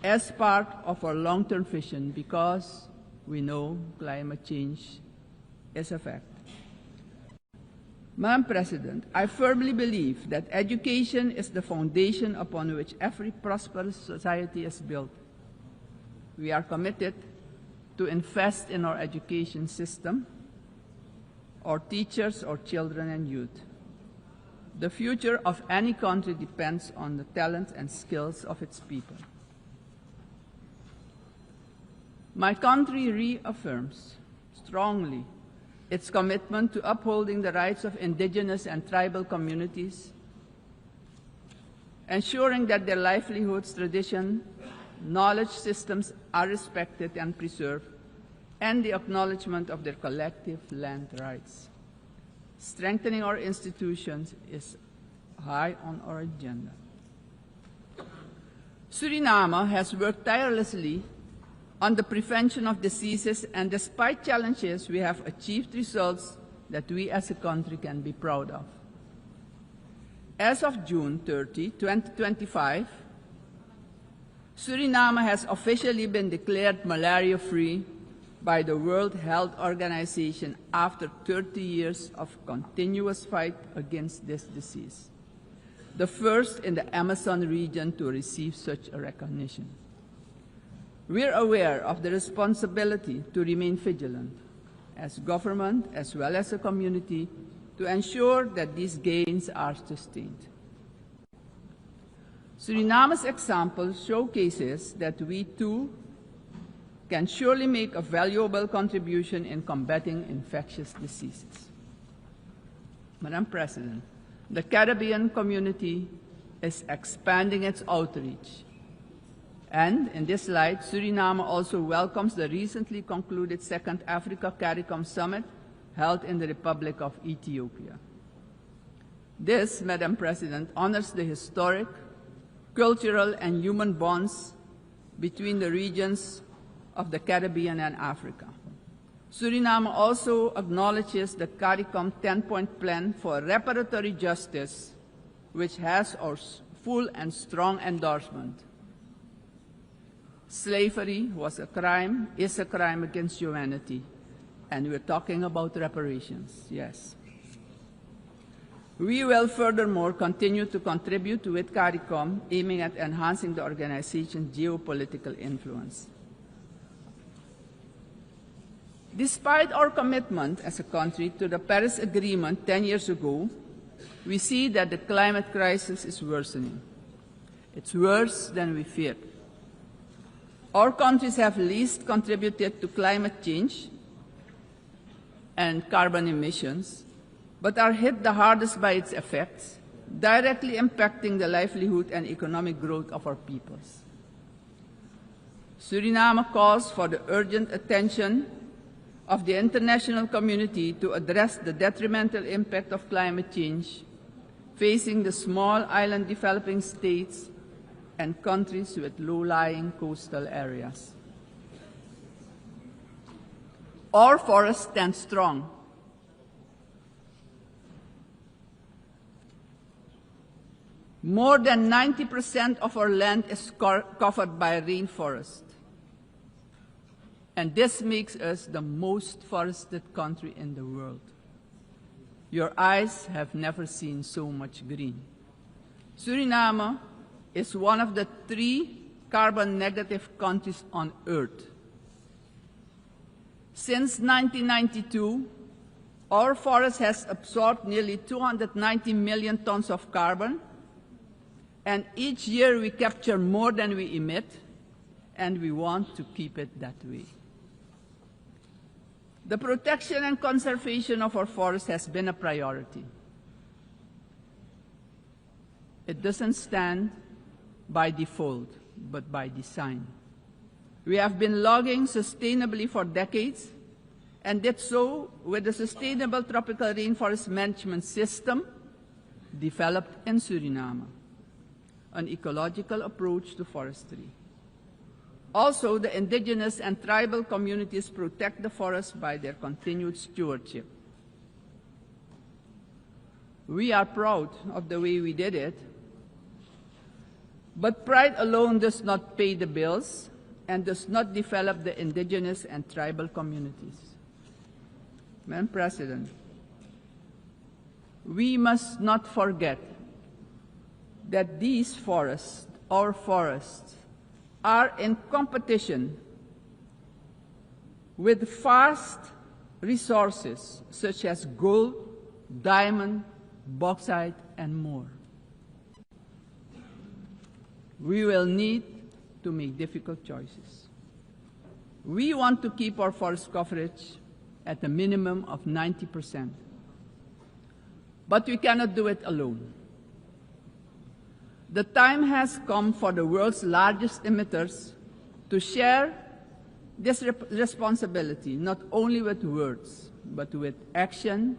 Speaker 15: as part of our long-term vision, because we know climate change is a fact. Madam President, I firmly believe that education is the foundation upon which every prosperous society is built. We are committed to invest in our education system, our teachers, our children and youth. The future of any country depends on the talent and skills of its people. My country reaffirms strongly its commitment to upholding the rights of indigenous and tribal communities, ensuring that their livelihoods, tradition, knowledge systems are respected and preserved, and the acknowledgement of their collective land rights. strengthening our institutions is high on our agenda. Suriname has worked tirelessly on the prevention of diseases, and despite challenges, we have achieved results that we as a country can be proud of. As of June 30, 2025, Suriname has officially been declared malaria-free by the World Health Organization after 30 years of continuous fight against this disease, the first in the Amazon region to receive such a recognition. We're aware of the responsibility to remain vigilant as government as well as a community to ensure that these gains are sustained. Suriname's example showcases that we too can surely make a valuable contribution in combating infectious diseases. Madam President, the Caribbean community is expanding its outreach. And in this light, Suriname also welcomes the recently concluded Second Africa CARICOM Summit held in the Republic of Ethiopia. This, Madam President, honors the historic, cultural, and human bonds between the regions of the Caribbean and Africa. Suriname also acknowledges the CARICOM 10-point plan for reparatory justice, which has our full and strong endorsement. Slavery was a crime, is a crime against humanity, and we're talking about reparations, yes. We will furthermore continue to contribute with CARICOM, aiming at enhancing the organization's geopolitical influence. Despite our commitment as a country to the Paris Agreement 10 years ago, we see that the climate crisis is worsening. It's worse than we feared. Our countries have least contributed to climate change and carbon emissions, but are hit the hardest by its effects, directly impacting the livelihood and economic growth of our peoples. Suriname calls for the urgent attention of the international community to address the detrimental impact of climate change facing the small island developing states and countries with low-lying coastal areas. Our forests stand strong. More than 90% of our land is covered by rainforest. And this makes us the most forested country in the world. Your eyes have never seen so much green. Suriname is one of the 3 carbon-negative countries on Earth. Since 1992, our forest has absorbed nearly 290 million tons of carbon, and each year we capture more than we emit, and we want to keep it that way. The protection and conservation of our forests has been a priority. It doesn't stand by default, but by design. We have been logging sustainably for decades, and did so with the Sustainable Tropical Rainforest Management System developed in Suriname, an ecological approach to forestry. Also, the indigenous and tribal communities protect the forest by their continued stewardship. We are proud of the way we did it, but pride alone does not pay the bills and does not develop the indigenous and tribal communities. Madam President, we must not forget that these forests, our forests, are in competition with vast resources such as gold, diamond, bauxite, and more. We will need to make difficult choices. We want to keep our forest coverage at a minimum of 90%. But we cannot do it alone. The time has come for the world's largest emitters to share this responsibility, not only with words, but with action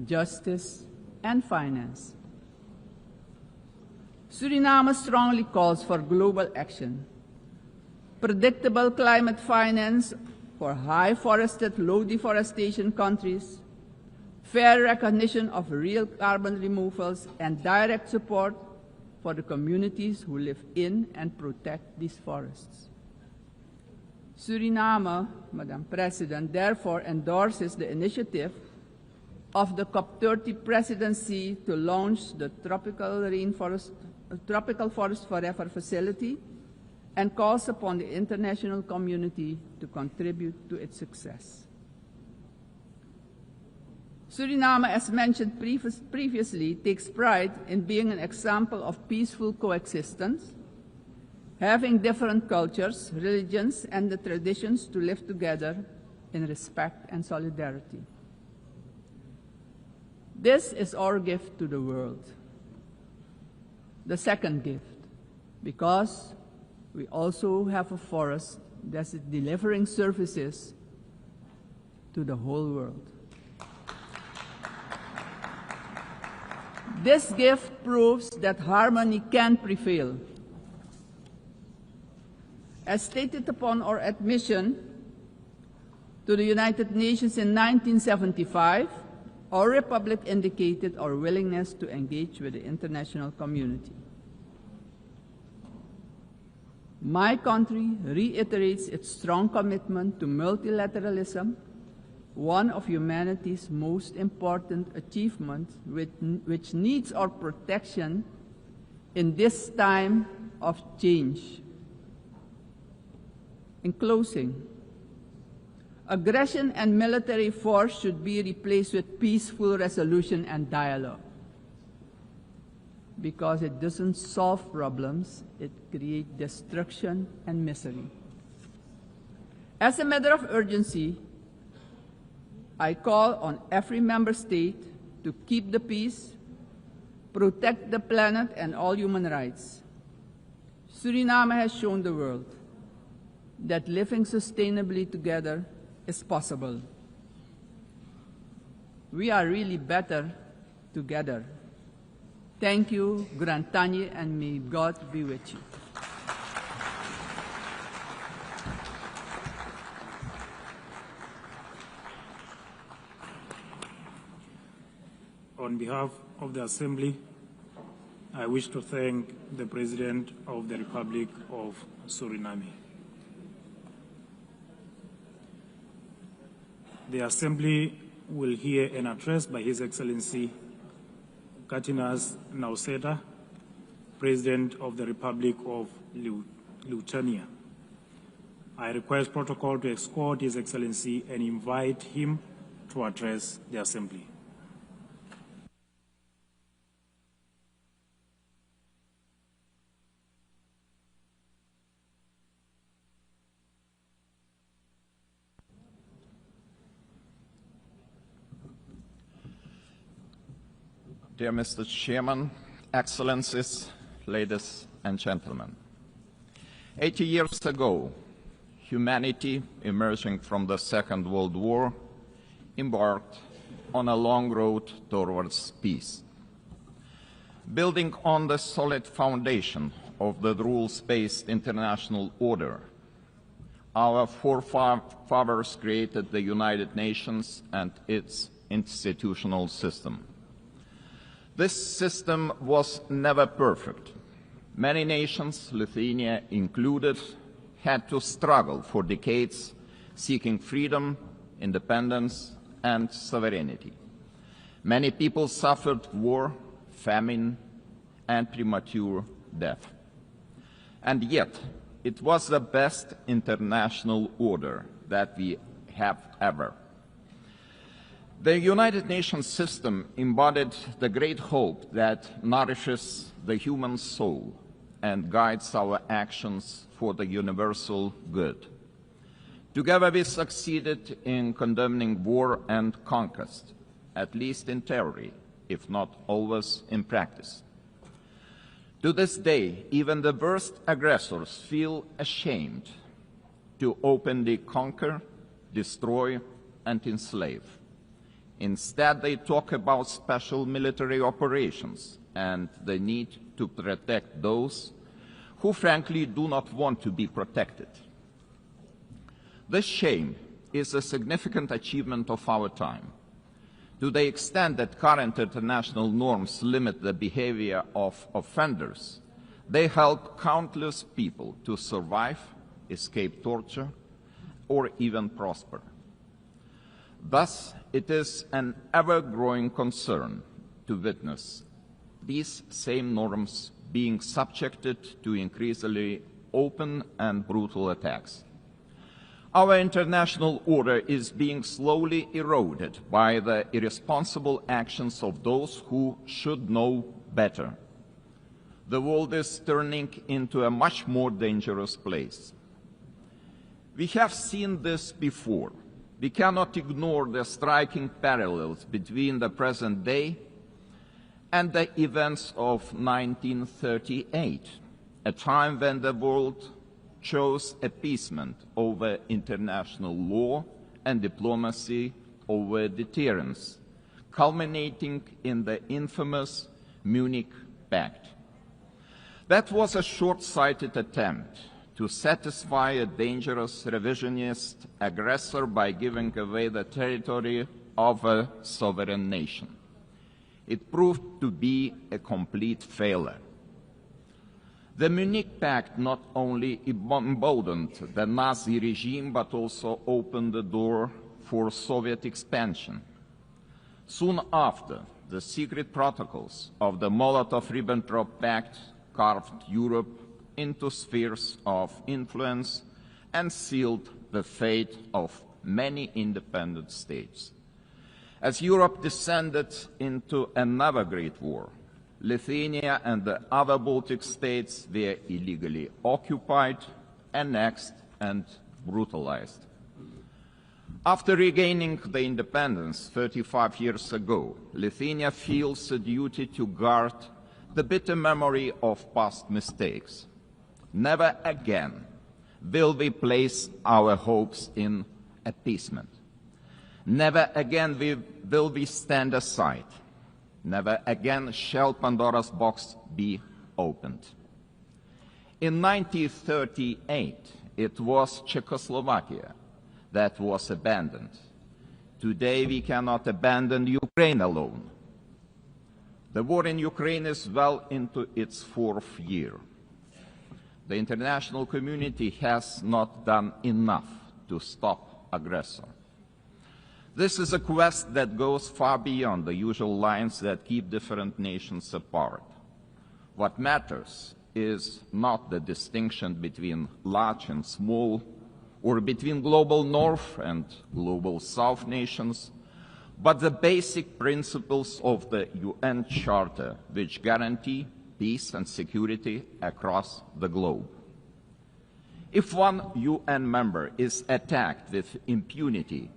Speaker 15: justice, and finance. Suriname strongly calls for global action, predictable climate finance for high forested, low deforestation countries, fair recognition of real carbon removals, and direct support for the communities who live in and protect these forests. Suriname, Madam President, therefore endorses the initiative of the COP30 presidency to launch the Tropical Forest Forever facility and calls upon the international community to contribute to its success. Suriname, as mentioned previously, takes pride in being an example of peaceful coexistence, having different cultures, religions, and the traditions to live together in respect and solidarity. This is our gift to the world. The second gift, because we also have a forest that is delivering services to the whole world. This gift proves that harmony can prevail. As stated upon our admission to the United Nations in 1975, our republic indicated our willingness to engage with the international community. My country reiterates its strong commitment to multilateralism, one of humanity's most important achievements, which needs our protection in this time of change. In closing, aggression and military force should be replaced with peaceful resolution and dialogue, because it doesn't solve problems, it creates destruction and misery. As a matter of urgency, I call on every member state to keep the peace, protect the planet and all human rights. Suriname has shown the world that living sustainably together is possible. We are really better together. Thank you, Grantanye, and may God be with you.
Speaker 14: On behalf of the Assembly, I wish to thank the President of the Republic of Suriname. The Assembly will hear an address by His Excellency Katinas Nauseda, President of the Republic of Lithuania. I request protocol to escort His Excellency and invite him to address the Assembly.
Speaker 16: Dear Mr. Chairman, Excellencies, ladies and gentlemen. 80 years ago, humanity, emerging from the Second World War, embarked on a long road towards peace. Building on the solid foundation of the rules-based international order, our forefathers created the United Nations and its institutional system. This system was never perfect. Many nations, Lithuania included, had to struggle for decades, seeking freedom, independence, and sovereignty. Many people suffered war, famine, and premature death. And yet, it was the best international order that we have ever. The United Nations system embodied the great hope that nourishes the human soul and guides our actions for the universal good. Together we succeeded in condemning war and conquest, at least in theory, if not always in practice. To this day, even the worst aggressors feel ashamed to openly conquer, destroy, and enslave. Instead, they talk about special military operations and the need to protect those who frankly do not want to be protected. This shame is a significant achievement of our time. To the extent that current international norms limit the behavior of offenders, they help countless people to survive, escape torture, or even prosper. Thus, it is an ever-growing concern to witness these same norms being subjected to increasingly open and brutal attacks. Our international order is being slowly eroded by the irresponsible actions of those who should know better. The world is turning into a much more dangerous place. We have seen this before. We cannot ignore the striking parallels between the present day and the events of 1938, a time when the world chose appeasement over international law and diplomacy over deterrence, culminating in the infamous Munich Pact. That was a short-sighted attempt to satisfy a dangerous revisionist aggressor by giving away the territory of a sovereign nation. It proved to be a complete failure. The Munich Pact not only emboldened the Nazi regime, but also opened the door for Soviet expansion. Soon after, the secret protocols of the Molotov-Ribbentrop Pact carved Europe into spheres of influence and sealed the fate of many independent states. As Europe descended into another great war, Lithuania and the other Baltic states were illegally occupied, annexed, and brutalized. After regaining the independence 35 years ago, Lithuania feels a duty to guard the bitter memory of past mistakes. Never again will we place our hopes in appeasement. Never again will we stand aside. Never again shall Pandora's box be opened. In 1938, it was Czechoslovakia that was abandoned. Today, we cannot abandon Ukraine alone. The war in Ukraine is well into its 4th year. The international community has not done enough to stop aggressor. This is a quest that goes far beyond the usual lines that keep different nations apart. What matters is not the distinction between large and small, or between global north and global south nations, but the basic principles of the UN Charter, which guarantee peace and security across the globe. If one UN member is attacked with impunity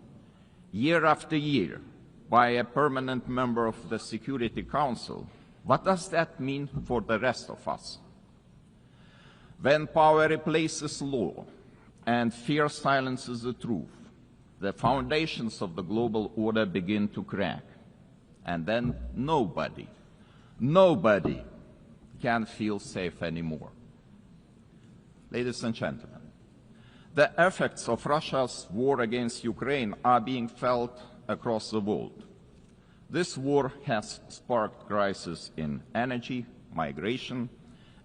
Speaker 16: year after year by a permanent member of the Security Council, what does that mean for the rest of us? When power replaces law and fear silences the truth, the foundations of the global order begin to crack. And then nobody can feel safe anymore. Ladies and gentlemen, the effects of Russia's war against Ukraine are being felt across the world. This war has sparked crises in energy, migration,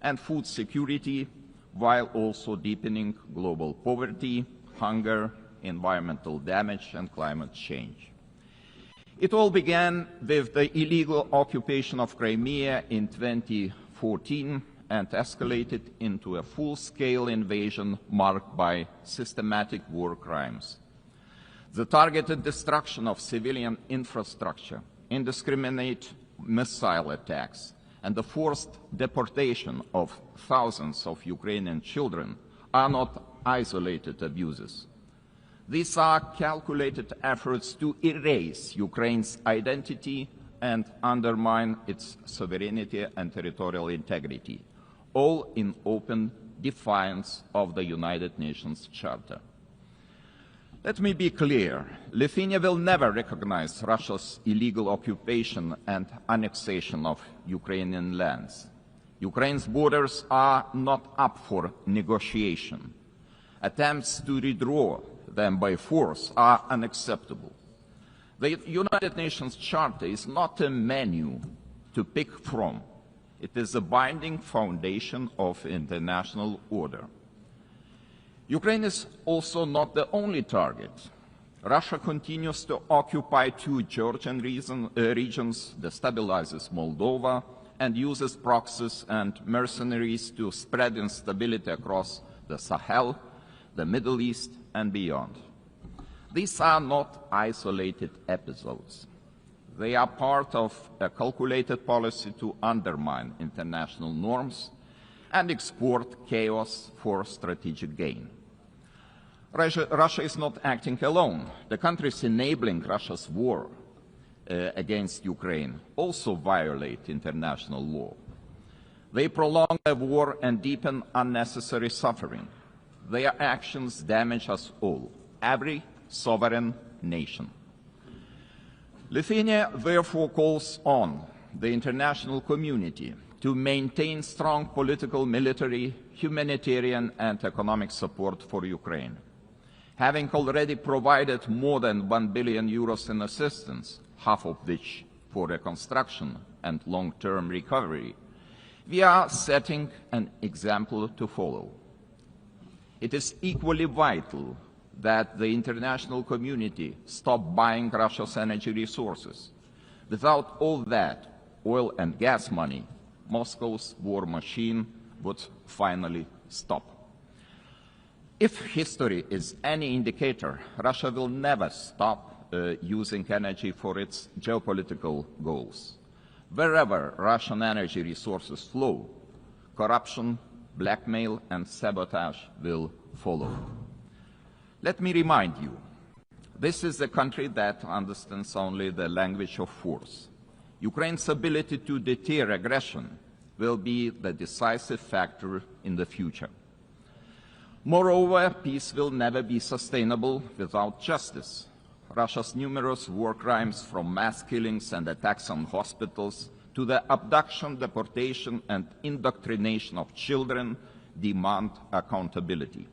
Speaker 16: and food security, while also deepening global poverty, hunger, environmental damage, and climate change. It all began with the illegal occupation of Crimea in 2014 and escalated into a full-scale invasion marked by systematic war crimes. The targeted destruction of civilian infrastructure, indiscriminate missile attacks, and the forced deportation of thousands of Ukrainian children are not isolated abuses. These are calculated efforts to erase Ukraine's identity and undermine its sovereignty and territorial integrity, all in open defiance of the United Nations Charter. Let me be clear. Lithuania will never recognize Russia's illegal occupation and annexation of Ukrainian lands. Ukraine's borders are not up for negotiation. Attempts to redraw them by force are unacceptable. The United Nations Charter is not a menu to pick from. It is a binding foundation of international order. Ukraine is also not the only target. Russia continues to occupy two Georgian regions, destabilizes Moldova, and uses proxies and mercenaries to spread instability across the Sahel, the Middle East, and beyond. These are not isolated episodes. They are part of a calculated policy to undermine international norms and export chaos for strategic gain. Russia is not acting alone. The countries enabling Russia's war against Ukraine also violate international law. They prolong the war and deepen unnecessary suffering. Their actions damage us all, every sovereign nation. Lithuania therefore calls on the international community to maintain strong political, military, humanitarian and economic support for Ukraine. Having already provided more than 1 billion euros in assistance, half of which for reconstruction and long-term recovery, we are setting an example to follow. It is equally vital that the international community stop buying Russia's energy resources. Without all that oil and gas money, Moscow's war machine would finally stop. If history is any indicator, Russia will never stop using energy for its geopolitical goals. Wherever Russian energy resources flow, corruption, blackmail, and sabotage will follow. Let me remind you, this is a country that understands only the language of force. Ukraine's ability to deter aggression will be the decisive factor in the future. Moreover, peace will never be sustainable without justice. Russia's numerous war crimes, from mass killings and attacks on hospitals to the abduction, deportation, and indoctrination of children, demand accountability.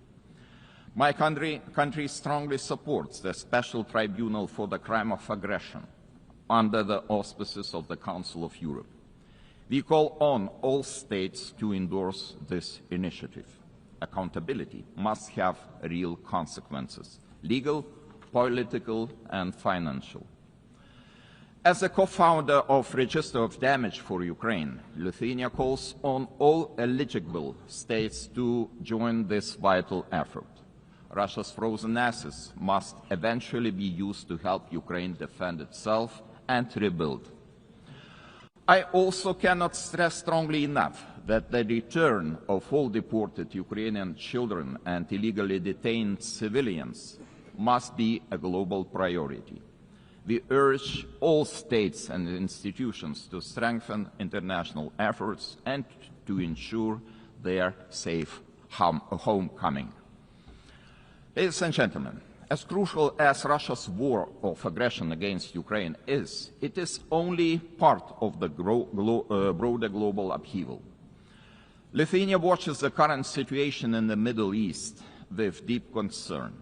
Speaker 16: My country strongly supports the Special Tribunal for the Crime of Aggression under the auspices of the Council of Europe. We call on all states to endorse this initiative. Accountability must have real consequences, legal, political, and financial. As a co-founder of Register of Damage for Ukraine, Lithuania calls on all eligible states to join this vital effort. Russia's frozen assets must eventually be used to help Ukraine defend itself and rebuild. I also cannot stress strongly enough that the return of all deported Ukrainian children and illegally detained civilians must be a global priority. We urge all states and institutions to strengthen international efforts and to ensure their safe homecoming. Ladies and gentlemen, as crucial as Russia's war of aggression against Ukraine is, it is only part of the broader global upheaval. Lithuania watches the current situation in the Middle East with deep concern.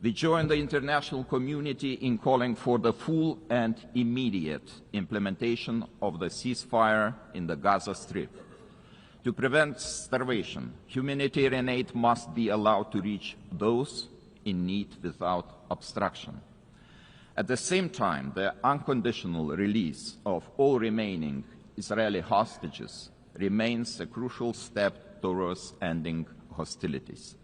Speaker 16: We join the international community in calling for the full and immediate implementation of the ceasefire in the Gaza Strip. To prevent starvation, humanitarian aid must be allowed to reach those in need without obstruction. At the same time, the unconditional release of all remaining Israeli hostages remains a crucial step towards ending hostilities.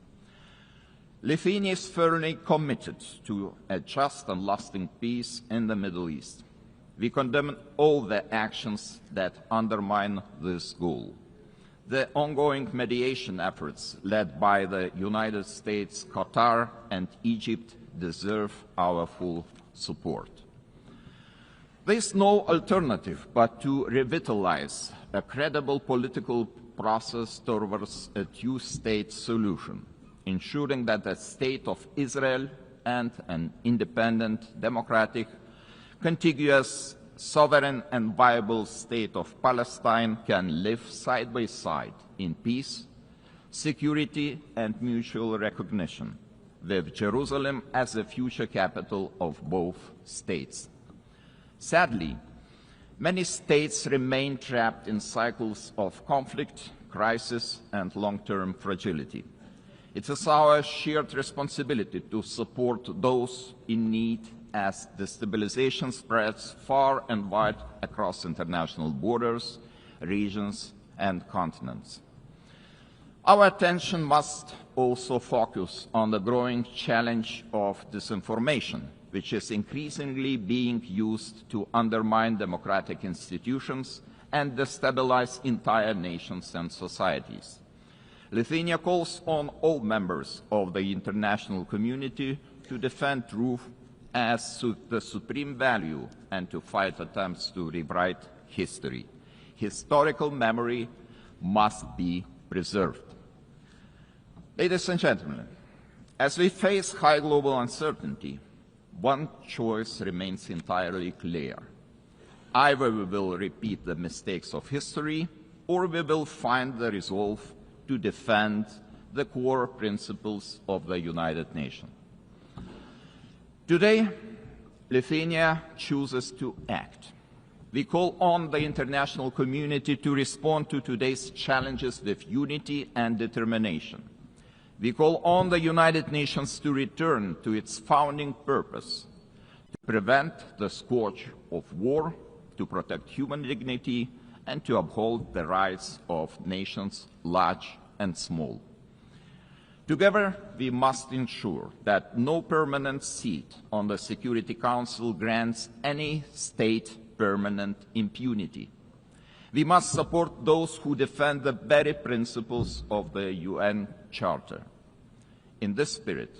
Speaker 16: Lithuania is firmly committed to a just and lasting peace in the Middle East. We condemn all the actions that undermine this goal. The ongoing mediation efforts led by the United States, Qatar, and Egypt deserve our full support. There is no alternative but to revitalize a credible political process towards a two-state solution, ensuring that the State of Israel and an independent, democratic, contiguous, sovereign and viable state of Palestine can live side by side in peace, security and mutual recognition, with Jerusalem as the future capital of both states. Sadly, many states remain trapped in cycles of conflict, crisis, and long-term fragility. It is our shared responsibility to support those in need as destabilization spreads far and wide across international borders, regions, and continents. Our attention must also focus on the growing challenge of disinformation, which is increasingly being used to undermine democratic institutions and destabilize entire nations and societies. Lithuania calls on all members of the international community to defend truth as the supreme value and to fight attempts to rewrite history. Historical memory must be preserved. Ladies and gentlemen, as we face high global uncertainty, one choice remains entirely clear. Either we will repeat the mistakes of history, or we will find the resolve to defend the core principles of the United Nations. Today, Lithuania chooses to act. We call on the international community to respond to today's challenges with unity and determination. We call on the United Nations to return to its founding purpose, to prevent the scourge of war, to protect human dignity, and to uphold the rights of nations large and small. Together, we must ensure that no permanent seat on the Security Council grants any state permanent impunity. We must support those who defend the very principles of the UN Charter. In this spirit,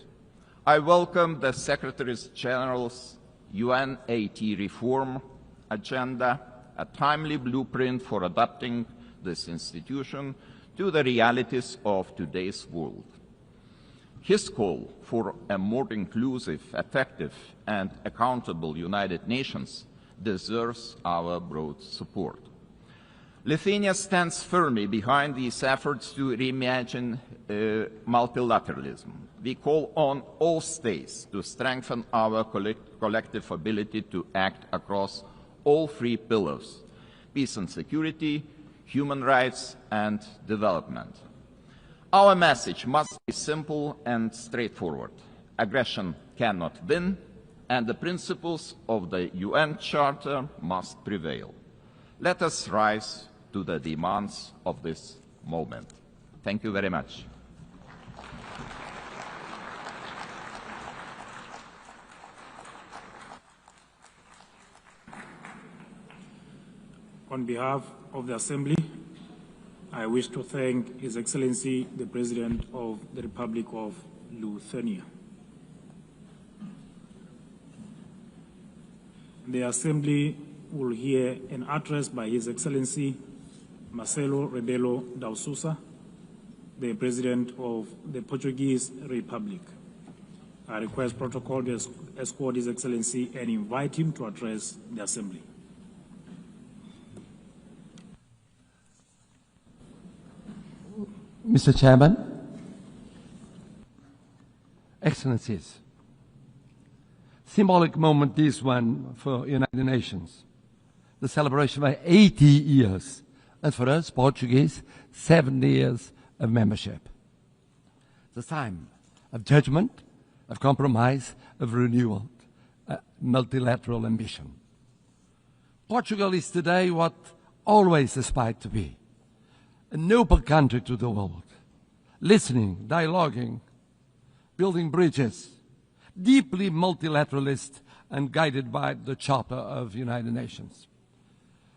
Speaker 16: I welcome the Secretary General's UNAT reform agenda, a timely blueprint for adapting this institution to the realities of today's world. His call for a more inclusive, effective, and accountable United Nations deserves our broad support. Lithuania stands firmly behind these efforts to reimagine multilateralism. We call on all states to strengthen our collective ability to act across all three pillars: peace and security, human rights, and development. Our message must be simple and straightforward. Aggression cannot win, and the principles of the UN Charter must prevail. Let us rise to the demands of this moment. Thank you very much.
Speaker 14: On behalf of the Assembly, I wish to thank His Excellency, the President of the Republic of Lithuania. The Assembly will hear an address by His Excellency Marcelo Rebelo da Sousa, the President of the Portuguese Republic. I request protocol to escort His Excellency and invite him to address the Assembly.
Speaker 17: Mr. Chairman, Excellencies, symbolic moment this one for United Nations, the celebration of 80 years, and for us, Portuguese, 70 years of membership. The time of judgment, of compromise, of renewal, multilateral ambition. Portugal is today what always aspired to be, an open country to the world, listening, dialoguing, building bridges, deeply multilateralist and guided by the Charter of the United Nations.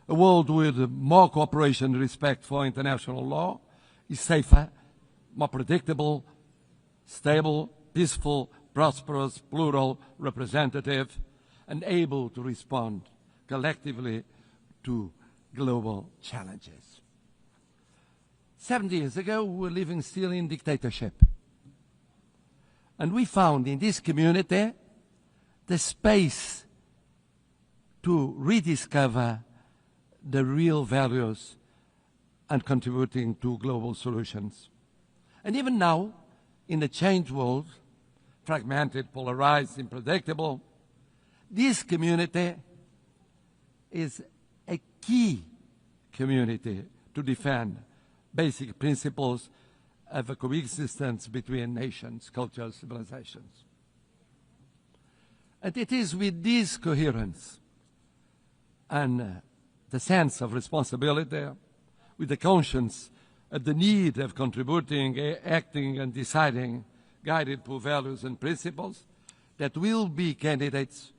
Speaker 17: A world with more cooperation and respect for international law is safer, more predictable, stable, peaceful, prosperous, plural, representative, and able to respond collectively to global challenges. 70 years ago, we were living still in dictatorship. And we found in this community the space to rediscover the real values and contributing to global solutions. And even now, in the changed world, fragmented, polarized, unpredictable, this community is a key community to defend basic principles of a coexistence between nations, cultures, civilizations. And it is with this coherence and the sense of responsibility, with the conscience of the need of contributing, acting and deciding, guided by values and principles, that will be candidates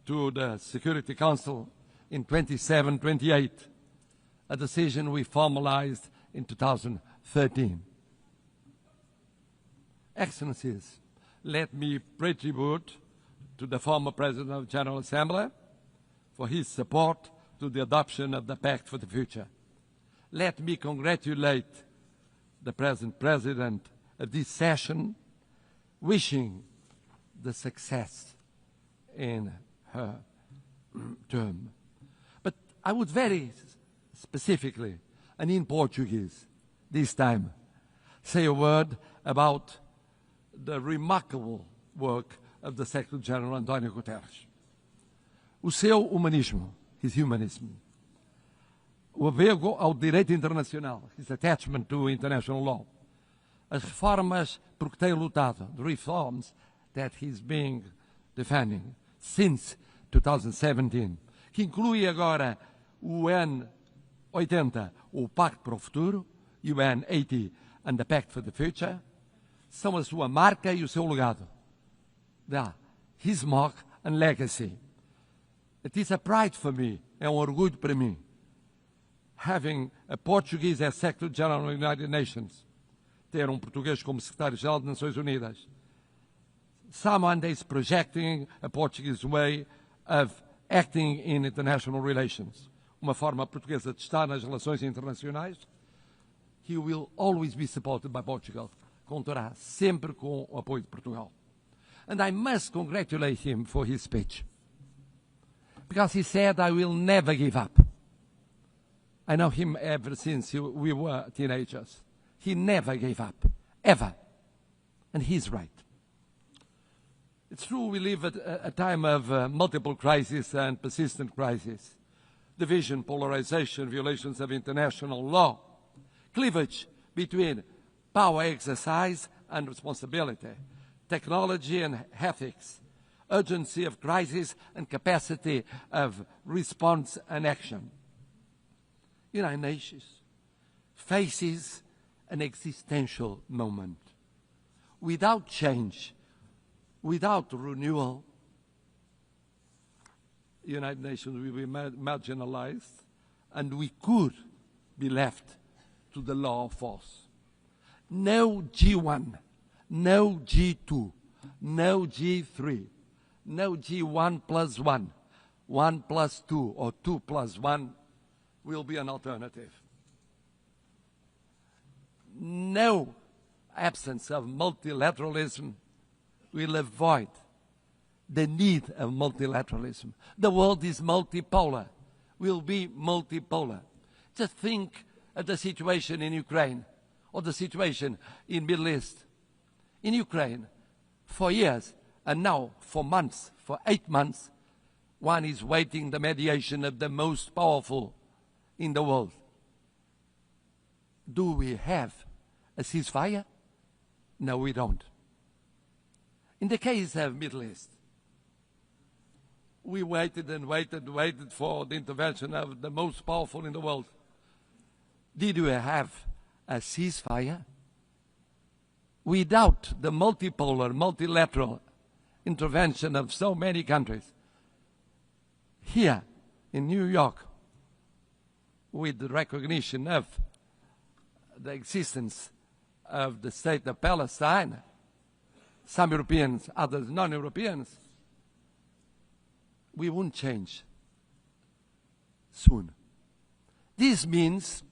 Speaker 17: to the Security Council in 27-28, a decision we formalized in 2013. Excellencies, let me pay tribute to the former President of the General Assembly for his support to the adoption of the Pact for the Future. Let me congratulate the present President of this session, wishing the success in her term. But I would very specifically, and in Portuguese this time, say a word about the remarkable work of the Secretary-General António Guterres. O seu humanismo, his humanism, o apego ao direito internacional, his attachment to international law, as reformas por que tem lutado, the reforms that he's been defending since 2017, que inclui agora o UN 80, o Pacto para o Futuro, UN 80 and the Pact for the Future, são a sua marca e o seu legado. His mark and legacy. It is a pride for me, é orgulho para mim, having a Portuguese as Secretary-General of the United Nations, ter português como Secretário-Geral das Nações Unidas. Someone that is projecting a Portuguese way of acting in international relations. Uma forma portuguesa de estar nas relações internacionais. He will always be supported by Portugal. Contará sempre com o apoio de Portugal. And I must congratulate him for his speech. Because he said, I will never give up. I know him ever since we were teenagers. He never gave up, ever. And he's right. It's true we live at a time of multiple crises and persistent crises. Division, polarization, violations of international law, cleavage between power exercise and responsibility, technology and ethics, urgency of crisis and capacity of response and action. United Nations faces an existential moment. Without change, without renewal, the United Nations will be marginalized, and we could be left to the law of force. No G1, no G2, no G3, no G1 plus 1, 1 plus 2, or 2 plus 1 will be an alternative. No absence of multilateralism will avoid the need of multilateralism. The world is multipolar, will be multipolar. Just think of the situation in Ukraine or the situation in the Middle East. In Ukraine, for years, and now for months, for 8 months, one is waiting the mediation of the most powerful in the world. Do we have a ceasefire? No, we don't. In the case of Middle East, we waited and waited for the intervention of the most powerful in the world. Did we have a ceasefire? Without the multipolar, multilateral intervention of so many countries, here in New York, with the recognition of the existence of the state of Palestine, some Europeans, others non-Europeans, we won't change soon. This means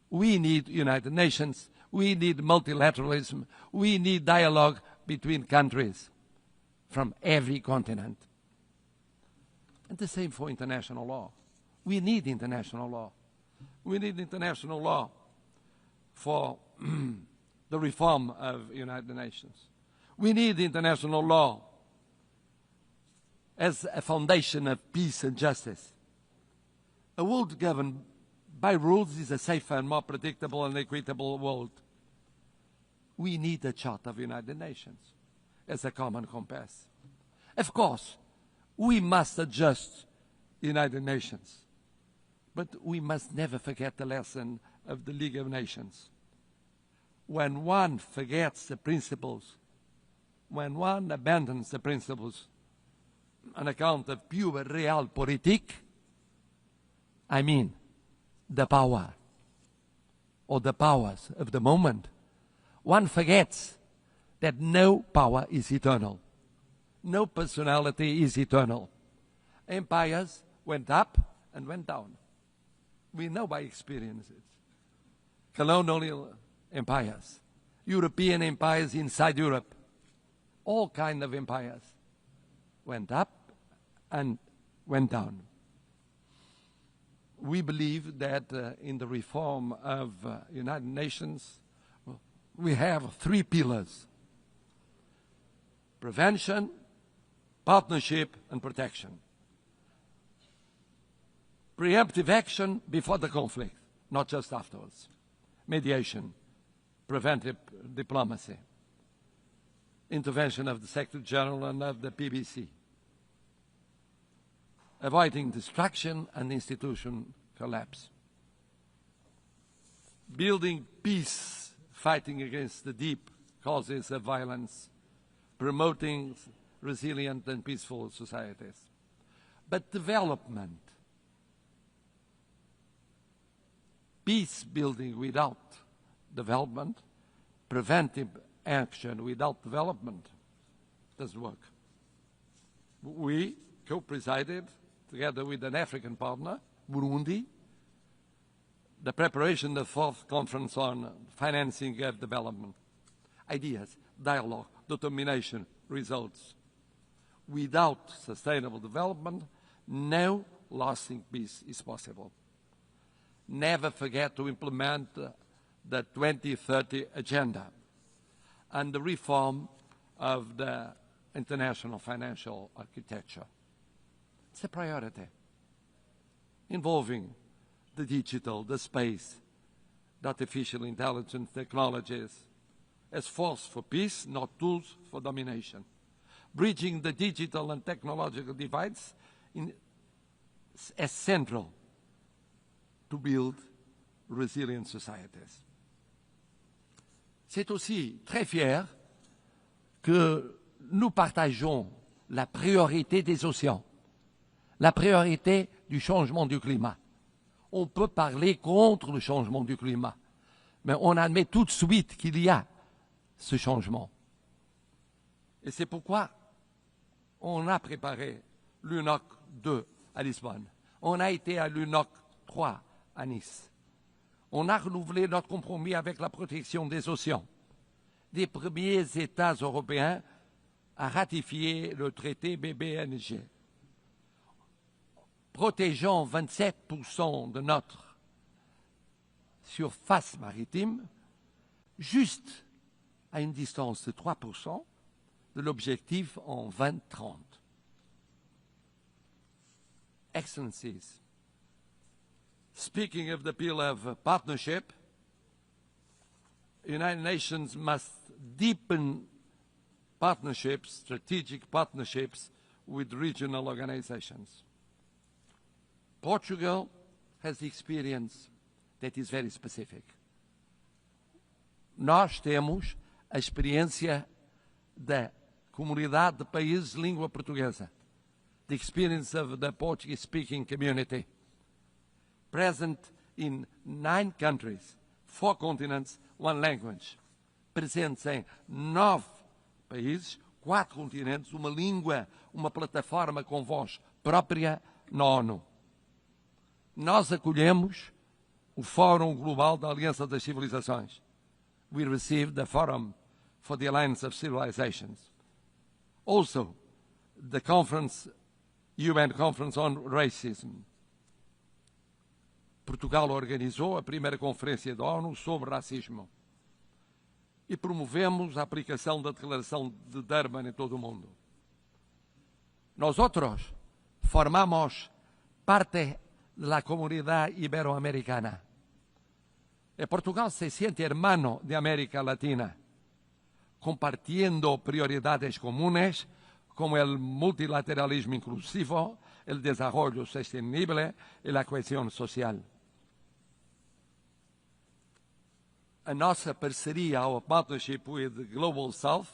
Speaker 17: we need United Nations, we need multilateralism, we need dialogue between countries from every continent. And the same for international law. We need international law. We need international law for the reform of the United Nations. We need international law as a foundation of peace and justice. A world governed by rules is a safer and more predictable and equitable world. We need a Charter of the United Nations as a common compass. Of course, we must adjust the United Nations, but we must never forget the lesson of the League of Nations. When one forgets the principles, when one abandons the principles on account of pure realpolitik, I mean the power or the powers of the moment, one forgets that no power is eternal. No personality is eternal. Empires went up and went down. We know by experience it. Colonial empires, European empires inside Europe, all kinds of empires went up and went down. We believe that in the reform of United Nations, we have three pillars: prevention, partnership, and protection. Preemptive action before the conflict, not just afterwards. Mediation, preventive diplomacy, intervention of the Secretary General and of the PBC. Avoiding destruction and institution collapse. Building peace, fighting against the deep causes of violence, promoting resilient and peaceful societies. But development, peace building without development, preventive action without development, doesn't work. We co-presided, together with an African partner, Burundi, the preparation of the fourth conference on financing of development. Ideas, dialogue, determination, results. Without sustainable development, no lasting peace is possible. Never forget to implement the 2030 agenda and the reform of the international financial architecture. It's a priority, involving the digital, the space, the artificial intelligence technologies as force for peace, not tools for domination. Bridging the digital and technological divides as central to build resilient societies. C'est aussi très fier que nous partageons la priorité des océans, la priorité du changement du climat. On peut parler contre le changement du climat, mais on admet tout de suite qu'il y a ce changement. Et c'est pourquoi on a préparé l'UNOC 2 à Lisbonne. On a été à l'UNOC 3 à Nice. On a renouvelé notre compromis avec la protection des océans. Des premiers États européens à ratifier le traité BBNG. Protégeant 27% de notre surface maritime, juste à une distance de 3% de l'objectif en 2030. Excellencies, speaking of the pillar of partnership, the United Nations must deepen partnerships, strategic partnerships with regional organizations. Portugal has experience that is very specific. Nós temos a experiência da comunidade de países de língua portuguesa, the experience of the Portuguese-speaking community, present in 9 countries, 4 continents, 1 language, presentes em 9 países, 4 continentes, uma língua, uma plataforma com voz própria na ONU. Nós acolhemos o Fórum Global da Aliança das Civilizações. We received the Forum for the Alliance of Civilizations. Also, the UN Conference on Racism. Portugal organizou a primeira conferência da ONU sobre racismo e promovemos a aplicação da Declaração de Durban em todo o mundo. Nosotros formamos parte de la comunidad iberoamericana. Portugal se siente hermano de América Latina, compartiendo prioridades comunes como el multilateralismo inclusivo, el desarrollo sostenible y la cohesión social. A nossa parceria, our partnership with the Global South,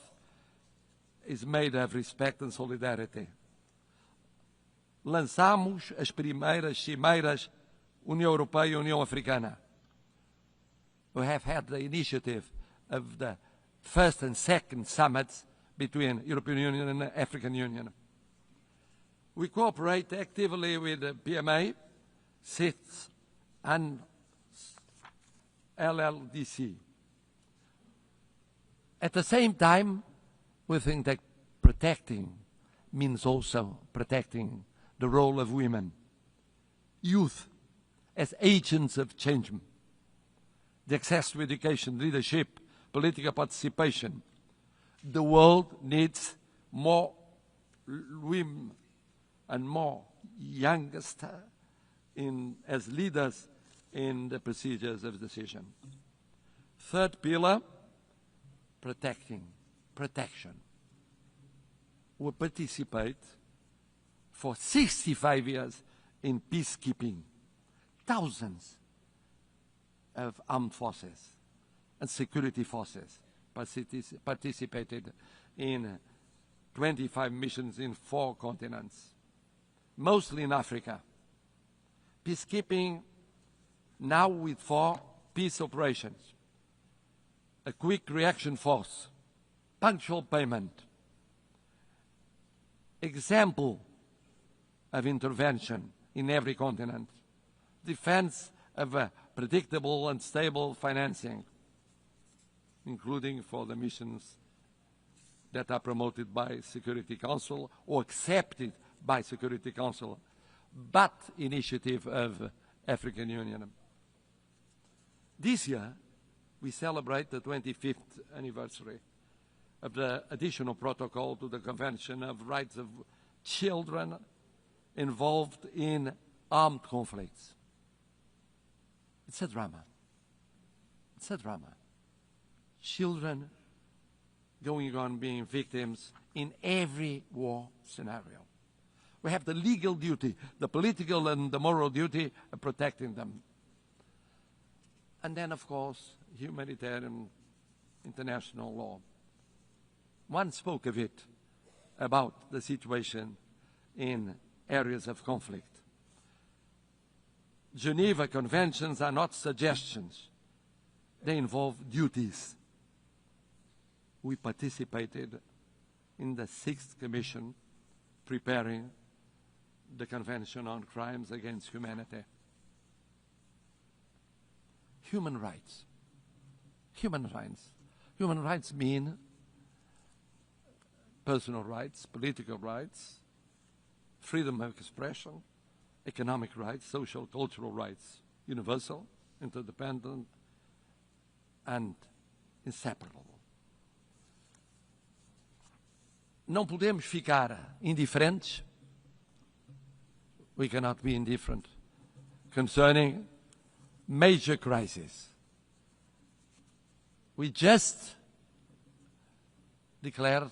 Speaker 17: is made of respect and solidarity. Lançamos as primeiras cimeiras União Europeia e União Africana. We have had the initiative of the first and second summits between European Union and the African Union. We cooperate actively with the PMA, CITES, and LLDC. At the same time, we think that protecting means also protecting the role of women, youth as agents of change, the access to education, leadership, political participation. The world needs more women and more youngest as leaders in the procedures of decision. Third pillar, protection. We participate for 65 years in peacekeeping. Thousands of armed forces and security forces participated in 25 missions in 4 continents, mostly in Africa. Peacekeeping now with 4 peace operations, a quick reaction force, punctual payment, example of intervention in every continent, defense of a predictable and stable financing, including for the missions that are promoted by Security Council or accepted by Security Council, but initiative of African Union. This year, we celebrate the 25th anniversary of the additional protocol to the Convention of Rights of Children involved in armed conflicts. It's a drama. It's a drama. Children going on being victims in every war scenario. We have the legal duty, the political and the moral duty of protecting them. And then, of course, humanitarian international law. One spoke of it, about the situation in areas of conflict. Geneva Conventions are not suggestions. They involve duties. We participated in the 6th Commission preparing the Convention on Crimes Against Humanity. Human rights. Human rights. Human rights mean personal rights, political rights, freedom of expression, economic rights, social, cultural rights, universal, interdependent, and inseparable. Não podemos ficar indiferentes. We cannot be indifferent concerning major crises. We just declared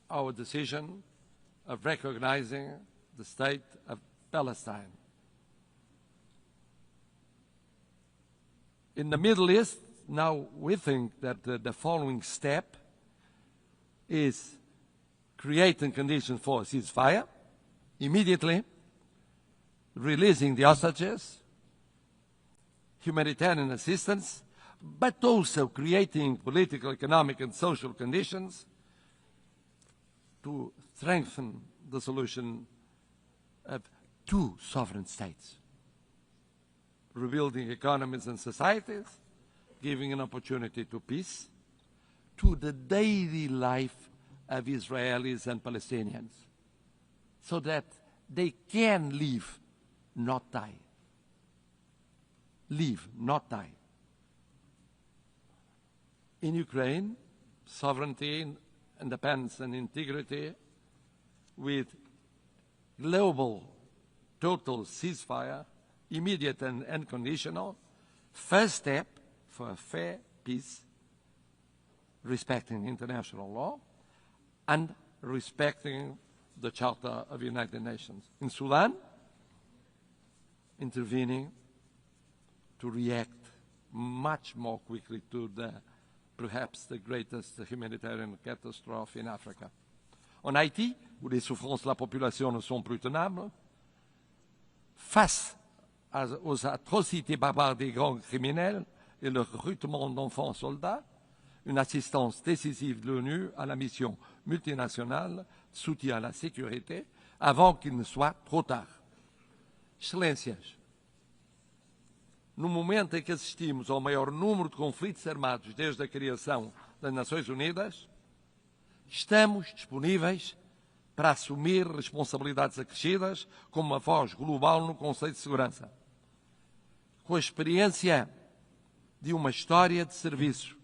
Speaker 17: our decision of recognizing the state of Palestine. In the Middle East, now we think that the following step is creating conditions for a ceasefire, immediately releasing the hostages, humanitarian assistance, but also creating political, economic, and social conditions to strengthen the solution of 2 sovereign states, rebuilding economies and societies, giving an opportunity to peace to the daily life of Israelis and Palestinians, so that they can live, not die. Live, not die. In Ukraine, sovereignty, independence, and integrity, with global total ceasefire, immediate and unconditional, first step for a fair peace, respecting international law and respecting the Charter of the United Nations. In Sudan, intervening to react much more quickly to perhaps the greatest humanitarian catastrophe in Africa. En Haïti, où les souffrances de la population ne sont plus tenables, face aux atrocités barbares des gangs criminels et le recrutement d'enfants soldats, une assistance décisive de l'ONU à la mission multinationale de soutien à la sécurité avant qu'il ne soit trop tard. Excelências, no momento em que assistimos ao maior número de conflitos armados desde a criação das Nações Unidas, estamos disponíveis para assumir responsabilidades acrescidas como uma voz global no Conselho de Segurança. Com a experiência de uma história de serviço,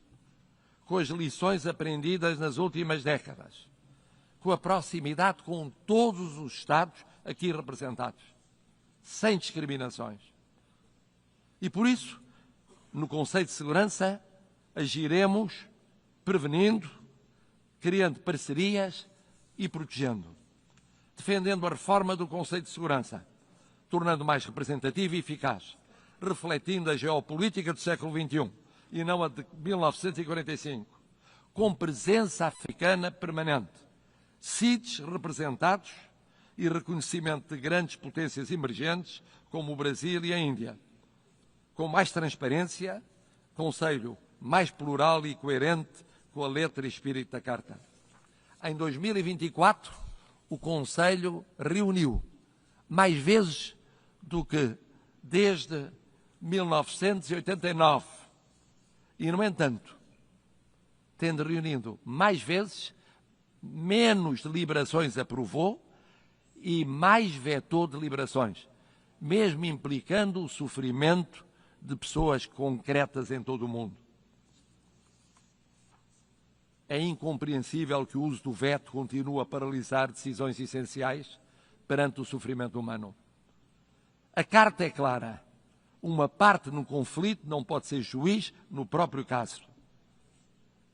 Speaker 17: com as lições aprendidas nas últimas décadas, com a proximidade com todos os Estados aqui representados, sem discriminações. E por isso, no Conselho de Segurança, agiremos prevenindo, criando parcerias e protegendo, defendendo a reforma do Conselho de Segurança, tornando mais representativo e eficaz, refletindo a geopolítica do século XXI e não a de 1945, com presença africana permanente, CIDs representados e reconhecimento de grandes potências emergentes como o Brasil e a Índia, com mais transparência, Conselho mais plural e coerente com a letra e espírito da Carta. Em 2024, o Conselho reuniu mais vezes do que desde 1989. E, no entanto, tendo reunido mais vezes, menos deliberações aprovou e mais vetou deliberações, mesmo implicando o sofrimento de pessoas concretas em todo o mundo. É incompreensível que o uso do veto continue a paralisar decisões essenciais perante o sofrimento humano. A Carta é clara. Uma parte no conflito não pode ser juiz no próprio caso.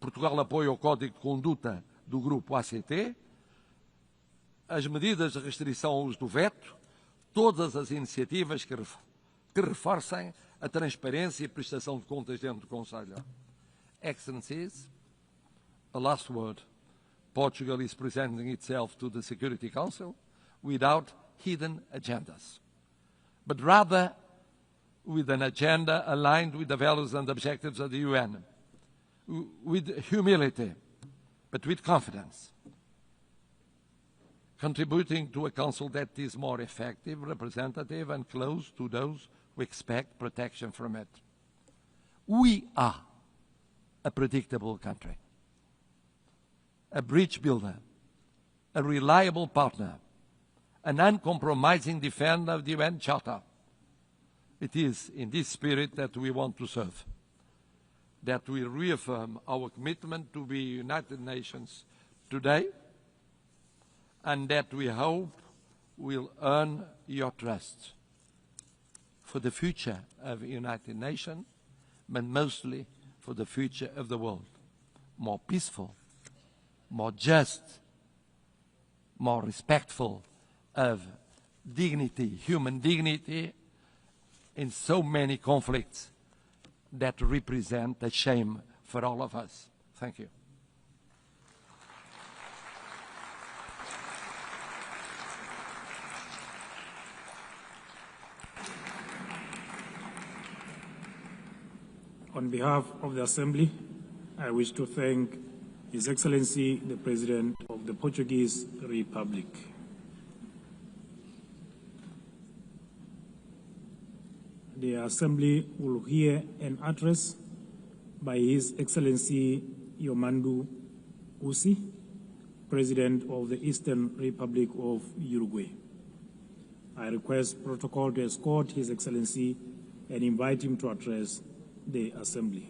Speaker 17: Portugal apoia o Código de Conduta do Grupo ACT, as medidas de restrição ao uso do veto, todas as iniciativas que reforcem a transparência e prestação de contas dentro do Conselho. Excellencies, a last word. Portugal is presenting itself to the Security Council without hidden agendas, but rather with an agenda aligned with the values and objectives of the UN, with humility, but with confidence, contributing to a council that is more effective, representative, and close to those who expect protection from it. We are a predictable country, a bridge builder, a reliable partner, an uncompromising defender of the UN Charter. It is in this spirit that we want to serve, that we reaffirm our commitment to the United Nations today, and that we hope will earn your trust for the future of the United Nations, but mostly for the future of the world, more peaceful, more just, more respectful of dignity, human dignity, in so many conflicts that represent a shame for all of us. Thank you.
Speaker 14: On behalf of the Assembly, I wish to thank His Excellency, the President of the Portuguese Republic. The Assembly will hear an address by His Excellency Yomandu Usi, President of the Eastern Republic of Uruguay. I request protocol to escort His Excellency and invite him to address the Assembly.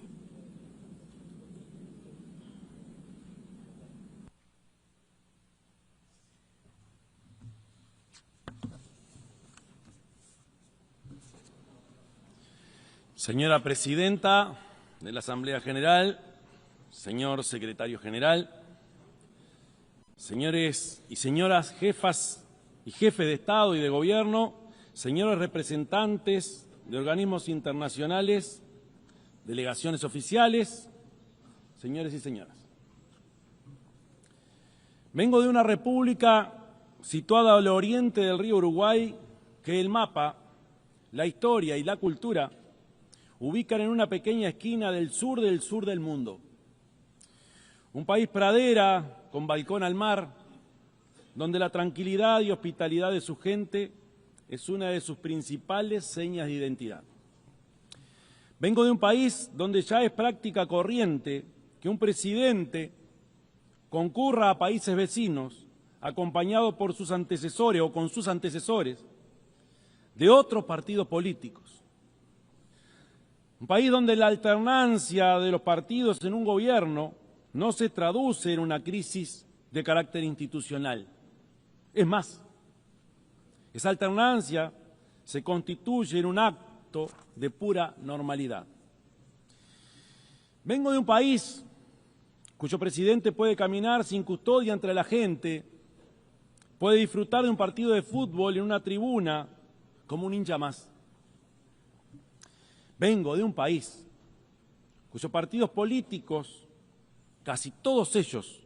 Speaker 18: Señora Presidenta de la Asamblea General, señor Secretario General, señores y señoras jefas y jefes de Estado y de Gobierno, señores representantes de organismos internacionales, delegaciones oficiales, señores y señoras. Vengo de una república situada al oriente del río Uruguay que el mapa, la historia y la cultura ubican en una pequeña esquina del sur del mundo. Un país pradera con balcón al mar, donde la tranquilidad y hospitalidad de su gente es una de sus principales señas de identidad. Vengo de un país donde ya es práctica corriente que un presidente concurra a países vecinos acompañado por sus antecesores o con sus antecesores de otros partidos políticos. Un país donde la alternancia de los partidos en un gobierno no se traduce en una crisis de carácter institucional. Es más, esa alternancia se constituye en un acto de pura normalidad. Vengo de un país cuyo presidente puede caminar sin custodia entre la gente, puede disfrutar de un partido de fútbol en una tribuna como un hincha más. Vengo de un país cuyos partidos políticos, casi todos ellos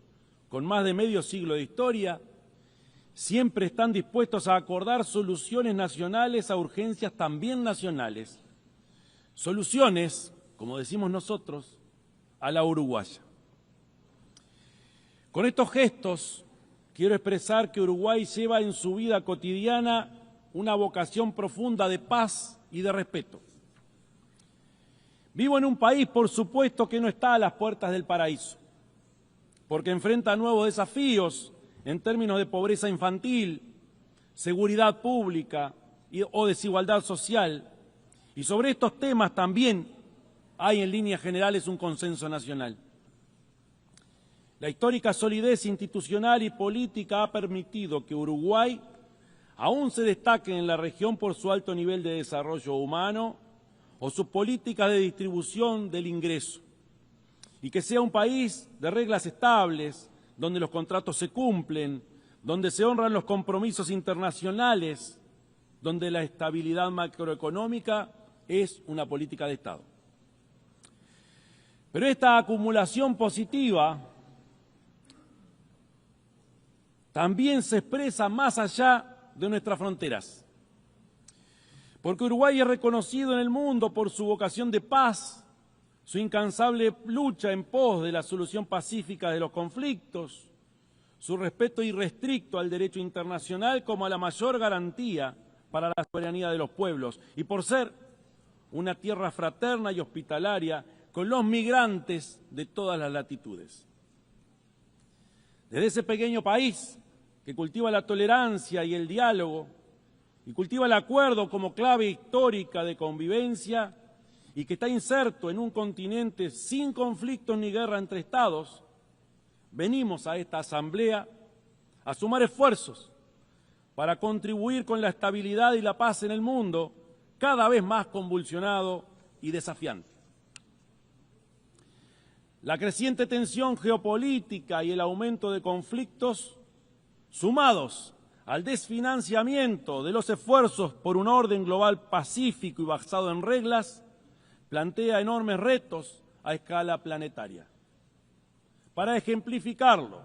Speaker 18: con más de medio siglo de historia, siempre están dispuestos a acordar soluciones nacionales a urgencias también nacionales. Soluciones, como decimos nosotros, a la uruguaya. Con estos gestos quiero expresar que Uruguay lleva en su vida cotidiana una vocación profunda de paz y de respeto. Vivo en un país, por supuesto, que no está a las puertas del paraíso, porque enfrenta nuevos desafíos en términos de pobreza infantil, seguridad pública o desigualdad social, y sobre estos temas también hay en líneas generales un consenso nacional. La histórica solidez institucional y política ha permitido que Uruguay aún se destaque en la región por su alto nivel de desarrollo humano o sus políticas de distribución del ingreso, y que sea un país de reglas estables, donde los contratos se cumplen, donde se honran los compromisos internacionales, donde la estabilidad macroeconómica es una política de Estado. Pero esta acumulación positiva también se expresa más allá de nuestras fronteras. Porque Uruguay es reconocido en el mundo por su vocación de paz, su incansable lucha en pos de la solución pacífica de los conflictos, su respeto irrestricto al derecho internacional como a la mayor garantía para la soberanía de los pueblos, y por ser una tierra fraterna y hospitalaria con los migrantes de todas las latitudes. Desde ese pequeño país que cultiva la tolerancia y el diálogo, y cultiva el acuerdo como clave histórica de convivencia, y que está inserto en un continente sin conflictos ni guerra entre estados, venimos a esta asamblea a sumar esfuerzos para contribuir con la estabilidad y la paz en el mundo, cada vez más convulsionado y desafiante. La creciente tensión geopolítica y el aumento de conflictos, sumados al desfinanciamiento de los esfuerzos por un orden global pacífico y basado en reglas, plantea enormes retos a escala planetaria. Para ejemplificarlo,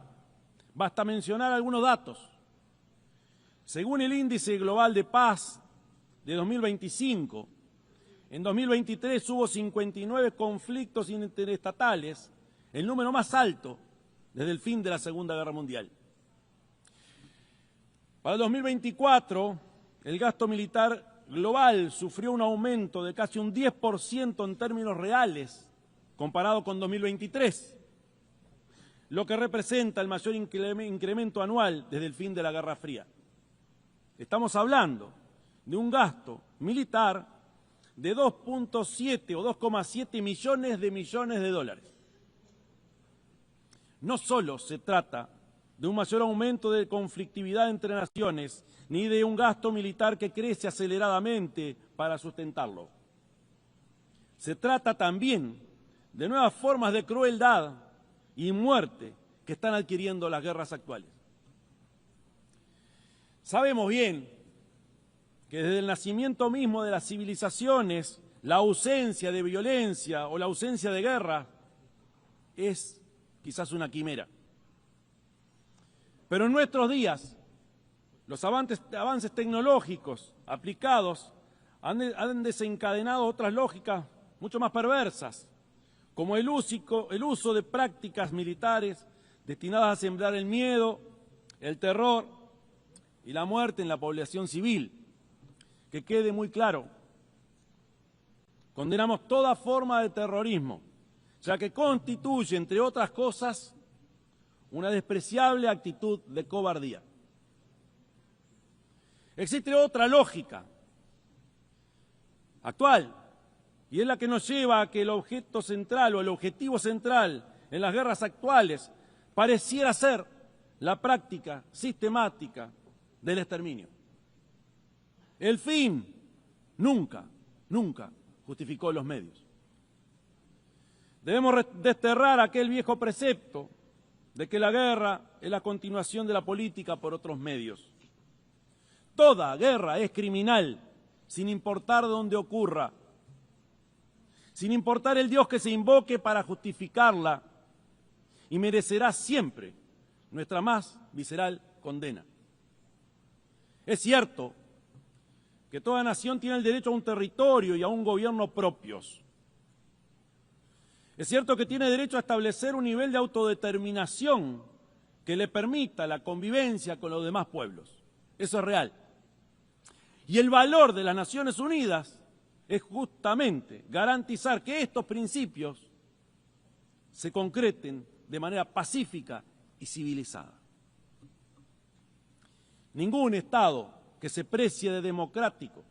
Speaker 18: basta mencionar algunos datos. Según el Índice Global de Paz de 2025, en 2023 hubo 59 conflictos interestatales, el número más alto desde el fin de la Segunda Guerra Mundial. Para el 2024, el gasto militar global sufrió un aumento de casi un 10% en términos reales, comparado con 2023. lo que representa el mayor incremento anual desde el fin de la Guerra Fría. Estamos hablando de un gasto militar de 2.7 o 2,7 millones de dólares. No solo se trata de un mayor aumento de conflictividad entre naciones, ni de un gasto militar que crece aceleradamente para sustentarlo. Se trata también de nuevas formas de crueldad y muerte que están adquiriendo las guerras actuales. Sabemos bien que desde el nacimiento mismo de las civilizaciones, la ausencia de violencia o la ausencia de guerra es quizás una quimera. Pero en nuestros días, los avances tecnológicos aplicados han desencadenado otras lógicas mucho más perversas, como el uso de prácticas militares destinadas a sembrar el miedo, el terror y la muerte en la población civil. Que quede muy claro, condenamos toda forma de terrorismo, ya que constituye, entre otras cosas, una despreciable actitud de cobardía. Existe otra lógica actual, y es la que nos lleva a que el objeto central o el objetivo central en las guerras actuales pareciera ser la práctica sistemática del exterminio. El fin nunca justificó los medios. Debemos desterrar aquel viejo precepto de que la guerra es la continuación de la política por otros medios. Toda guerra es criminal, sin importar dónde ocurra, sin importar el Dios que se invoque para justificarla, y merecerá siempre nuestra más visceral condena. Es cierto que toda nación tiene el derecho a un territorio y a un gobierno propios. Es cierto que tiene derecho a establecer un nivel de autodeterminación que le permita la convivencia con los demás pueblos. Eso es real. Y el valor de las Naciones Unidas es justamente garantizar que estos principios se concreten de manera pacífica y civilizada. Ningún Estado que se precie de democrático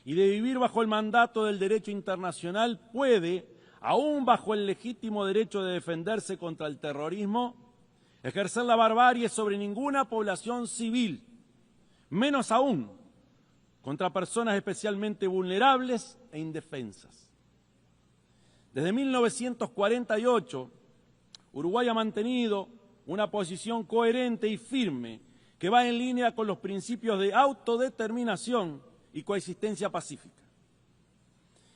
Speaker 18: y de vivir bajo el mandato del derecho internacional puede, aún bajo el legítimo derecho de defenderse contra el terrorismo, ejercer la barbarie sobre ninguna población civil, menos aún contra personas especialmente vulnerables e indefensas. Desde 1948, Uruguay ha mantenido una posición coherente y firme que va en línea con los principios de autodeterminación y coexistencia pacífica.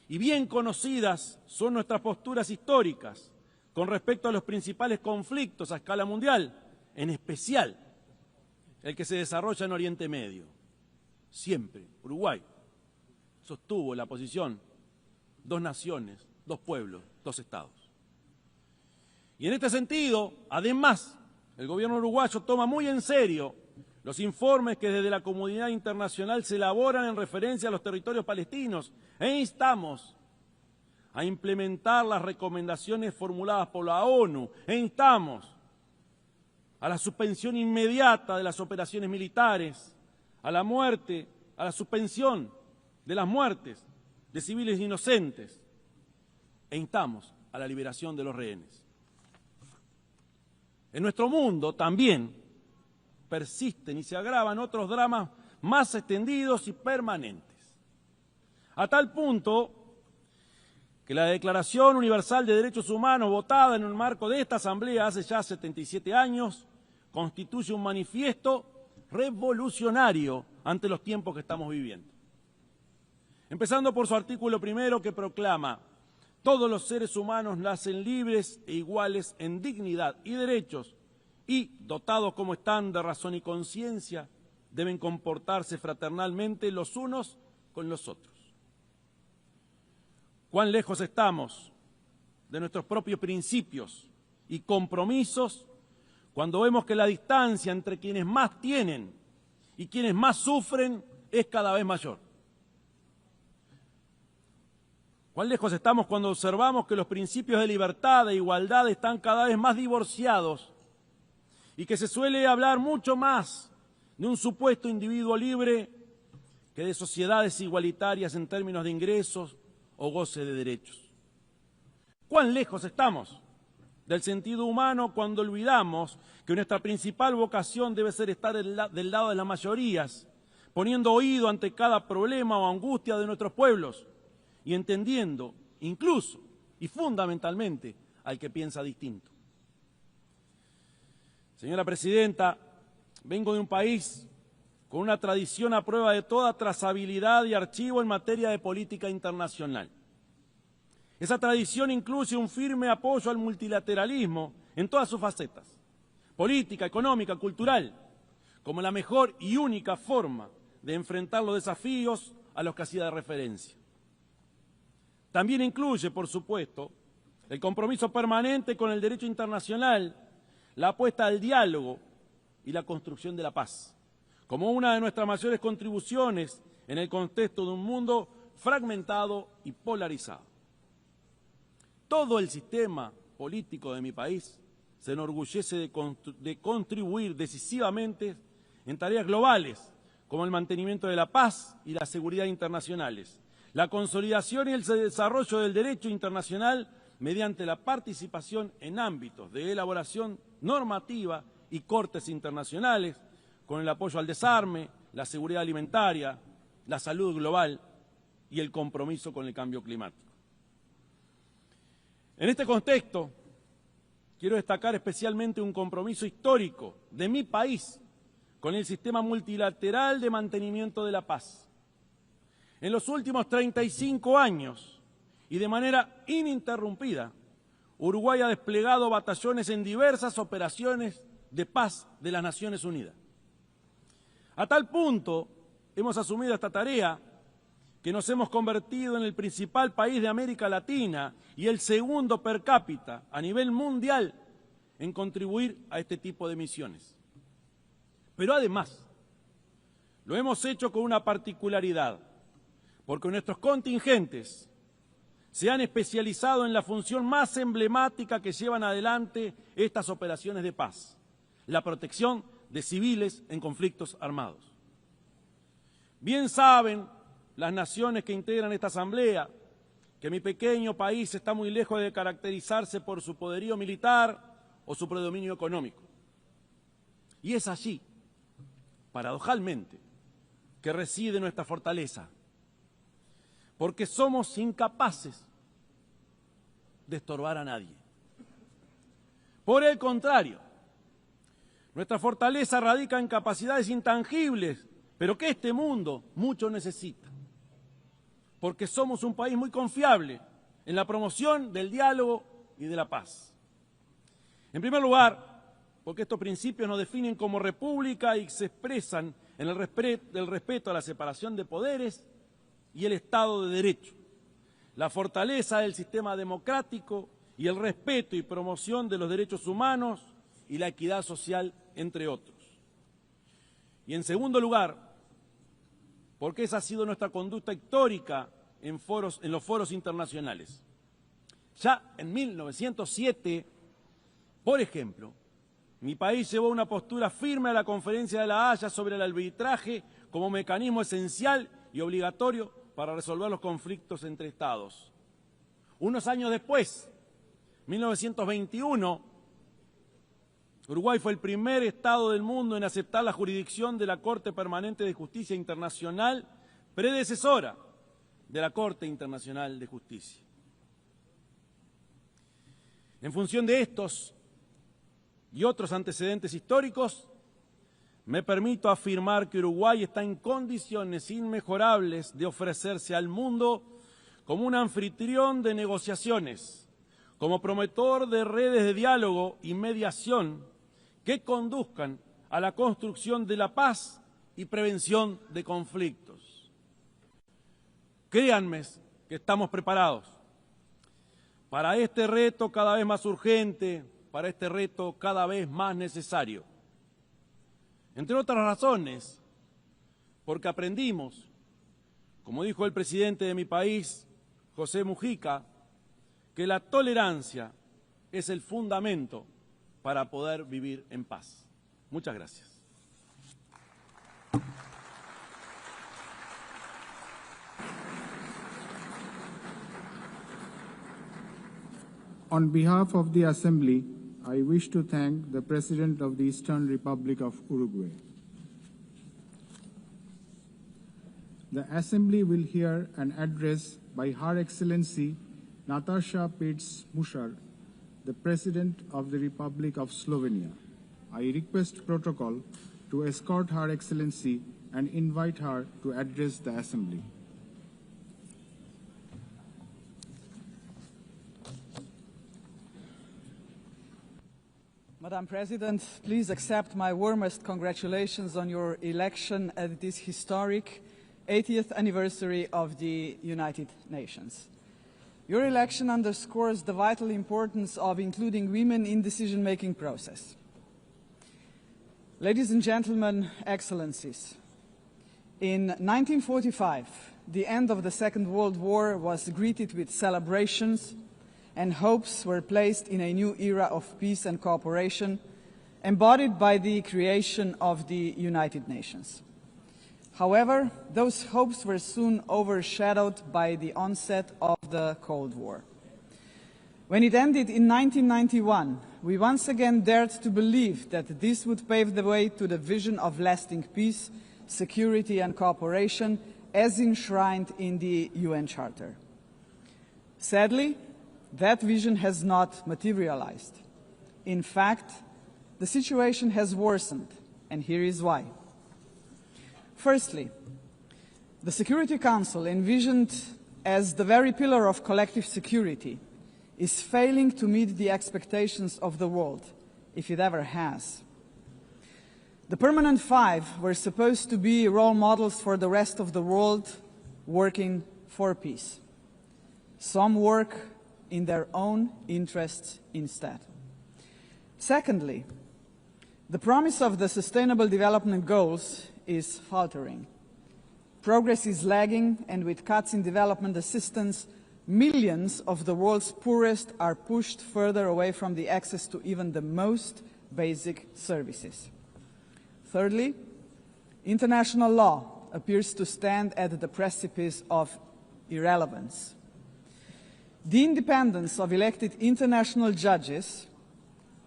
Speaker 18: Y bien conocidas son nuestras posturas históricas con respecto a los principales conflictos a escala mundial, en especial el que se desarrolla en Oriente Medio. Siempre Uruguay sostuvo la posición: dos naciones, dos pueblos, dos estados. Y en este sentido, además, el gobierno uruguayo toma muy en serio los informes que desde la comunidad internacional se elaboran en referencia a los territorios palestinos e instamos a implementar las recomendaciones formuladas por la ONU e instamos a la suspensión inmediata de las operaciones militares, a la suspensión de las muertes de civiles inocentes e instamos a la liberación de los rehenes. En nuestro mundo también persisten y se agravan otros dramas más extendidos y permanentes. A tal punto que la Declaración Universal de Derechos Humanos, votada en el marco de esta Asamblea hace ya 77 años, constituye un manifiesto revolucionario ante los tiempos que estamos viviendo. Empezando por su artículo primero, que proclama: todos los seres humanos nacen libres e iguales en dignidad y derechos, y, dotados como están de razón y conciencia, deben comportarse fraternalmente los unos con los otros. ¿Cuán lejos estamos de nuestros propios principios y compromisos cuando vemos que la distancia entre quienes más tienen y quienes más sufren es cada vez mayor? ¿Cuán lejos estamos cuando observamos que los principios de libertad e igualdad están cada vez más divorciados y que se suele hablar mucho más de un supuesto individuo libre que de sociedades igualitarias en términos de ingresos o goce de derechos? ¿Cuán lejos estamos del sentido humano cuando olvidamos que nuestra principal vocación debe ser estar del lado de las mayorías, poniendo oído ante cada problema o angustia de nuestros pueblos y entendiendo, incluso y fundamentalmente, al que piensa distinto? Señora Presidenta, vengo de un país con una tradición a prueba de toda trazabilidad y archivo en materia de política internacional. Esa tradición incluye un firme apoyo al multilateralismo en todas sus facetas, política, económica, cultural, como la mejor y única forma de enfrentar los desafíos a los que hacía referencia. También incluye, por supuesto, el compromiso permanente con el derecho internacional, la apuesta al diálogo y la construcción de la paz, como una de nuestras mayores contribuciones en el contexto de un mundo fragmentado y polarizado. Todo el sistema político de mi país se enorgullece de contribuir decisivamente en tareas globales, como el mantenimiento de la paz y la seguridad internacionales, la consolidación y el desarrollo del derecho internacional mediante la participación en ámbitos de elaboración normativa y cortes internacionales, con el apoyo al desarme, la seguridad alimentaria, la salud global y el compromiso con el cambio climático. En este contexto, quiero destacar especialmente un compromiso histórico de mi país con el sistema multilateral de mantenimiento de la paz. En los últimos 35 años, y de manera ininterrumpida, Uruguay ha desplegado batallones en diversas operaciones de paz de las Naciones Unidas. A tal punto hemos asumido esta tarea que nos hemos convertido en el principal país de América Latina y el segundo per cápita a nivel mundial en contribuir a este tipo de misiones. Pero además, lo hemos hecho con una particularidad, porque nuestros contingentes se han especializado en la función más emblemática que llevan adelante estas operaciones de paz, la protección de civiles en conflictos armados. Bien saben las naciones que integran esta asamblea que mi pequeño país está muy lejos de caracterizarse por su poderío militar o su predominio económico. Y es allí, paradojalmente, que reside nuestra fortaleza, porque somos incapaces de estorbar a nadie. Por el contrario, nuestra fortaleza radica en capacidades intangibles, pero que este mundo mucho necesita, porque somos un país muy confiable en la promoción del diálogo y de la paz. En primer lugar, porque estos principios nos definen como república y se expresan en el respeto a la separación de poderes y el Estado de Derecho, la fortaleza del sistema democrático y el respeto y promoción de los derechos humanos y la equidad social, entre otros. Y en segundo lugar, porque esa ha sido nuestra conducta histórica en los foros internacionales. Ya en 1907, por ejemplo, mi país llevó una postura firme a la Conferencia de La Haya sobre el arbitraje como mecanismo esencial y obligatorio para resolver los conflictos entre Estados. Unos años después, 1921, Uruguay fue el primer Estado del mundo en aceptar la jurisdicción de la Corte Permanente de Justicia Internacional, predecesora de la Corte Internacional de Justicia. En función de estos y otros antecedentes históricos, me permito afirmar que Uruguay está en condiciones inmejorables de ofrecerse al mundo como un anfitrión de negociaciones, como promotor de redes de diálogo y mediación que conduzcan a la construcción de la paz y prevención de conflictos. Créanme que estamos preparados para este reto cada vez más urgente, para este reto cada vez más necesario. Entre otras razones, porque aprendimos, como dijo el presidente de mi país, José Mujica, que la tolerancia es el fundamento para poder vivir en paz. Muchas gracias.
Speaker 19: On behalf of the Assembly, I wish to thank the President of the Eastern Republic of Uruguay. The Assembly will hear an address by Her Excellency Nataša Pirc-Musar, the President of the Republic of Slovenia. I request protocol to escort Her Excellency and invite her to address the Assembly.
Speaker 20: Madam President, please accept my warmest congratulations on your election at this historic 80th anniversary of the United Nations. Your election underscores the vital importance of including women in the decision-making process. Ladies and gentlemen, Excellencies, in 1945, the end of the Second World War was greeted with celebrations, and hopes were placed in a new era of peace and cooperation, embodied by the creation of the United Nations. However, those hopes were soon overshadowed by the onset of the Cold War. When it ended in 1991, we once again dared to believe that this would pave the way to the vision of lasting peace, security and cooperation as enshrined in the UN Charter. Sadly, that vision has not materialized. In fact, the situation has worsened, and here is why. Firstly, the Security Council, envisioned as the very pillar of collective security, is failing to meet the expectations of the world, if it ever has. The Permanent Five were supposed to be role models for the rest of the world working for peace. Some work in their own interests instead. Secondly, the promise of the Sustainable Development Goals is faltering. Progress is lagging, and with cuts in development assistance, millions of the world's poorest are pushed further away from the access to even the most basic services. Thirdly, international law appears to stand at the precipice of irrelevance. The independence of elected international judges,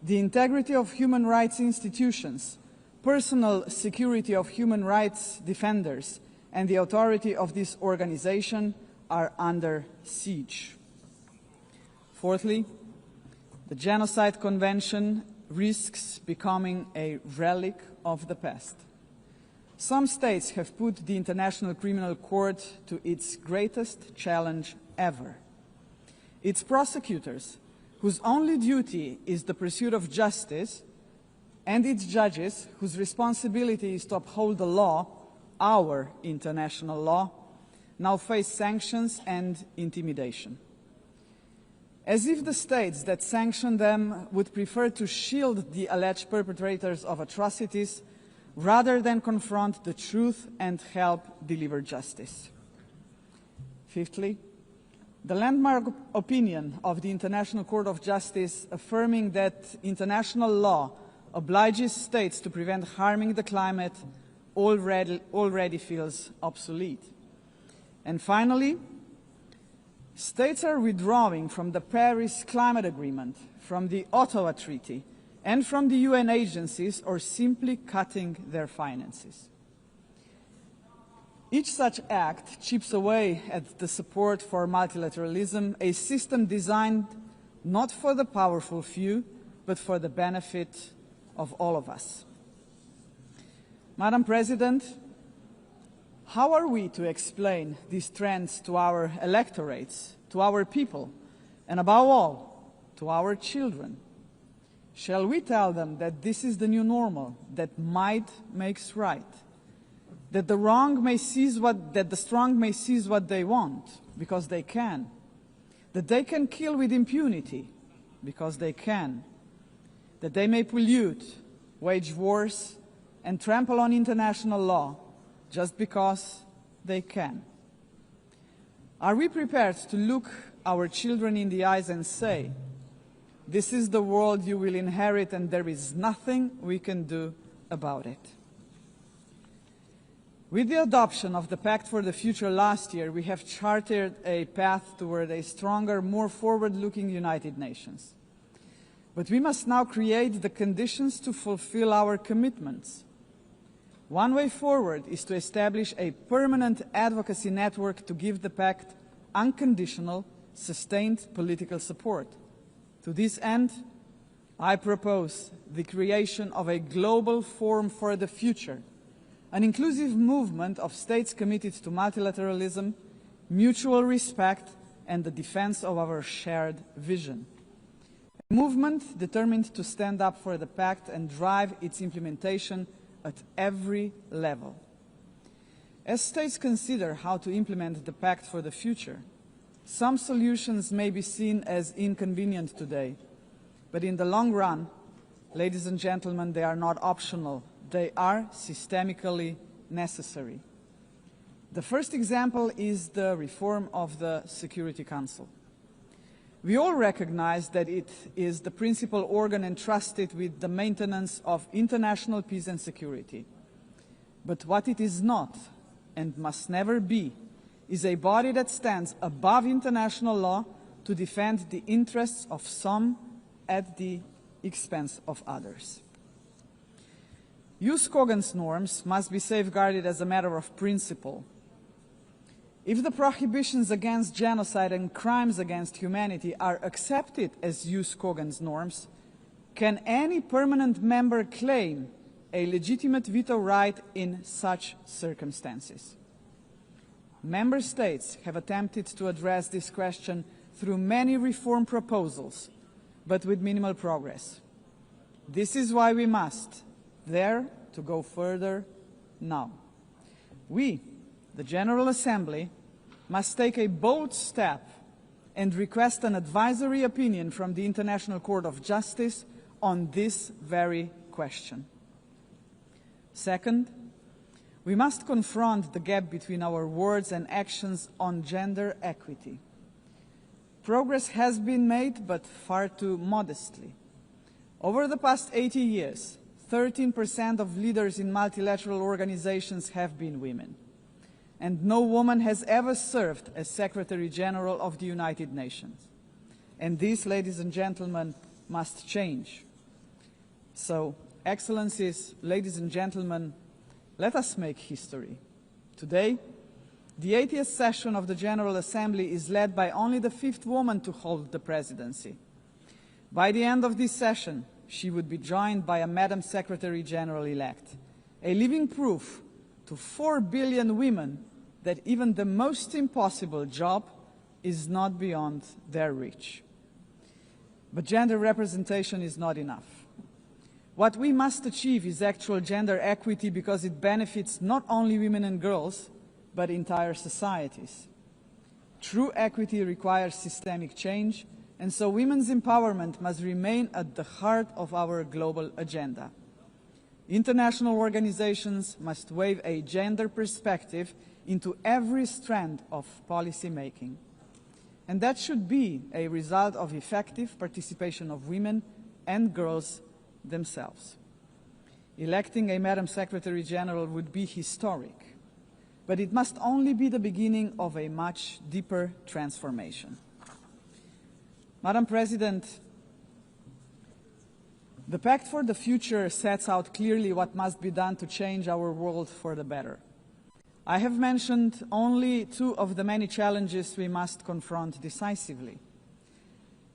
Speaker 20: the integrity of human rights institutions, personal security of human rights defenders, and the authority of this organization are under siege. Fourthly, the Genocide Convention risks becoming a relic of the past. Some states have put the International Criminal Court to its greatest challenge ever. Its prosecutors, whose only duty is the pursuit of justice, and its judges, whose responsibility is to uphold the law, our international law, now face sanctions and intimidation. As if the states that sanction them would prefer to shield the alleged perpetrators of atrocities rather than confront the truth and help deliver justice. Fifthly, the landmark opinion of the International Court of Justice affirming that international law obliges states to prevent harming the climate already feels obsolete. And finally, states are withdrawing from the Paris Climate Agreement, from the Ottawa Treaty, and from the UN agencies, or simply cutting their finances. Each such act chips away at the support for multilateralism, a system designed not for the powerful few, but for the benefit of all of us. Madam President, how are we to explain these trends to our electorates, to our people, and above all, to our children? Shall we tell them that this is the new normal, that might makes right, that the strong may seize what they want, because they can, that they can kill with impunity, because they can, that they may pollute, wage wars, and trample on international law, just because they can? Are we prepared to look our children in the eyes and say, "This is the world you will inherit and there is nothing we can do about it"? With the adoption of the Pact for the Future last year, we have charted a path toward a stronger, more forward-looking United Nations. But we must now create the conditions to fulfill our commitments. One way forward is to establish a permanent advocacy network to give the Pact unconditional, sustained political support. To this end, I propose the creation of a global forum for the future, an inclusive movement of states committed to multilateralism, mutual respect, and the defense of our shared vision. A movement determined to stand up for the Pact and drive its implementation at every level. As states consider how to implement the Pact for the Future, some solutions may be seen as inconvenient today, but in the long run, ladies and gentlemen, they are not optional. They are systemically necessary. The first example is the reform of the Security Council. We all recognize that it is the principal organ entrusted with the maintenance of international peace and security. But what it is not, and must never be, is a body that stands above international law to defend the interests of some at the expense of others. Jus cogens norms must be safeguarded as a matter of principle. If the prohibitions against genocide and crimes against humanity are accepted as jus cogens norms, can any permanent member claim a legitimate veto right in such circumstances? Member states have attempted to address this question through many reform proposals, but with minimal progress. This is why we must dare to go further now. We, the General Assembly, must take a bold step and request an advisory opinion from the International Court of Justice on this very question. Second, we must confront the gap between our words and actions on gender equity. Progress has been made, but far too modestly. Over the past 80 years, 13% of leaders in multilateral organizations have been women. And no woman has ever served as Secretary General of the United Nations. And this, ladies and gentlemen, must change. So, Excellencies, ladies and gentlemen, let us make history. Today, the 80th session of the General Assembly is led by only the 5th woman to hold the presidency. By the end of this session, she would be joined by a Madam Secretary General-elect, a living proof to 4 billion women that even the most impossible job is not beyond their reach. But gender representation is not enough. What we must achieve is actual gender equity because it benefits not only women and girls, but entire societies. True equity requires systemic change, and so women's empowerment must remain at the heart of our global agenda. International organizations must weave a gender perspective into every strand of policy making. And that should be a result of effective participation of women and girls themselves. Electing a Madam Secretary General would be historic, but it must only be the beginning of a much deeper transformation. Madam President, the Pact for the Future sets out clearly what must be done to change our world for the better. I have mentioned only 2 of the many challenges we must confront decisively.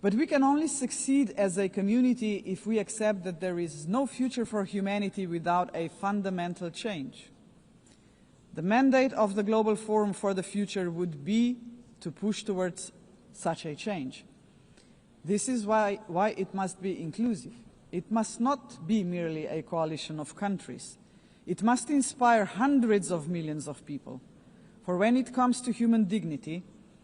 Speaker 20: But we can only succeed as a community if we accept that there is no future for humanity without a fundamental change. The mandate of the Global Forum for the Future would be to push towards such a change. This is why it must be inclusive. It must not be merely a coalition of countries. It must inspire hundreds of millions of people. For when it comes to human dignity,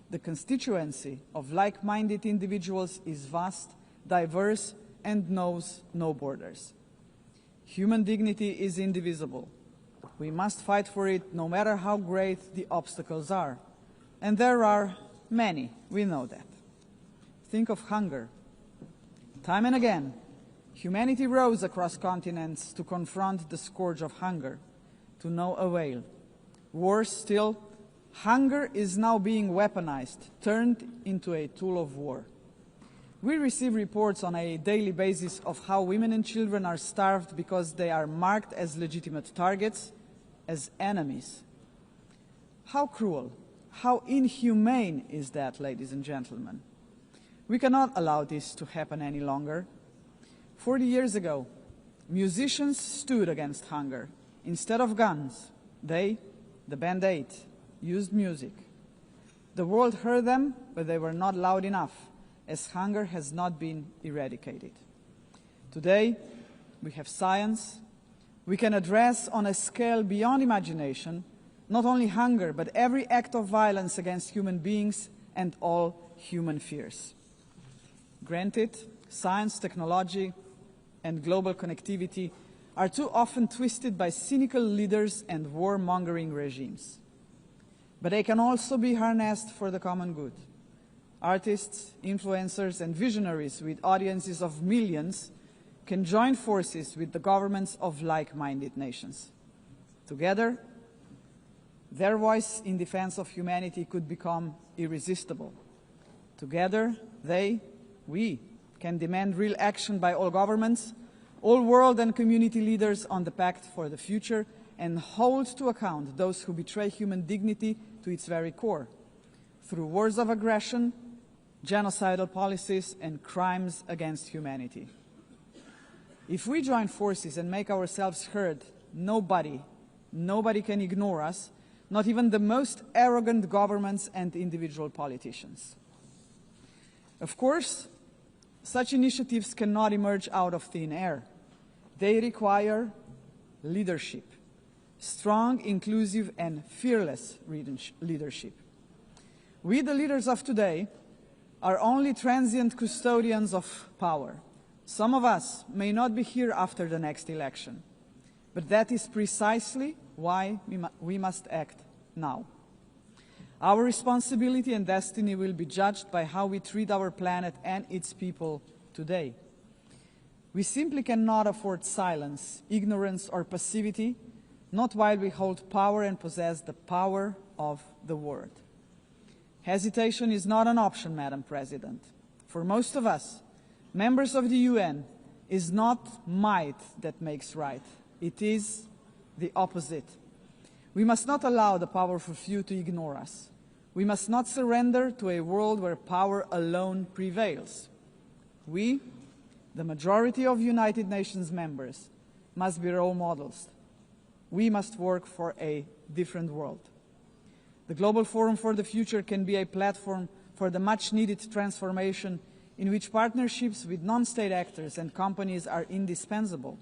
Speaker 20: the constituency of like-minded individuals is vast, diverse, and knows no borders. Human dignity is indivisible. We must fight for it no matter how great the obstacles are. And there are many, we know that. Think of hunger. Time and again, humanity rose across continents to confront the scourge of hunger, to no avail. Worse still, hunger is now being weaponized, turned into a tool of war. We receive reports on a daily basis of how women and children are starved because they are marked as legitimate targets, as enemies. How cruel, how inhumane is that, ladies and gentlemen? We cannot allow this to happen any longer. 40 years ago, musicians stood against hunger. Instead of guns, they, the Band 8, used music. The world heard them, but they were not loud enough, as hunger has not been eradicated. Today, we have science. We can address on a scale beyond imagination not only hunger, but every act of violence against human beings and all human fears. Granted, science, technology, and global connectivity are too often twisted by cynical leaders and warmongering regimes. But they can also be harnessed for the common good. Artists, influencers, and visionaries with audiences of millions can join forces with the governments of like-minded nations. Together, their voice in defense of humanity could become irresistible. Together, we can demand real action by all governments, all world and community leaders on the Pact for the Future, and hold to account those who betray human dignity to its very core, through wars of aggression, genocidal policies, and crimes against humanity. If we join forces and make ourselves heard, nobody can ignore us, not even the most arrogant governments and individual politicians. Of course, such initiatives cannot emerge out of thin air. They require leadership, strong, inclusive, and fearless leadership. We, the leaders of today, are only transient custodians of power. Some of us may not be here after the next election, but that is precisely why we must act now. Our responsibility and destiny will be judged by how we treat our planet and its people today. We simply cannot afford silence, ignorance, or passivity, not while we hold power and possess the power of the word. Hesitation is not an option, Madam President. For most of us, members of the UN, is not might that makes right. It is the opposite. We must not allow the powerful few to ignore us. We must not surrender to a world where power alone prevails. We, the majority of United Nations members, must be role models. We must work for a different world. The Global Forum for the Future can be a platform for the much-needed transformation in which partnerships with non-state actors and companies are indispensable.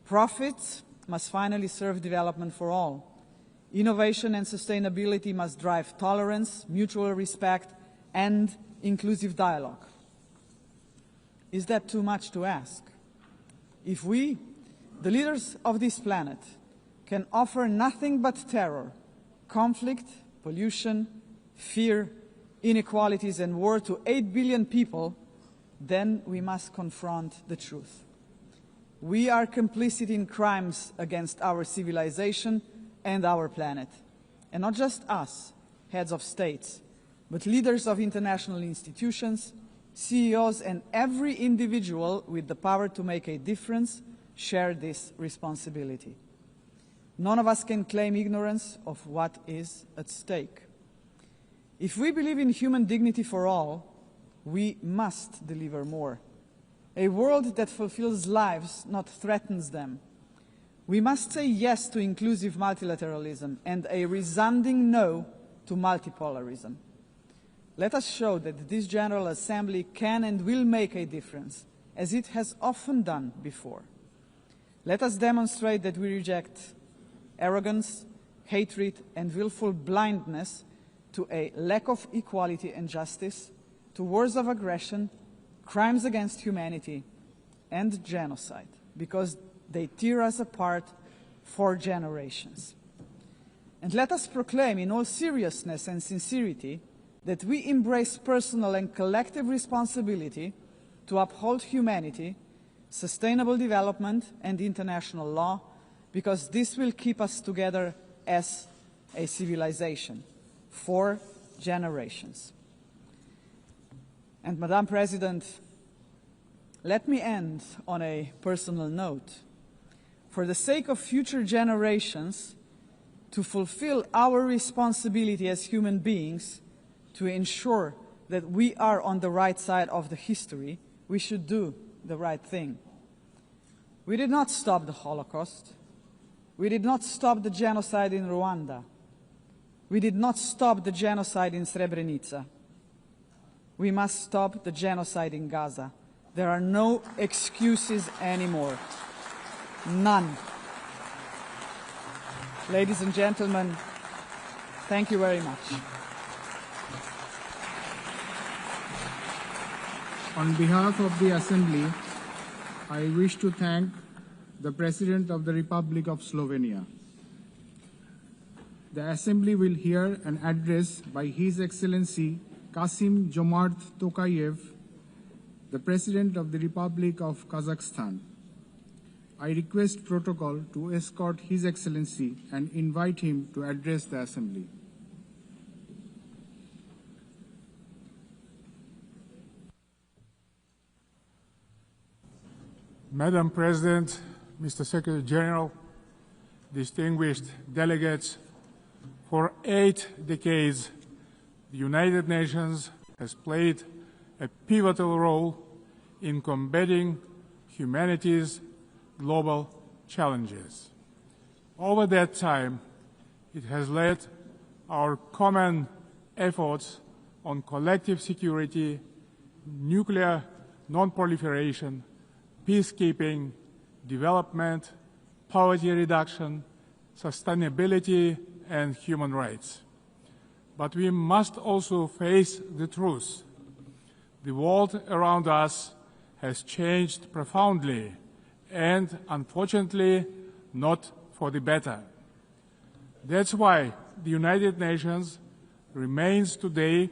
Speaker 20: Profits must finally serve development for all. Innovation and sustainability must drive tolerance, mutual respect, and inclusive dialogue. Is that too much to ask? If we, the leaders of this planet, can offer nothing but terror, conflict, pollution, fear, inequalities, and war to 8 billion people, then we must confront the truth. We are complicit in crimes against our civilization and our planet. And not just us, heads of states, but leaders of international institutions, CEOs, and every individual with the power to make a difference share this responsibility. None of us can claim ignorance of what is at stake. If we believe in human dignity for all, we must deliver more. A world that fulfills lives, not threatens them. We must say yes to inclusive multilateralism and a resounding no to multipolarism. Let us show that this General Assembly can and will make a difference, as it has often done before. Let us demonstrate that we reject arrogance, hatred, and willful blindness to a lack of equality and justice, to wars of aggression, crimes against humanity, and genocide, because they tear us apart for generations. And let us proclaim in all seriousness and sincerity that we embrace personal and collective responsibility to uphold humanity, sustainable development and international law, because this will keep us together as a civilization for generations. And Madam President, let me end on a personal note. For the sake of future generations, to fulfill our responsibility as human beings, to ensure that we are on the right side of the history, we should do the right thing. We did not stop the Holocaust. We did not stop the genocide in Rwanda. We did not stop the genocide in Srebrenica. We must stop the genocide in Gaza. There are no excuses anymore. None. Ladies and gentlemen, thank you very much.
Speaker 19: On behalf of the Assembly, I wish to thank the President of the Republic of Slovenia. The Assembly will hear an address by His Excellency Kasim Jomart Tokayev, the President of the Republic of Kazakhstan. I request protocol to escort His Excellency and invite him to address the Assembly.
Speaker 21: Madam President, Mr. Secretary General, distinguished delegates, for 8 decades, the United Nations has played a pivotal role in combating humanity's global challenges. Over that time, it has led our common efforts on collective security, nuclear non-proliferation, peacekeeping, development, poverty reduction, sustainability, and human rights. But we must also face the truth. The world around us has changed profoundly and, unfortunately, not for the better. That's why the United Nations remains today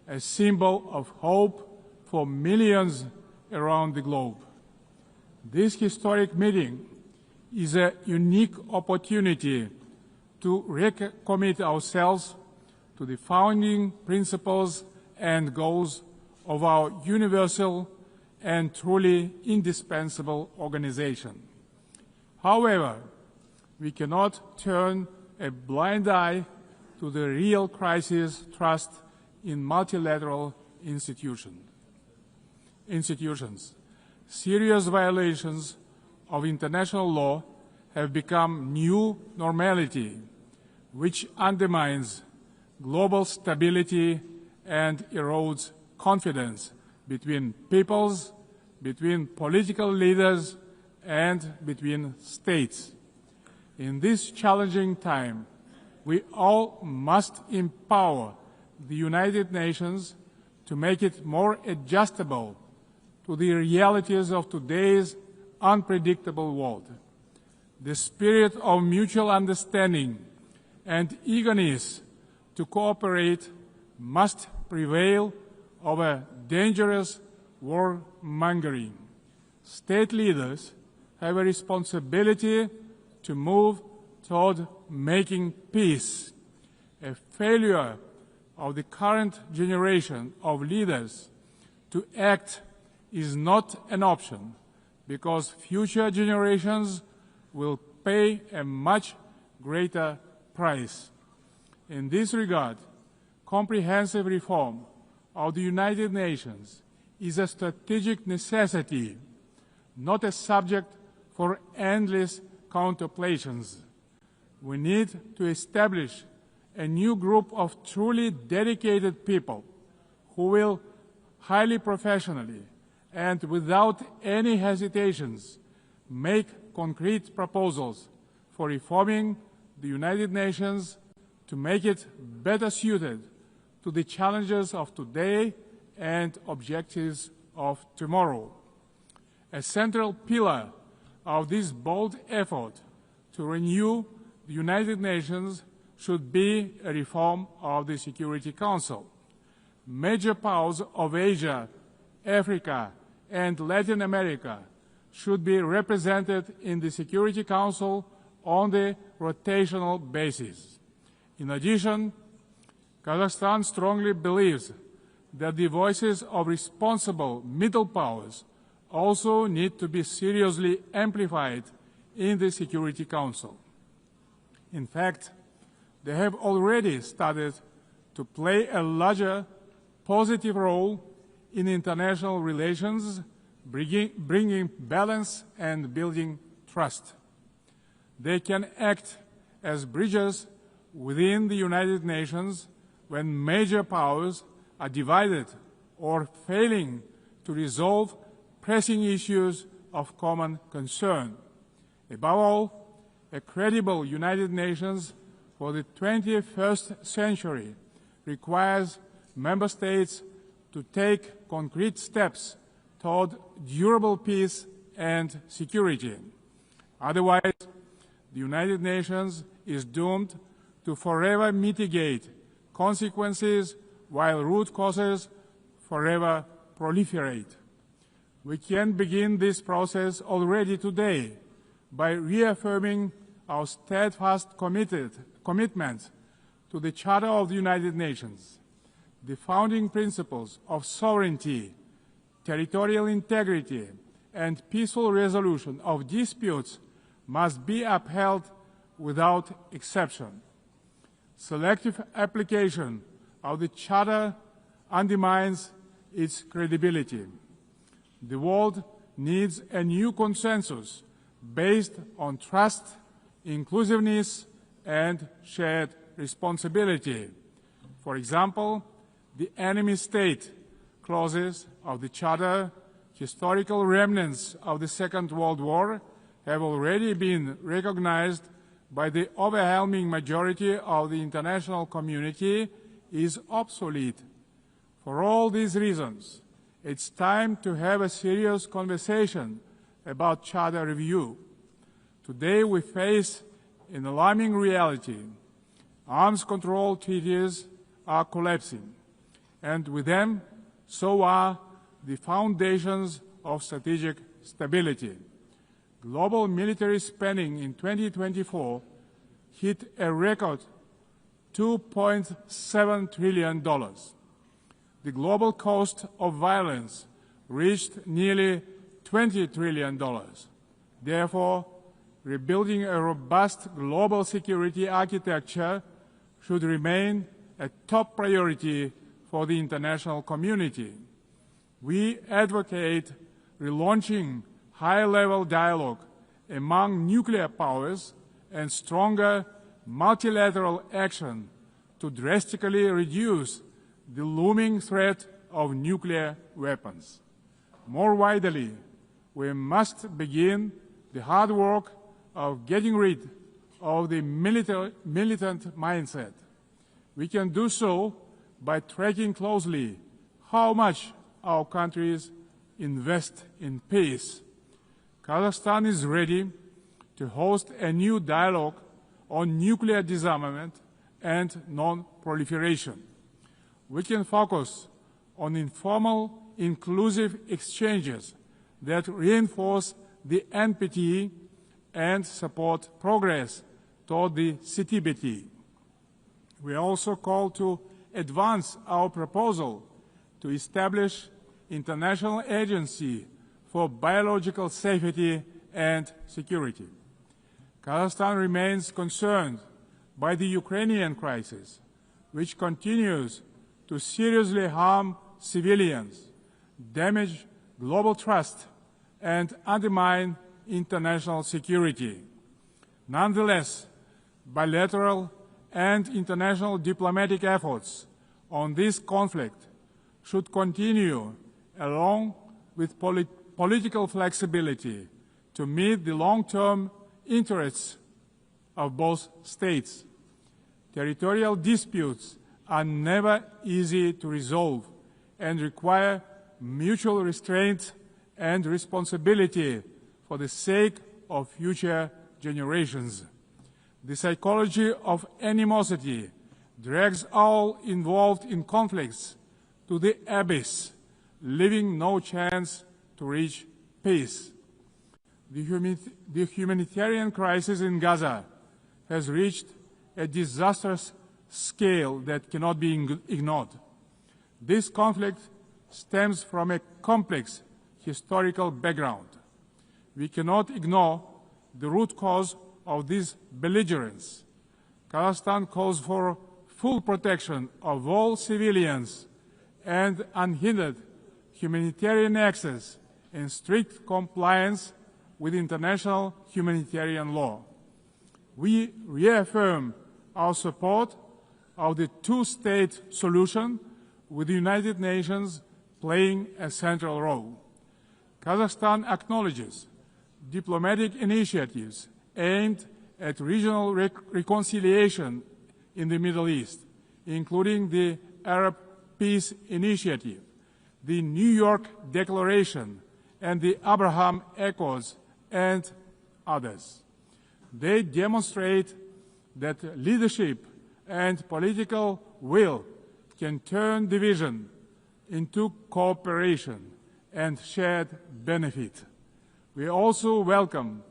Speaker 21: a symbol of hope for millions around the globe. This historic meeting is a unique opportunity to recommit ourselves to the founding principles and goals of our universal and truly indispensable organization. However, we cannot turn a blind eye to the real crisis thrust in multilateral institutions. Serious violations of international law have become new normality, which undermines global stability and erodes confidence between peoples, between political leaders, and between states. In this challenging time, we all must empower the United Nations to make it more adjustable to the realities of today's unpredictable world. The spirit of mutual understanding and eagerness to cooperate must prevail over dangerous warmongering. State leaders have a responsibility to move toward making peace. A failure of the current generation of leaders to act is not an option, because future generations will pay a much greater price. In this regard, comprehensive reform of the United Nations is a strategic necessity, not a subject for endless contemplations. We need to establish a new group of truly dedicated people who will highly professionally and without any hesitations make concrete proposals for reforming the United Nations to make it better suited to the challenges of today and objectives of tomorrow. A central pillar of this bold effort to renew the United Nations should be a reform of the Security Council. Major powers of Asia, Africa, and Latin America should be represented in the Security Council on the rotational basis. In addition, Kazakhstan strongly believes that the voices of responsible middle powers also need to be seriously amplified in the Security Council. In fact, they have already started to play a larger positive role in international relations, bringing balance and building trust. They can act as bridges within the United Nations when major powers are divided or failing to resolve pressing issues of common concern. Above all, a credible United Nations for the 21st century requires member states to take concrete steps toward durable peace and security. Otherwise, the United Nations is doomed to forever mitigate consequences while root causes forever proliferate. We can begin this process already today by reaffirming our steadfast commitment to the Charter of the United Nations. The founding principles of sovereignty, territorial integrity, and peaceful resolution of disputes must be upheld without exception. Selective application of the Charter undermines its credibility. The world needs a new consensus based on trust, inclusiveness, and shared responsibility. For example, the enemy state clauses of the Charter, historical remnants of the Second World War, have already been recognized by the overwhelming majority of the international community is obsolete. For all these reasons, it's time to have a serious conversation about Charter review. Today we face an alarming reality. Arms control treaties are collapsing, and with them, so are the foundations of strategic stability. Global military spending in 2024 hit a record $2.7 trillion. The global cost of violence reached nearly $20 trillion. Therefore, rebuilding a robust global security architecture should remain a top priority for the international community. We advocate relaunching high-level dialogue among nuclear powers and stronger multilateral action to drastically reduce the looming threat of nuclear weapons. More widely, we must begin the hard work of getting rid of the militant mindset. We can do so by tracking closely how much our countries invest in peace. Kazakhstan is ready to host a new dialogue on nuclear disarmament and non-proliferation. We can focus on informal, inclusive exchanges that reinforce the NPT and support progress toward the CTBT. We also call to advance our proposal to establish international agency for biological safety and security. Kazakhstan remains concerned by the Ukrainian crisis, which continues to seriously harm civilians, damage global trust, and undermine international security. Nonetheless, bilateral and international diplomatic efforts on this conflict should continue along with political flexibility to meet the long-term interests of both states. Territorial disputes are never easy to resolve and require mutual restraint and responsibility for the sake of future generations. The psychology of animosity drags all involved in conflicts to the abyss, leaving no chance to reach peace. The humanitarian crisis in Gaza has reached a disastrous scale that cannot be ignored. This conflict stems from a complex historical background. We cannot ignore the root cause of this belligerence. Kazakhstan calls for full protection of all civilians and unhindered humanitarian access in strict compliance with international humanitarian law. We reaffirm our support of the two-state solution, with the United Nations playing a central role. Kazakhstan acknowledges diplomatic initiatives aimed at regional reconciliation in the Middle East, including the Arab Peace Initiative, the New York Declaration, and the Abraham Accords, and others. They demonstrate that leadership and political will can turn division into cooperation and shared benefit. We also welcome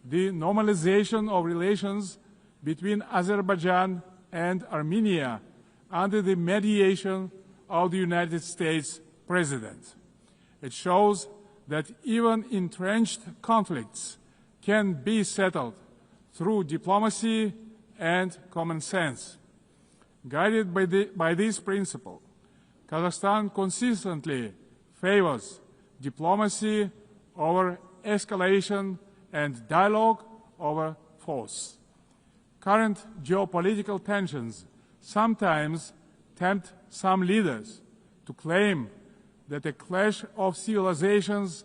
Speaker 21: the normalization of relations between Azerbaijan and Armenia under the mediation of the United States President. It shows that even entrenched conflicts can be settled through diplomacy and common sense. Guided by this principle, Kazakhstan consistently favors diplomacy over escalation and dialogue over force. Current geopolitical tensions sometimes tempt some leaders to claim that a clash of civilizations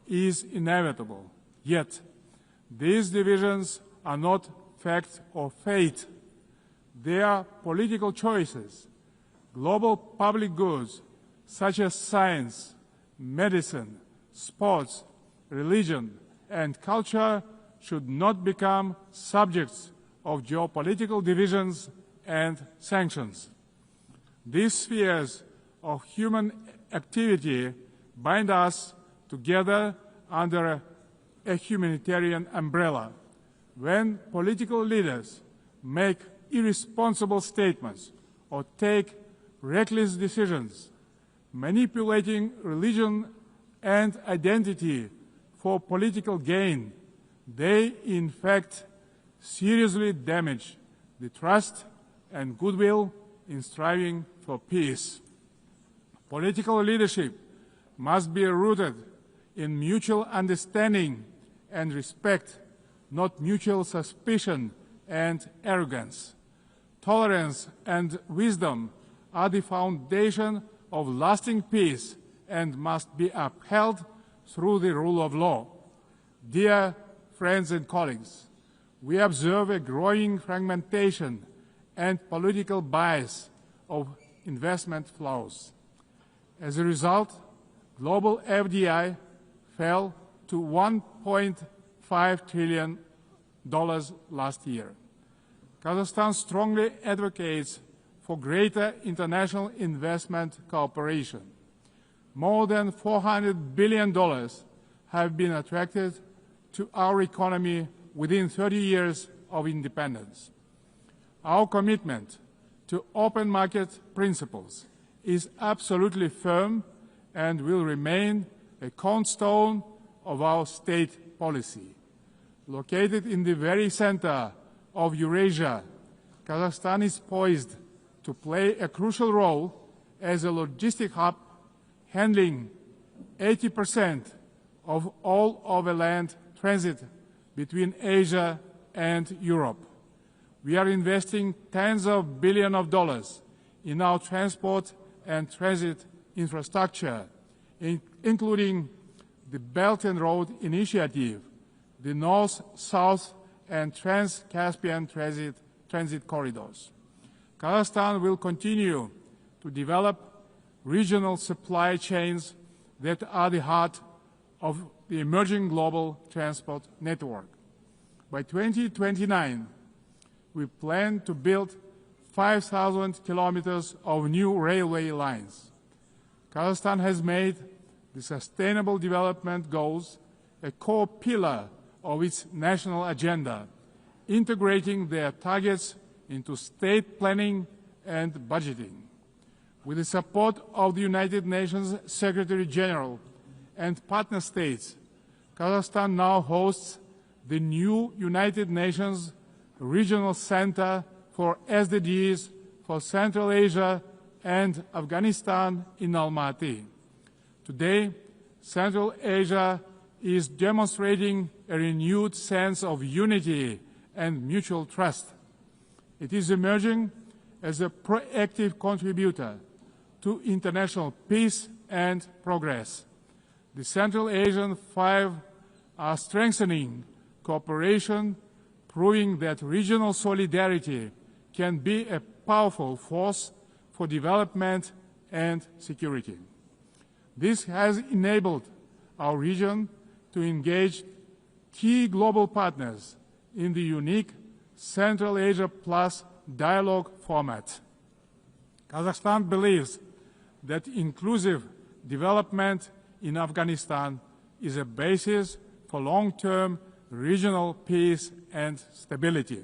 Speaker 21: is inevitable. Yet, these divisions are not fact or fate. They are political choices. Global public goods such as science, medicine, sports, religion, and culture should not become subjects of geopolitical divisions and sanctions. These spheres of human activity bind us together under a humanitarian umbrella. When political leaders make irresponsible statements or take reckless decisions, manipulating religion and identity for political gain, they in fact seriously damage the trust and goodwill in striving for peace. Political leadership must be rooted in mutual understanding and respect, not mutual suspicion and arrogance. Tolerance and wisdom are the foundation of lasting peace and must be upheld through the rule of law. Dear friends and colleagues, we observe a growing fragmentation and political bias of investment flows. As a result, global FDI fell to $1.5 trillion last year. Kazakhstan strongly advocates for greater international investment cooperation. More than $400 billion have been attracted to our economy within 30 years of independence. Our commitment to open market principles is absolutely firm and will remain a cornerstone of our state policy. Located in the very center of Eurasia, Kazakhstan is poised to play a crucial role as a logistic hub, handling 80% of all overland transit between Asia and Europe. We are investing tens of billions of dollars in our transport and transit infrastructure, including the Belt and Road Initiative, the North-South and Trans-Caspian transit corridors. Kazakhstan will continue to develop regional supply chains that are the heart of the emerging global transport network. By 2029, we plan to build 5,000 kilometers of new railway lines. Kazakhstan has made the Sustainable Development Goals a core pillar of its national agenda, integrating their targets into state planning and budgeting. With the support of the United Nations Secretary General and partner states, Kazakhstan now hosts the new United Nations Regional Center for SDGs for Central Asia and Afghanistan in Almaty. Today, Central Asia is demonstrating a renewed sense of unity and mutual trust. It is emerging as a proactive contributor to international peace and progress. The Central Asian Five are strengthening cooperation, proving that regional solidarity can be a powerful force for development and security. This has enabled our region to engage key global partners in the unique Central Asia Plus dialogue format. Kazakhstan believes that inclusive development in Afghanistan is a basis for long-term regional peace and stability.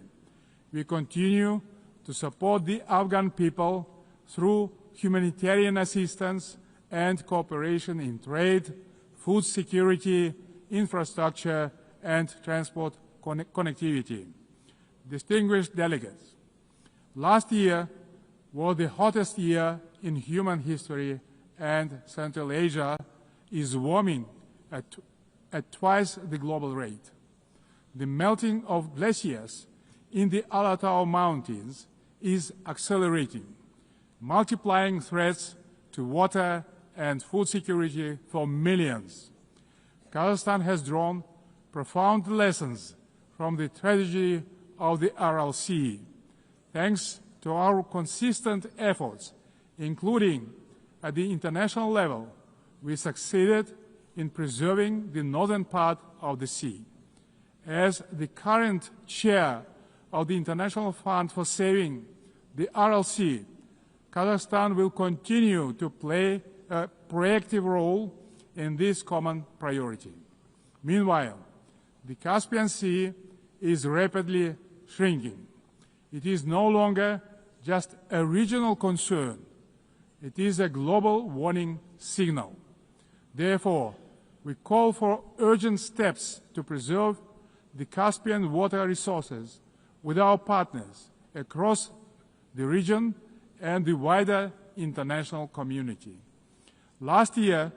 Speaker 21: We continue to support the Afghan people through humanitarian assistance and cooperation in trade, food security, infrastructure, and transport connectivity. Distinguished delegates, last year was the hottest year in human history, and Central Asia is warming at twice the global rate. The melting of glaciers in the Alatau Mountains is accelerating, multiplying threats to water and food security for millions. Kazakhstan has drawn profound lessons from the tragedy of the Aral Sea. Thanks to our consistent efforts, including at the international level, we succeeded in preserving the northern part of the sea. As the current chair of the International Fund for Saving the Aral Sea, Kazakhstan will continue to play a proactive role in this common priority. Meanwhile, the Caspian Sea is rapidly shrinking. It is no longer just a regional concern. It is a global warning signal. Therefore, we call for urgent steps to preserve the Caspian water resources with our partners across the region and the wider international community. Last year,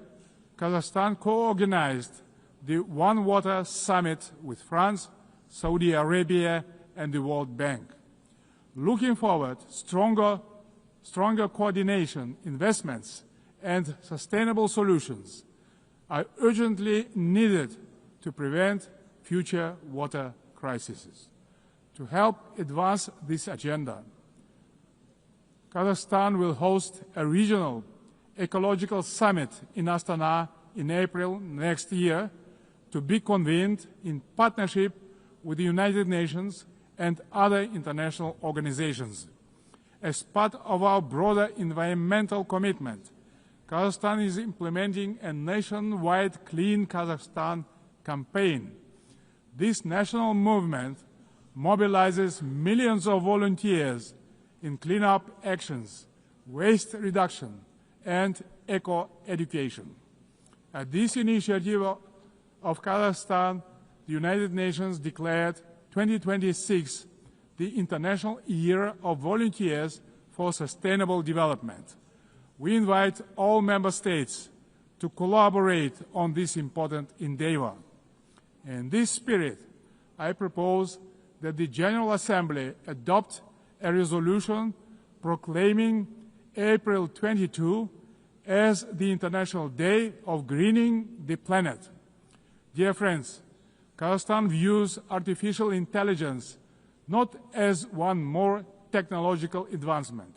Speaker 21: Kazakhstan co-organized the One Water Summit with France, Saudi Arabia, and the World Bank. Looking forward, stronger coordination, investments, and sustainable solutions are urgently needed to prevent future water crises. To help advance this agenda, Kazakhstan will host a regional ecological summit in Astana in April next year, to be convened in partnership with the United Nations and other international organizations. As part of our broader environmental commitment, Kazakhstan is implementing a nationwide Clean Kazakhstan campaign. This national movement mobilizes millions of volunteers in cleanup actions, waste reduction, and eco-education. At this initiative of Kazakhstan, the United Nations declared 2026 the International Year of Volunteers for Sustainable Development. We invite all member states to collaborate on this important endeavor. In this spirit, I propose that the General Assembly adopt a resolution proclaiming April 22 as the International Day of Greening the Planet. Dear friends, Kazakhstan views artificial intelligence not as one more technological advancement,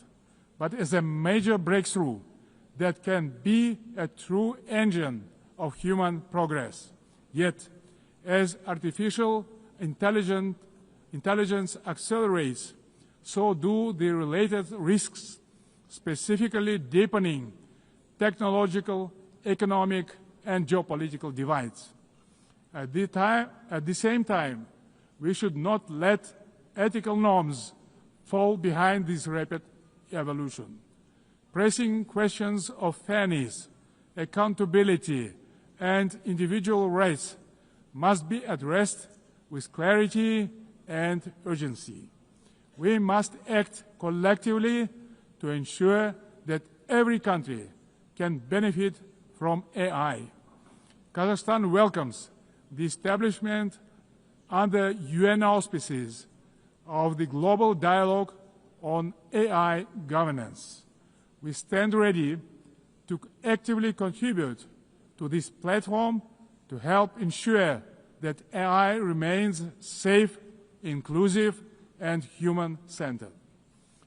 Speaker 21: but as a major breakthrough that can be a true engine of human progress. Yet, as artificial intelligence intelligence accelerates, so do the related risks, specifically deepening technological, economic, and geopolitical divides. At the same time, we should not let ethical norms fall behind this rapid evolution. Pressing questions of fairness, accountability, and individual rights must be addressed with clarity and urgency. We must act collectively to ensure that every country can benefit from AI. Kazakhstan welcomes the establishment under UN auspices of the Global Dialogue on AI Governance. We stand ready to actively contribute to this platform to help ensure that AI remains safe, inclusive, and human-centered.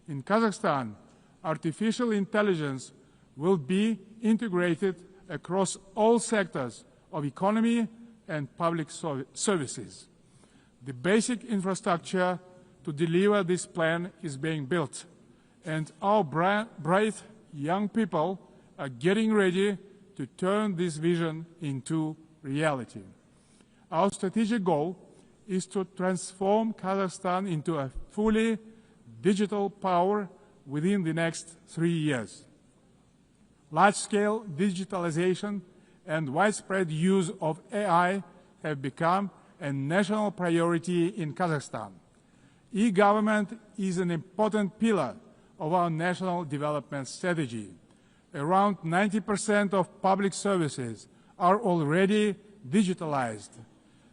Speaker 21: In Kazakhstan, artificial intelligence will be integrated across all sectors of economy and public services. The basic infrastructure to deliver this plan is being built, and our bright young people are getting ready to turn this vision into reality. Our strategic goal is to transform Kazakhstan into a fully digital power within the next 3 years. Large-scale digitalization and widespread use of AI have become a national priority in Kazakhstan. E-government is an important pillar of our national development strategy. Around 90% of public services are already digitalized.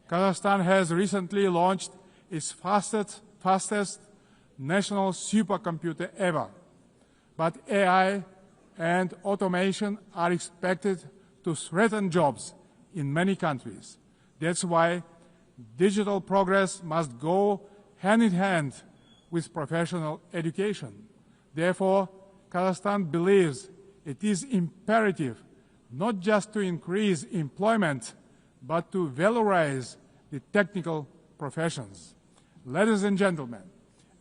Speaker 21: Kazakhstan has recently launched its fastest national supercomputer ever. But AI and automation are expected to threaten jobs in many countries. That's why digital progress must go hand in hand with professional education. Therefore, Kazakhstan believes it is imperative not just to increase employment, but to valorize the technical professions. Ladies and gentlemen,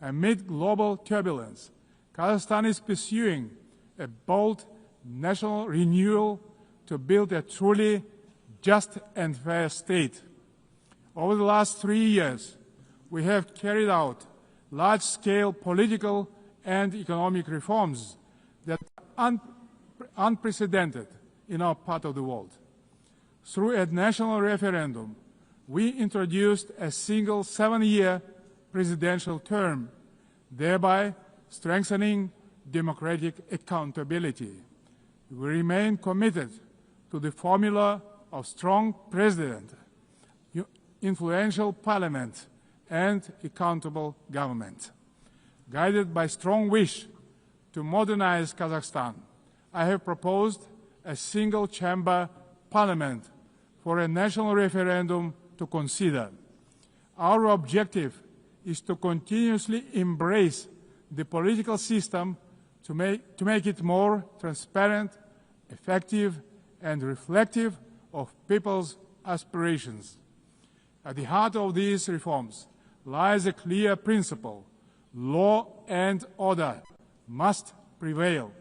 Speaker 21: amid global turbulence, Kazakhstan is pursuing a bold national renewal to build a truly just and fair state. Over the last 3 years, we have carried out large-scale political and economic reforms that are unprecedented in our part of the world. Through a national referendum, we introduced a single 7-year presidential term, thereby strengthening democratic accountability. We remain committed to the formula of strong president, influential parliament, and accountable government. Guided by strong wish to modernize Kazakhstan, I have proposed a single-chamber parliament for a national referendum to consider. Our objective is to continuously embrace the political system to make it more transparent, effective, and reflective of people's aspirations. At the heart of these reforms lies a clear principle: law and order must prevail.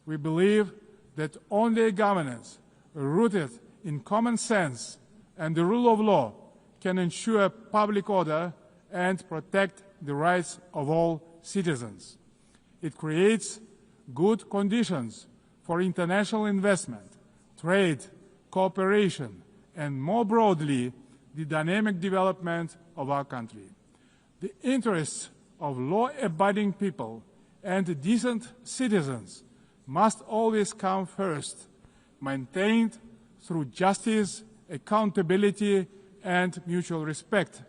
Speaker 21: We believe that only governance rooted in common sense and the rule of law can ensure public order and protect the rights of all citizens. It creates good conditions for international investment, trade, cooperation, and more broadly, the dynamic development of our country. The interests of law-abiding people and decent citizens must always come first, maintained through justice, accountability, and mutual respect.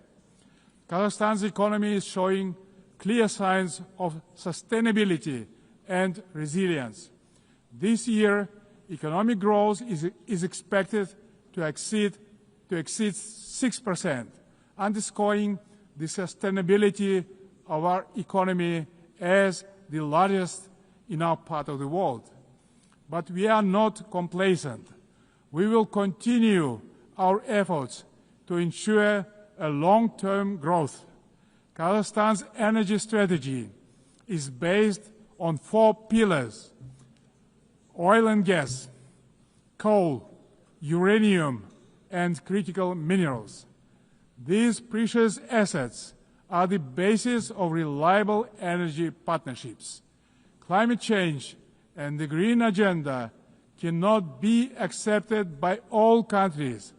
Speaker 21: Kazakhstan's economy is showing clear signs of sustainability and resilience. This year, economic growth is expected to exceed 6%, underscoring the sustainability of our economy as the largest in our part of the world. But we are not complacent. We will continue our efforts to ensure a long-term growth. Kazakhstan's energy strategy is based on 4 pillars: oil and gas, coal, uranium, and critical minerals. These precious assets are the basis of reliable energy partnerships. Climate change and the green agenda cannot be accepted by all countries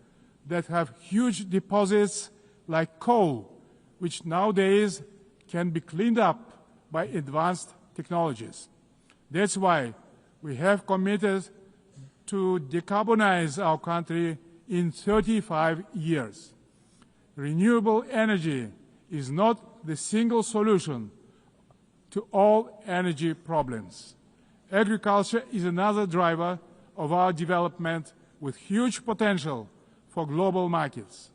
Speaker 21: that have huge deposits like coal, which nowadays can be cleaned up by advanced technologies. That's why we have committed to decarbonize our country in 35 years. Renewable energy is not the single solution to all energy problems. Agriculture is another driver of our development with huge potential for global markets.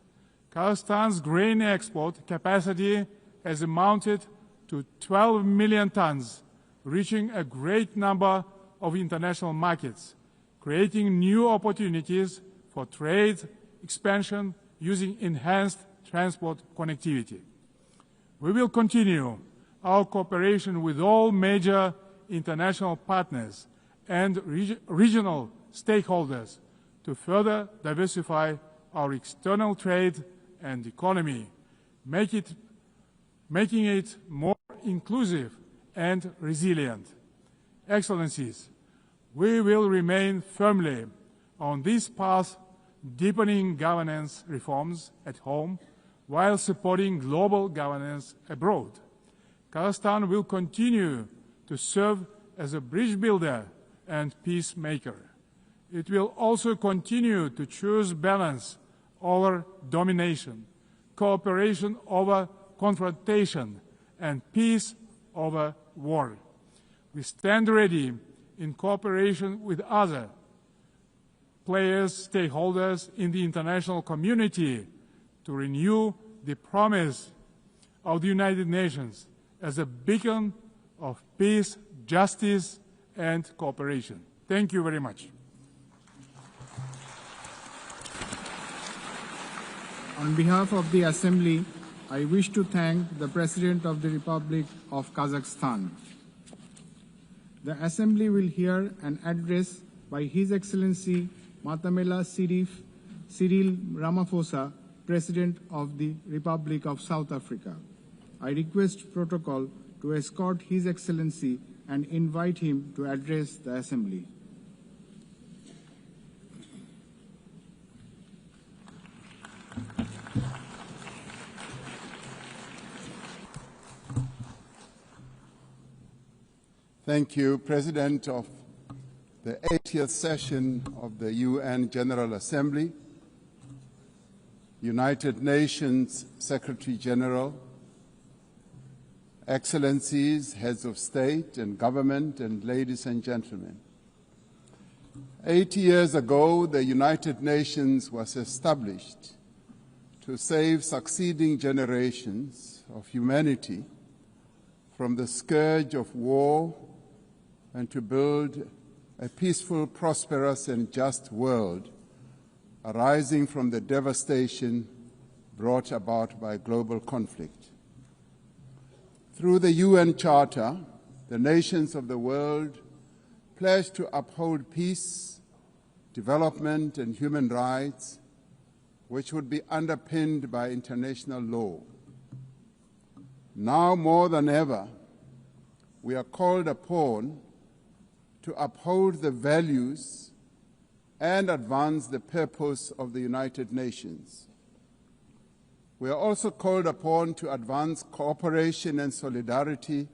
Speaker 21: Kazakhstan's grain export capacity has amounted to 12 million tons, reaching a great number of international markets, creating new opportunities for trade expansion using enhanced transport connectivity. We will continue our cooperation with all major international partners and regional stakeholders to further diversify our external trade and economy, making it more inclusive and resilient. Excellencies, we will remain firmly on this path, deepening governance reforms at home while supporting global governance abroad. Kazakhstan will continue to serve as a bridge builder and peacemaker. It will also continue to choose balance over domination, cooperation over confrontation, and peace over war. We stand ready in cooperation with other players, stakeholders in the international community to renew the promise of the United Nations as a beacon of peace, justice, and cooperation. Thank you very much.
Speaker 19: On behalf of the Assembly, I wish to thank the President of the Republic of Kazakhstan. The Assembly will hear an address by His Excellency Matamela Cyril Ramaphosa, President of the Republic of South Africa. I request protocol to escort His Excellency and invite him to address the Assembly.
Speaker 1: Thank you, President of the 80th session of the UN General Assembly, United Nations Secretary General, Excellencies, Heads of State and Government, and ladies and gentlemen. 80 years ago, the United Nations was established to save succeeding generations of humanity from the scourge of war and to build a peaceful, prosperous, and just world arising from the devastation brought about by global conflict. Through the UN Charter, the nations of the world pledged to uphold peace, development, and human rights, which would be underpinned by international law. Now more than ever, we are called upon to uphold the values and advance the purpose of the United Nations. We are also called upon to advance cooperation and solidarity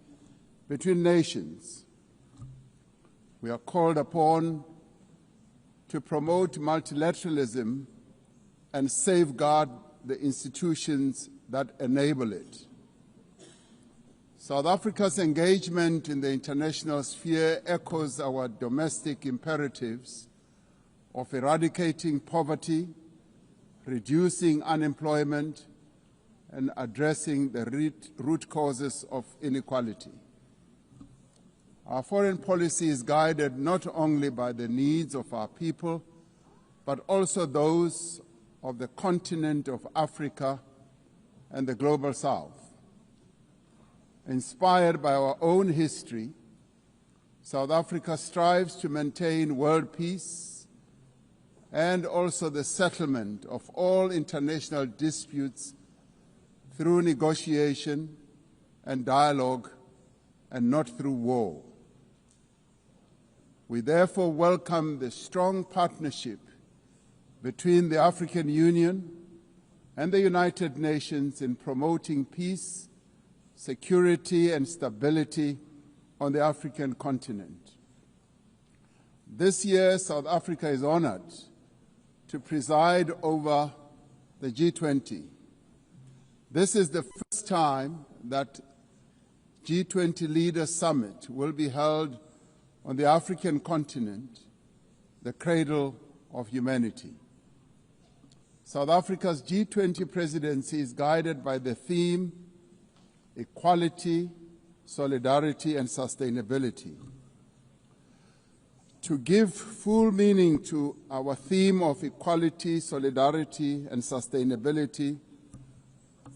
Speaker 1: between nations. We are called upon to promote multilateralism and safeguard the institutions that enable it. South Africa's engagement in the international sphere echoes our domestic imperatives of eradicating poverty, reducing unemployment, and addressing the root causes of inequality. Our foreign policy is guided not only by the needs of our people, but also those of the continent of Africa and the global South. Inspired by our own history, South Africa strives to maintain world peace and also the settlement of all international disputes through negotiation and dialogue and not through war. We therefore welcome the strong partnership between the African Union and the United Nations in promoting peace, security, and stability on the African continent. This year, South Africa is honored to preside over the G20. This is the first time that G20 Leaders Summit will be held on the African continent, the cradle of humanity. South Africa's G20 presidency is guided by the theme equality, solidarity, and sustainability. To give full meaning to our theme of equality, solidarity, and sustainability,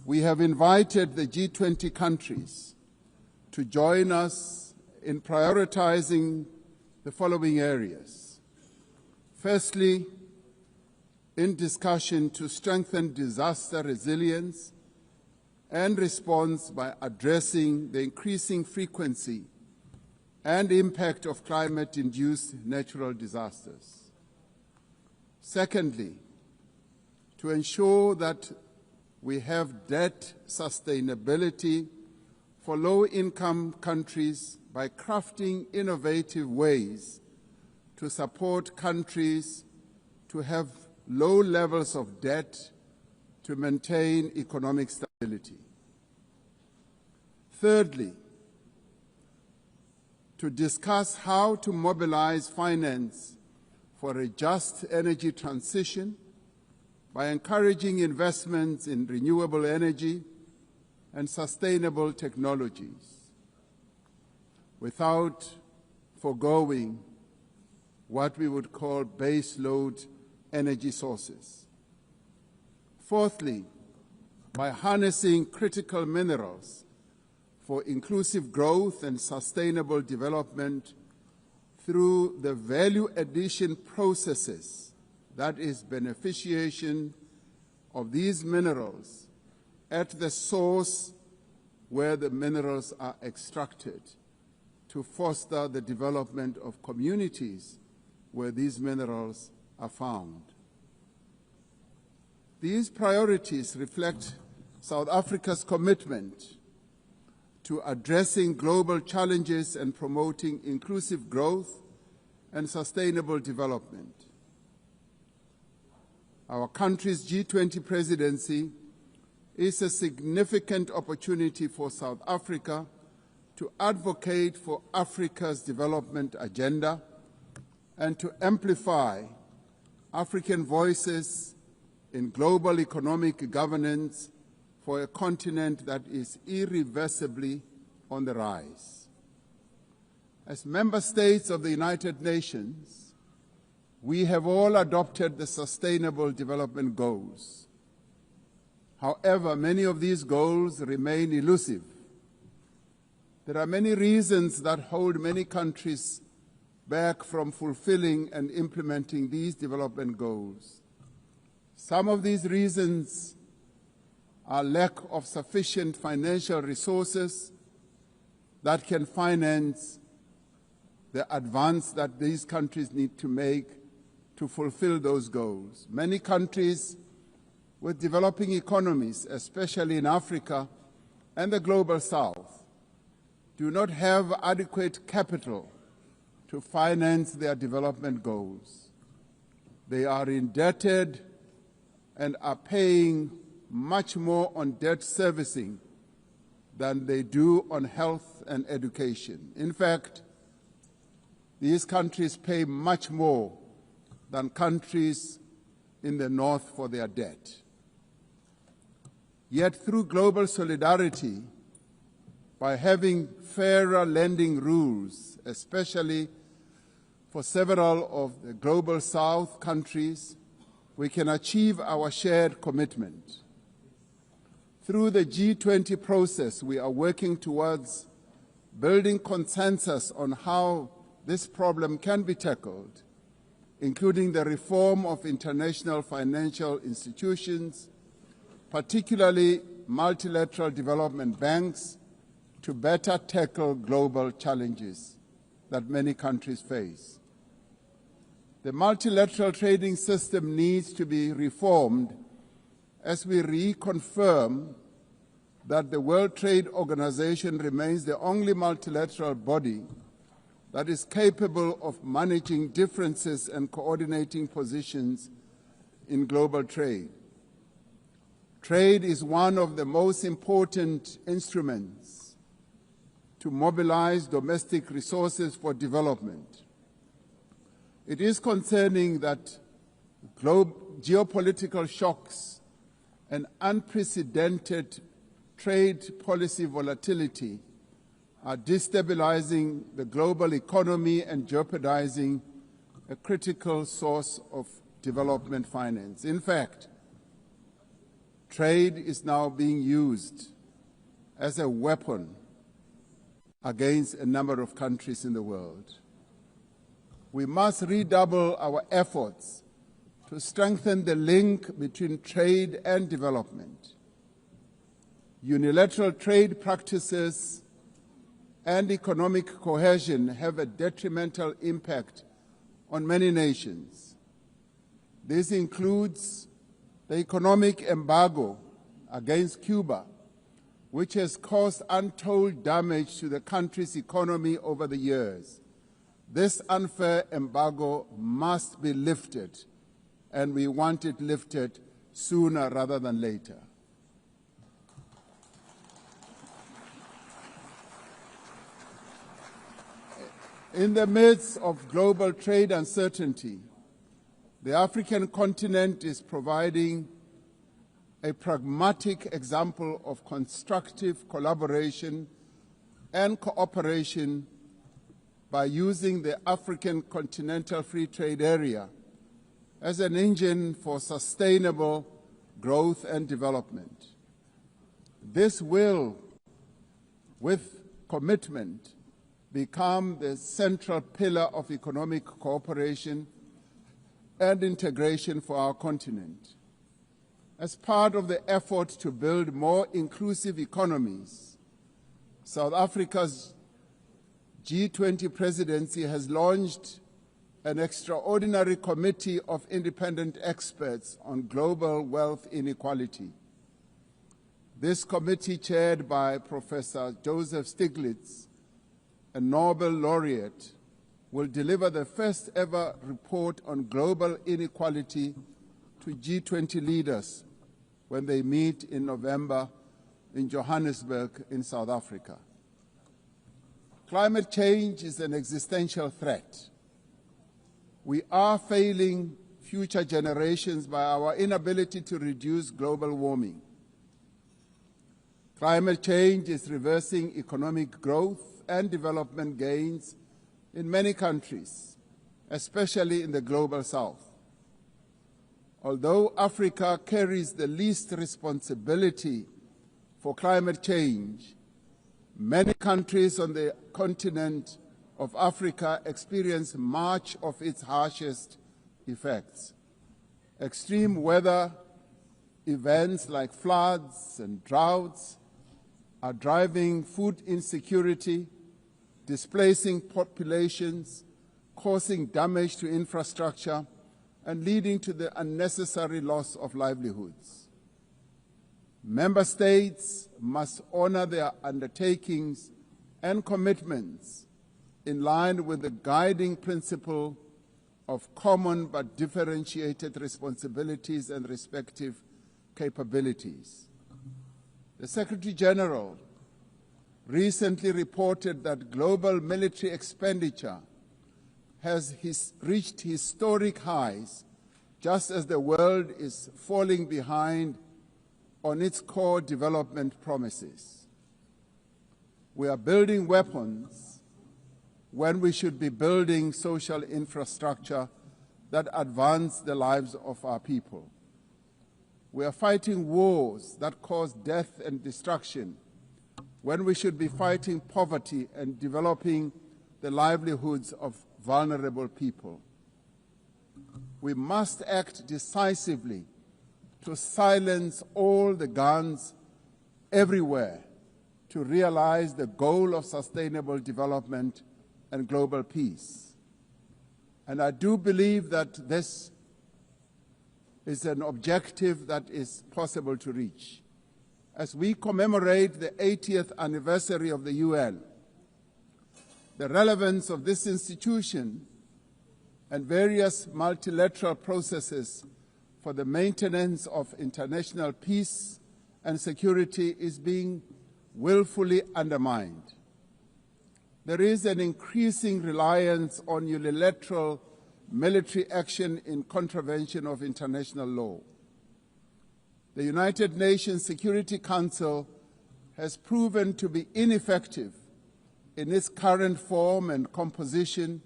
Speaker 1: we have invited the G20 countries to join us in prioritizing the following areas. Firstly, in discussion to strengthen disaster resilience and response by addressing the increasing frequency and impact of climate-induced natural disasters. Secondly, to ensure that we have debt sustainability for low-income countries by crafting innovative ways to support countries to have low levels of debt to maintain economic stability. Thirdly, to discuss how to mobilize finance for a just energy transition by encouraging investments in renewable energy and sustainable technologies, without foregoing what we would call base load energy sources. Fourthly, by harnessing critical minerals for inclusive growth and sustainable development through the value addition processes, that is, beneficiation of these minerals at the source where the minerals are extracted, to foster the development of communities where these minerals are found. These priorities reflect South Africa's commitment to addressing global challenges and promoting inclusive growth and sustainable development. Our country's G20 presidency is a significant opportunity for South Africa to advocate for Africa's development agenda and to amplify African voices in global economic governance for a continent that is irreversibly on the rise. As member states of the United Nations, we have all adopted the Sustainable Development Goals. However, many of these goals remain elusive. There are many reasons that hold many countries back from fulfilling and implementing these development goals. Some of these reasons are lack of sufficient financial resources that can finance the advance that these countries need to make to fulfill those goals. Many countries with developing economies, especially in Africa and the global south, do not have adequate capital to finance their development goals. They are indebted and are paying much more on debt servicing than they do on health and education. In fact, these countries pay much more than countries in the north for their debt. Yet through global solidarity, by having fairer lending rules, especially for several of the global south countries, we can achieve our shared commitment. Through the G20 process, we are working towards building consensus on how this problem can be tackled, including the reform of international financial institutions, particularly multilateral development banks, to better tackle global challenges that many countries face. The multilateral trading system needs to be reformed as we reconfirm that the World Trade Organization remains the only multilateral body that is capable of managing differences and coordinating positions in global trade. Trade is one of the most important instruments to mobilize domestic resources for development. It is concerning that geopolitical shocks and unprecedented trade policy volatility are destabilizing the global economy and jeopardizing a critical source of development finance. In fact, trade is now being used as a weapon against a number of countries in the world. We must redouble our efforts to strengthen the link between trade and development. Unilateral trade practices and economic cohesion have a detrimental impact on many nations. This includes the economic embargo against Cuba, which has caused untold damage to the country's economy over the years. This unfair embargo must be lifted, and we want it lifted sooner rather than later. In the midst of global trade uncertainty, the African continent is providing a pragmatic example of constructive collaboration and cooperation by using the African Continental Free Trade Area as an engine for sustainable growth and development. This will, with commitment, become the central pillar of economic cooperation and integration for our continent. As part of the effort to build more inclusive economies, South Africa's G20 presidency has launched an extraordinary committee of independent experts on global wealth inequality. This committee, chaired by Professor Joseph Stiglitz, a Nobel laureate, will deliver the first ever report on global inequality to G20 leaders when they meet in November in Johannesburg in South Africa. Climate change is an existential threat. We are failing future generations by our inability to reduce global warming. Climate change is reversing economic growth and development gains in many countries, especially in the global south. Although Africa carries the least responsibility for climate change, many countries on the continent of Africa experience much of its harshest effects. Extreme weather events like floods and droughts are driving food insecurity, displacing populations, causing damage to infrastructure, and leading to the unnecessary loss of livelihoods. Member states must honor their undertakings and commitments in line with the guiding principle of common but differentiated responsibilities and respective capabilities. The Secretary General recently reported that global military expenditure has reached historic highs, just as the world is falling behind on its core development promises. We are building weapons when we should be building social infrastructure that advance the lives of our people. We are fighting wars that cause death and destruction when we should be fighting poverty and developing the livelihoods of vulnerable people. We must act decisively to silence all the guns everywhere to realize the goal of sustainable development and global peace. And I do believe that this is an objective that is possible to reach. As we commemorate the 80th anniversary of the UN, the relevance of this institution and various multilateral processes for the maintenance of international peace and security is being willfully undermined. There is an increasing reliance on unilateral military action in contravention of international law. The United Nations Security Council has proven to be ineffective in its current form and composition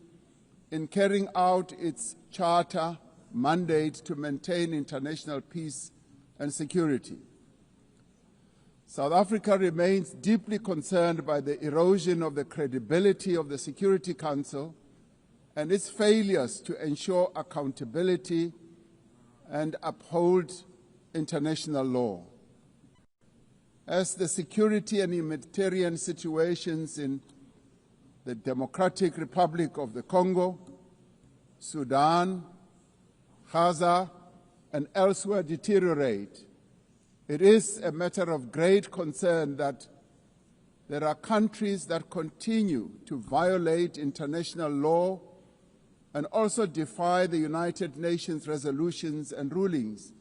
Speaker 1: in carrying out its charter mandate to maintain international peace and security. South Africa remains deeply concerned by the erosion of the credibility of the Security Council and its failures to ensure accountability and uphold international law. As the security and humanitarian situations in the Democratic Republic of the Congo, Sudan, Gaza, and elsewhere deteriorate, it is a matter of great concern that there are countries that continue to violate international law and also defy the United Nations resolutions and rulings,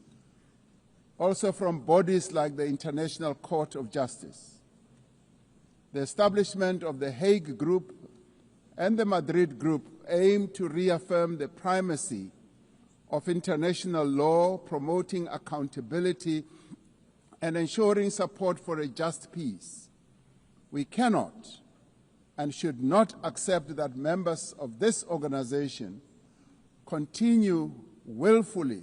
Speaker 1: also from bodies like the International Court of Justice. The establishment of the Hague Group and the Madrid Group aim to reaffirm the primacy of international law, promoting accountability and ensuring support for a just peace. We cannot and should not accept that members of this organization continue willfully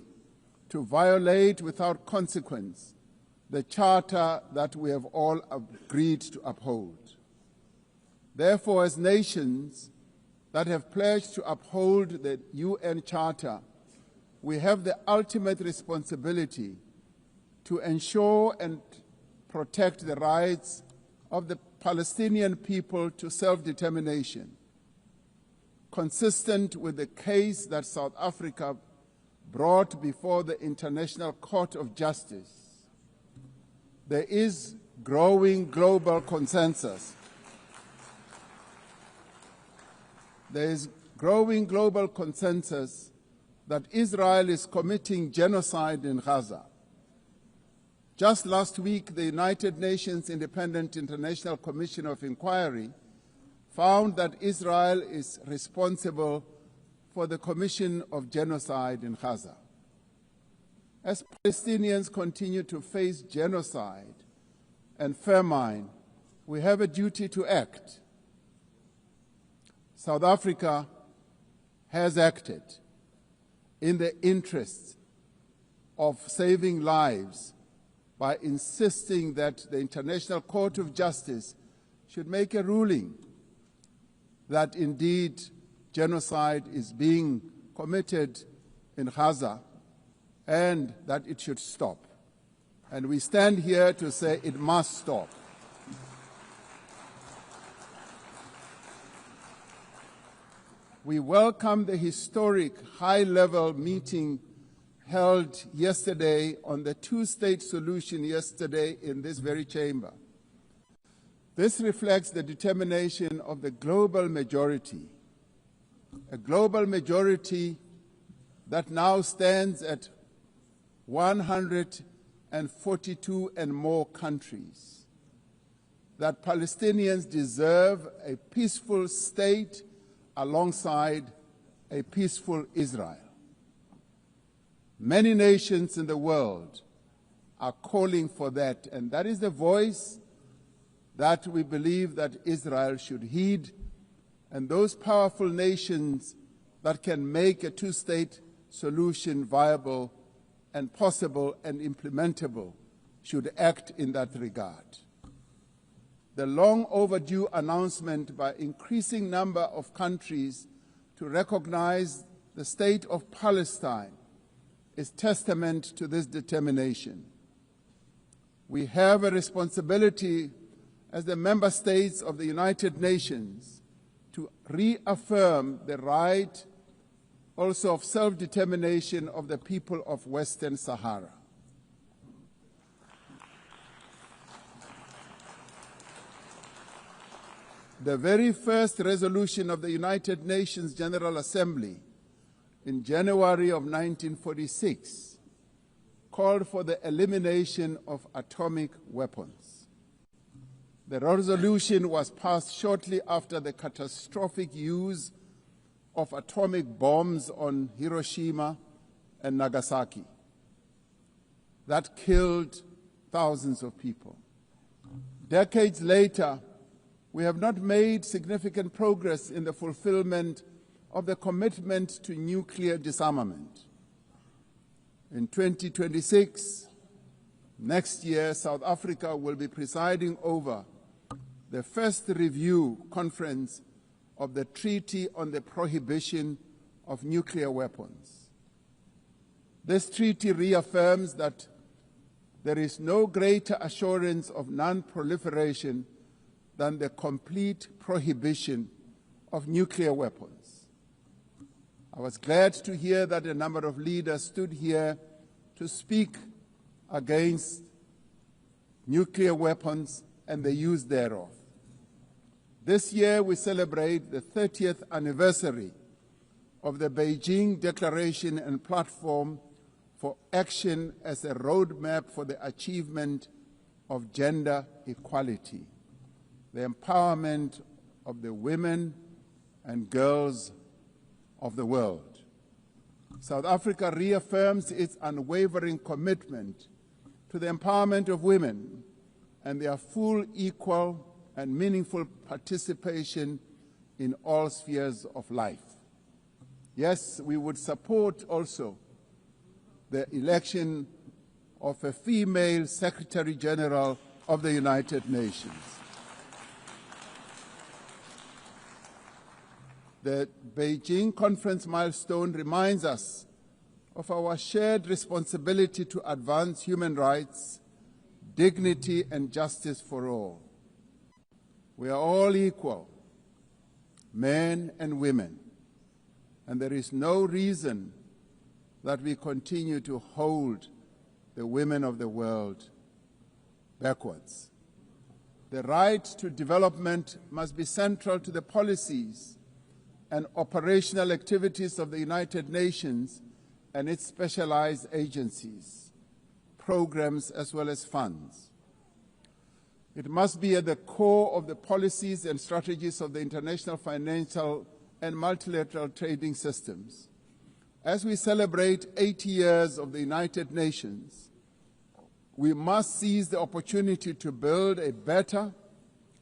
Speaker 1: to violate without consequence the charter that we have all agreed to uphold. Therefore, as nations that have pledged to uphold the UN Charter, we have the ultimate responsibility to ensure and protect the rights of the Palestinian people to self-determination, consistent with the case that South Africa brought before the International Court of Justice. There is growing global consensus. There is growing global consensus that Israel is committing genocide in Gaza. Just last week, the United Nations Independent International Commission of Inquiry found that Israel is responsible for the commission of genocide in Gaza. As Palestinians continue to face genocide and famine, we have a duty to act. South Africa has acted in the interest of saving lives by insisting that the International Court of Justice should make a ruling that indeed genocide is being committed in Gaza and that it should stop. And we stand here to say it must stop. We welcome the historic high-level meeting held yesterday on the two-state solution yesterday in this very chamber. This reflects the determination of the global majority, a global majority that now stands at 142 and more countries, that Palestinians deserve a peaceful state alongside a peaceful Israel. Many nations in the world are calling for that, and that is the voice that we believe that Israel should heed, and those powerful nations that can make a two-state solution viable and possible and implementable should act in that regard. The long overdue announcement by increasing number of countries to recognize the state of Palestine is testament to this determination. We have a responsibility as the member states of the United Nations to reaffirm the right also of self-determination of the people of Western Sahara. The very first resolution of the United Nations General Assembly in January of 1946 called for the elimination of atomic weapons. The resolution was passed shortly after the catastrophic use of atomic bombs on Hiroshima and Nagasaki that killed thousands of people. Decades later, we have not made significant progress in the fulfillment of the commitment to nuclear disarmament. In 2026, next year, South Africa will be presiding over the first review conference of the Treaty on the Prohibition of Nuclear Weapons. This treaty reaffirms that there is no greater assurance of non-proliferation than the complete prohibition of nuclear weapons. I was glad to hear that a number of leaders stood here to speak against nuclear weapons and the use thereof. This year we celebrate the 30th anniversary of the Beijing Declaration and Platform for Action as a roadmap for the achievement of gender equality, the empowerment of the women and girls of the world. South Africa reaffirms its unwavering commitment to the empowerment of women and their full, equal, and meaningful participation in all spheres of life. Yes, we would support also the election of a female Secretary General of the United Nations. The Beijing conference milestone reminds us of our shared responsibility to advance human rights, dignity, and justice for all. We are all equal, men and women, and there is no reason that we continue to hold the women of the world backwards. The right to development must be central to the policies and operational activities of the United Nations and its specialized agencies, programs, as well as funds. It must be at the core of the policies and strategies of the international financial and multilateral trading systems. As we celebrate 80 years of the United Nations, we must seize the opportunity to build a better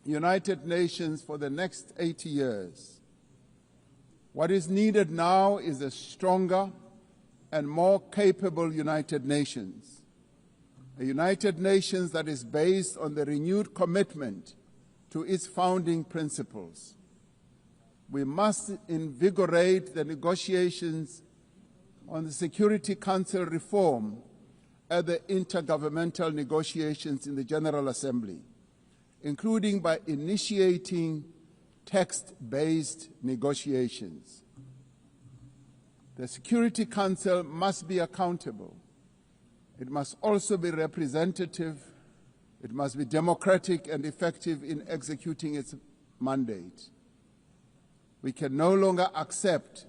Speaker 1: United Nations for the next 80 years. What is needed now is a stronger and more capable United Nations, a United Nations that is based on the renewed commitment to its founding principles. We must invigorate the negotiations on the Security Council reform at the intergovernmental negotiations in the General Assembly, including by initiating text-based negotiations. The Security Council must be accountable. It must also be representative. It must be democratic and effective in executing its mandate. We can no longer accept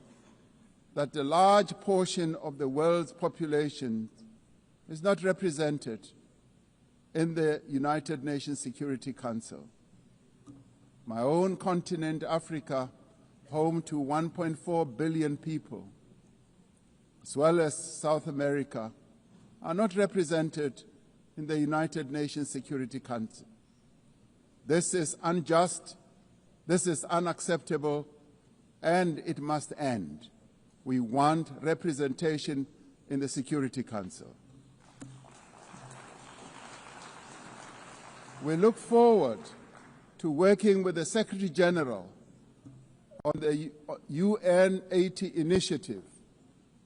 Speaker 1: that a large portion of the world's population is not represented in the United Nations Security Council. My own continent, Africa, home to 1.4 billion people, as well as South America, are not represented in the United Nations Security Council. This is unjust, this is unacceptable, and it must end. We want representation in the Security Council. We look forward to working with the Secretary General on the UN 80 initiative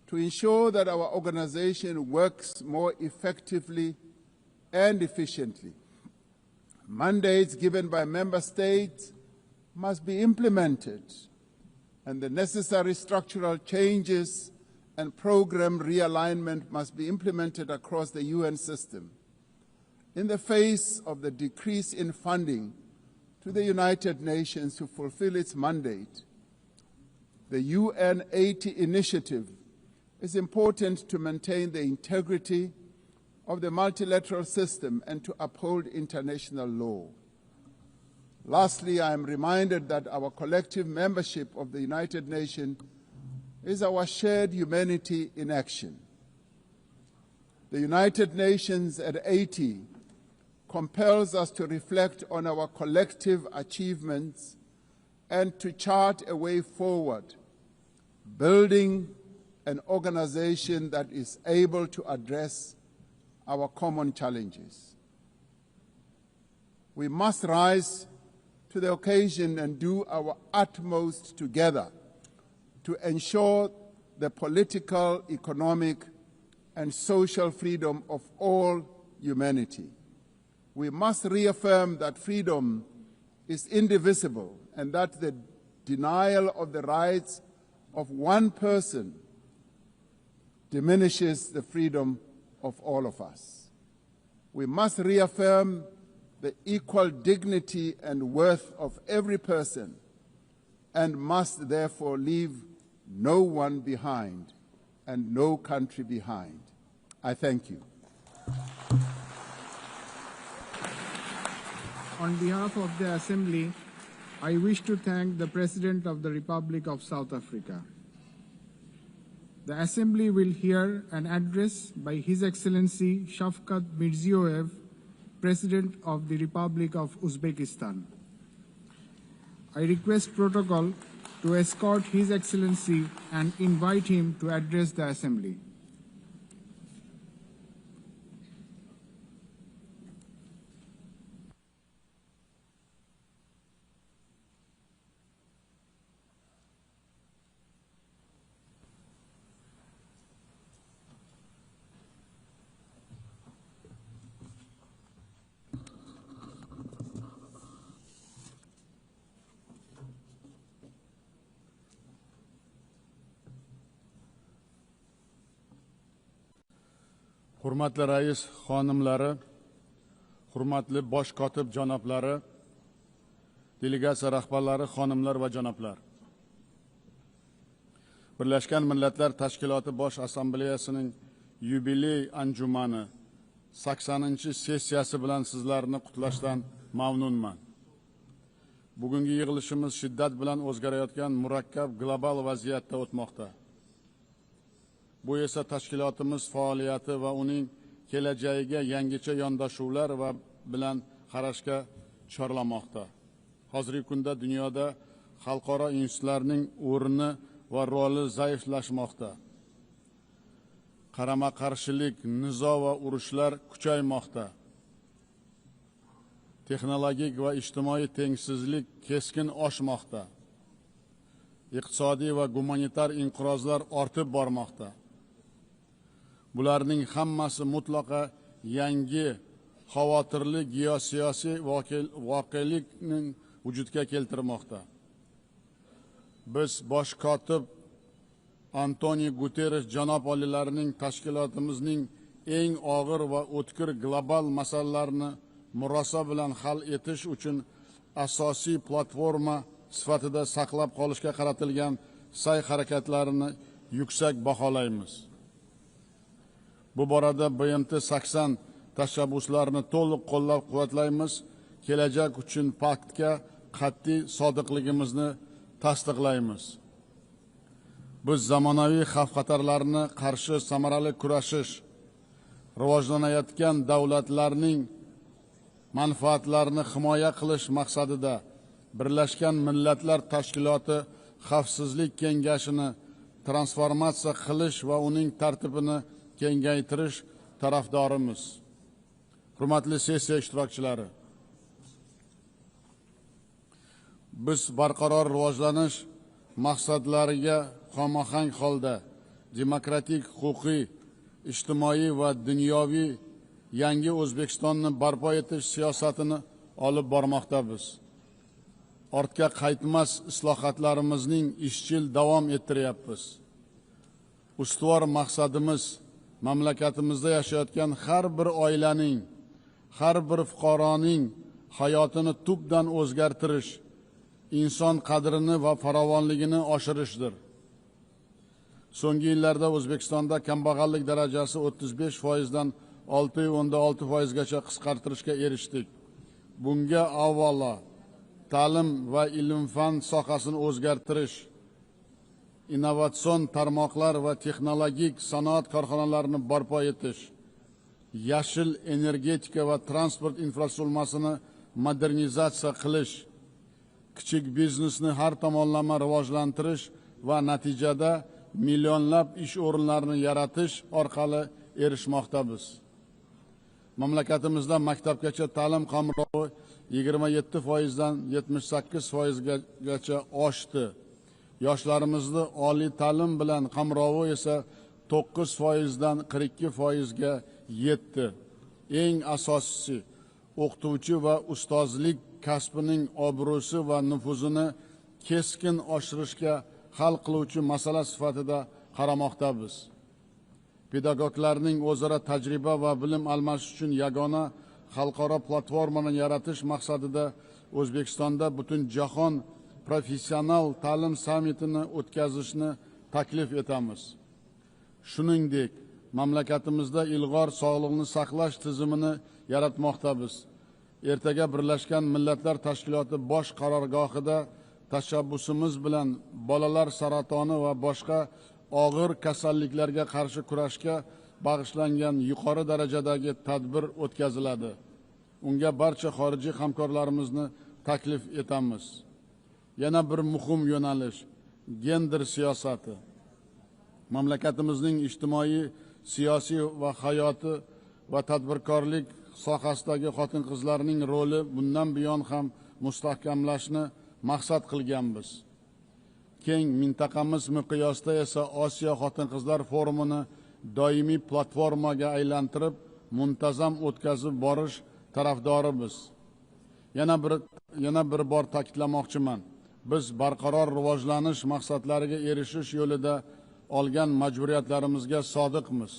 Speaker 1: to ensure that our organization works more effectively and efficiently. Mandates given by member states must be implemented, and the necessary structural changes and program realignment must be implemented across the UN system. In the face of the decrease in funding to the United Nations to fulfill its mandate, the UN 80 initiative is important to maintain the integrity of the multilateral system and to uphold international law. Lastly, I am reminded that our collective membership of the United Nations is our shared humanity in action. The United Nations at 80 compels us to reflect on our collective achievements and to chart a way forward, building an organization that is able to address our common challenges. We must rise to the occasion and do our utmost together to ensure the political, economic, and social freedom of all humanity. We must reaffirm that freedom is indivisible and that the denial of the rights of one person diminishes the freedom of all of us. We must reaffirm the equal dignity and worth of every person and must therefore leave no one behind and no country behind. I thank you.
Speaker 19: On behalf of the Assembly, I wish to thank the President of the Republic of South Africa. The Assembly will hear an address by His Excellency Shavkat Mirziyoyev, President of the Republic of Uzbekistan. I request protocol to escort His Excellency and invite him to address the Assembly.
Speaker 13: Hurmatli rais xonimlari, hurmatli bosh kotib janoblari, delegatsiya rahbarlari, xonimlar va janoblar. Birlashgan Millatlar Tashkiloti Bosh Assambleyasining yubiley anjumani 80-sessiyasi bilan sizlarni qutlashdan mamnunman. Bugungi yig'ilishimiz shiddat bilan o'zgarayotgan murakkab global vaziyatda o'tmoqda. Bu esa tashkilotimiz faoliyati va uning kelajagiga yangicha yondashuvlar va bilan qarashga chorlamoqda. Hozirgi kunda dunyoda xalqaro institutlarning o'rni va roli zaiflashmoqda. Qarama-qarshilik, nizo va urushlar kuchaymoqda. Texnologik va ijtimoiy tengsizlik keskin oshmoqda. Iqtisodiy va gumanitar inqirozlar ortib bormoqda. Bularning hammasi mutlaqo yangi xavotirli geosiyosiy voqelikning vujudga keltirmoqda. Biz bosh kotib Antonio Guterres janob olilarining tashkilotimizning eng og'ir va o'tkir global masalalarni murosa bilan hal etish uchun asosiy platforma sifatida saqlab qolishga qaratilgan sa'y-harakatlarini yuksak baholaymiz. Bu borada BMT 80 tashabbuslarini to'liq qo'llab-quvvatlaymiz. Kelajak uchun paktga qat'iy sodiqligimizni tasdiqlaymiz. Biz zamonaviy xavf-xatarlarni qarshi samarali kurashish, rivojlanayotgan davlatlarning manfaatlarini himoya qilish maqsadida Birlashgan Millatlar Tashkiloti Xavfsizlik kengashini
Speaker 1: transformatsiya qilish va uning tartibini kengaytirish tarafdorimiz. Hurmatli sessiya ishtirokchilari, biz barqaror rivojlanish maqsadlariga xomahang holda demokratik, huquqiy, ijtimoiy va dunyoviy yangi O'zbekistonni barpo etish siyosatini olib bormoqdamiz. Ortga qaytmas islohotlarimizning izchil davom ettiryapmiz. Ustuvor maqsadimiz mamlakatimizda yashayotgan har bir oilaning, har bir fuqaroning hayotini tubdan o'zgartirish, inson qadrini va farovonligini oshirishdir. So'nggi yillarda O'zbekistonda kambag'allik darajasi 35% dan 6.6% gacha qisqartirishga erishdik. Bunga avvalo ta'lim va ilm-fan sohasini o'zgartirish, innovatsion tarmoqlar va texnologik sanoat korxonalarini barpo etish, yashil energetika va transport infratuzilmasini modernizatsiya qilish, kichik biznesni har tomonlama rivojlantirish va natijada millionlab ish o'rinlarini yaratish orqali erishmoqdamiz. Mamlakatimizda maktabgacha ta'lim qamrovi 27% dan 78% gacha oshdi. Yoshlarimizni oliy ta'lim bilan qamrovi esa 9% dan 42% ga yetdi. Eng asosiysi, o'qituvchi va ustozlik kasbining obro'si va nufuzini keskin oshirishga hal qiluvchi masala sifatida qaramoqdamiz. Pedagoglarning o'zaro tajriba va bilim almashish uchun yagona xalqaro platformani yaratish maqsadida O'zbekistonda butun jahon professional ta'lim sammitini o'tkazishni taklif etamiz. Shuningdek, mamlakatimizda ilg'or sog'liqni saqlash tizimini yaratmoqdamiz. Ertaga Birlashgan Millatlar Tashkiloti bosh qarorgohida tashabbusimiz bilan bolalar saratoni va boshqa og'ir kasalliklarga qarshi kurashga bag'ishlangan yuqori darajadagi tadbir o'tkaziladi. Unga barcha xorijiy hamkorlarimizni taklif etamiz. Yana bir muhim yo'nalish gender siyosati. Mamlakatimizning ijtimoiy, siyosiy va hayoti va tadbirkorlik sohasidagi xotin-qizlarning roli bundan buyon ham mustahkamlashni maqsad qilganmiz. Keng mintaqamiz miqyosida esa Osiyo xotin-qizlar forumini doimiy platformaga aylantirib, muntazam o'tkazib borish tarafdorimiz. Yana bir bor ta'kidlamoqchiman. Biz barqaror rivojlanish maqsadlariga erishish yo'lida olgan majburiyatlarimizga sodiqmiz.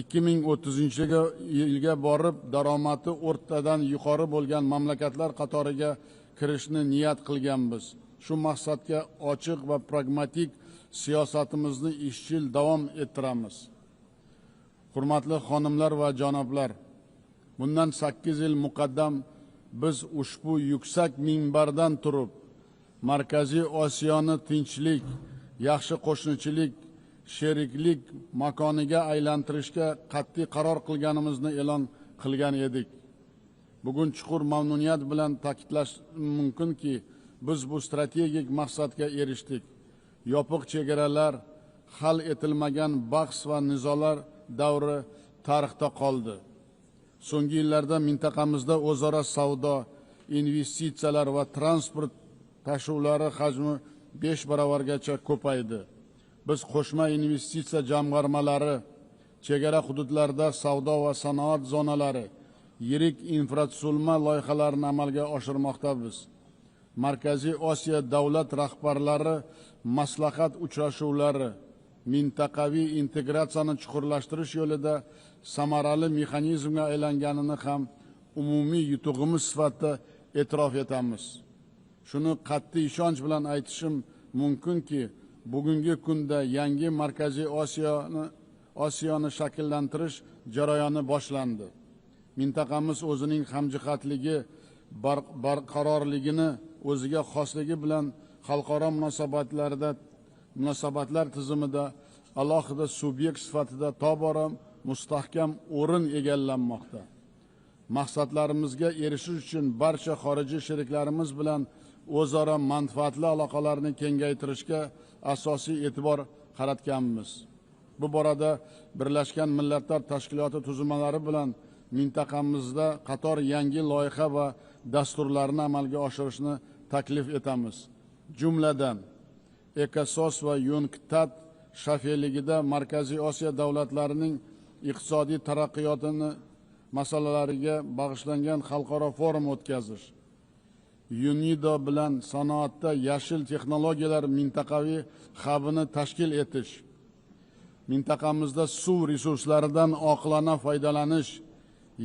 Speaker 1: 2030-yilga borib daromadi o'rtadan yuqori bo'lgan mamlakatlar qatoriga kirishni niyat qilganmiz. Shu maqsadga ochiq va pragmatik siyosatimizni izchil davom ettiramiz. Hurmatli xonimlar va janoblar, bundan 8 yil muqaddam biz ushbu yuksak minbardan turib, Markaziy Osiyoni tinchlik, yaxshi qo'shnichilik, sheriklik makoniga aylantirishga qat'iy qaror qilganimizni e'lon qilgan edik. Bugun chuqur mamnuniyat bilan ta'kidlash mumkinki, biz bu strategik maqsadga erishdik. Yopiq chegaralar, hal etilmagan bahs va nizolar davri tarixda qoldi. So'nggi yillarda mintaqamizda o'zaro savdo, investitsiyalar va transport tashuvlari hajmi 5 barobargacha ko'paydi. Biz qo'shma investitsiya jamg'armalari, chegara hududlarda savdo va sanoat zonalari, yirik infratuzilma loyihalarini amalga oshirmoqdamiz. Markaziy Osiyo davlat rahbarlari maslahat uchrashuvlari mintaqaviy integratsiyani chuqurlashtirish yo'lida samarali mexanizmga aylanganini ham umumiy yutug'imiz sifatida e'tirof etamiz. Shuni qat'iy ishonch bilan aytishim mumkinki, bugungi kunda yangi Markaziy Osiyoni shakllantirish jarayoni boshlandi. Mintaqamiz o'zining hamjihatligi, barqarorligini o'ziga xosligi bilan xalqaro munosabatlar tizimida alohida subyekt sifatida tobora mustahkam o'rin egallanmoqda. Maqsadlarimizga erishish uchun barcha xorijiy sheriklarimiz bilan o'zaro manfaatli aloqalarni kengaytirishga
Speaker 4: asosiy e'tibor qaratganmiz. Bu borada Birlashgan Millatlar Tashkiloti tuzilmalari bilan mintaqamizda qator yangi loyiha va dasturlarni amalga oshirishni taklif etamiz. Jumladan, ECOSOS va UNCTAD shafeligida Markaziy Osiyo davlatlarining iqtisodiy taraqqiyotini masalalariga bag'ishlangan xalqaro forum o'tkazish, UNIDO bilan sanoatda yashil texnologiyalar mintaqaviy hubini tashkil etish, mintaqamizda suv resurslaridan oqilona foydalanish,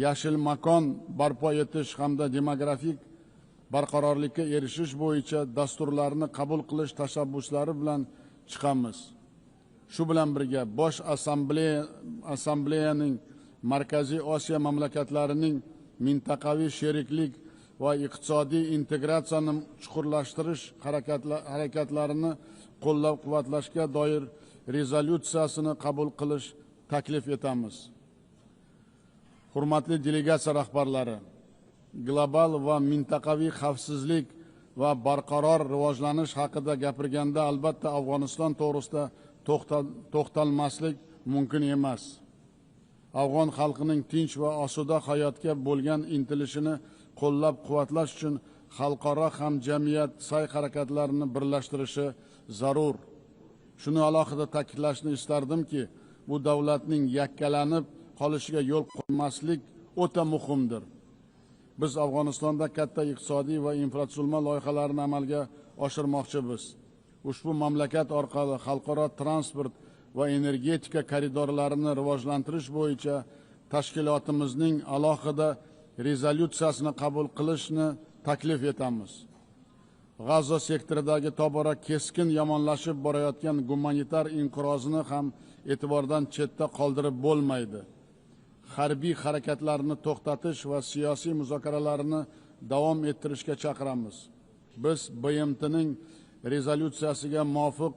Speaker 4: yashil makon barpo etish hamda demografik barqarorlikka erishish bo'yicha dasturlarni qabul qilish tashabbuslari bilan chiqamiz. Shu bilan birga Bosh Assambleyaning Markaziy Osiyo mamlakatlarining mintaqaviy sheriklik va iqtisodiy integratsiyani chuqurlashtirish harakatlarini qo'llab-quvvatlashga doir rezolyutsiyasini qabul qilish taklif etamiz. Hurmatli delegatsiya rahbarlari, global va mintaqaviy xavfsizlik va barqaror rivojlanish haqida gapirganda albatta Afg'oniston to'g'risida to'xtalmaslik mumkin emas. Afg'on xalqining tinch va osuda hayotga bo'lgan intilishini qo'llab-quvvatlash uchun xalqaro hamjamiyat sa'y-harakatlarini birlashtirishi zarur. Shuni alohida ta'kidlashni istardimki, bu davlatning yakkalanib qolishiga yo'l qo'ymaslik o'ta muhimdir. Biz Afg'onistonda katta iqtisodiy va infratuzilma loyihalarini amalga oshirmoqchimiz. Ushbu mamlakat orqali xalqaro transport va energetika koridorlarini rivojlantirish bo'yicha tashkilotimizning alohida rezolyutsiyasini qabul qilishni taklif etamiz. G'azo sektoridagi tobora keskin yomonlashib borayotgan gumanitar inqirozini ham e'tibordan chetda qoldirib bo'lmaydi. Harbiy harakatlarni to'xtatish va siyosiy muzokaralarni davom ettirishga chaqiramiz. Biz BMTning rezolyutsiyasiga muvofiq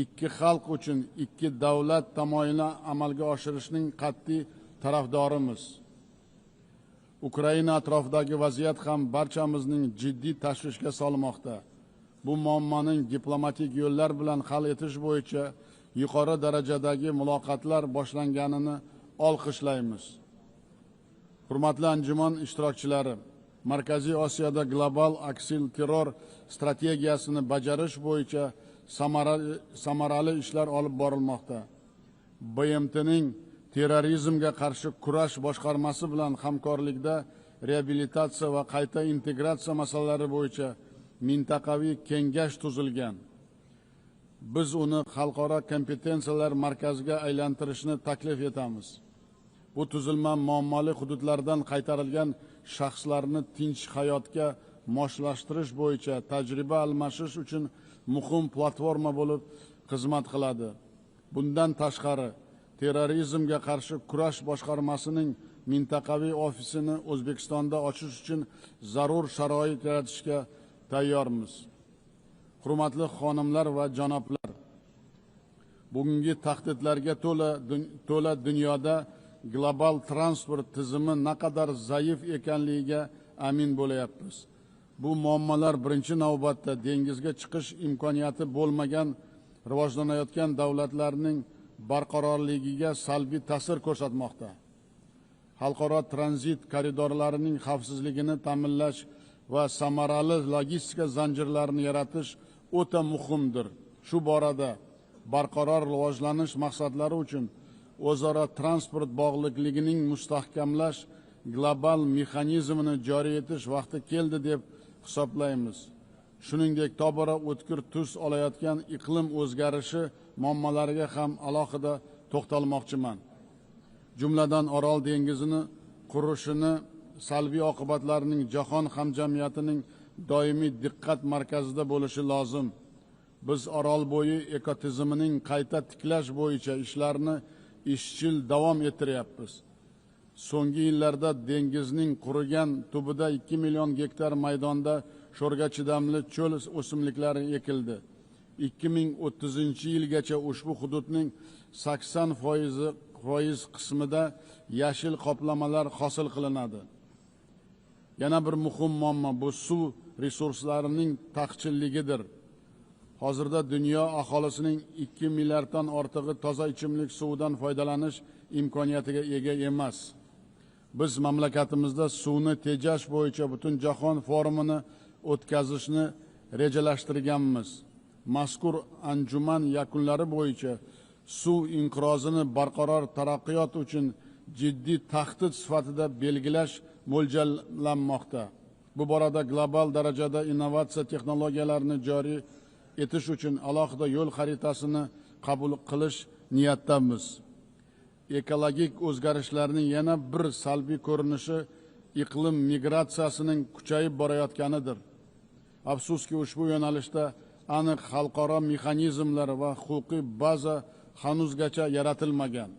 Speaker 4: ikki xalq uchun ikki davlat tamoyilini amalga oshirishning qat'iy tarafdorimiz. Ukraina atrofidagi vaziyat ham barchamizning jiddiy tashvishga solmoqda. Bu muammoning diplomatik yo'llar bilan hal etish bo'yicha yuqori darajadagi muloqotlar boshlanganini olqishlaymiz. Hurmatli anjuman ishtirokchilari, Markaziy Osiyoda global aksilterror strategiyasini bajarish bo'yicha samarali ishlar olib borilmoqda. BMTning terrorizmga qarshi kurash boshqarmasi bilan hamkorlikda reabilitatsiya va qayta integratsiya masalalari bo'yicha mintaqaviy kengash tuzilgan. Biz uni xalqaro kompetensiyalar markaziga aylantirishni taklif etamiz. Bu tuzilma muammoli hududlardan qaytarilgan shaxslarni tinch hayotga moslashtirish bo'yicha tajriba almashish uchun muhim platforma bo'lib xizmat qiladi. Bundan tashqari, terrorizmga qarshi kurash boshqarmasining mintaqaviy ofisini O'zbekistonda ochish uchun zarur sharoit yaratishga tayyormiz. Hurmatli xonimlar va janoblar, bugungi tahdidlarga to'la dunyoda global transport tizimi naqadar zaif ekanligiga amin bo'layapmiz. Bu muammolar birinchi navbatda dengizga chiqish imkoniyati bo'lmagan rivojlanayotgan davlatlarning barqarorligiga salbiy ta'sir ko'rsatmoqda. Xalqaro tranzit koridorlarining xavfsizligini ta'minlash va samarali logistika zanjirlarini yaratish o'ta muhimdir. Shu borada barqaror rivojlanish maqsadlari uchun o'zaro transport bog'liqligining mustahkamlash global mexanizmini joriy etish vaqti keldi deb hisoblaymiz. Shuningdek, tobora o'tkir tus olayotgan iqlim o'zgarishi muammolariga ham alohida to'xtalmoqchiman. Jumladan Orol dengizini qurishini salbiy oqibatlarining jahon hamjamiyatining doimiy diqqat markazida bo'lishi lozim. Biz Orol bo'yi ekotizimining qayta tiklash bo'yicha ishlarni izchil davom ettiryapmiz. So'nggi yillarda dengizning qurigan tubida 2 million gektar maydonda sho'rga chidamli cho'l o'simliklari ekildi. 2030-yilgacha ushbu hududning 80% qismida yashil qoplamalar hosil qilinadi. Yana bir muhim muammo bu suv resurslarining taqchilligidir. Hozirda dunyo aholisining 2 milliarddan ortig'i toza ichimlik suvidan foydalanish imkoniyatiga ega emas. Biz mamlakatimizda suvni tejash bo'yicha butun jahon forumini o'tkazishni rejalashtirganmiz. Mazkur anjuman yakunlari bo'yicha suv inqirozini barqaror taraqqiyot uchun jiddiy tahdid sifatida belgilash mo'ljallanmoqda. Bu borada global darajada innovatsiya texnologiyalarini joriy etish uchun alohida yo'l xaritasini qabul qilish niyatdamiz. Ekologik o'zgarishlarning yana bir salbiy ko'rinishi iqlim migratsiyasining kuchayib borayotganidir. Afsuski ushbu yo'nalishda aniq xalqaro mexanizmlar va huquqiy baza hanuzgacha yaratilmagan.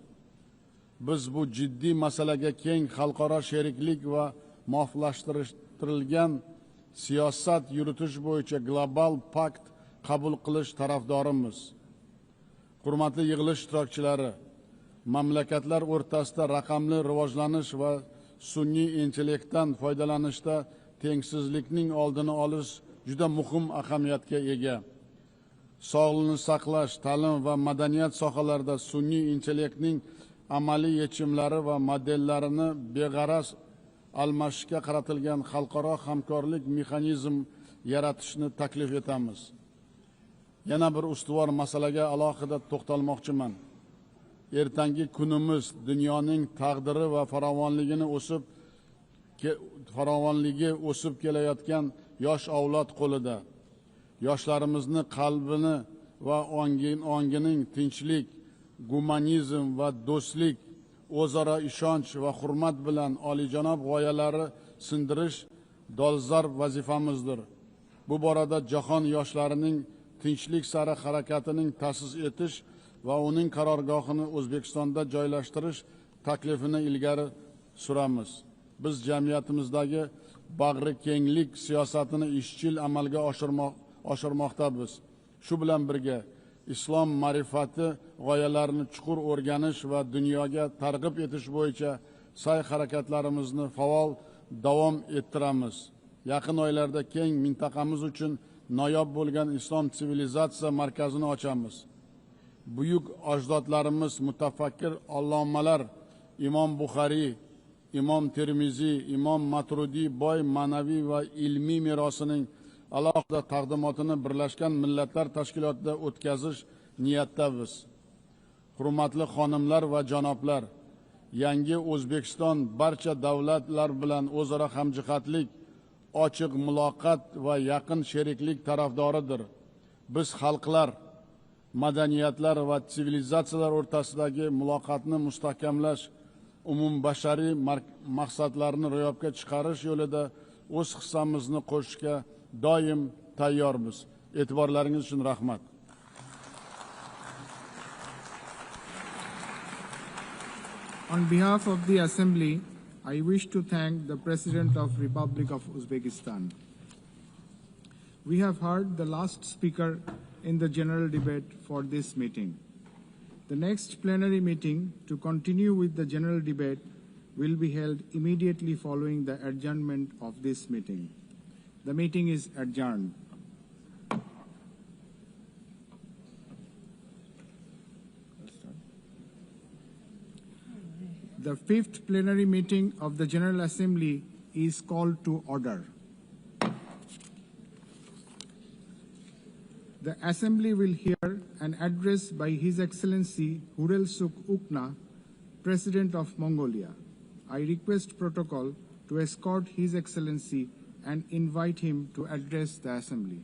Speaker 4: Biz bu jiddiy masalaga keng xalqaro sheriklik va muvofiqlashtirilgan siyosat yuritish bo'yicha global pakt qabul qilish tarafdorimiz. Hurmatli yig'ilish ishtirokchilari, mamlakatlar o'rtasida raqamli rivojlanish va sun'iy intellektdan foydalanishda tengsizlikning oldini olish juda muhim ahamiyatga ega. Sog'liqni saqlash, ta'lim va madaniyat sohalarida sun'iy intellektning amaliy yechimlari va modellarini beg'araz almashishga qaratilgan xalqaro hamkorlik mexanizm yaratishni taklif etamiz. Yana bir ustuvor masalaga alohida to'xtalmoqchiman. Ertangi kunimiz dunyoning taqdiri va farovonligi o'sib kelayotgan yosh avlod qo'lida. Yoshlarimizni qalbini va ongining tinchlik, gumanizm va do'stlik, o'zaro ishonch va hurmat bilan oliyjanob g'oyalari sindirish dolzarb vazifamizdir. Bu borada jahon yoshlarining tinchlik sari harakatining ta'sis etish va uning qarorgohini O'zbekistonda joylashtirish taklifini ilgari suramiz. Biz jamiyatimizdagi bag'ri kenglik siyosatini izchil amalga oshirmoqdamiz. Shu bilan birga islom ma'rifati g'oyalarini chuqur o'rganish va dunyoga targ'ib etish bo'yicha sa'y-harakatlarimizni faol davom ettiramiz. Yaqin oylarda keng mintaqamiz uchun noyob bo'lgan islom sivilizatsiya markazini ochamiz. Buyuk ajdodlarimiz, mutafakkir allomalar Imom Buxoriy, Imom Termiziy, Imom Matrudiy boy ma'naviy va ilmiy merosining alohida taqdimotini Birlashgan Millatlar Tashkilotida o'tkazish niyatdamiz. Hurmatli xonimlar va janoblar, yangi O'zbekiston barcha davlatlar bilan o'zaro hamjihatlik, ochiq muloqot va yaqin sheriklik tarafdoridir. Biz xalqlar, madaniyatlar va sivilizatsiyalar o'rtasidagi muloqotni mustahkamlash, umumbashariy maqsadlarni ro'yobga chiqarish yo'lida o'z hissamizni qo'shishga doim tayyormiz. E'tiborlaringiz uchun rahmat.
Speaker 19: On behalf of the Assembly, I wish to thank the President of the Republic of Uzbekistan. We have heard the last speaker in the general debate for this meeting. The next plenary meeting to continue with the general debate will be held immediately following the adjournment of this meeting. The meeting is adjourned. The fifth plenary meeting of the General Assembly is called to order. The Assembly will hear an address by His Excellency Hurelsuk Ukna, President of Mongolia. I request protocol to escort His Excellency and invite him to address the Assembly.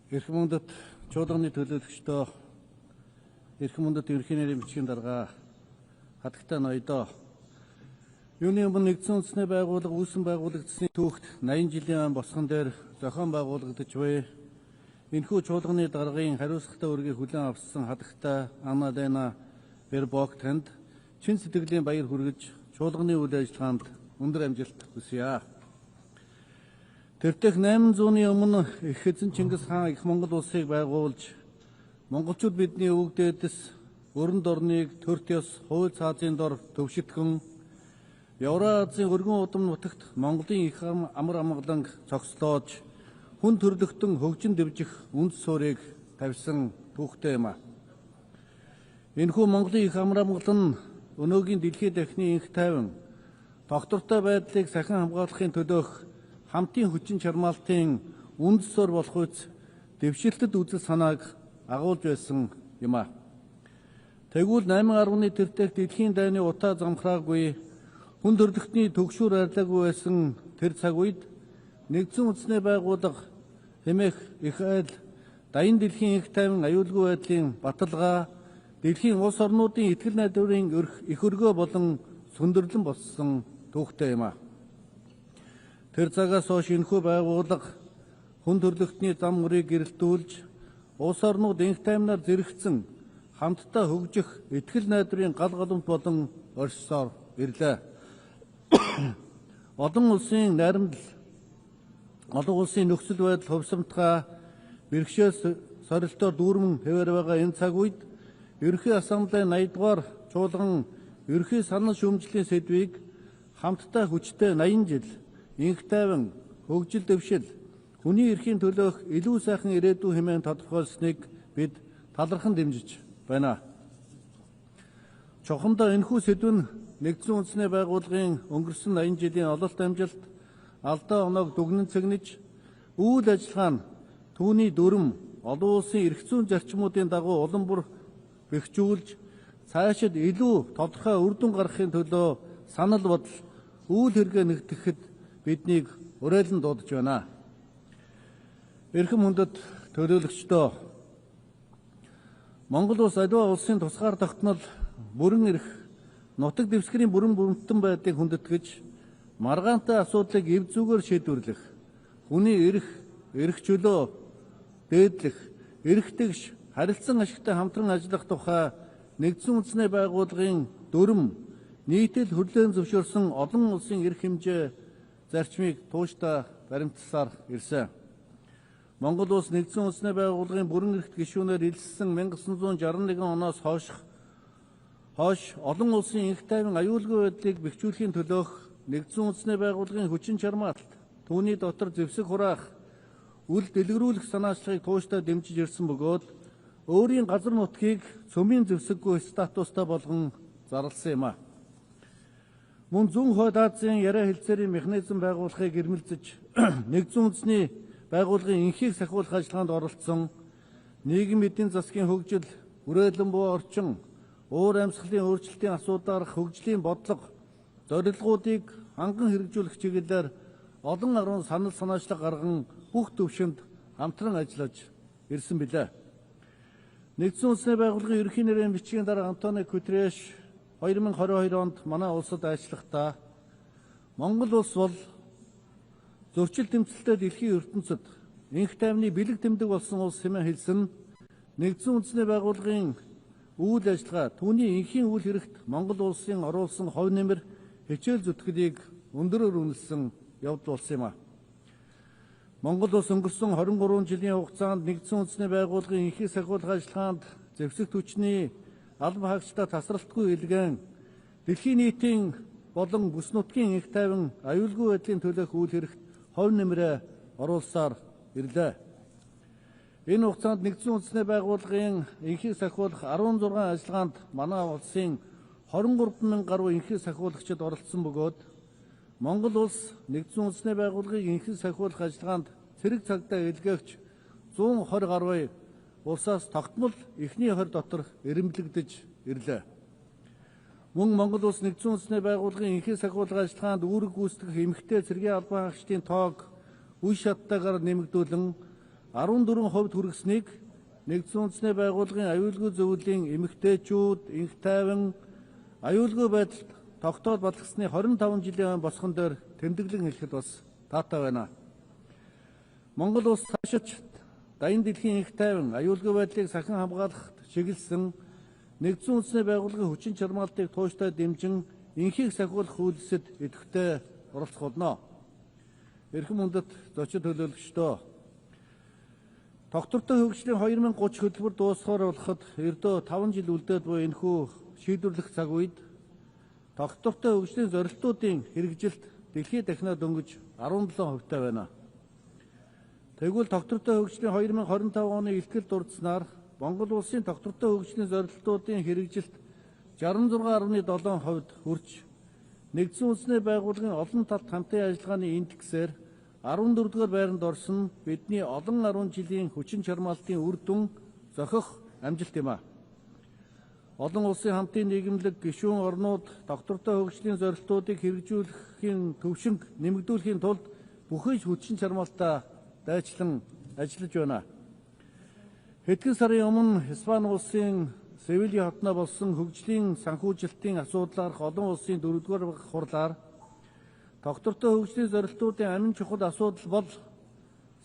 Speaker 3: Эрхэм мөндөд чуулганы төлөөлөгчдөө, эрхэм мөндөд ерөнхий нэрийн бичгийн дарга, хатагтай ноёдоо, юуны өмнө нэгдсэн үндэсний байгууллага үүсгэн байгуулагдсны түүхт 80 жилийн босгон дээр зохион байгуулагдаж буй энэхүү чуулганы даргын хариуцлагатай үргийг хүлээн авсан хатагтай Анна Лена Бербок танд чин сэтгэлийн баяр хүргэж чуулганы үйл ажиллагаанд өндөр амжилт хүсье. Тэртех 800-ны өмнө их эзэн Чингис хаан их Монгол улсыг байгуулж, монголчууд бидний өвөг дээдэс өрөнд орныг төрт ёс, хууль цаазын дор төвшөлтгөн, Евразийн өргөн удам нутагт Монголын их амар амгалан цогцлоож, хүн төрлөختөн хөгжин дэвжих үндэс суурийг тавьсан түүхтэй юм. Энэхүү Монголын их амар амгалан өнөөгийн дэлхийн дахны инх тайван, тогтвортой байдлыг сахин хамгаалахын төлөөх хамтын хүчин чармаалтын үндэс суурь болох үс дэвшилтэд үзэл санааг агуулж байсан юм. Тэгвэл 8.1 тэртех дэлхийн дайны утаа замхраагүй, хүн төрлөختний төгшүүр арилаагүй байсан тэр цаг үед нэгдсэн үндэсний байгууллага хэмээх их айл дайны дэлхийн инх тайван аюулгүй байдлын баталгаа, дэлхийн улс орнуудын итгэл найдварын их өргөө болон сүндэрлэн болсон түүхтэй юм. Тэр цагаас хойш энэхүү байгууллага хүн төрлөختний зам мөрийг гэрэлтүүлж, улс орнууд инх тайвнаар зэрэгцэн хамтдаа хөгжих итгэл найдварын гал галмт болон оршсоор ирлээ. Олон улсын найрамдал, олон улсын нөхцөл байдал хувьсамтгай бэрхшээл сорилтоор дүүрмэн хэвээр байгаа энэ цаг үед Ерөнхий Ассамблеийн 80 дугаар чуулган ерөнхий санал шүүмжлийн сэдвийг хамтдаа хүчтэй 80 жил инх тайван, хөгжил дэвшил, хүний эрхийн төлөөх илүү сайхан ирээдүй хэмээн тодорхойлсныг бид талархан дэмжиж байна. Чухамдаа энэхүү сэдв нь нэгдсэн үндэсний байгууллагын өнгөрсөн 80 жилийн ололт амжилт, алдаа оноог дүгнэн цэгнэж, үйл ажиллагаа нь түүний дүрм, олон улсын эрх зүйн зарчмуудын дагуу улам бүр бэхжүүлж, цаашид илүү тодорхой үр дүн гаргахын төлөө санал бодол, үйл хэрэгэ нэгтгэхэд биднийг уриалан дуудаж байна. Эрхэм хүндэт төлөөлөгчдөө, Монгол улс аливаа улсын тусгаар тогтнол, бүрэн эрх, нутаг дэвсгэрийн бүрэн бүрэмтэн байдлыг хүндэтгэж, маргаантай асуудлыг эв зүгээр шийдвэрлэх, хүний эрх, эрх чөлөө дээдлэх, эрх тэгш, харилцан ашигтай хамтран ажиллах тухай нэгдсэн үндэсний байгууллагын дүрм, нийтэд хүлээн зөвшөөрсөн олон улсын эрх хэмжээ зарчмыг тууштай баримтсаар ирсэн. Монгол улс нэгдсэн үндэсний байгууллагын бүрэн эрхт гишүүнээр илссэн 1961 оноос хойш олон улсын инх тайван аюулгүй байдлыг бэхжүүлэхийн төлөөх нэгдсэн үндэсний байгууллагын хүчин чармаалт, түүний дотор зэвсэг хураах, үл дэлгэрүүлэх санаачлагыг тууштай дэмжиж ирсэн бөгөөд өөрийн газар нутгийг цөмийн зэвсэггүй статустай болгон зарласан юм. Мөн зүүн хойд Азийн яриа хэлцээрийн механизм байгуулахыг ирмэлзэж нэгдсэн үндэсний байгууллагын инхийг сахиулах ажиллагаанд оролцсон, нийгэм эдийн засгийн хөгжил, хүрээлэн буй орчин, уур амьсгалын өөрчлөлтийн асуудаар хөгжлийн бодлого, зорилгоодыг ханган хэрэгжүүлэх чиглэлээр олон арван санал санаачлага гарган бүх төвшөнд хамтран ажиллаж ирсэн билээ. Нэгдсэн үндэсний байгууллагын ерөнхий нэрийн бичгийн дарга Антонио Гутерреш 2022 онд манай улсад ажиллахдаа Монгол улс бол зөрчил тэмцэлтэй дэлхийн ертөнцид инх тайвны бэлэг тэмдэг болсон улс хэмээн хэлсэн нэгдсэн үндэсний байгууллагын үйл ажиллагаа түүний инхийн үйл хэрэгт Монгол улсын оруулсан хувь нэмэр хичээл зүтгэлийг өндөрөөр үнэлсэн явдал болсон юм. Монгол улс өнгөрсөн 23 жилийн хугацаанд нэгдсэн үндэсний байгууллагын инхийг сахиулах ажиллагаанд зэвсэгт хүчний албан хаагчдаа тасралтгүй илгээн дэлхийн нийтийн болон бүс нутгийн инх тайван аюулгүй байдлын төлөөх үйл хэрэгт хувь нэмрээ оруулсаар ирлээ. Энэ хугацаанд нэгдсэн үндэсний байгууллагын инхийг сахиулах 16 ажиллагаанд манай улсын 23,000 гаруй инхийг сахиулагчид оролцсон бөгөөд Монгол улс нэгдсэн үндэсний байгууллагыг инхийг сахиулах ажиллагаанд цэрэг цагдаа илгээгч 120 гаруй улсаас тогтмол эхний 20 дотор эрэмблэгдэж ирлээ. Мөн Монгол улс нэгдсэн үндэсний байгууллагын инхийг сахиулах ажиллагаанд үүрэг гүйцэтгэх эмэгтэй цэргийн албан хаагчдын тоог үе шаттайгаар нэмэгдүүлэн 14% хүргэснийг нэгдсэн үндэсний байгууллагын аюулгүй зөвлөлийн эмэгтэйчүүд, инх тайван, аюулгүй байдалд тогтоол болгосны 25 жилийн босгон дээр тэмдэглэн хэлэхэд бас таатай байна. Монгол улс цаашид дайны дэлхийн инх тайван, аюулгүй байдлыг сахин хамгаалахад чиглэсэн нэгдсэн үндэсний байгууллагын хүчин чармаалтыг тууштай дэмжин инхийг сахиулах үйлсэд идэвхтэй оролцох болно. Эрхэм хүндэт зочид төлөөлөгчдөө тогтвортой хөгжлийн 2030 хөтөлбөр дуусахаар болоход ердөө 5 жил үлдээд буй энэхүү шийдвэрлэх цаг үед тогтвортой хөгжлийн зорилтуудын хэрэгжилт дэлхийд дахинаа дөнгөж 17% байна. Тэгвэл тогтвортой хөгжлийн 2025 оны эхлэл дурдсанаар Монгол улсын тогтвортой хөгжлийн зорилтуудын хэрэгжилт 66.7% хүрч нэгдсэн үндэсний байгууллагын олон талт хамтын ажиллагааны индексээр 14-р байранд орсон бидний олон 10 жилийн хүчин чармаалтын үр дүн зохих амжилт юм а. Олон улсын хамтын нийгэмлэг гишүүн орнууд тогтвортой хөгжлийн зорилтуудыг хэрэгжүүлэхийн төвшинг нэмэгдүүлэхийн тулд бүхий хүчин чармаалтаа дайчлан ажиллаж байна. Хэдхэн сарын өмнө Испани улсын Севилийн хотноо болсон хөгжлийн санхүүжилтийн асуудлаарх олон улсын 4-р хурлаар тогтвортой хөгжлийн зорилтуудын амин чухал асуудал бол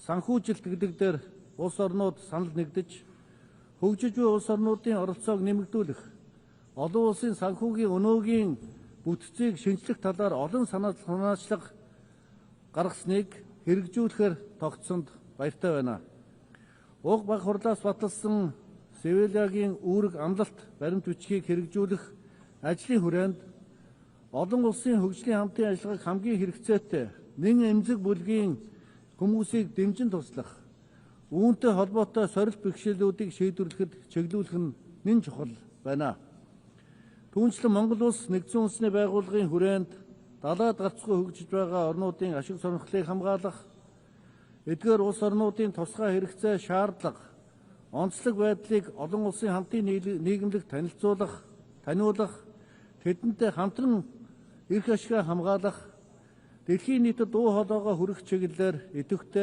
Speaker 3: санхүүжилт гэдэг дээр улс орнууд санал нэгдэж хөгжиж буй улс орнуудын оролцоог нэмэгдүүлэх, олон улсын санхүүгийн өнөөгийн бүтцийг шинжлэх талаар олон санаачлага гаргасныг хэрэгжүүлэхээр тогтсонд баяртай байна. Уг баг хурлаас баталсан Севилягийн үүрэг амлалт баримт бичгийг хэрэгжүүлэх ажлын хүрээнд олон улсын хөгжлийн хамтын ажиллагааг хамгийн хэрэгцээтэй нэн эмзэг бүлгийн хүмүүсийг дэмжин туслах, үүнтэй холбоотой сорилт бэрхшээлүүдийг шийдвэрлэхэд чиглүүлэх нь нэн чухал байна. Түүнчлэн Монгол улс нэгдсэн үндэсний байгууллагын хүрээнд далаад гарцгүй хөгжиж байгаа орнуудын ашиг сонирхлыг хамгаалах, эдгээр улс орнуудын тусгай хэрэгцээ шаардлага, онцлог байдлыг олон улсын хамтын нийгэмлэгт таниулах, тэдэнтэй хамтран эрх ашигаа хамгаалах, дэлхийн нийтэд дуу хоолойгоо хүргэх чиглэлээр идэвхтэй